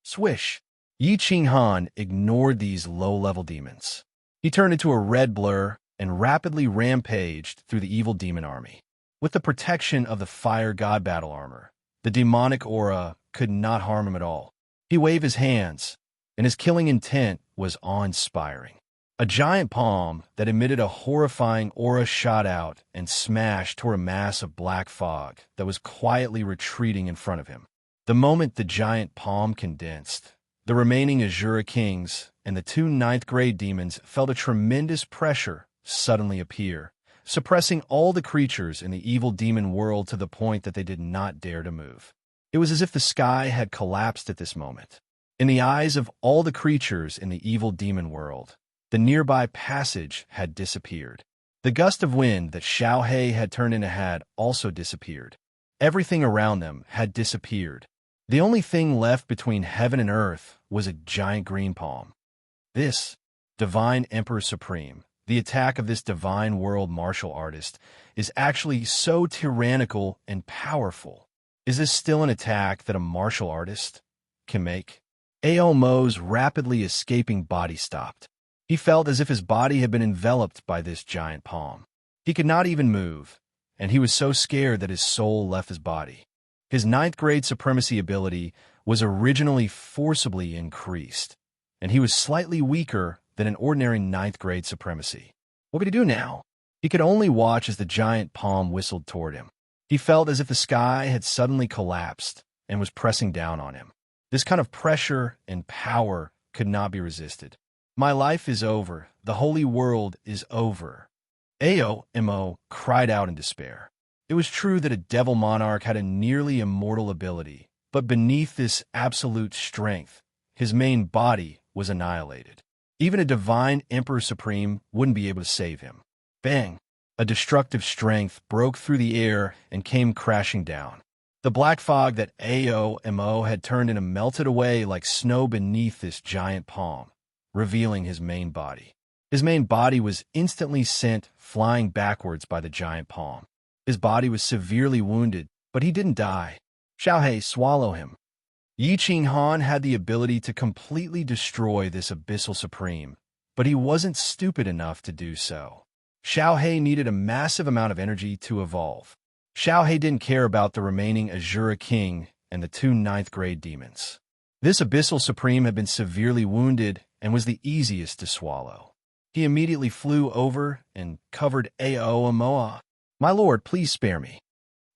S1: Swish! Yi Qinghan ignored these low-level demons. He turned into a red blur and rapidly rampaged through the evil demon army. With the protection of the fire god battle armor, the demonic aura could not harm him at all. He waved his hands, and his killing intent was awe-inspiring. A giant palm that emitted a horrifying aura shot out and smashed toward a mass of black fog that was quietly retreating in front of him. The moment the giant palm condensed, the remaining Azura kings and the 2 ninth-grade demons felt a tremendous pressure suddenly appear, suppressing all the creatures in the evil demon world to the point that they did not dare to move. It was as if the sky had collapsed at this moment. In the eyes of all the creatures in the evil demon world, the nearby passage had disappeared. The gust of wind that Xiaohei had turned into had also disappeared. Everything around them had disappeared. The only thing left between heaven and earth was a giant green palm. This, Divine Emperor Supreme, the attack of this divine world martial artist, is actually so tyrannical and powerful. Is this still an attack that a martial artist can make? Mo's rapidly escaping body stopped. He felt as if his body had been enveloped by this giant palm. He could not even move, and he was so scared that his soul left his body. His 9th-grade supremacy ability was originally forcibly increased, and he was slightly weaker than an ordinary 9th-grade supremacy. What could he do now? He could only watch as the giant palm whistled toward him. He felt as if the sky had suddenly collapsed and was pressing down on him. This kind of pressure and power could not be resisted. My life is over. The holy world is over. Mo cried out in despair. It was true that a devil monarch had a nearly immortal ability, but beneath this absolute strength, his main body was annihilated. Even a divine Emperor Supreme wouldn't be able to save him. Bang! A destructive strength broke through the air and came crashing down. The black fog that Aomo had turned into melted away like snow beneath this giant palm, revealing his main body. His main body was instantly sent flying backwards by the giant palm. His body was severely wounded, but he didn't die. Xiaohei, swallow him. Yi Qinghan had the ability to completely destroy this abyssal supreme, but he wasn't stupid enough to do so. Xiaohei needed a massive amount of energy to evolve. Xiaohei didn't care about the remaining Azura King and the two 9th-grade demons. This abyssal supreme had been severely wounded and was the easiest to swallow. He immediately flew over and covered Aomoa. My lord, please spare me.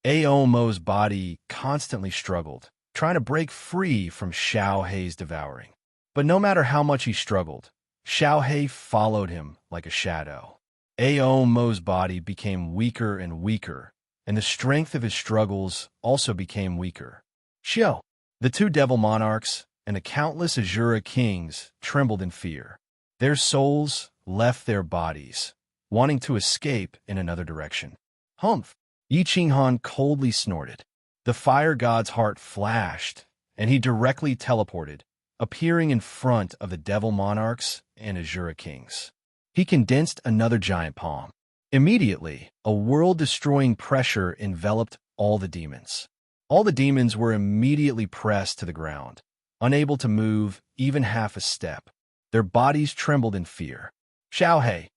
S1: Aomo's body constantly struggled, trying to break free from Xiaohei's devouring. But no matter how much he struggled, Xiaohei followed him like a shadow. Aomo's body became weaker and weaker, and the strength of his struggles also became weaker. Xiao, the two devil monarchs, and the countless Azura kings trembled in fear. Their souls left their bodies, wanting to escape in another direction. Humph! Yi Qinghan coldly snorted. The fire god's heart flashed, and he directly teleported, appearing in front of the devil monarchs and Azura kings. He condensed another giant palm. Immediately, a world-destroying pressure enveloped all the demons. All the demons were immediately pressed to the ground, unable to move even half a step. Their bodies trembled in fear. Xiaohei,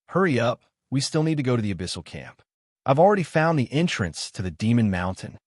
S1: hurry up, we still need to go to the abyssal camp. I've already found the entrance to the demon mountain.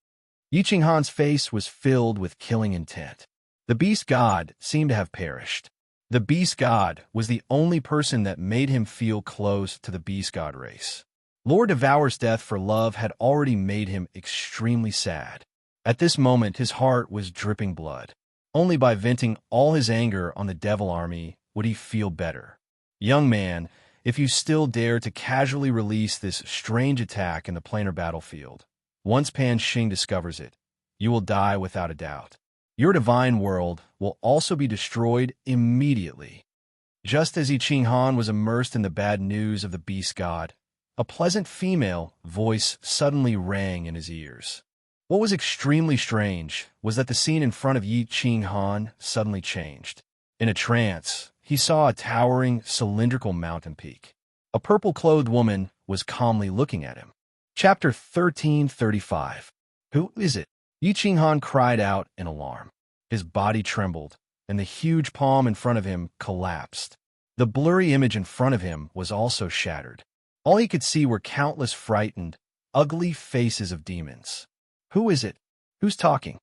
S1: Yi Qinghan's face was filled with killing intent. The beast god seemed to have perished. The beast god was the only person that made him feel close to the beast god race. Lord Devour's death for love had already made him extremely sad. At this moment, his heart was dripping blood. Only by venting all his anger on the devil army would he feel better. Young man, if you still dare to casually release this strange attack in the planar battlefield, once Pan Xing discovers it, you will die without a doubt. Your divine world will also be destroyed immediately. Just as Yi Qinghan was immersed in the bad news of the beast god, a pleasant female voice suddenly rang in his ears. What was extremely strange was that the scene in front of Yi Qinghan suddenly changed. In a trance, he saw a towering, cylindrical mountain peak. A purple-clothed woman was calmly looking at him. Chapter 1335. Who is it? Yi Qinghan cried out in alarm. His body trembled, and the huge palm in front of him collapsed. The blurry image in front of him was also shattered. All he could see were countless frightened, ugly faces of demons. Who is it? Who's talking?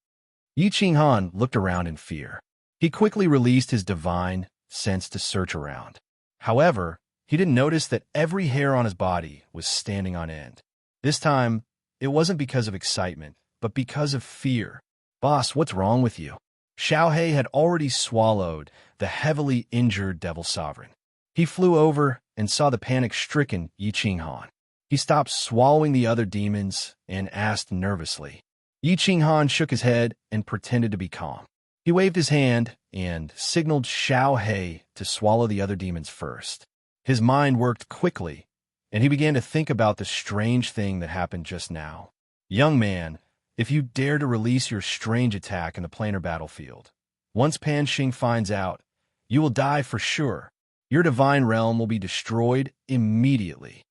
S1: Yi Qinghan looked around in fear. He quickly released his divine sense to search around. However, he didn't notice that every hair on his body was standing on end. This time, it wasn't because of excitement, but because of fear. Boss, what's wrong with you? Xiaohei had already swallowed the heavily injured devil sovereign. He flew over and saw the panic-stricken Yi Qinghan. He stopped swallowing the other demons and asked nervously. Yi Qinghan shook his head and pretended to be calm. He waved his hand and signaled Xiaohei to swallow the other demons first. His mind worked quickly, and he began to think about the strange thing that happened just now. Young man, if you dare to release your strange attack in the planar battlefield, once Pan Xing finds out, you will die for sure. Your divine realm will be destroyed immediately.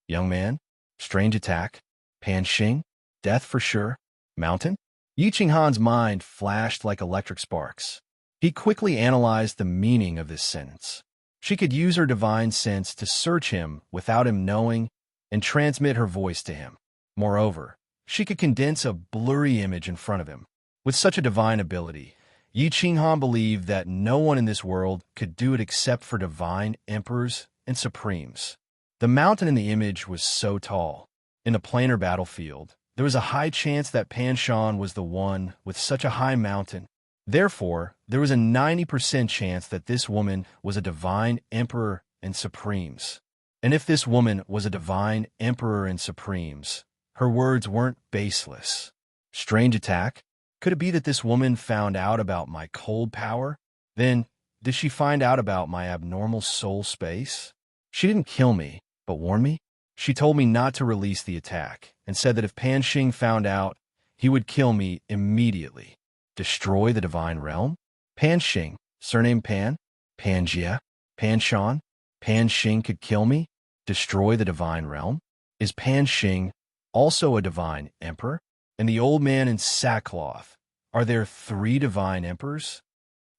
S1: Young man, strange attack, Pan Xing, death for sure, mountain? Yi Qinghan's mind flashed like electric sparks. He quickly analyzed the meaning of this sentence. She could use her divine sense to search him without him knowing and transmit her voice to him. Moreover, she could condense a blurry image in front of him. With such a divine ability, Yi Qinghan believed that no one in this world could do it except for divine emperors and supremes. The mountain in the image was so tall. In the planar battlefield, there was a high chance that Pan Shan was the one with such a high mountain. Therefore, there was a 90% chance that this woman was a divine emperor and supremes. And if this woman was a divine emperor and supremes, her words weren't baseless. Strange attack? Could it be that this woman found out about my cold power? Then, did she find out about my abnormal soul space? She didn't kill me, but warned me. She told me not to release the attack, and said that if Pan Xing found out, he would kill me immediately. Destroy the divine realm? Pan Xing, surname Pan? Pangaea? Panshan? Pan Xing could kill me? Destroy the divine realm? Is Pan Xing also a divine emperor? And the old man in sackcloth, are there 3 divine emperors?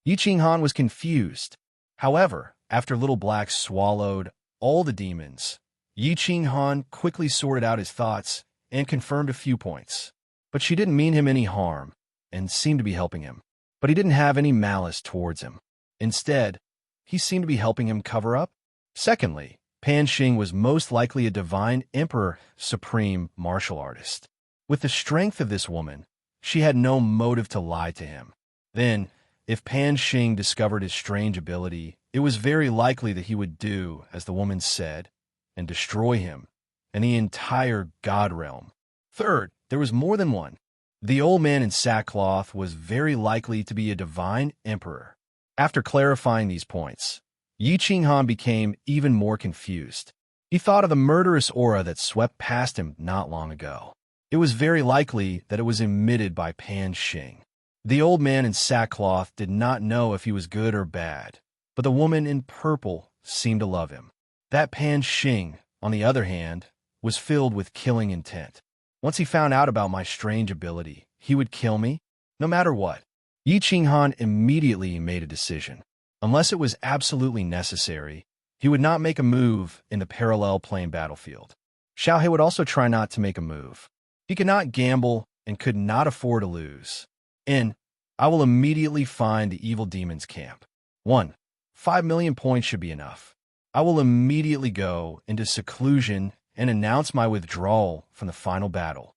S1: Yi Qinghan was confused. However, after Little Black swallowed all the demons, Yi Qinghan quickly sorted out his thoughts and confirmed a few points. But she didn't mean him any harm and seemed to be helping him. But he didn't have any malice towards him. Instead, he seemed to be helping him cover up. Secondly, Pan Xing was most likely a divine emperor, supreme martial artist. With the strength of this woman, she had no motive to lie to him. Then, if Pan Xing discovered his strange ability, it was very likely that he would do as the woman said and destroy him and the entire God realm. Third, there was more than one. The old man in sackcloth was very likely to be a divine emperor. After clarifying these points, Yi Qinghan became even more confused. He thought of the murderous aura that swept past him not long ago. It was very likely that it was emitted by Pan Xing. The old man in sackcloth did not know if he was good or bad, but the woman in purple seemed to love him. That Pan Xing, on the other hand, was filled with killing intent. Once he found out about my strange ability, he would kill me, no matter what. Yi Qinghan immediately made a decision. Unless it was absolutely necessary, he would not make a move in the parallel plane battlefield. Xiao He would also try not to make a move. He could not gamble and could not afford to lose. I will immediately find the evil demon's camp. 1. 5 million points should be enough. I will immediately go into seclusion and announce my withdrawal from the final battle.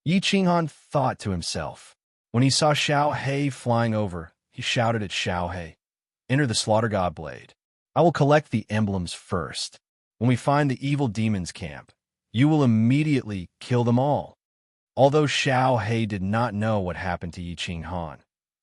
S1: Yi Qinghan thought to himself. When he saw Xiao He flying over, he shouted at Xiao He, "Enter the Slaughter God Blade. I will collect the emblems first. When we find the evil demon's camp, you will immediately kill them all." Although Xiao He did not know what happened to Yi Qinghan,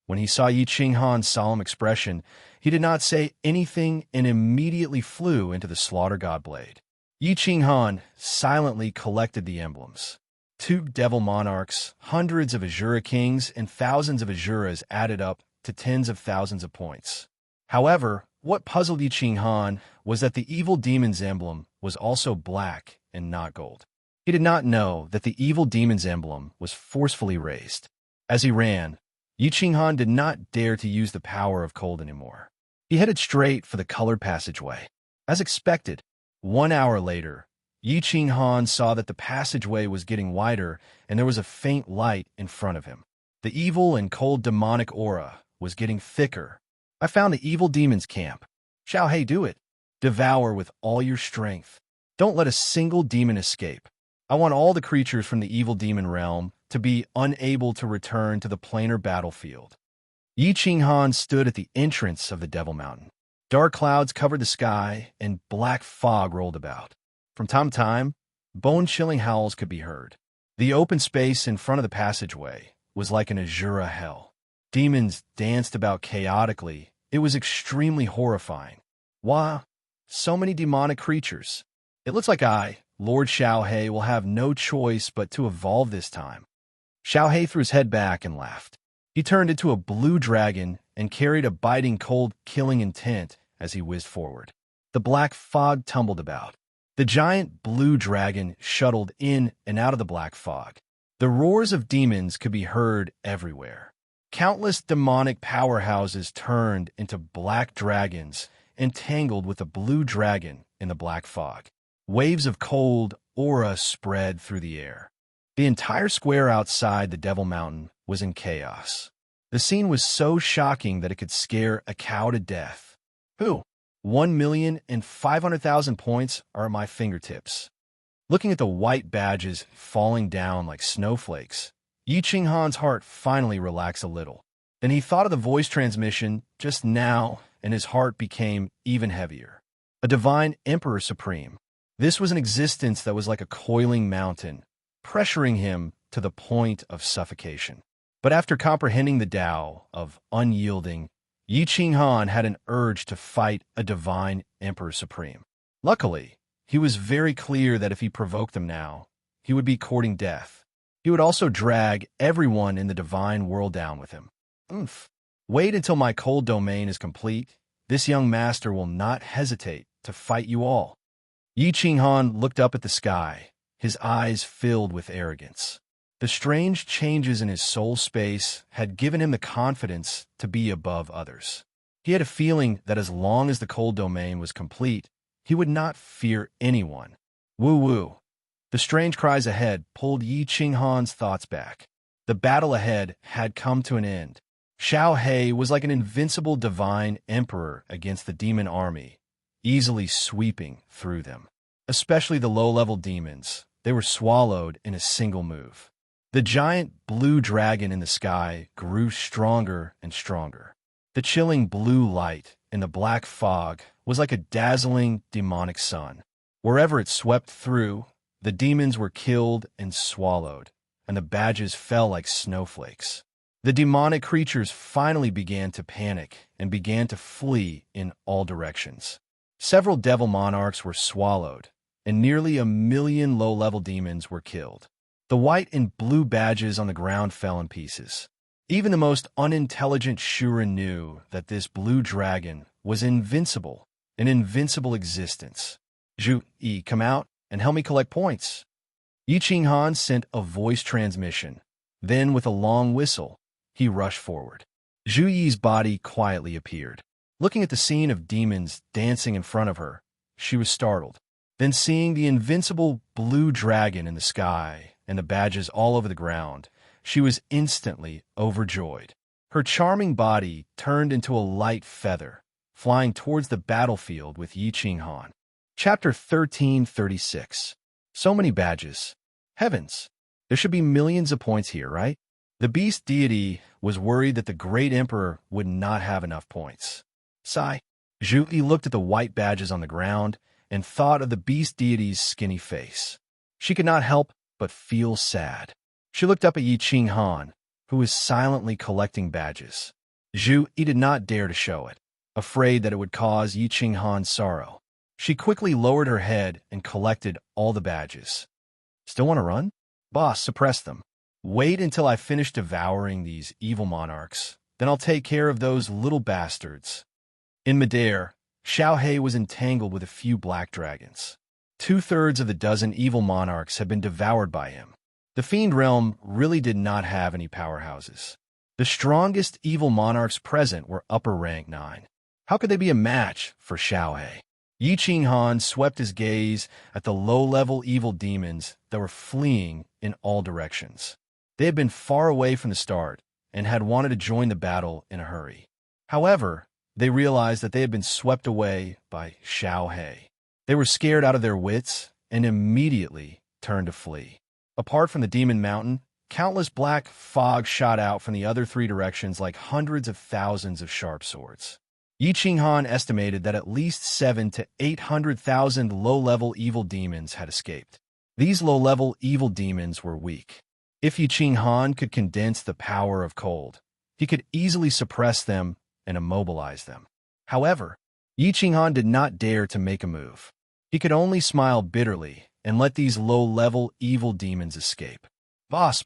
S1: when he saw Yi Qinghan's solemn expression, he did not say anything and immediately flew into the Slaughter God Blade. Yi Qinghan silently collected the emblems. 2 devil monarchs, hundreds of Azura kings, and thousands of Azuras added up to tens of thousands of points. However, what puzzled Yi Qinghan was that the evil demon's emblem was also black and not gold. He did not know that the evil demon's emblem was forcefully raised. As he ran, Yi Qinghan did not dare to use the power of cold anymore. He headed straight for the colored passageway. As expected, 1 hour later, Yi Qinghan saw that the passageway was getting wider and there was a faint light in front of him. The evil and cold demonic aura was getting thicker. I found the evil demon's camp. Xiao He, do it. Devour with all your strength. Don't let a single demon escape. I want all the creatures from the evil demon realm to be unable to return to the planar battlefield. Yi Qinghan stood at the entrance of the Devil Mountain. Dark clouds covered the sky and black fog rolled about. From time to time, bone-chilling howls could be heard. The open space in front of the passageway was like an Azura hell. Demons danced about chaotically. It was extremely horrifying. Why, so many demonic creatures. It looks like Lord Xiao He, will have no choice but to evolve this time. Xiao He threw his head back and laughed. He turned into a blue dragon and carried a biting, cold, killing intent as he whizzed forward. The black fog tumbled about. The giant blue dragon shuttled in and out of the black fog. The roars of demons could be heard everywhere. Countless demonic powerhouses turned into black dragons and tangled with the blue dragon in the black fog. Waves of cold aura spread through the air. The entire square outside the Devil Mountain was in chaos. The scene was so shocking that it could scare a cow to death. 1,500,000 points are at my fingertips. Looking at the white badges falling down like snowflakes, Yi Qinghan's heart finally relaxed a little. Then he thought of the voice transmission just now, and his heart became even heavier. A divine Emperor Supreme. This was an existence that was like a coiling mountain, pressuring him to the point of suffocation. But after comprehending the Tao of unyielding, Yi Qinghan had an urge to fight a divine Emperor Supreme. Luckily, he was very clear that if he provoked them now, he would be courting death. He would also drag everyone in the divine world down with him. Wait until my cold domain is complete. This young master will not hesitate to fight you all. Yi Qinghan looked up at the sky, his eyes filled with arrogance. The strange changes in his soul space had given him the confidence to be above others. He had a feeling that as long as the cold domain was complete, he would not fear anyone. Woo-woo. The strange cries ahead pulled Yi Qinghan's thoughts back. The battle ahead had come to an end. Xiao He was like an invincible divine emperor against the demon army, easily sweeping through them. Especially the low-level demons, they were swallowed in a single move. The giant blue dragon in the sky grew stronger and stronger. The chilling blue light in the black fog was like a dazzling demonic sun. Wherever it swept through, the demons were killed and swallowed, and the badges fell like snowflakes. The demonic creatures finally began to panic and began to flee in all directions. Several devil monarchs were swallowed, and nearly 1 million low-level demons were killed. The white and blue badges on the ground fell in pieces. Even the most unintelligent Shuren knew that this blue dragon was invincible, an invincible existence. Zhu Yi, come out and help me collect points. Yi Qinghan sent a voice transmission. Then, with a long whistle, he rushed forward. Zhu Yi's body quietly appeared. Looking at the scene of demons dancing in front of her, she was startled. Then seeing the invincible blue dragon in the sky and the badges all over the ground, she was instantly overjoyed. Her charming body turned into a light feather, flying towards the battlefield with Yi Qinghan. Chapter 1336. So many badges. Heavens! There should be millions of points here, right? The beast deity was worried that the great emperor would not have enough points. Sigh. Zhu Yi looked at the white badges on the ground and thought of the beast deity's skinny face. She could not help but feel sad. She looked up at Yi Qinghan, who was silently collecting badges. Zhu Yi did not dare to show it, afraid that it would cause Yi Qinghan sorrow. She quickly lowered her head and collected all the badges. Still want to run? Boss, suppress them. Wait until I finish devouring these evil monarchs. Then I'll take care of those little bastards. In midair, Xiao He was entangled with a few black dragons. 2/3 of the dozen evil monarchs had been devoured by him. The Fiend Realm really did not have any powerhouses. The strongest evil monarchs present were upper rank 9. How could they be a match for Xiao He? Yi Qinghan swept his gaze at the low-level evil demons that were fleeing in all directions. They had been far away from the start and had wanted to join the battle in a hurry. However, they realized that they had been swept away by Xiao He. They were scared out of their wits and immediately turned to flee. Apart from the Demon Mountain, countless black fog shot out from the other 3 directions like hundreds of thousands of sharp swords. Yi Qinghan estimated that at least 700,000 to 800,000 low-level evil demons had escaped. These low-level evil demons were weak. If Yi Qinghan could condense the power of cold, he could easily suppress them and immobilize them. However, Yi Qinghan did not dare to make a move. He could only smile bitterly and let these low-level evil demons escape. Boss,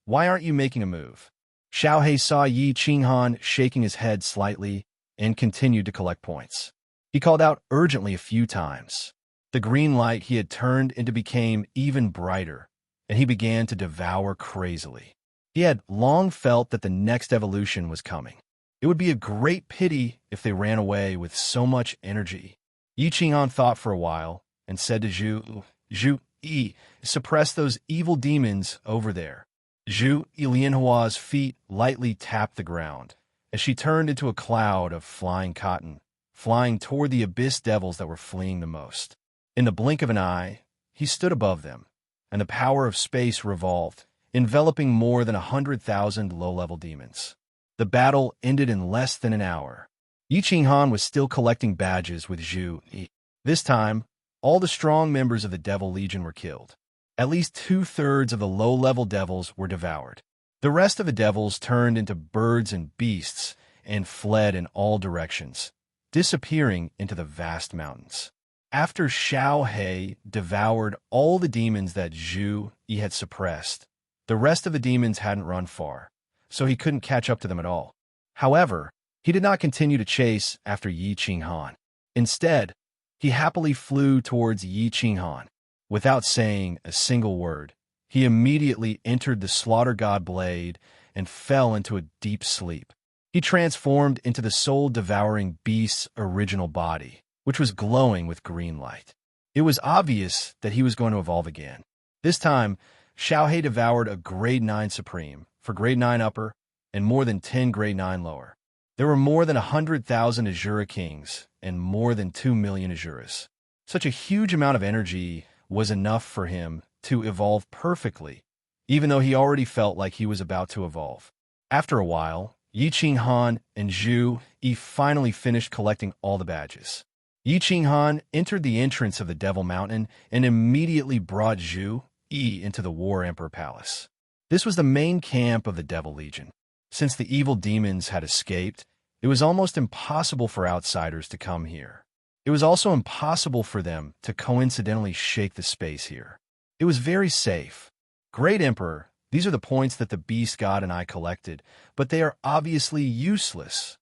S1: why aren't you making a move? Xiao He saw Yi Qinghan shaking his head slightly and continued to collect points. He called out urgently a few times. The green light he had turned into became even brighter, and he began to devour crazily. He had long felt that the next evolution was coming. It would be a great pity if they ran away with so much energy. Yi Qinghan thought for a while and said to Zhu Yi, suppress those evil demons over there. Zhu Lianhua's feet lightly tapped the ground as she turned into a cloud of flying cotton, flying toward the abyss devils that were fleeing the most. In the blink of an eye, he stood above them, and the power of space revolved, enveloping more than 100,000 low-level demons. The battle ended in less than an hour. Yi Qinghan was still collecting badges with Zhu Yi. This time, all the strong members of the Devil Legion were killed. At least two-thirds of the low-level devils were devoured. The rest of the devils turned into birds and beasts and fled in all directions, disappearing into the vast mountains. After Xiao He devoured all the demons that Zhu Yi had suppressed, the rest of the demons hadn't run far, so he couldn't catch up to them at all. However, he did not continue to chase after Yi Qinghan. Instead, he happily flew towards Yi Qinghan. Without saying a single word, he immediately entered the slaughter god blade and fell into a deep sleep. He transformed into the soul-devouring beast's original body, which was glowing with green light. It was obvious that he was going to evolve again. This time, Xiao He devoured a Grade 9 Supreme for Grade 9 Upper and more than 10 Grade 9 Lower. There were more than 100,000 Azura Kings and more than 2 million Azuras. Such a huge amount of energy was enough for him to evolve perfectly, even though he already felt like he was about to evolve. After a while, Yi Qinghan and Zhu Yi finally finished collecting all the badges. Yi Qinghan entered the entrance of the Devil Mountain and immediately brought Zhu Yi into the War Emperor Palace. This was the main camp of the Devil Legion. Since the evil demons had escaped, it was almost impossible for outsiders to come here. It was also impossible for them to coincidentally shake the space here. It was very safe. Great Emperor, these are the points that the Beast God and I collected, but they are obviously useless.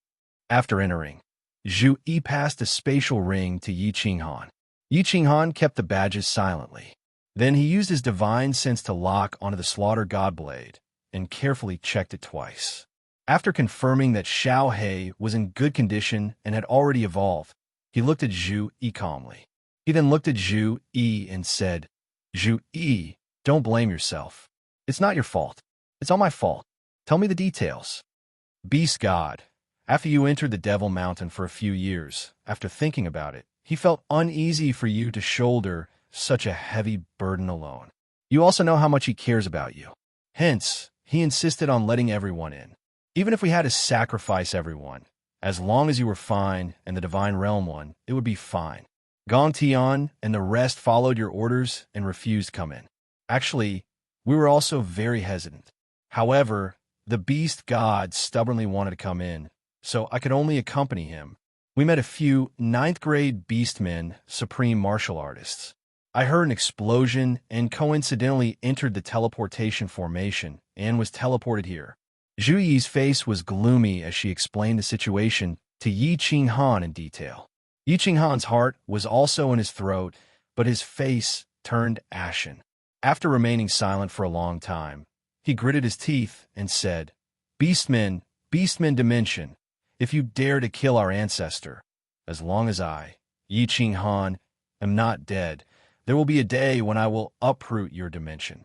S1: After entering, Zhu Yi passed a spatial ring to Yi Qinghan. Yi Qinghan kept the badges silently. Then he used his divine sense to lock onto the slaughter god blade and carefully checked it twice. After confirming that Xiao He was in good condition and had already evolved, he looked at Zhu Yi calmly. He then looked at Zhu Yi and said, "Zhu Yi, don't blame yourself. It's not your fault. It's all my fault. Tell me the details." Beast God, after you entered the Devil Mountain for a few years, after thinking about it, he felt uneasy for you to shoulder such a heavy burden alone. You also know how much he cares about you. Hence, he insisted on letting everyone in. Even if we had to sacrifice everyone, as long as you were fine and the Divine Realm won, it would be fine. Gong Tian and the rest followed your orders and refused come in. Actually, we were also very hesitant. However, the Beast God stubbornly wanted to come in, so I could only accompany him. We met a few 9th grade Beastmen, supreme martial artists. I heard an explosion and coincidentally entered the teleportation formation and was teleported here. Zhu Yi's face was gloomy as she explained the situation to Yi Qinghan in detail. Yi Qinghan's heart was also in his throat, but his face turned ashen. After remaining silent for a long time, he gritted his teeth and said, Beastmen Dimension, if you dare to kill our ancestor, as long as I, Yi Qinghan, am not dead, there will be a day when I will uproot your dimension."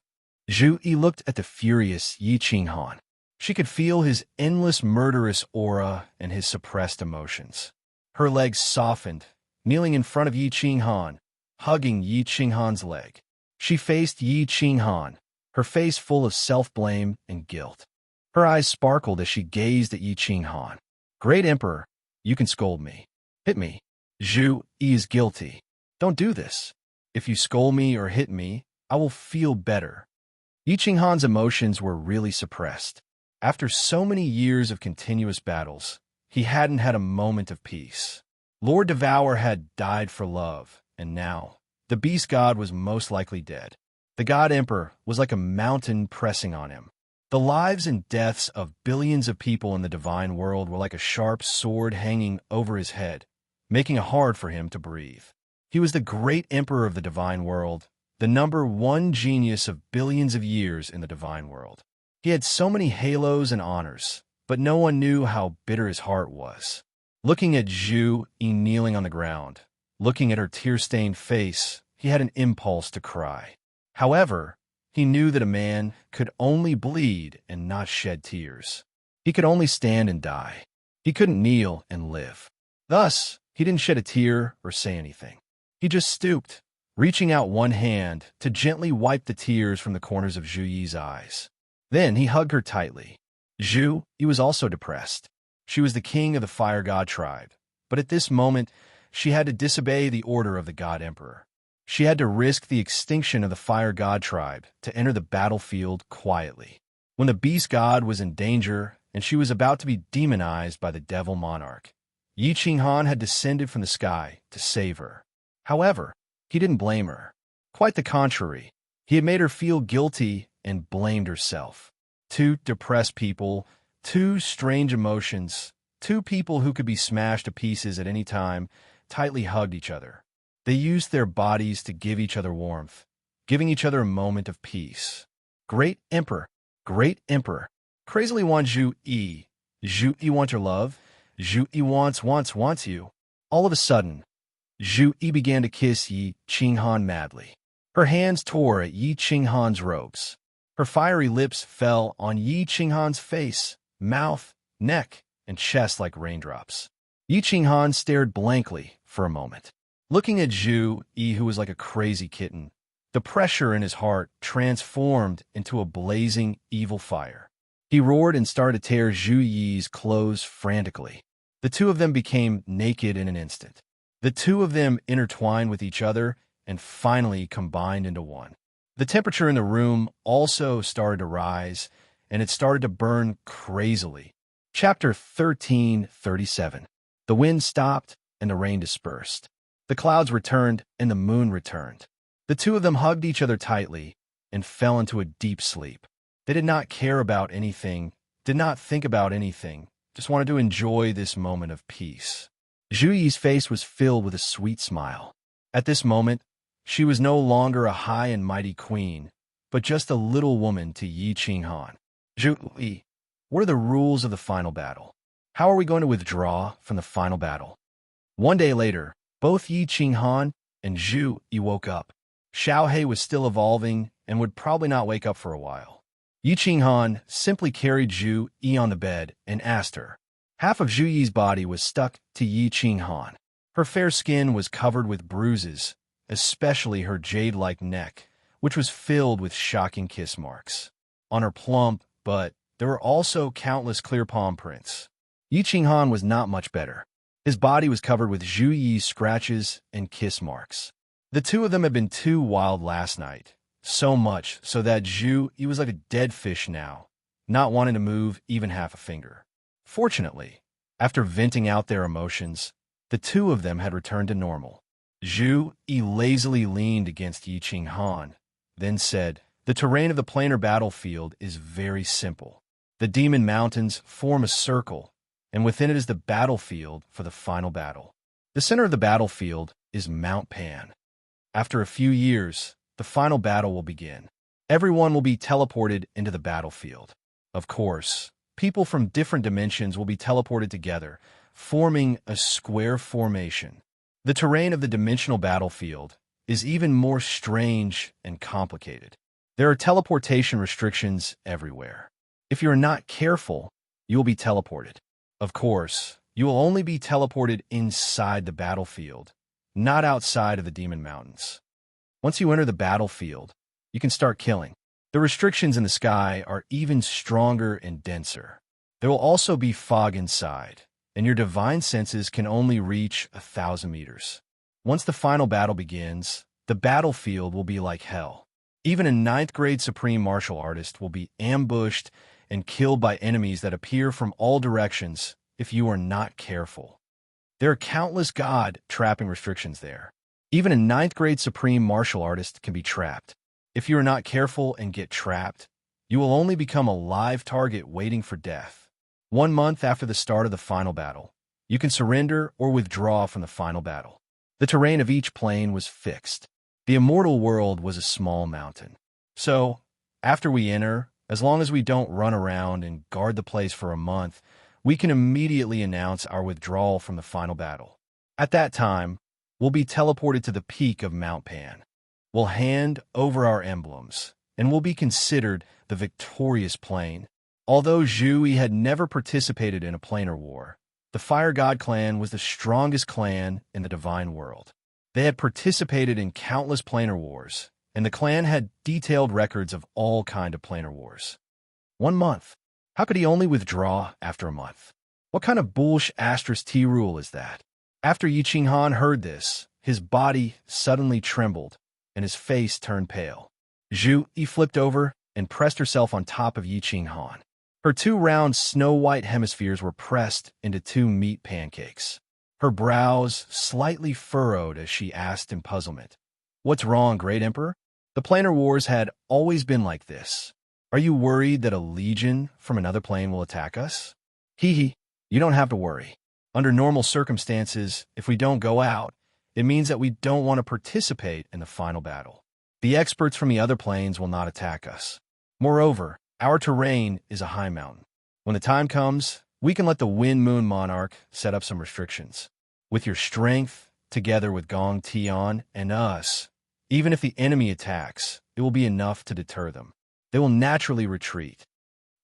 S1: Zhu Yi looked at the furious Yi Qinghan. She could feel his endless murderous aura and his suppressed emotions. Her legs softened, kneeling in front of Yi Qinghan, hugging Yi Qinghan's leg. She faced Yi Qinghan, her face full of self-blame and guilt. Her eyes sparkled as she gazed at Yi Qinghan. "Great Emperor, you can scold me. Hit me. Zhu Yi is guilty. Don't do this. If you scold me or hit me, I will feel better." Yi Qinghan's emotions were really suppressed. After so many years of continuous battles, he hadn't had a moment of peace. Lord Devour had died for love, and now, the Beast God was most likely dead. The God Emperor was like a mountain pressing on him. The lives and deaths of billions of people in the divine world were like a sharp sword hanging over his head, making it hard for him to breathe. He was the great Emperor of the divine world, the #1 genius of billions of years in the divine world. He had so many halos and honors, but no one knew how bitter his heart was. Looking at Zhu Yi kneeling on the ground, looking at her tear-stained face, he had an impulse to cry. However, he knew that a man could only bleed and not shed tears. He could only stand and die. He couldn't kneel and live. Thus, he didn't shed a tear or say anything. He just stooped, reaching out one hand to gently wipe the tears from the corners of Zhu Yi's eyes. Then he hugged her tightly. Zhu Yi was also depressed. She was the king of the Fire God tribe, but at this moment, she had to disobey the order of the God Emperor. She had to risk the extinction of the fire god tribe to enter the battlefield quietly. When the beast god was in danger and she was about to be demonized by the devil monarch, Yi Qinghan had descended from the sky to save her. However, he didn't blame her. Quite the contrary. He had made her feel guilty and blamed herself. Two depressed people, two strange emotions, two people who could be smashed to pieces at any time, tightly hugged each other. They used their bodies to give each other warmth, giving each other a moment of peace. Great Emperor, crazily want Zhu Yi. Zhu Yi wants your love. Zhu Yi wants you. All of a sudden, Zhu Yi began to kiss Yi Qinghan madly. Her hands tore at Yi Qinghan's robes. Her fiery lips fell on Yi Qinghan's face, mouth, neck, and chest like raindrops. Yi Qinghan stared blankly for a moment. Looking at Zhu Yi, who was like a crazy kitten, the pressure in his heart transformed into a blazing evil fire. He roared and started to tear Zhu Yi's clothes frantically. The two of them became naked in an instant. The two of them intertwined with each other and finally combined into one. The temperature in the room also started to rise, and it started to burn crazily. Chapter 1337. The wind stopped and the rain dispersed. The clouds returned and the moon returned. The two of them hugged each other tightly and fell into a deep sleep. They did not care about anything, did not think about anything, just wanted to enjoy this moment of peace. Zhu Yi's face was filled with a sweet smile. At this moment, she was no longer a high and mighty queen, but just a little woman to Yi Qinghan. Zhu Yi, what are the rules of the final battle? How are we going to withdraw from the final battle? One day later, both Yi Qinghan and Zhu Yi woke up. Xiao He was still evolving and would probably not wake up for a while. Yi Qinghan simply carried Zhu Yi on the bed and asked her. Half of Zhu Yi's body was stuck to Yi Qinghan. Her fair skin was covered with bruises, especially her jade-like neck, which was filled with shocking kiss marks. On her plump butt, there were also countless clear palm prints. Yi Qinghan was not much better. His body was covered with Zhu Yi's scratches and kiss marks. The two of them had been too wild last night, so much so that Zhu Yi was like a dead fish now, not wanting to move even half a finger. Fortunately, after venting out their emotions, the two of them had returned to normal. Zhu Yi lazily leaned against Yi Qinghan, then said, The terrain of the planar battlefield is very simple. The Demon Mountains form a circle, and within it is the battlefield for the final battle. The center of the battlefield is Mount Pan. After a few years, the final battle will begin. Everyone will be teleported into the battlefield. Of course, people from different dimensions will be teleported together, forming a square formation. The terrain of the dimensional battlefield is even more strange and complicated. There are teleportation restrictions everywhere. If you're not careful, you will be teleported. Of course, you will only be teleported inside the battlefield, not outside of the Demon Mountains. Once you enter the battlefield, you can start killing. The restrictions in the sky are even stronger and denser. There will also be fog inside, and your divine senses can only reach 1,000 meters. Once the final battle begins, the battlefield will be like hell. Even a 9th grade supreme martial artist will be ambushed and killed by enemies that appear from all directions if you are not careful. There are countless god-trapping restrictions there. Even a 9th grade supreme martial artist can be trapped. If you are not careful and get trapped, you will only become a live target waiting for death. 1 month after the start of the final battle, you can surrender or withdraw from the final battle. The terrain of each plane was fixed. The immortal world was a small mountain. So, after we enter, as long as we don't run around and guard the place for a month, we can immediately announce our withdrawal from the final battle. At that time, we'll be teleported to the peak of Mount Pan. We'll hand over our emblems, and we'll be considered the victorious plane. Although Zhu Yi had never participated in a planar war, the Fire God clan was the strongest clan in the divine world. They had participated in countless planar wars, and the clan had detailed records of all kinds of planar wars. 1 month. How could he only withdraw after a month? What kind of bullish asterisk T rule is that? After Yi Qinghan heard this, his body suddenly trembled, and his face turned pale. Zhu Yi flipped over and pressed herself on top of Yi Qinghan. Her two round snow-white hemispheres were pressed into two meat pancakes. Her brows slightly furrowed as she asked in puzzlement, "What's wrong, Great Emperor? The planar wars had always been like this. Are you worried that a legion from another plane will attack us?" Hee hee, you don't have to worry. Under normal circumstances, if we don't go out, it means that we don't want to participate in the final battle. The experts from the other planes will not attack us. Moreover, our terrain is a high mountain. When the time comes, we can let the Wind Moon Monarch set up some restrictions. With your strength, together with Gong Tian and us, even if the enemy attacks, it will be enough to deter them. They will naturally retreat.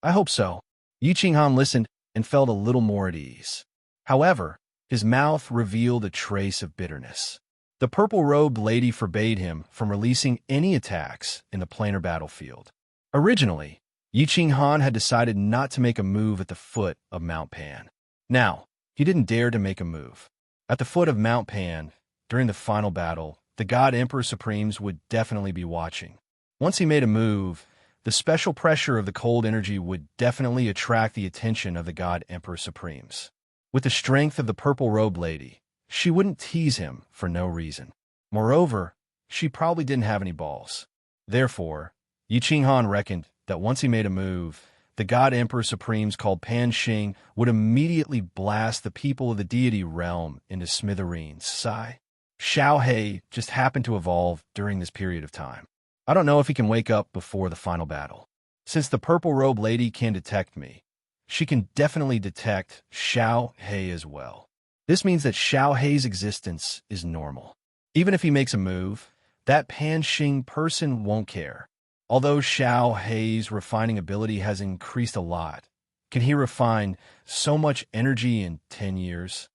S1: I hope so. Yi Qinghan listened and felt a little more at ease. However, his mouth revealed a trace of bitterness. The purple-robed lady forbade him from releasing any attacks in the planar battlefield. Originally, Yi Qinghan had decided not to make a move at the foot of Mount Pan. Now, he didn't dare to make a move. At the foot of Mount Pan, during the final battle, the God Emperor Supremes would definitely be watching. Once he made a move, the special pressure of the cold energy would definitely attract the attention of the God Emperor Supremes. With the strength of the purple-robed lady, she wouldn't tease him for no reason. Moreover, she probably didn't have any balls. Therefore, Yi Qinghan reckoned that once he made a move, the God Emperor Supremes called Pan Xing would immediately blast the people of the deity realm into smithereens. Sigh. Xiao He just happened to evolve during this period of time. I don't know if he can wake up before the final battle. Since the purple-robed lady can detect me, she can definitely detect Xiao He as well. This means that Xiao He's existence is normal. Even if he makes a move, that Pan Xing person won't care. Although Xiao He's refining ability has increased a lot, can he refine so much energy in 10 years?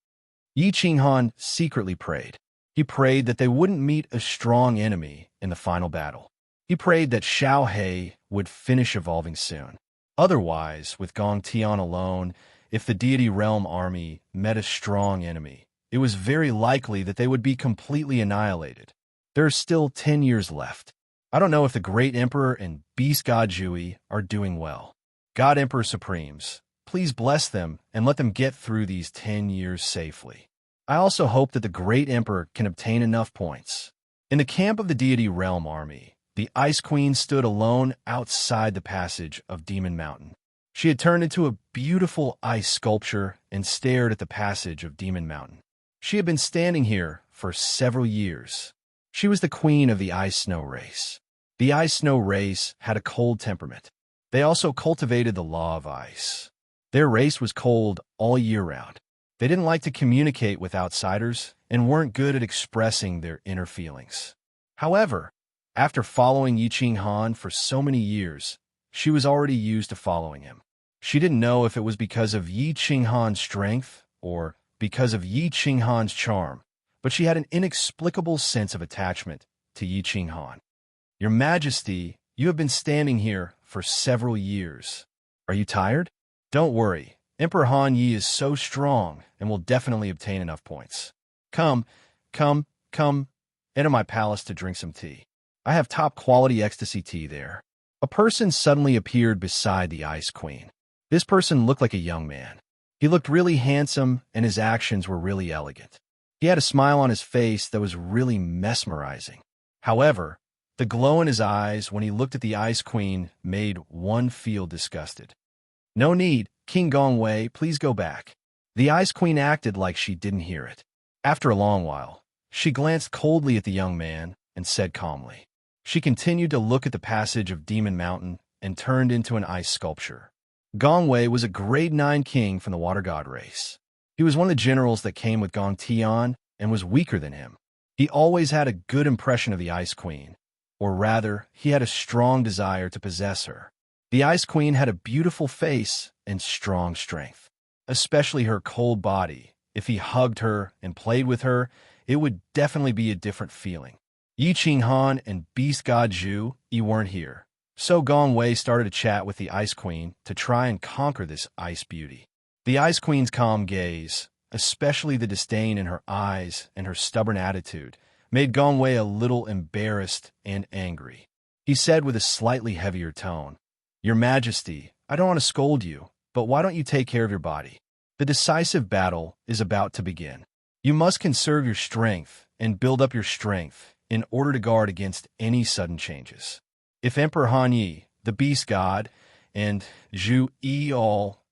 S1: Yi Qinghan secretly prayed. He prayed that they wouldn't meet a strong enemy in the final battle. He prayed that Xiao He would finish evolving soon. Otherwise, with Gong Tian alone, if the deity realm army met a strong enemy, it was very likely that they would be completely annihilated. There are still 10 years left. I don't know if the Great Emperor and Beast God Jui are doing well. God Emperor Supremes, please bless them and let them get through these 10 years safely. I also hope that the Great Emperor can obtain enough points. In the camp of the deity realm army, the Ice Queen stood alone outside the passage of Demon Mountain. She had turned into a beautiful ice sculpture and stared at the passage of Demon Mountain. She had been standing here for several years. She was the queen of the ice-snow race. The ice-snow race had a cold temperament. They also cultivated the law of ice. Their race was cold all year round. They didn't like to communicate with outsiders and weren't good at expressing their inner feelings. However, after following Yi Qinghan for so many years, she was already used to following him. She didn't know if it was because of Yi Qinghan's strength or because of Yi Qinghan's charm, but she had an inexplicable sense of attachment to Yi Qinghan. Your Majesty, you have been standing here for several years. Are you tired? Don't worry. Emperor Han Yi is so strong and will definitely obtain enough points. Come, enter my palace to drink some tea. I have top-quality ecstasy tea there. A person suddenly appeared beside the Ice Queen. This person looked like a young man. He looked really handsome, and his actions were really elegant. He had a smile on his face that was really mesmerizing. However, the glow in his eyes when he looked at the Ice Queen made one feel disgusted. No need, King Gongwei, please go back. The Ice Queen acted like she didn't hear it. After a long while, she glanced coldly at the young man and said calmly. She continued to look at the passage of Demon Mountain and turned into an ice sculpture. Gongwei was a grade 9 king from the Water God race. He was one of the generals that came with Gong Tian and was weaker than him. He always had a good impression of the Ice Queen, or rather, he had a strong desire to possess her. The Ice Queen had a beautiful face and strong strength, especially her cold body. If he hugged her and played with her, it would definitely be a different feeling. Yi Qinghan and Beast God Zhu Yi weren't here, so Gongwei started a chat with the Ice Queen to try and conquer this ice beauty. The Ice Queen's calm gaze, especially the disdain in her eyes and her stubborn attitude, made Gong Wei a little embarrassed and angry. He said with a slightly heavier tone, "Your Majesty, I don't want to scold you, but why don't you take care of your body? The decisive battle is about to begin. You must conserve your strength and build up your strength in order to guard against any sudden changes. If Emperor Han Yi, the Beast God, and Zhu Yi all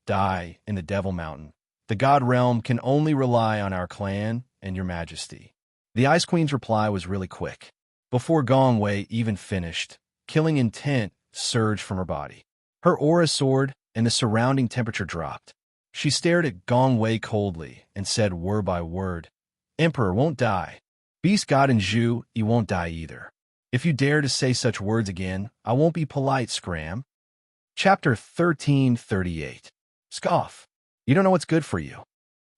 S1: die in the Devil Mountain, the God Realm can only rely on our clan and your Majesty." The Ice Queen's reply was really quick. Before Gong Wei even finished, killing intent surged from her body. Her aura soared, and the surrounding temperature dropped. She stared at Gong Wei coldly and said word by word, "Emperor won't die. Beast God and Zhu, you won't die either. If you dare to say such words again, I won't be polite, Scram." Chapter 1338. Scoff. You don't know what's good for you.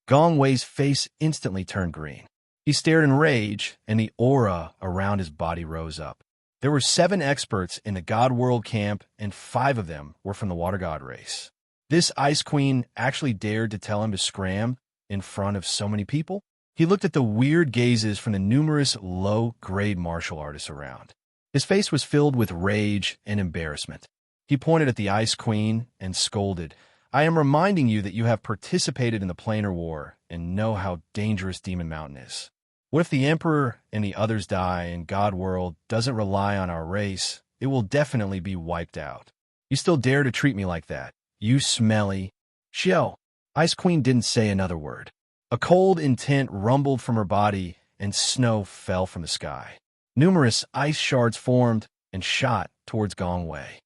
S1: Gong Wei's face instantly turned green. He stared in rage, and the aura around his body rose up. There were 7 experts in the God World camp, and 5 of them were from the Water God race. This Ice Queen actually dared to tell him to scram in front of so many people? He looked at the weird gazes from the numerous low-grade martial artists around. His face was filled with rage and embarrassment. He pointed at the Ice Queen and scolded, "I am reminding you that you have participated in the Planar War and know how dangerous Demon Mountain is. What if the Emperor and the others die and God World doesn't rely on our race? It will definitely be wiped out. You still dare to treat me like that, you smelly..." Xiao. Ice Queen didn't say another word. A cold intent rumbled from her body, and snow fell from the sky. Numerous ice shards formed and shot towards Gong Wei.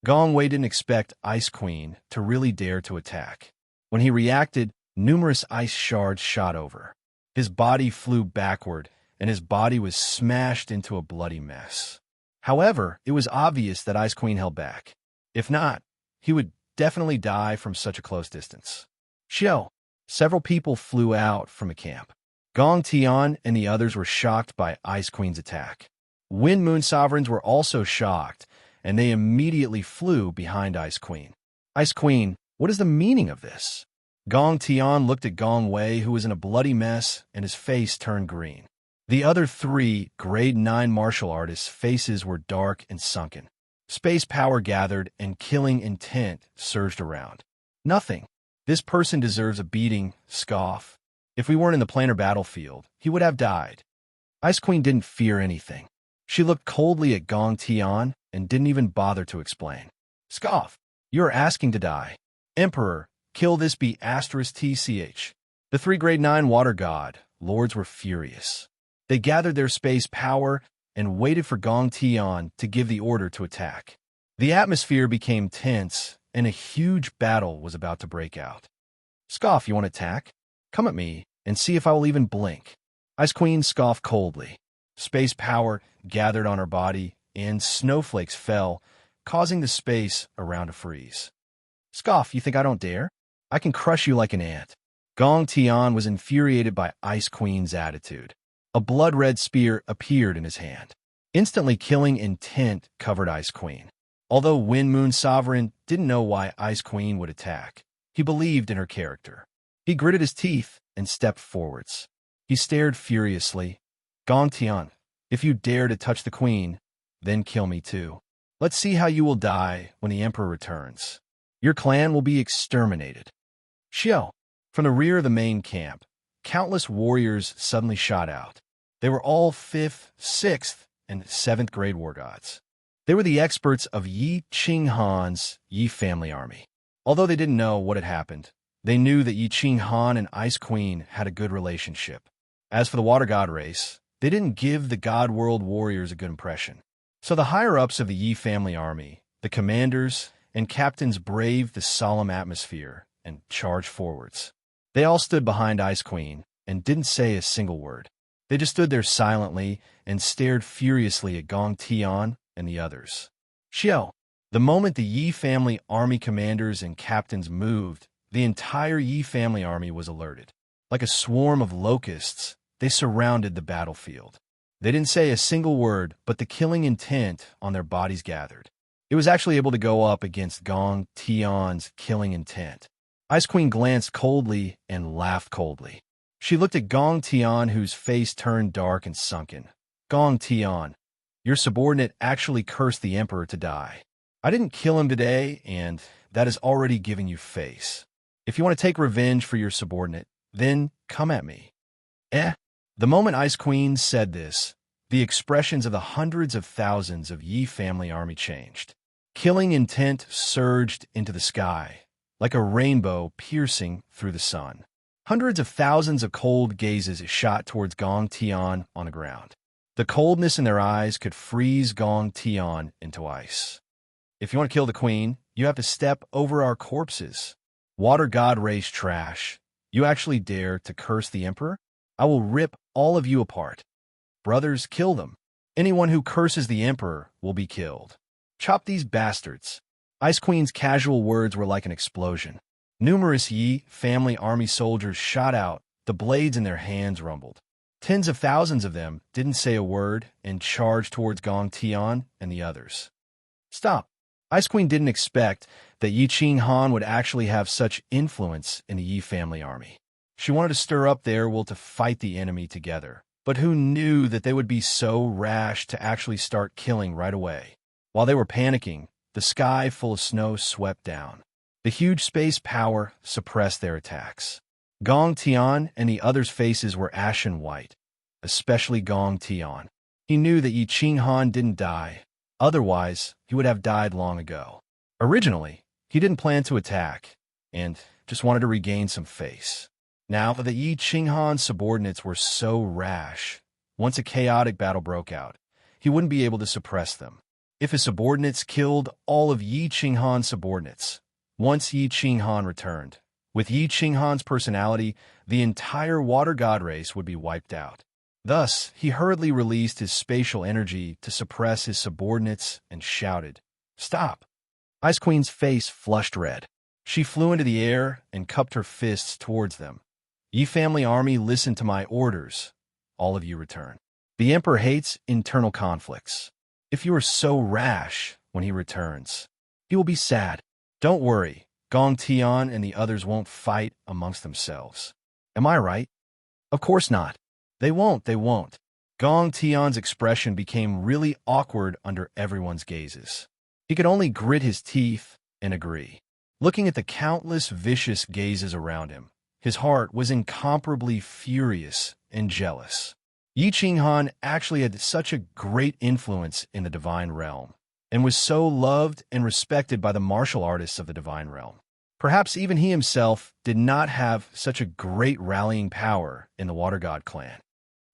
S1: Gong Wei didn't expect Ice Queen to really dare to attack. When he reacted, numerous ice shards shot over. His body flew backward, and his body was smashed into a bloody mess. However, it was obvious that Ice Queen held back. If not, he would definitely die from such a close distance. Xiao. Several people flew out from the camp. Gong Tian and the others were shocked by Ice Queen's attack. Wind Moon Sovereigns were also shocked, and they immediately flew behind Ice Queen. "Ice Queen, what is the meaning of this?" Gong Tian looked at Gong Wei, who was in a bloody mess, and his face turned green. The other 3 Grade 9 martial artists' faces were dark and sunken. Space power gathered, and killing intent surged around. "Nothing. This person deserves a beating, Scoff. If we weren't in the planar battlefield, he would have died." Ice Queen didn't fear anything. She looked coldly at Gong Tian and didn't even bother to explain. "Scoff, you are asking to die. Emperor, kill this be *TCH. The 3 Grade 9 Water God Lords were furious. They gathered their space power and waited for Gong Tian to give the order to attack. The atmosphere became tense, and a huge battle was about to break out. "Scoff, you want to attack? Come at me and see if I will even blink." Ice Queen scoffed coldly. Space power gathered on her body, and snowflakes fell, causing the space around to freeze. "Scoff, you think I don't dare? I can crush you like an ant." Gong Tian was infuriated by Ice Queen's attitude. A blood-red spear appeared in his hand. Instantly killing intent covered Ice Queen. Although Wind Moon Sovereign didn't know why Ice Queen would attack, he believed in her character. He gritted his teeth and stepped forwards. He stared furiously. "Gong Tian, if you dare to touch the Queen, then kill me too. Let's see how you will die when the Emperor returns. Your clan will be exterminated." Xiao. From the rear of the main camp, countless warriors suddenly shot out. They were all 5th, 6th, and 7th grade war gods. They were the experts of Yi Qing Han's Yi family army. Although they didn't know what had happened, they knew that Yi Qing Han and Ice Queen had a good relationship. As for the Water God race, they didn't give the God World warriors a good impression. So the higher-ups of the Yi family army, the commanders and captains, braved the solemn atmosphere and charged forwards. They all stood behind Ice Queen and didn't say a single word. They just stood there silently and stared furiously at Gong Tian and the others. Xiao. The moment the Yi family army commanders and captains moved, the entire Yi family army was alerted. Like a swarm of locusts, they surrounded the battlefield. They didn't say a single word, but the killing intent on their bodies gathered. It was actually able to go up against Gong Tian's killing intent. Ice Queen glanced coldly and laughed coldly. She looked at Gong Tian, whose face turned dark and sunken. Gong Tian, your subordinate actually cursed the emperor to die. I didn't kill him today, and that is already giving you face. If you want to take revenge for your subordinate, then come at me. The moment Ice Queen said this, the expressions of the hundreds of thousands of Yi family army changed. Killing intent surged into the sky, like a rainbow piercing through the sun. Hundreds of thousands of cold gazes shot towards Gong Tian on the ground. The coldness in their eyes could freeze Gong Tian into ice. If you want to kill the queen, you have to step over our corpses. Water god race trash. You actually dare to curse the emperor? I will rip all of you apart. Brothers, kill them. Anyone who curses the emperor will be killed. Chop these bastards. Ice Queen's casual words were like an explosion. Numerous Yi family army soldiers shot out, the blades in their hands rumbled. Tens of thousands of them didn't say a word and charged towards Gong Tian and the others. Stop. Ice Queen didn't expect that Yi Qinghan would actually have such influence in the Yi family army. She wanted to stir up their will to fight the enemy together, but who knew that they would be so rash to actually start killing right away? While they were panicking, the sky full of snow swept down. The huge space power suppressed their attacks. Gong Tian and the others' faces were ashen white, especially Gong Tian. He knew that Yi Qinghan didn't die. Otherwise, he would have died long ago. Originally, he didn't plan to attack, and just wanted to regain some face. Now that the Yi Qinghan subordinates were so rash, once a chaotic battle broke out, he wouldn't be able to suppress them. If his subordinates killed all of Yi Qinghan's subordinates, once Yi Qinghan returned, with Yi Qinghan's personality, the entire water god race would be wiped out. Thus, he hurriedly released his spatial energy to suppress his subordinates and shouted, "Stop!" Ice Queen's face flushed red. She flew into the air and cupped her fists towards them. Yi family army, listen to my orders. All of you return. The emperor hates internal conflicts. If you are so rash when he returns, he will be sad. Don't worry, Gong Tian and the others won't fight amongst themselves. Am I right? Of course not. They won't. Gong Tian's expression became really awkward under everyone's gazes. He could only grit his teeth and agree. Looking at the countless vicious gazes around him, his heart was incomparably furious and jealous. Yi Qinghan actually had such a great influence in the divine realm, and was so loved and respected by the martial artists of the divine realm. Perhaps even he himself did not have such a great rallying power in the Water God clan.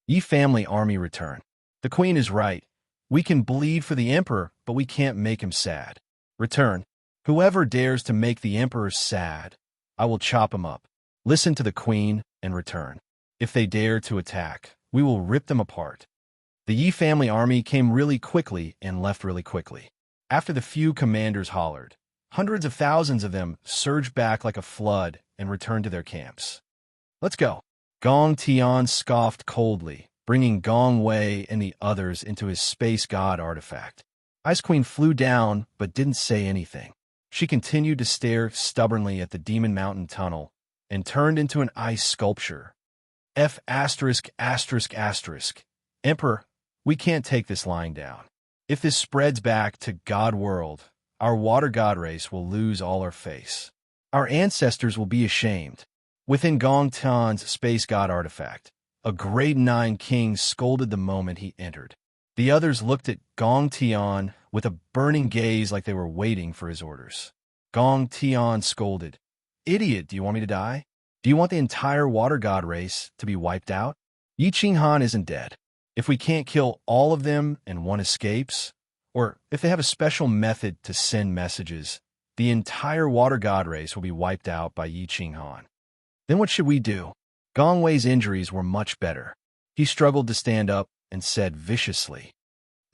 S1: Yi family army return. The queen is right. We can bleed for the emperor, but we can't make him sad. Return. Whoever dares to make the emperor sad, I will chop him up. Listen to the queen and return. If they dare to attack, we will rip them apart. The Yi family army came really quickly and left really quickly. After the few commanders hollered, hundreds of thousands of them surged back like a flood and returned to their camps. Let's go. Gong Tian scoffed coldly, bringing Gong Wei and the others into his space god artifact. Ice Queen flew down but didn't say anything. She continued to stare stubbornly at the Demon Mountain tunnel and turned into an ice sculpture. Emperor, we can't take this lying down. If this spreads back to God World, our water god race will lose all our face. Our ancestors will be ashamed. Within Gong Tian's space god artifact, a grade 9 king scolded the moment he entered. The others looked at Gong Tian with a burning gaze like they were waiting for his orders. Gong Tian scolded, "Idiot, do you want me to die? Do you want the entire water god race to be wiped out? Yi Qinghan isn't dead. If we can't kill all of them and one escapes, or if they have a special method to send messages, the entire water god race will be wiped out by Yi Qinghan. Then what should we do?" Gong Wei's injuries were much better. He struggled to stand up and said viciously,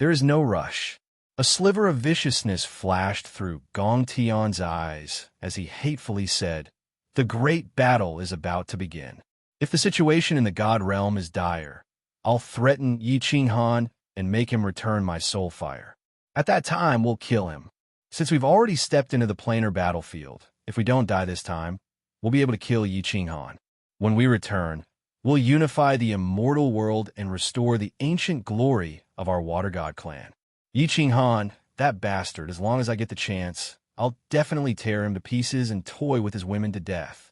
S1: "There is no rush." A sliver of viciousness flashed through Gong Tian's eyes as he hatefully said, "The great battle is about to begin. If the situation in the god realm is dire, I'll threaten Yi Qinghan and make him return my soul fire. At that time, we'll kill him. Since we've already stepped into the planar battlefield, if we don't die this time, we'll be able to kill Yi Qinghan. When we return, We'll unify the immortal world and restore the ancient glory of our water god clan. Yi Qinghan, that bastard, as long as I get the chance, I'll definitely tear him to pieces and toy with his women to death.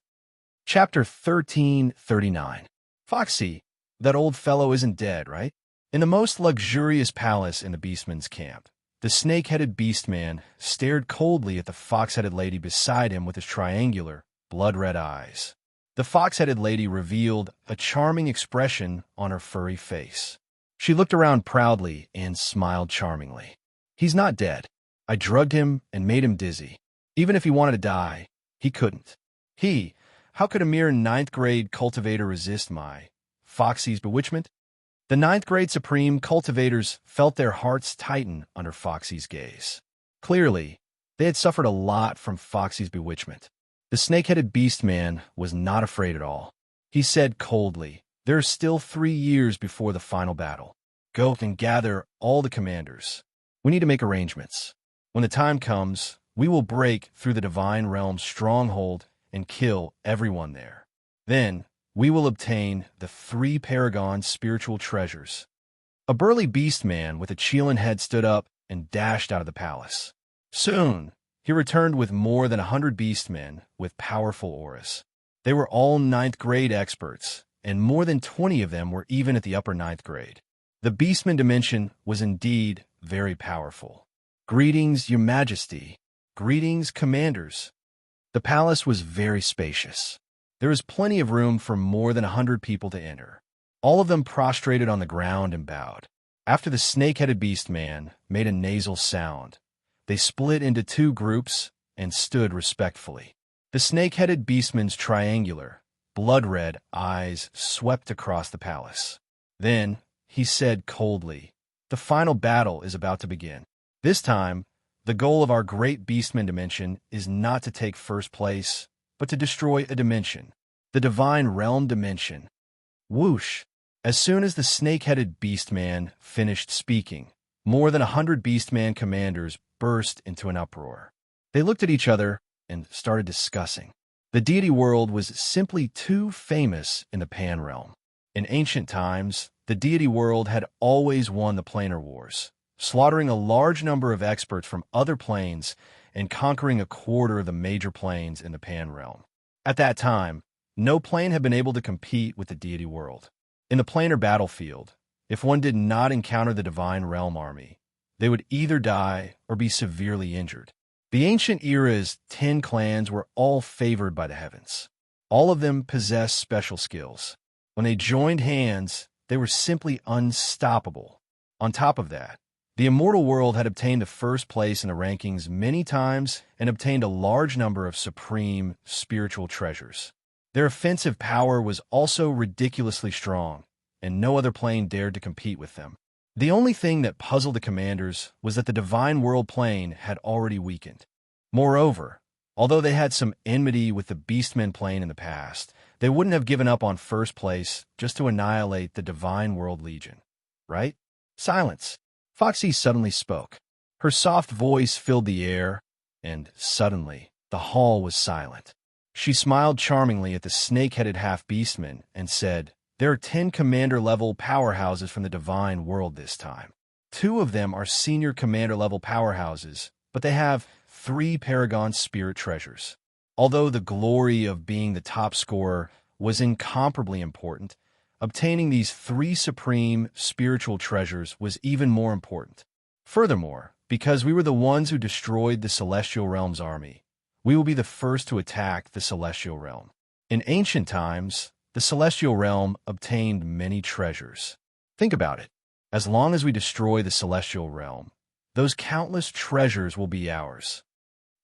S1: Chapter 1339. Foxy, that old fellow isn't dead, right? In the most luxurious palace in the Beastman's camp, the snake-headed Beastman stared coldly at the fox-headed lady beside him with his triangular, blood-red eyes. The fox-headed lady revealed a charming expression on her furry face. She looked around proudly and smiled charmingly. He's not dead. I drugged him and made him dizzy. Even if he wanted to die, he couldn't. How could a mere ninth-grade cultivator resist my Foxy's bewitchment? The ninth-grade supreme cultivators felt their hearts tighten under Foxy's gaze. Clearly, they had suffered a lot from Foxy's bewitchment. The snake-headed Beastman was not afraid at all. He said coldly, "There are still 3 years before the final battle. Go and gather all the commanders. We need to make arrangements. When the time comes, we will break through the Divine Realm's stronghold and kill everyone there. Then, we will obtain the 3 Paragon spiritual treasures." A burly beastman with a Chelan head stood up and dashed out of the palace. Soon, he returned with more than 100 beastmen with powerful auras. They were all 9th grade experts, and more than 20 of them were even at the upper 9th grade. The beastman dimension was indeed very powerful. "Greetings, Your Majesty. Greetings, commanders." The palace was very spacious. There was plenty of room for more than 100 people to enter. All of them prostrated on the ground and bowed. After the snake-headed beastman made a nasal sound, they split into 2 groups and stood respectfully. The snake-headed beastman's triangular, blood-red eyes swept across the palace. Then, he said coldly, "The final battle is about to begin. This time, the goal of our great beastman dimension is not to take first place, but to destroy a dimension, the Divine Realm dimension." Whoosh! As soon as the snake-headed beastman finished speaking, more than 100 beastman commanders burst into an uproar. They looked at each other and started discussing. The deity world was simply too famous in the Pan Realm. In ancient times, the deity world had always won the planar wars, slaughtering a large number of experts from other planes and conquering a quarter of the major planes in the Pan Realm. At that time, no plane had been able to compete with the deity world. In the planar battlefield, if one did not encounter the Divine Realm army, they would either die or be severely injured. The ancient era's 10 clans were all favored by the heavens. All of them possessed special skills. When they joined hands, they were simply unstoppable. On top of that, the immortal world had obtained the first place in the rankings many times and obtained a large number of supreme spiritual treasures. Their offensive power was also ridiculously strong, and no other plane dared to compete with them. The only thing that puzzled the commanders was that the Divine World plane had already weakened. Moreover, although they had some enmity with the Beastmen plane in the past, they wouldn't have given up on first place just to annihilate the Divine World Legion. Right? Silence. Foxy suddenly spoke. Her soft voice filled the air, and suddenly, the hall was silent. She smiled charmingly at the snake-headed half-beastman and said, "There are 10 commander-level powerhouses from the Divine World this time. 2 of them are senior commander-level powerhouses, but they have 3 Paragon Spirit treasures. Although the glory of being the top scorer was incomparably important, obtaining these 3 supreme spiritual treasures was even more important. Furthermore, because we were the ones who destroyed the Celestial Realm's army, we will be the first to attack the Celestial Realm. In ancient times, the Celestial Realm obtained many treasures. Think about it. As long as we destroy the Celestial Realm, those countless treasures will be ours."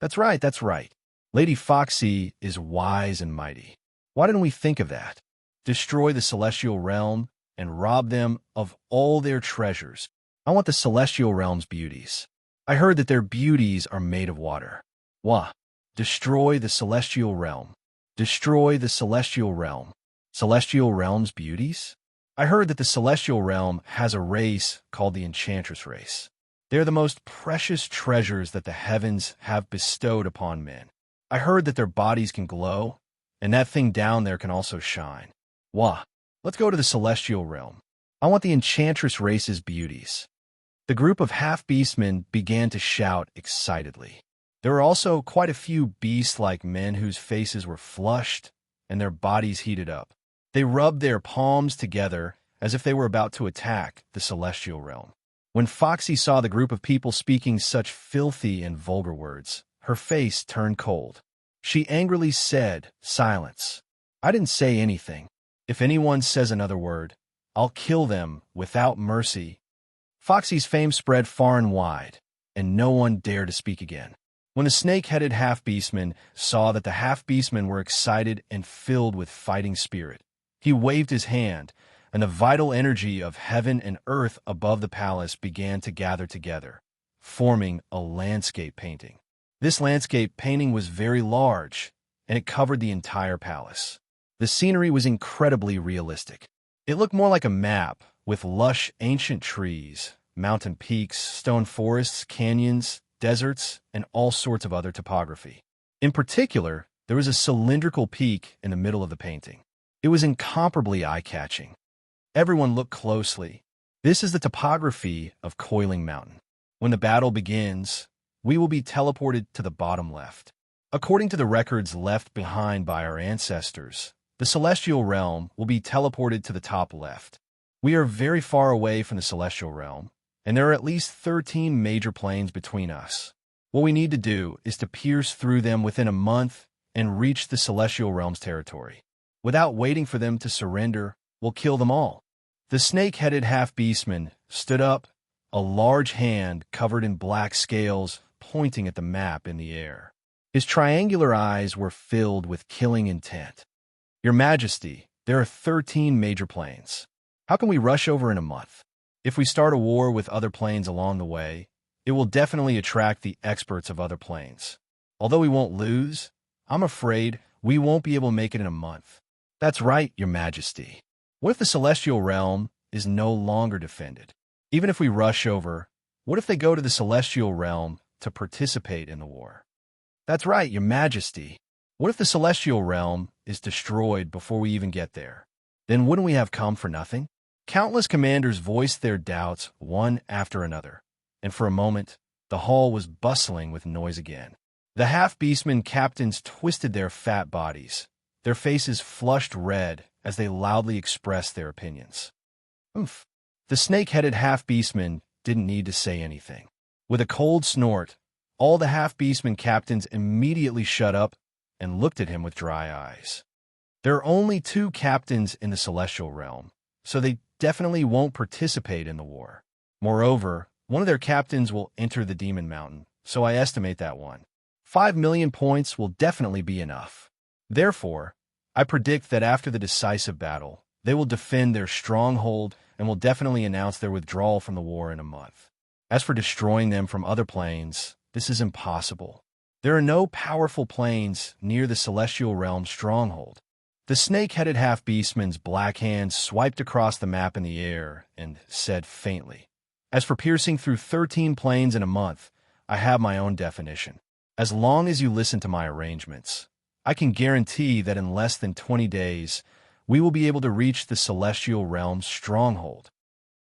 S1: That's right, that's right. Lady Foxy is wise and mighty. Why didn't we think of that? Destroy the Celestial Realm and rob them of all their treasures. I want the Celestial Realm's beauties. I heard that their beauties are made of water. Wah! Destroy the Celestial Realm. Destroy the Celestial Realm. Celestial Realm's beauties? I heard that the Celestial Realm has a race called the Enchantress race. They are the most precious treasures that the heavens have bestowed upon men. I heard that their bodies can glow, and that thing down there can also shine. Wah! Let's go to the celestial realm. I want the enchantress race's beauties. The group of half-beastmen began to shout excitedly. There were also quite a few beast-like men whose faces were flushed and their bodies heated up. They rubbed their palms together as if they were about to attack the celestial realm. When Foxy saw the group of people speaking such filthy and vulgar words, her face turned cold. She angrily said, "Silence. I didn't say anything. If anyone says another word, I'll kill them without mercy." Foxy's fame spread far and wide, and no one dared to speak again. When the snake-headed half-beastman saw that the half-beastmen were excited and filled with fighting spirit, he waved his hand, and the vital energy of heaven and earth above the palace began to gather together, forming a landscape painting. This landscape painting was very large, and it covered the entire palace. The scenery was incredibly realistic. It looked more like a map, with lush ancient trees, mountain peaks, stone forests, canyons, deserts, and all sorts of other topography. In particular, there was a cylindrical peak in the middle of the painting. It was incomparably eye-catching. Everyone looked closely. This is the topography of Coiling Mountain. When the battle begins, we will be teleported to the bottom left. According to the records left behind by our ancestors, the celestial realm will be teleported to the top left. We are very far away from the celestial realm, and there are at least 13 major planes between us. What we need to do is to pierce through them within a month and reach the celestial realm's territory. Without waiting for them to surrender, we'll kill them all. The snake-headed half-beastman stood up, a large hand covered in black scales pointing at the map in the air. His triangular eyes were filled with killing intent. "Your Majesty, there are 13 major planes. How can we rush over in a month? If we start a war with other planes along the way, it will definitely attract the experts of other planes. Although we won't lose, I'm afraid we won't be able to make it in a month." "That's right, Your Majesty. What if the celestial realm is no longer defended? Even if we rush over, what if they go to the celestial realm to participate in the war?" "That's right, Your Majesty. What if the celestial realm is destroyed before we even get there? Then wouldn't we have come for nothing?" Countless commanders voiced their doubts one after another, and for a moment, the hall was bustling with noise again. The half-beastmen captains twisted their fat bodies, their faces flushed red as they loudly expressed their opinions. "Oomph." The snake-headed half-beastman didn't need to say anything. With a cold snort, all the half-beastmen captains immediately shut up and looked at him with dry eyes. There are only 2 captains in the celestial realm, so they definitely won't participate in the war. Moreover, one of their captains will enter the Demon Mountain, so I estimate that one. 5 million points will definitely be enough. Therefore, I predict that after the decisive battle, they will defend their stronghold and will definitely announce their withdrawal from the war in a month. As for destroying them from other planes, this is impossible. There are no powerful planes near the celestial realm stronghold. The snake-headed half-beastman's black hand swiped across the map in the air and said faintly, "As for piercing through 13 planes in a month, I have my own definition. As long as you listen to my arrangements, I can guarantee that in less than 20 days, we will be able to reach the celestial realm's stronghold."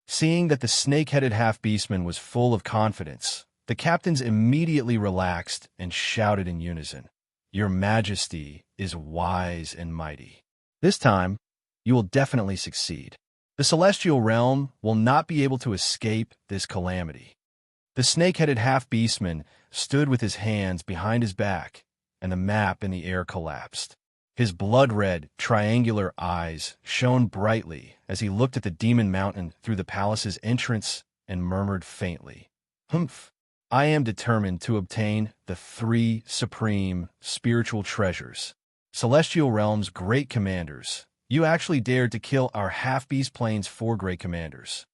S1: Seeing that the snake-headed half-beastman was full of confidence, the captains immediately relaxed and shouted in unison, "Your Majesty is wise and mighty. This time, you will definitely succeed. The celestial realm will not be able to escape this calamity." The snake-headed half-beastman stood with his hands behind his back, and the map in the air collapsed. His blood-red, triangular eyes shone brightly as he looked at the Demon Mountain through the palace's entrance and murmured faintly, "Humph. I am determined to obtain the 3 supreme spiritual treasures. Celestial Realm's great commanders, you actually dared to kill our half-beast plane's 4 great commanders.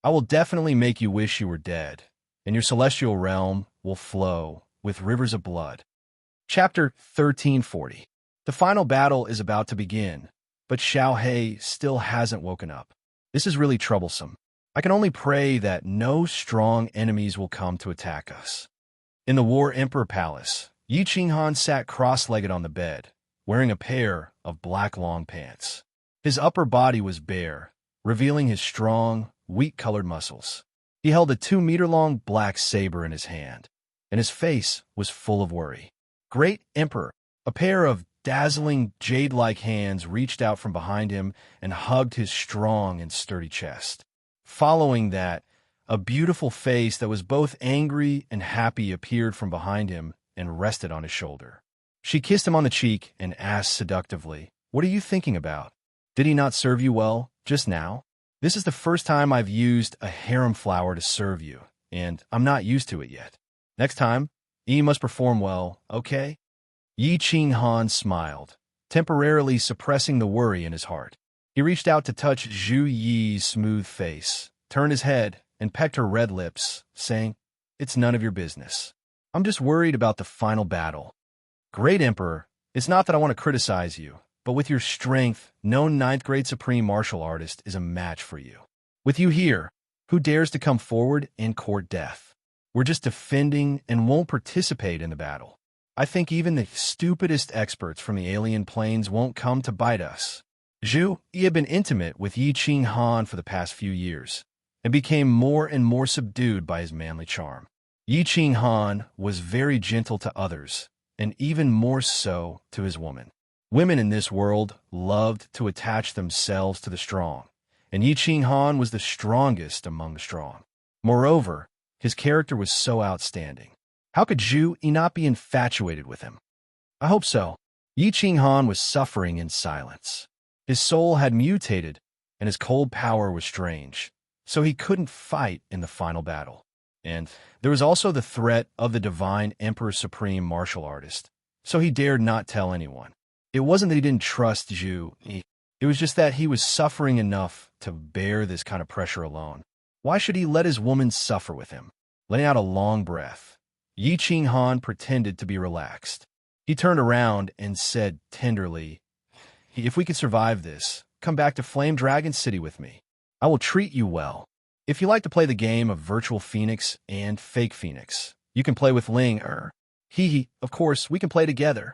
S1: I will definitely make you wish you were dead, and your celestial realm will flow with rivers of blood." Chapter 1340. The final battle is about to begin, but Xiao He still hasn't woken up. This is really troublesome. I can only pray that no strong enemies will come to attack us. In the War Emperor Palace, Yi Qinghan sat cross-legged on the bed, wearing a pair of black long pants. His upper body was bare, revealing his strong, wheat-colored muscles. He held a 2-meter-long black saber in his hand, and his face was full of worry. Great Emperor, a pair of dazzling jade-like hands reached out from behind him and hugged his strong and sturdy chest. Following that, a beautiful face that was both angry and happy appeared from behind him and rested on his shoulder. She kissed him on the cheek and asked seductively, "What are you thinking about? Did he not serve you well just now? This is the first time I've used a harem flower to serve you, and I'm not used to it yet. Next time, you must perform well, okay?" Yi Qinghan smiled, temporarily suppressing the worry in his heart. He reached out to touch Zhu Yi's smooth face, turned his head, and pecked her red lips, saying, "It's none of your business. I'm just worried about the final battle. Great Emperor, it's not that I want to criticize you, but with your strength, no 9th-grade supreme martial artist is a match for you. With you here, who dares to come forward and court death? We're just defending and won't participate in the battle. I think even the stupidest experts from the alien planes won't come to bite us." Zhu Yi had been intimate with Yi Qinghan for the past few years, and became more and more subdued by his manly charm. Yi Qinghan was very gentle to others, and even more so to his woman. Women in this world loved to attach themselves to the strong, and Yi Qinghan was the strongest among the strong. Moreover, his character was so outstanding. How could Zhu Yi not be infatuated with him? I hope so. Yi Qinghan was suffering in silence. His soul had mutated, and his cold power was strange, so he couldn't fight in the final battle. And there was also the threat of the divine Emperor Supreme martial artist, so he dared not tell anyone. It wasn't that he didn't trust Zhu Yi. It was just that he was suffering enough to bear this kind of pressure alone. Why should he let his woman suffer with him? Letting out a long breath, Yi Qinghan pretended to be relaxed. He turned around and said tenderly, "If we can survive this, come back to Flame Dragon City with me. I will treat you well. If you like to play the game of Virtual Phoenix and Fake Phoenix, you can play with Ling Er. Of course, we can play together."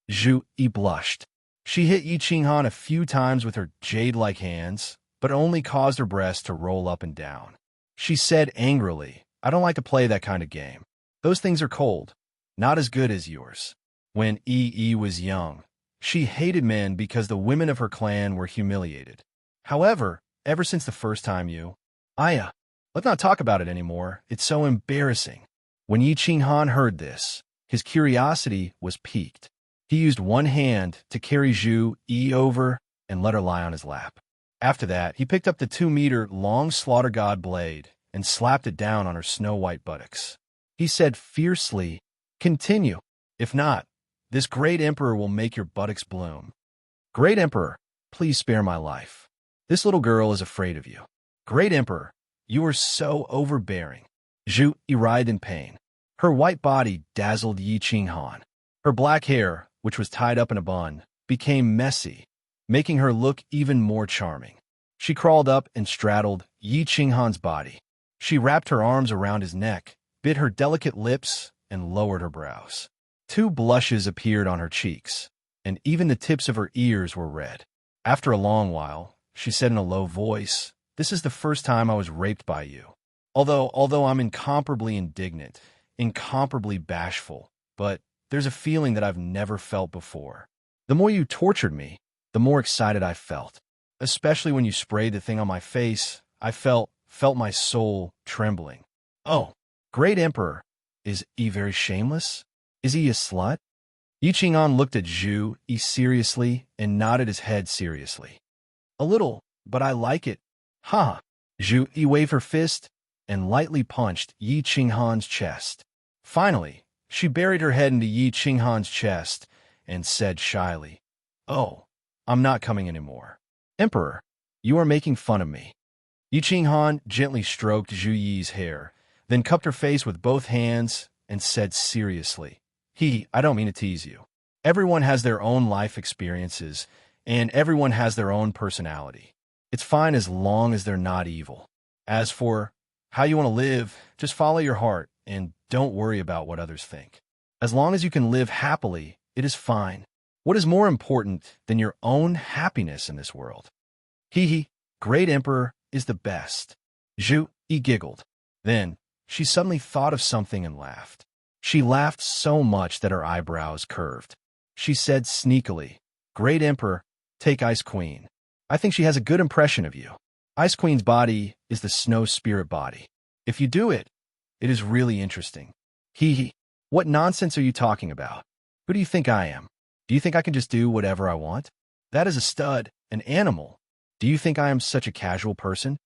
S1: Zhu Yi blushed. She hit Yi Qinghan a few times with her jade-like hands, but only caused her breast to roll up and down. She said angrily, "I don't like to play that kind of game. Those things are cold, not as good as yours." When Yi was young, she hated men because the women of her clan were humiliated. However, ever since the first time let's not talk about it anymore. It's so embarrassing. When Yi Qinghan heard this, his curiosity was piqued. He used one hand to carry Zhu Yi over and let her lie on his lap. After that, he picked up the 2-meter-long slaughter god blade and slapped it down on her snow-white buttocks. He said fiercely, "Continue. If not, this great emperor will make your buttocks bloom. Great Emperor, please spare my life. This little girl is afraid of you. Great Emperor, you are so overbearing." Zhu Yi writhed in pain. Her white body dazzled Yi Qinghan. Her black hair, which was tied up in a bun, became messy, making her look even more charming. She crawled up and straddled Yi Qinghan's body. She wrapped her arms around his neck, bit her delicate lips, and lowered her brows. 2 blushes appeared on her cheeks, and even the tips of her ears were red. After a long while, she said in a low voice, "This is the first time I was raped by you. Although I'm incomparably indignant, incomparably bashful, but there's a feeling that I've never felt before. The more you tortured me, the more excited I felt. Especially when you sprayed the thing on my face, I felt my soul trembling. Oh, Great Emperor, is he very shameless? Is he a slut?" Yi Qinghan looked at Zhu Yi seriously and nodded his head seriously. "A little, but I like it. Ha!" Zhu Yi waved her fist and lightly punched Yi Qinghan's chest. Finally, she buried her head into Yi Qinghan's chest and said shyly, "Oh, I'm not coming anymore. Emperor, you are making fun of me." Yi Qinghan gently stroked Zhu Yi's hair, then cupped her face with both hands and said seriously, I don't mean to tease you. Everyone has their own life experiences, and everyone has their own personality. It's fine as long as they're not evil. As for how you want to live, just follow your heart and don't worry about what others think. As long as you can live happily, it is fine." What is more important than your own happiness in this world? Hee hee, Great Emperor is the best. Zhu Yi giggled. Then, she suddenly thought of something and laughed. She laughed so much that her eyebrows curved. She said sneakily, Great Emperor, take Ice Queen. I think she has a good impression of you. Ice Queen's body is the snow spirit body. If you do it, it is really interesting. Hee hee. What nonsense are you talking about? Who do you think I am? Do you think I can just do whatever I want? That is a stud, an animal. Do you think I am such a casual person?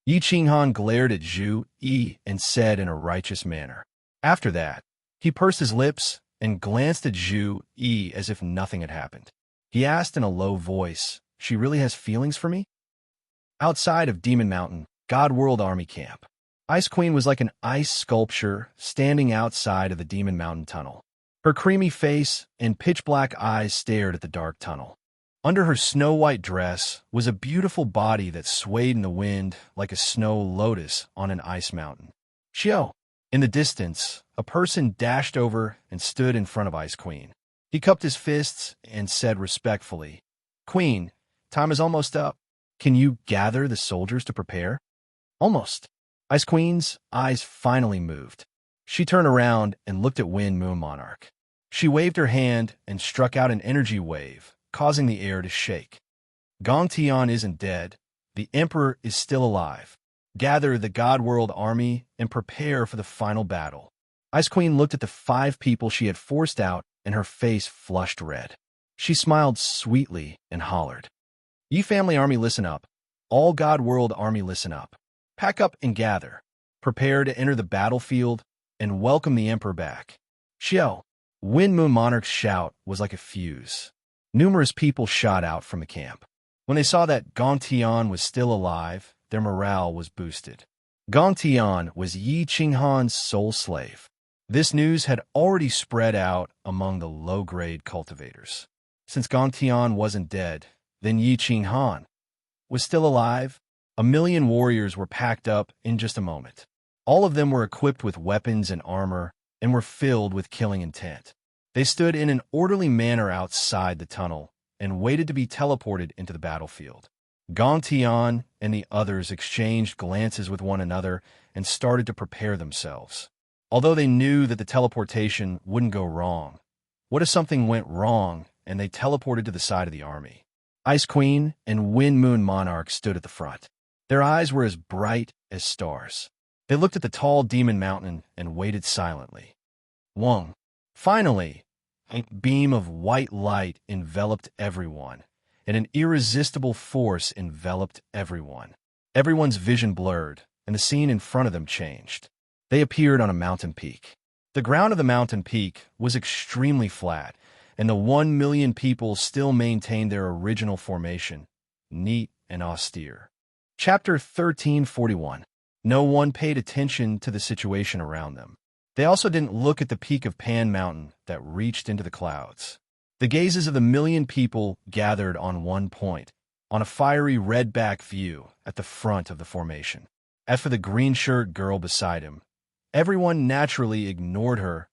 S1: Yi Qinghan glared at Zhu Yi and said in a righteous manner. After that, he pursed his lips and glanced at Zhu Yi as if nothing had happened. He asked in a low voice, She really has feelings for me? Outside of Demon Mountain, God World Army Camp, Ice Queen was like an ice sculpture standing outside of the Demon Mountain tunnel. Her creamy face and pitch-black eyes stared at the dark tunnel. Under her snow-white dress was a beautiful body that swayed in the wind like a snow lotus on an ice mountain. Xiao! In the distance, a person dashed over and stood in front of Ice Queen. He cupped his fists and said respectfully, Queen, time is almost up. Can you gather the soldiers to prepare? Almost. Ice Queen's eyes finally moved. She turned around and looked at Wind Moon Monarch. She waved her hand and struck out an energy wave, causing the air to shake. Gong Tian isn't dead. The Emperor is still alive. Gather the God World Army and prepare for the final battle. Ice Queen looked at the 5 people she had forced out, and her face flushed red. She smiled sweetly and hollered, Ye Family Army, listen up. All God World Army, listen up. Pack up and gather. Prepare to enter the battlefield and welcome the Emperor back. Xiao! Wind Moon Monarch's shout was like a fuse. Numerous people shot out from the camp. When they saw that Gong Tian was still alive, their morale was boosted. Gong Tian was Yi Qinghan's sole slave. This news had already spread out among the low-grade cultivators. Since Gong Tian wasn't dead, then Yi Qinghan was still alive. 1,000,000 warriors were packed up in just a moment. All of them were equipped with weapons and armor and were filled with killing intent. They stood in an orderly manner outside the tunnel and waited to be teleported into the battlefield. Gong Tian and the others exchanged glances with one another and started to prepare themselves. Although they knew that the teleportation wouldn't go wrong, what if something went wrong and they teleported to the side of the army? Ice Queen and Wind Moon Monarch stood at the front. Their eyes were as bright as stars. They looked at the tall Demon Mountain and waited silently. Wong. Finally, a beam of white light enveloped everyone, and an irresistible force enveloped everyone. Everyone's vision blurred, and the scene in front of them changed. They appeared on a mountain peak. The ground of the mountain peak was extremely flat, and the 1,000,000 people still maintained their original formation, neat and austere. Chapter 1341. No one paid attention to the situation around them. They also didn't look at the peak of Pan Mountain that reached into the clouds. The gazes of the 1,000,000 people gathered on one point, on a fiery red-back view at the front of the formation. As for the green-shirt girl beside him, everyone naturally ignored her.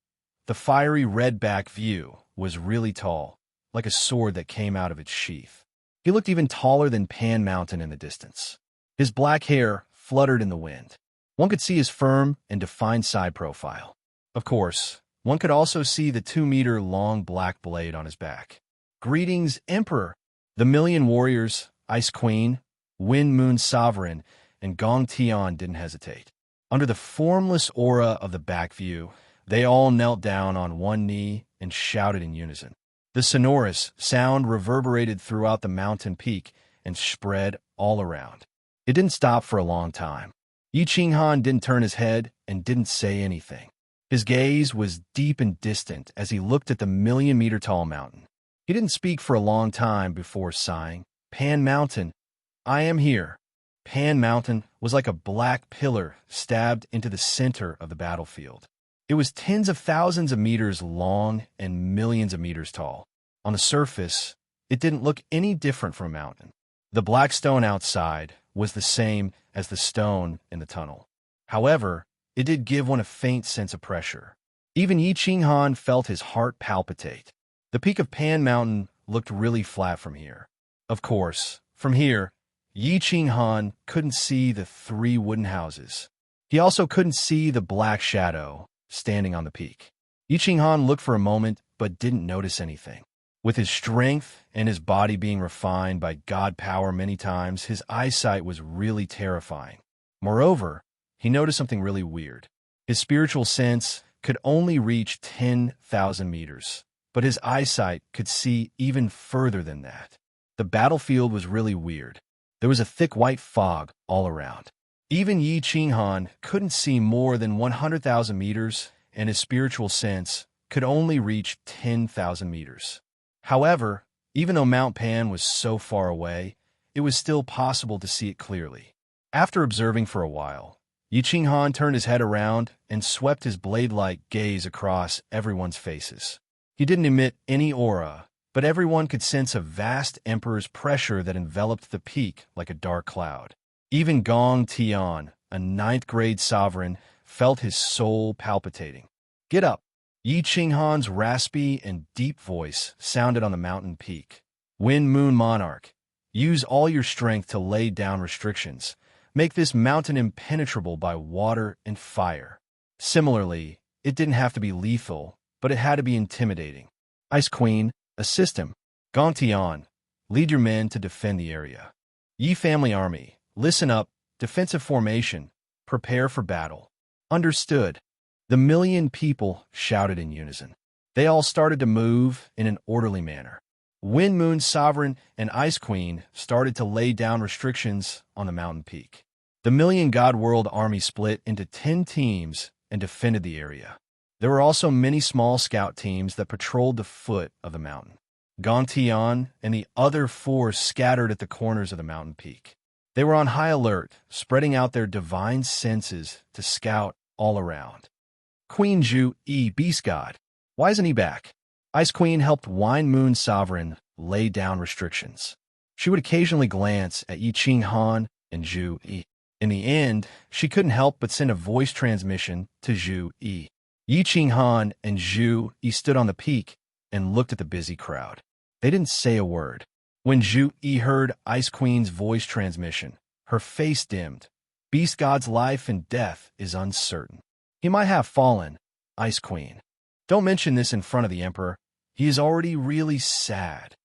S1: The fiery red-back view was really tall, like a sword that came out of its sheath. He looked even taller than Pan Mountain in the distance. His black hair fluttered in the wind. One could see his firm and defined side profile. Of course, one could also see the 2-meter-long black blade on his back. Greetings, Emperor! The 1,000,000 warriors, Ice Queen, Wind Moon Sovereign, and Gong Tian didn't hesitate. Under the formless aura of the back view, they all knelt down on one knee and shouted in unison. The sonorous sound reverberated throughout the mountain peak and spread all around. It didn't stop for a long time. Yi Qinghan didn't turn his head and didn't say anything. His gaze was deep and distant as he looked at the 1,000,000-meter-tall mountain. He didn't speak for a long time before sighing, Pan Mountain, I am here. Pan Mountain was like a black pillar stabbed into the center of the battlefield. It was tens of thousands of meters long and millions of meters tall. On the surface, it didn't look any different from a mountain. The black stone outside was the same as the stone in the tunnel. However, it did give one a faint sense of pressure. Even Yi Qinghan felt his heart palpitate. The peak of Pan Mountain looked really flat from here. Of course, from here, Yi Ching Han couldn't see the 3 wooden houses. He also couldn't see the black shadow standing on the peak. Yi Ching Han looked for a moment but didn't notice anything. With his strength and his body being refined by God power many times, his eyesight was really terrifying. Moreover, he noticed something really weird. His spiritual sense could only reach 10,000 meters, but his eyesight could see even further than that. The battlefield was really weird. There was a thick white fog all around. Even Yi Ching Han couldn't see more than 100,000 meters, and his spiritual sense could only reach 10,000 meters. However, even though Mount Pan was so far away, it was still possible to see it clearly. After observing for a while, Yi Ching Han turned his head around and swept his blade-like gaze across everyone's faces. He didn't emit any aura, but everyone could sense a vast emperor's pressure that enveloped the peak like a dark cloud. Even Gong Tian, a 9th-grade sovereign, felt his soul palpitating. "Get up!" Yi Ching Han's raspy and deep voice sounded on the mountain peak. "Wind Moon Monarch, use all your strength to lay down restrictions. Make this mountain impenetrable by water and fire." Similarly, it didn't have to be lethal, but it had to be intimidating. "Ice Queen, assist him. Gong Tian, lead your men to defend the area. Yi family army, listen up, defensive formation, prepare for battle." "Understood." The million people shouted in unison. They all started to move in an orderly manner. Wind Moon Sovereign and Ice Queen started to lay down restrictions on the mountain peak. The Million God World army split into 10 teams and defended the area. There were also many small scout teams that patrolled the foot of the mountain. Gong Tian and the other 4 scattered at the corners of the mountain peak. They were on high alert, spreading out their divine senses to scout all around. "Queen Zhu Yi, Beast God, why isn't he back?" Ice Queen helped Wind Moon Sovereign lay down restrictions. She would occasionally glance at Yi Ching Han and Zhu Yi. In the end, she couldn't help but send a voice transmission to Zhu Yi. Yi Ching Han and Zhu Yi stood on the peak and looked at the busy crowd. They didn't say a word. When Zhu Yi heard Ice Queen's voice transmission, her face dimmed. "Beast God's life and death is uncertain. He might have fallen, Ice Queen. Don't mention this in front of the Emperor. He is already really sad."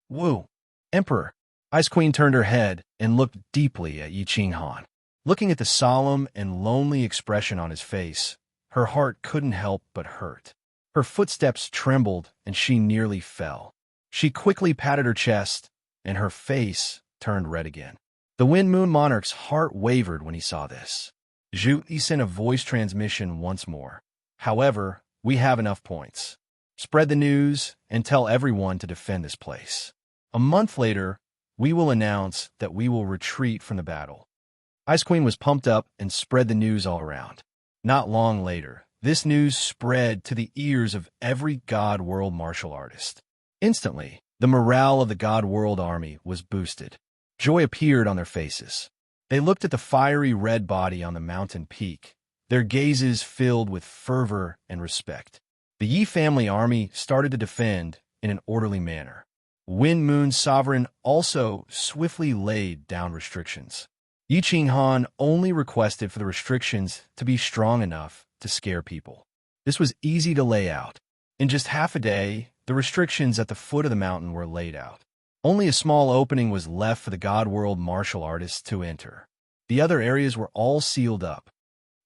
S1: "Woo, Emperor." Ice Queen turned her head and looked deeply at Yi Ching Han. Looking at the solemn and lonely expression on his face, her heart couldn't help but hurt. Her footsteps trembled and she nearly fell. She quickly patted her chest, and her face turned red again. The Wind Moon Monarch's heart wavered when he saw this. Zhu Yi sent a voice transmission once more. "However, we have enough points. Spread the news and tell everyone to defend this place. A month later, we will announce that we will retreat from the battle." Ice Queen was pumped up and spread the news all around. Not long later, this news spread to the ears of every God World martial artist. Instantly, the morale of the God World army was boosted. Joy appeared on their faces. They looked at the fiery red body on the mountain peak, their gazes filled with fervor and respect. The Yi family army started to defend in an orderly manner. Wind Moon Sovereign also swiftly laid down restrictions. Yi Ching Han only requested for the restrictions to be strong enough to scare people. This was easy to lay out. In just half a day, the restrictions at the foot of the mountain were laid out. Only a small opening was left for the God World martial artists to enter. The other areas were all sealed up.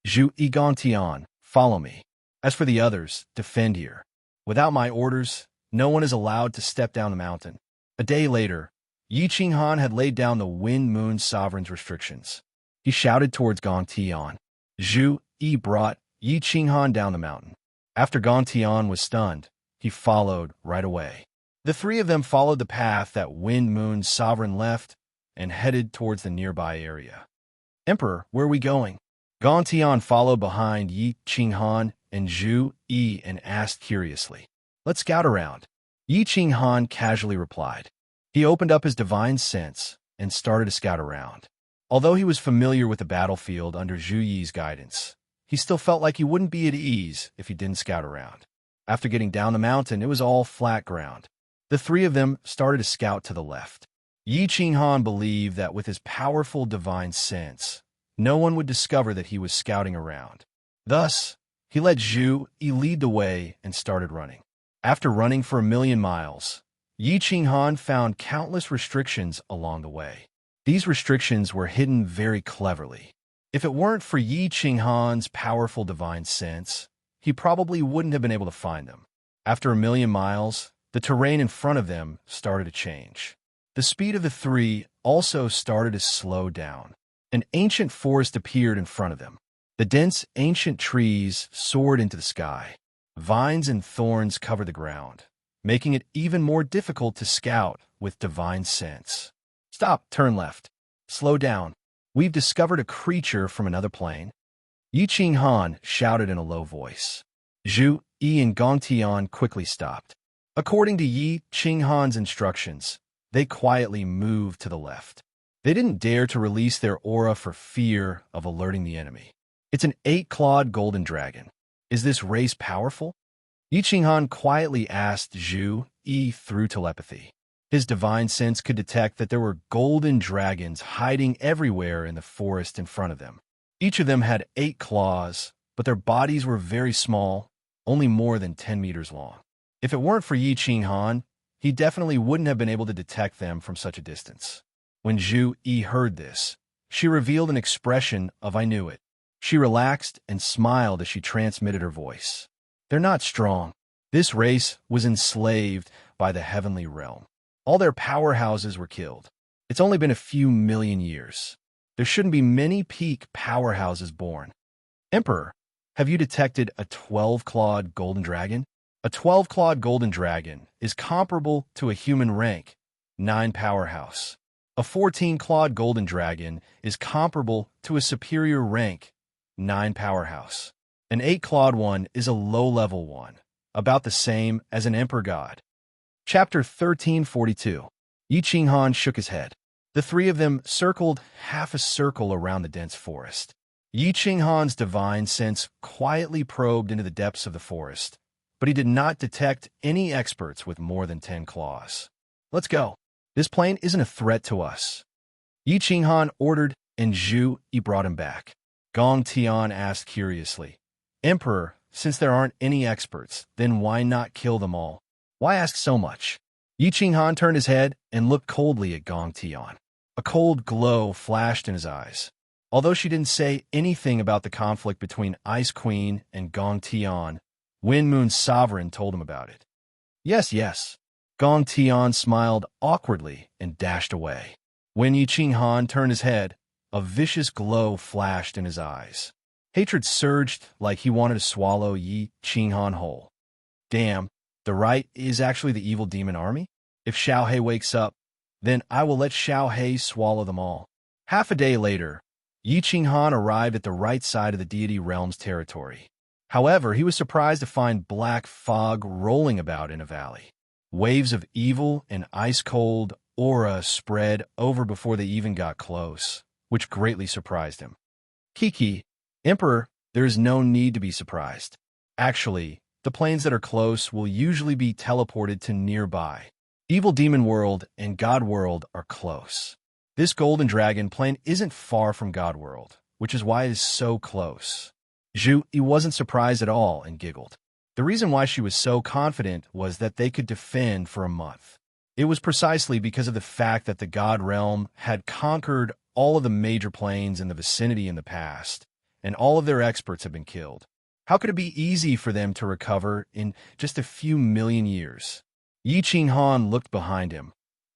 S1: "Zhu Yi Gong Tian, follow me. As for the others, defend here. Without my orders, no one is allowed to step down the mountain." A day later, Yi Ching Han had laid down the Wind Moon Sovereign's restrictions. He shouted towards Gong Tian. Zhu Yi brought Yi Ching Han down the mountain. After Gong Tian was stunned, he followed right away. The 3 of them followed the path that Wind Moon Sovereign left and headed towards the nearby area. "Emperor, where are we going?" Gong Tian followed behind Yi Ching Han and Zhu Yi and asked curiously. "Let's scout around." Yi Ching Han casually replied. He opened up his divine sense and started to scout around. Although he was familiar with the battlefield under Zhu Yi's guidance, he still felt like he wouldn't be at ease if he didn't scout around. After getting down the mountain, it was all flat ground. The three of them started to scout to the left. Yi Qinghan believed that with his powerful divine sense, no one would discover that he was scouting around. Thus, he let Zhu Yi lead the way and started running. After running for 1,000,000 miles, Yi Qinghan found countless restrictions along the way. These restrictions were hidden very cleverly. If it weren't for Yi Qinghan's powerful divine sense, he probably wouldn't have been able to find them. After 1,000,000 miles, the terrain in front of them started to change. The speed of the three also started to slow down. An ancient forest appeared in front of them. The dense, ancient trees soared into the sky. Vines and thorns covered the ground, making it even more difficult to scout with divine sense. Stop, turn left. Slow down. We've discovered a creature from another plane. Yi Qinghan shouted in a low voice. Zhu Yi and Gong Tian quickly stopped. According to Yi Qinghan's instructions, they quietly moved to the left. They didn't dare to release their aura for fear of alerting the enemy. It's an 8-clawed golden dragon. Is this race powerful? Yi Qinghan quietly asked Zhu Yi through telepathy. His divine sense could detect that there were golden dragons hiding everywhere in the forest in front of them. Each of them had 8 claws, but their bodies were very small, only more than 10 meters long. If it weren't for Yi Qinghan, he definitely wouldn't have been able to detect them from such a distance. When Zhu Yi heard this, she revealed an expression of "I knew it." She relaxed and smiled as she transmitted her voice. They're not strong. This race was enslaved by the heavenly realm. All their powerhouses were killed. It's only been a few million years. There shouldn't be many peak powerhouses born. Emperor, have you detected a 12-clawed golden dragon? A 12-clawed golden dragon is comparable to a human rank 9 powerhouse. A 14-clawed golden dragon is comparable to a superior rank 9 powerhouse. An 8-clawed one is a low-level one, about the same as an emperor god. Chapter 1342. Yi Qinghan shook his head. The three of them circled half a circle around the dense forest. Yi Qinghan's divine sense quietly probed into the depths of the forest, but he did not detect any experts with more than 10 claws. Let's go. This plane isn't a threat to us. Yi Qinghan ordered, and Zhu Yi brought him back. Gong Tian asked curiously, Emperor, since there aren't any experts, then why not kill them all? Why ask so much? Yi Qinghan turned his head and looked coldly at Gong Tian. A cold glow flashed in his eyes. Although she didn't say anything about the conflict between Ice Queen and Gong Tian, Wind Moon's sovereign told him about it. Yes, yes. Gong Tian smiled awkwardly and dashed away. When Yi Qinghan turned his head, a vicious glow flashed in his eyes. Hatred surged like he wanted to swallow Yi Qinghan whole. Damn, the right is actually the evil demon army? If Xiao He wakes up, then I will let Xiao He swallow them all. Half a day later, Yi Qinghan arrived at the right side of the deity realm's territory. However, he was surprised to find black fog rolling about in a valley. Waves of evil and ice-cold aura spread over before they even got close, which greatly surprised him. Kiki, Emperor, there is no need to be surprised. Actually, the planes that are close will usually be teleported to nearby. Evil Demon World and God World are close. This Golden Dragon plane isn't far from God World, which is why it is so close. Zhu Yi wasn't surprised at all and giggled. The reason why she was so confident was that they could defend for a month. It was precisely because of the fact that the God Realm had conquered all of the major planes in the vicinity in the past, and all of their experts had been killed. How could it be easy for them to recover in just a few million years? Yi Qinghan looked behind him,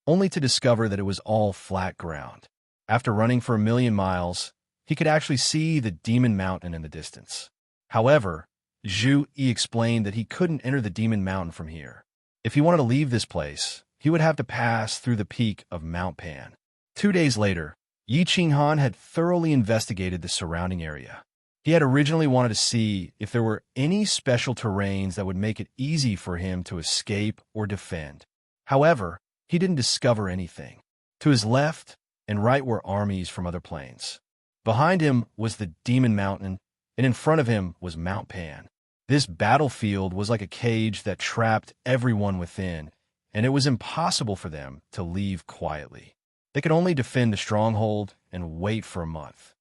S1: only to discover that it was all flat ground. After running for 1,000,000 miles, he could actually see the Demon Mountain in the distance. However, Zhu Yi explained that he couldn't enter the Demon Mountain from here. If he wanted to leave this place, he would have to pass through the peak of Mount Pan. 2 days later, Yi Qinghan had thoroughly investigated the surrounding area. He had originally wanted to see if there were any special terrains that would make it easy for him to escape or defend. However, he didn't discover anything. To his left and right were armies from other planes. Behind him was the Demon Mountain, and in front of him was Mount Pan. This battlefield was like a cage that trapped everyone within, and it was impossible for them to leave quietly. They could only defend the stronghold and wait for a month.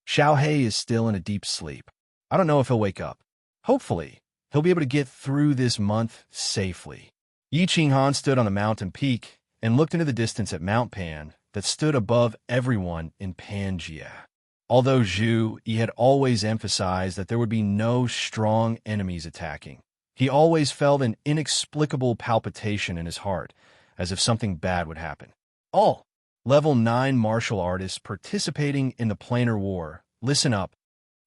S1: Xiao Hei is still in a deep sleep. I don't know if he'll wake up. Hopefully, he'll be able to get through this month safely. Yi Qinghan stood on the mountain peak and looked into the distance at Mount Pan that stood above everyone in Pangaea. Although Zhu Yi had always emphasized that there would be no strong enemies attacking, he always felt an inexplicable palpitation in his heart, as if something bad would happen. All Level 9 martial artists participating in the planar war, listen up.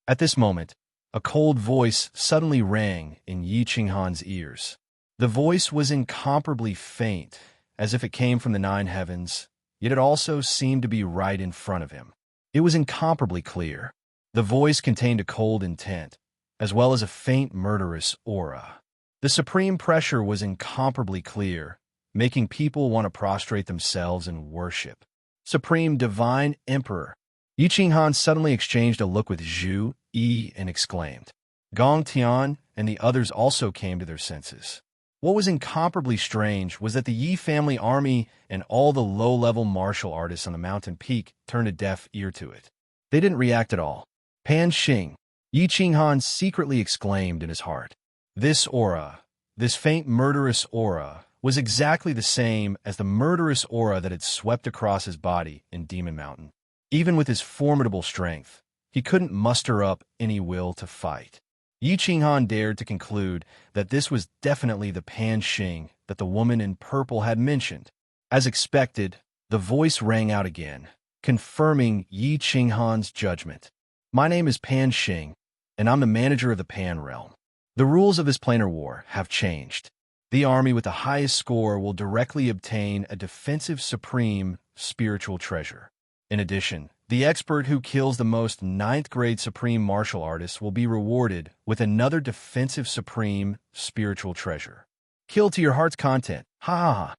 S1: At this moment, a cold voice suddenly rang in Yi Qinghan's ears. The voice was incomparably faint, as if it came from the nine heavens, yet it also seemed to be right in front of him. It was incomparably clear. The voice contained a cold intent, as well as a faint murderous aura. The supreme pressure was incomparably clear, making people want to prostrate themselves in worship. Supreme Divine Emperor. Yi Qinghan suddenly exchanged a look with Zhu Yi and exclaimed. Gong Tian and the others also came to their senses. What was incomparably strange was that the Yi family army and all the low-level martial artists on the mountain peak turned a deaf ear to it. They didn't react at all. Pan Xing, Yi Qinghan secretly exclaimed in his heart. This aura, this faint murderous aura, was exactly the same as the murderous aura that had swept across his body in Demon Mountain. Even with his formidable strength, he couldn't muster up any will to fight. Yi Qinghan dared to conclude that this was definitely the Pan Xing that the woman in purple had mentioned. As expected, the voice rang out again, confirming Yi Qinghan's judgment. My name is Pan Xing, and I'm the manager of the Pan Realm. The rules of this planar war have changed. The army with the highest score will directly obtain a defensive supreme spiritual treasure. In addition, the expert who kills the most 9th-grade supreme martial artists will be rewarded with another defensive supreme spiritual treasure. Kill to your heart's content. Ha ha ha.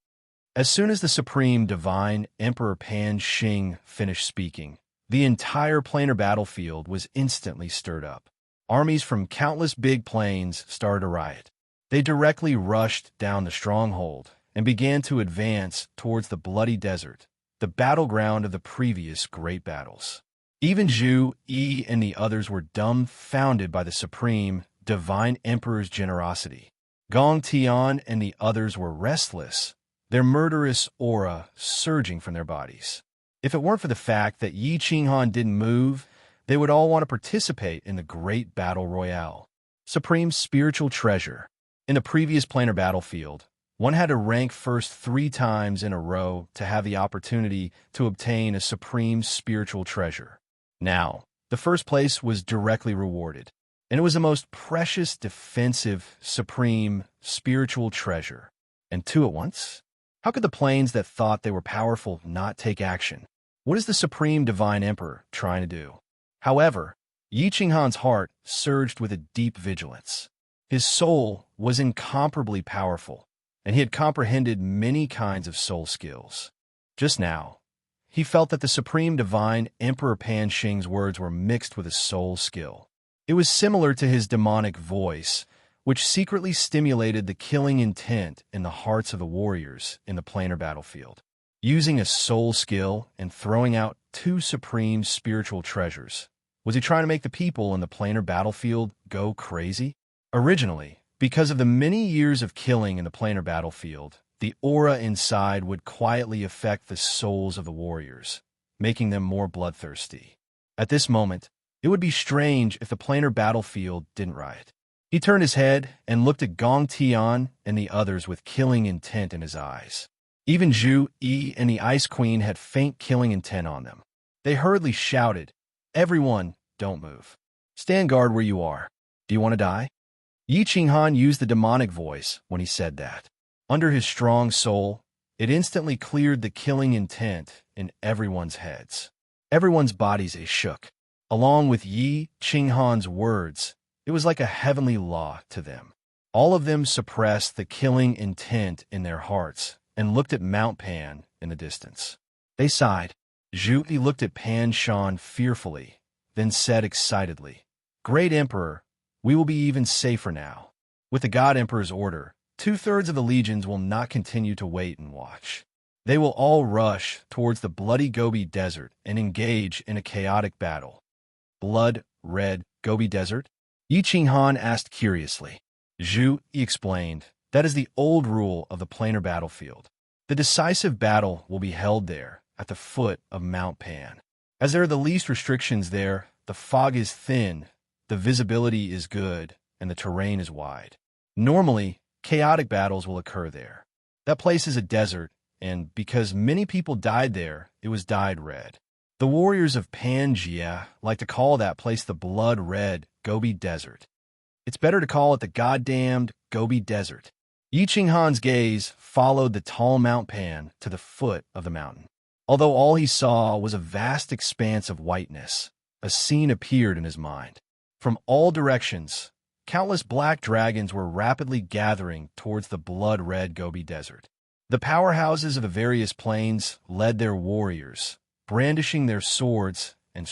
S1: As soon as the supreme divine Emperor Pan Xing finished speaking, the entire planar battlefield was instantly stirred up. Armies from countless big plains started a riot. They directly rushed down the stronghold and began to advance towards the bloody desert, the battleground of the previous great battles. Even Zhu Yi and the others were dumbfounded by the supreme divine emperor's generosity. Gong Tian and the others were restless, their murderous aura surging from their bodies. If it weren't for the fact that Yi Qinghan didn't move, they would all want to participate in the great battle royale. Supreme spiritual treasure. In the previous planar battlefield, one had to rank first 3 times in a row to have the opportunity to obtain a supreme spiritual treasure. Now, the first place was directly rewarded, and it was the most precious defensive supreme spiritual treasure. And 2 at once? How could the planes that thought they were powerful not take action? What is the supreme divine emperor trying to do? However, Yi Qinghan's heart surged with a deep vigilance. His soul was incomparably powerful, and he had comprehended many kinds of soul skills. Just now, he felt that the supreme divine Emperor Pan Xing's words were mixed with a soul skill. It was similar to his demonic voice, which secretly stimulated the killing intent in the hearts of the warriors in the planar battlefield. Using a soul skill and throwing out 2 supreme spiritual treasures, was he trying to make the people in the planar battlefield go crazy? Originally, because of the many years of killing in the planar battlefield, the aura inside would quietly affect the souls of the warriors, making them more bloodthirsty. At this moment, it would be strange if the planar battlefield didn't riot. He turned his head and looked at Gong Tian and the others with killing intent in his eyes. Even Zhu Yi and the Ice Queen had faint killing intent on them. They hurriedly shouted, "Everyone, don't move. Stand guard where you are. Do you want to die?" Yi Qinghan used the demonic voice when he said that. Under his strong soul, it instantly cleared the killing intent in everyone's heads. Everyone's bodies shook. Along with Yi Qinghan's words, it was like a heavenly law to them. All of them suppressed the killing intent in their hearts and looked at Mount Pan in the distance. They sighed. Zhu Yi looked at Pan Shan fearfully, then said excitedly, "Great Emperor, We will be even safer now. With the God Emperor's order, 2/3 of the legions will not continue to wait and watch. They will all rush towards the bloody Gobi Desert and engage in a chaotic battle. Blood red Gobi Desert? Yi Qinghan asked curiously. Zhu, he explained, that is the old rule of the planar battlefield. The decisive battle will be held there, at the foot of Mount Pan. As there are the least restrictions there, the fog is thin, the visibility is good, and the terrain is wide. Normally, chaotic battles will occur there. That place is a desert, and because many people died there, it was dyed red. The warriors of Pangaea like to call that place the blood-red Gobi Desert. It's better to call it the goddamned Gobi Desert. Yi Qinghan's gaze followed the tall Mount Pan to the foot of the mountain. Although all he saw was a vast expanse of whiteness, a scene appeared in his mind. From all directions, countless black dragons were rapidly gathering towards the blood-red Gobi Desert. The powerhouses of the various planes led their warriors, brandishing their swords and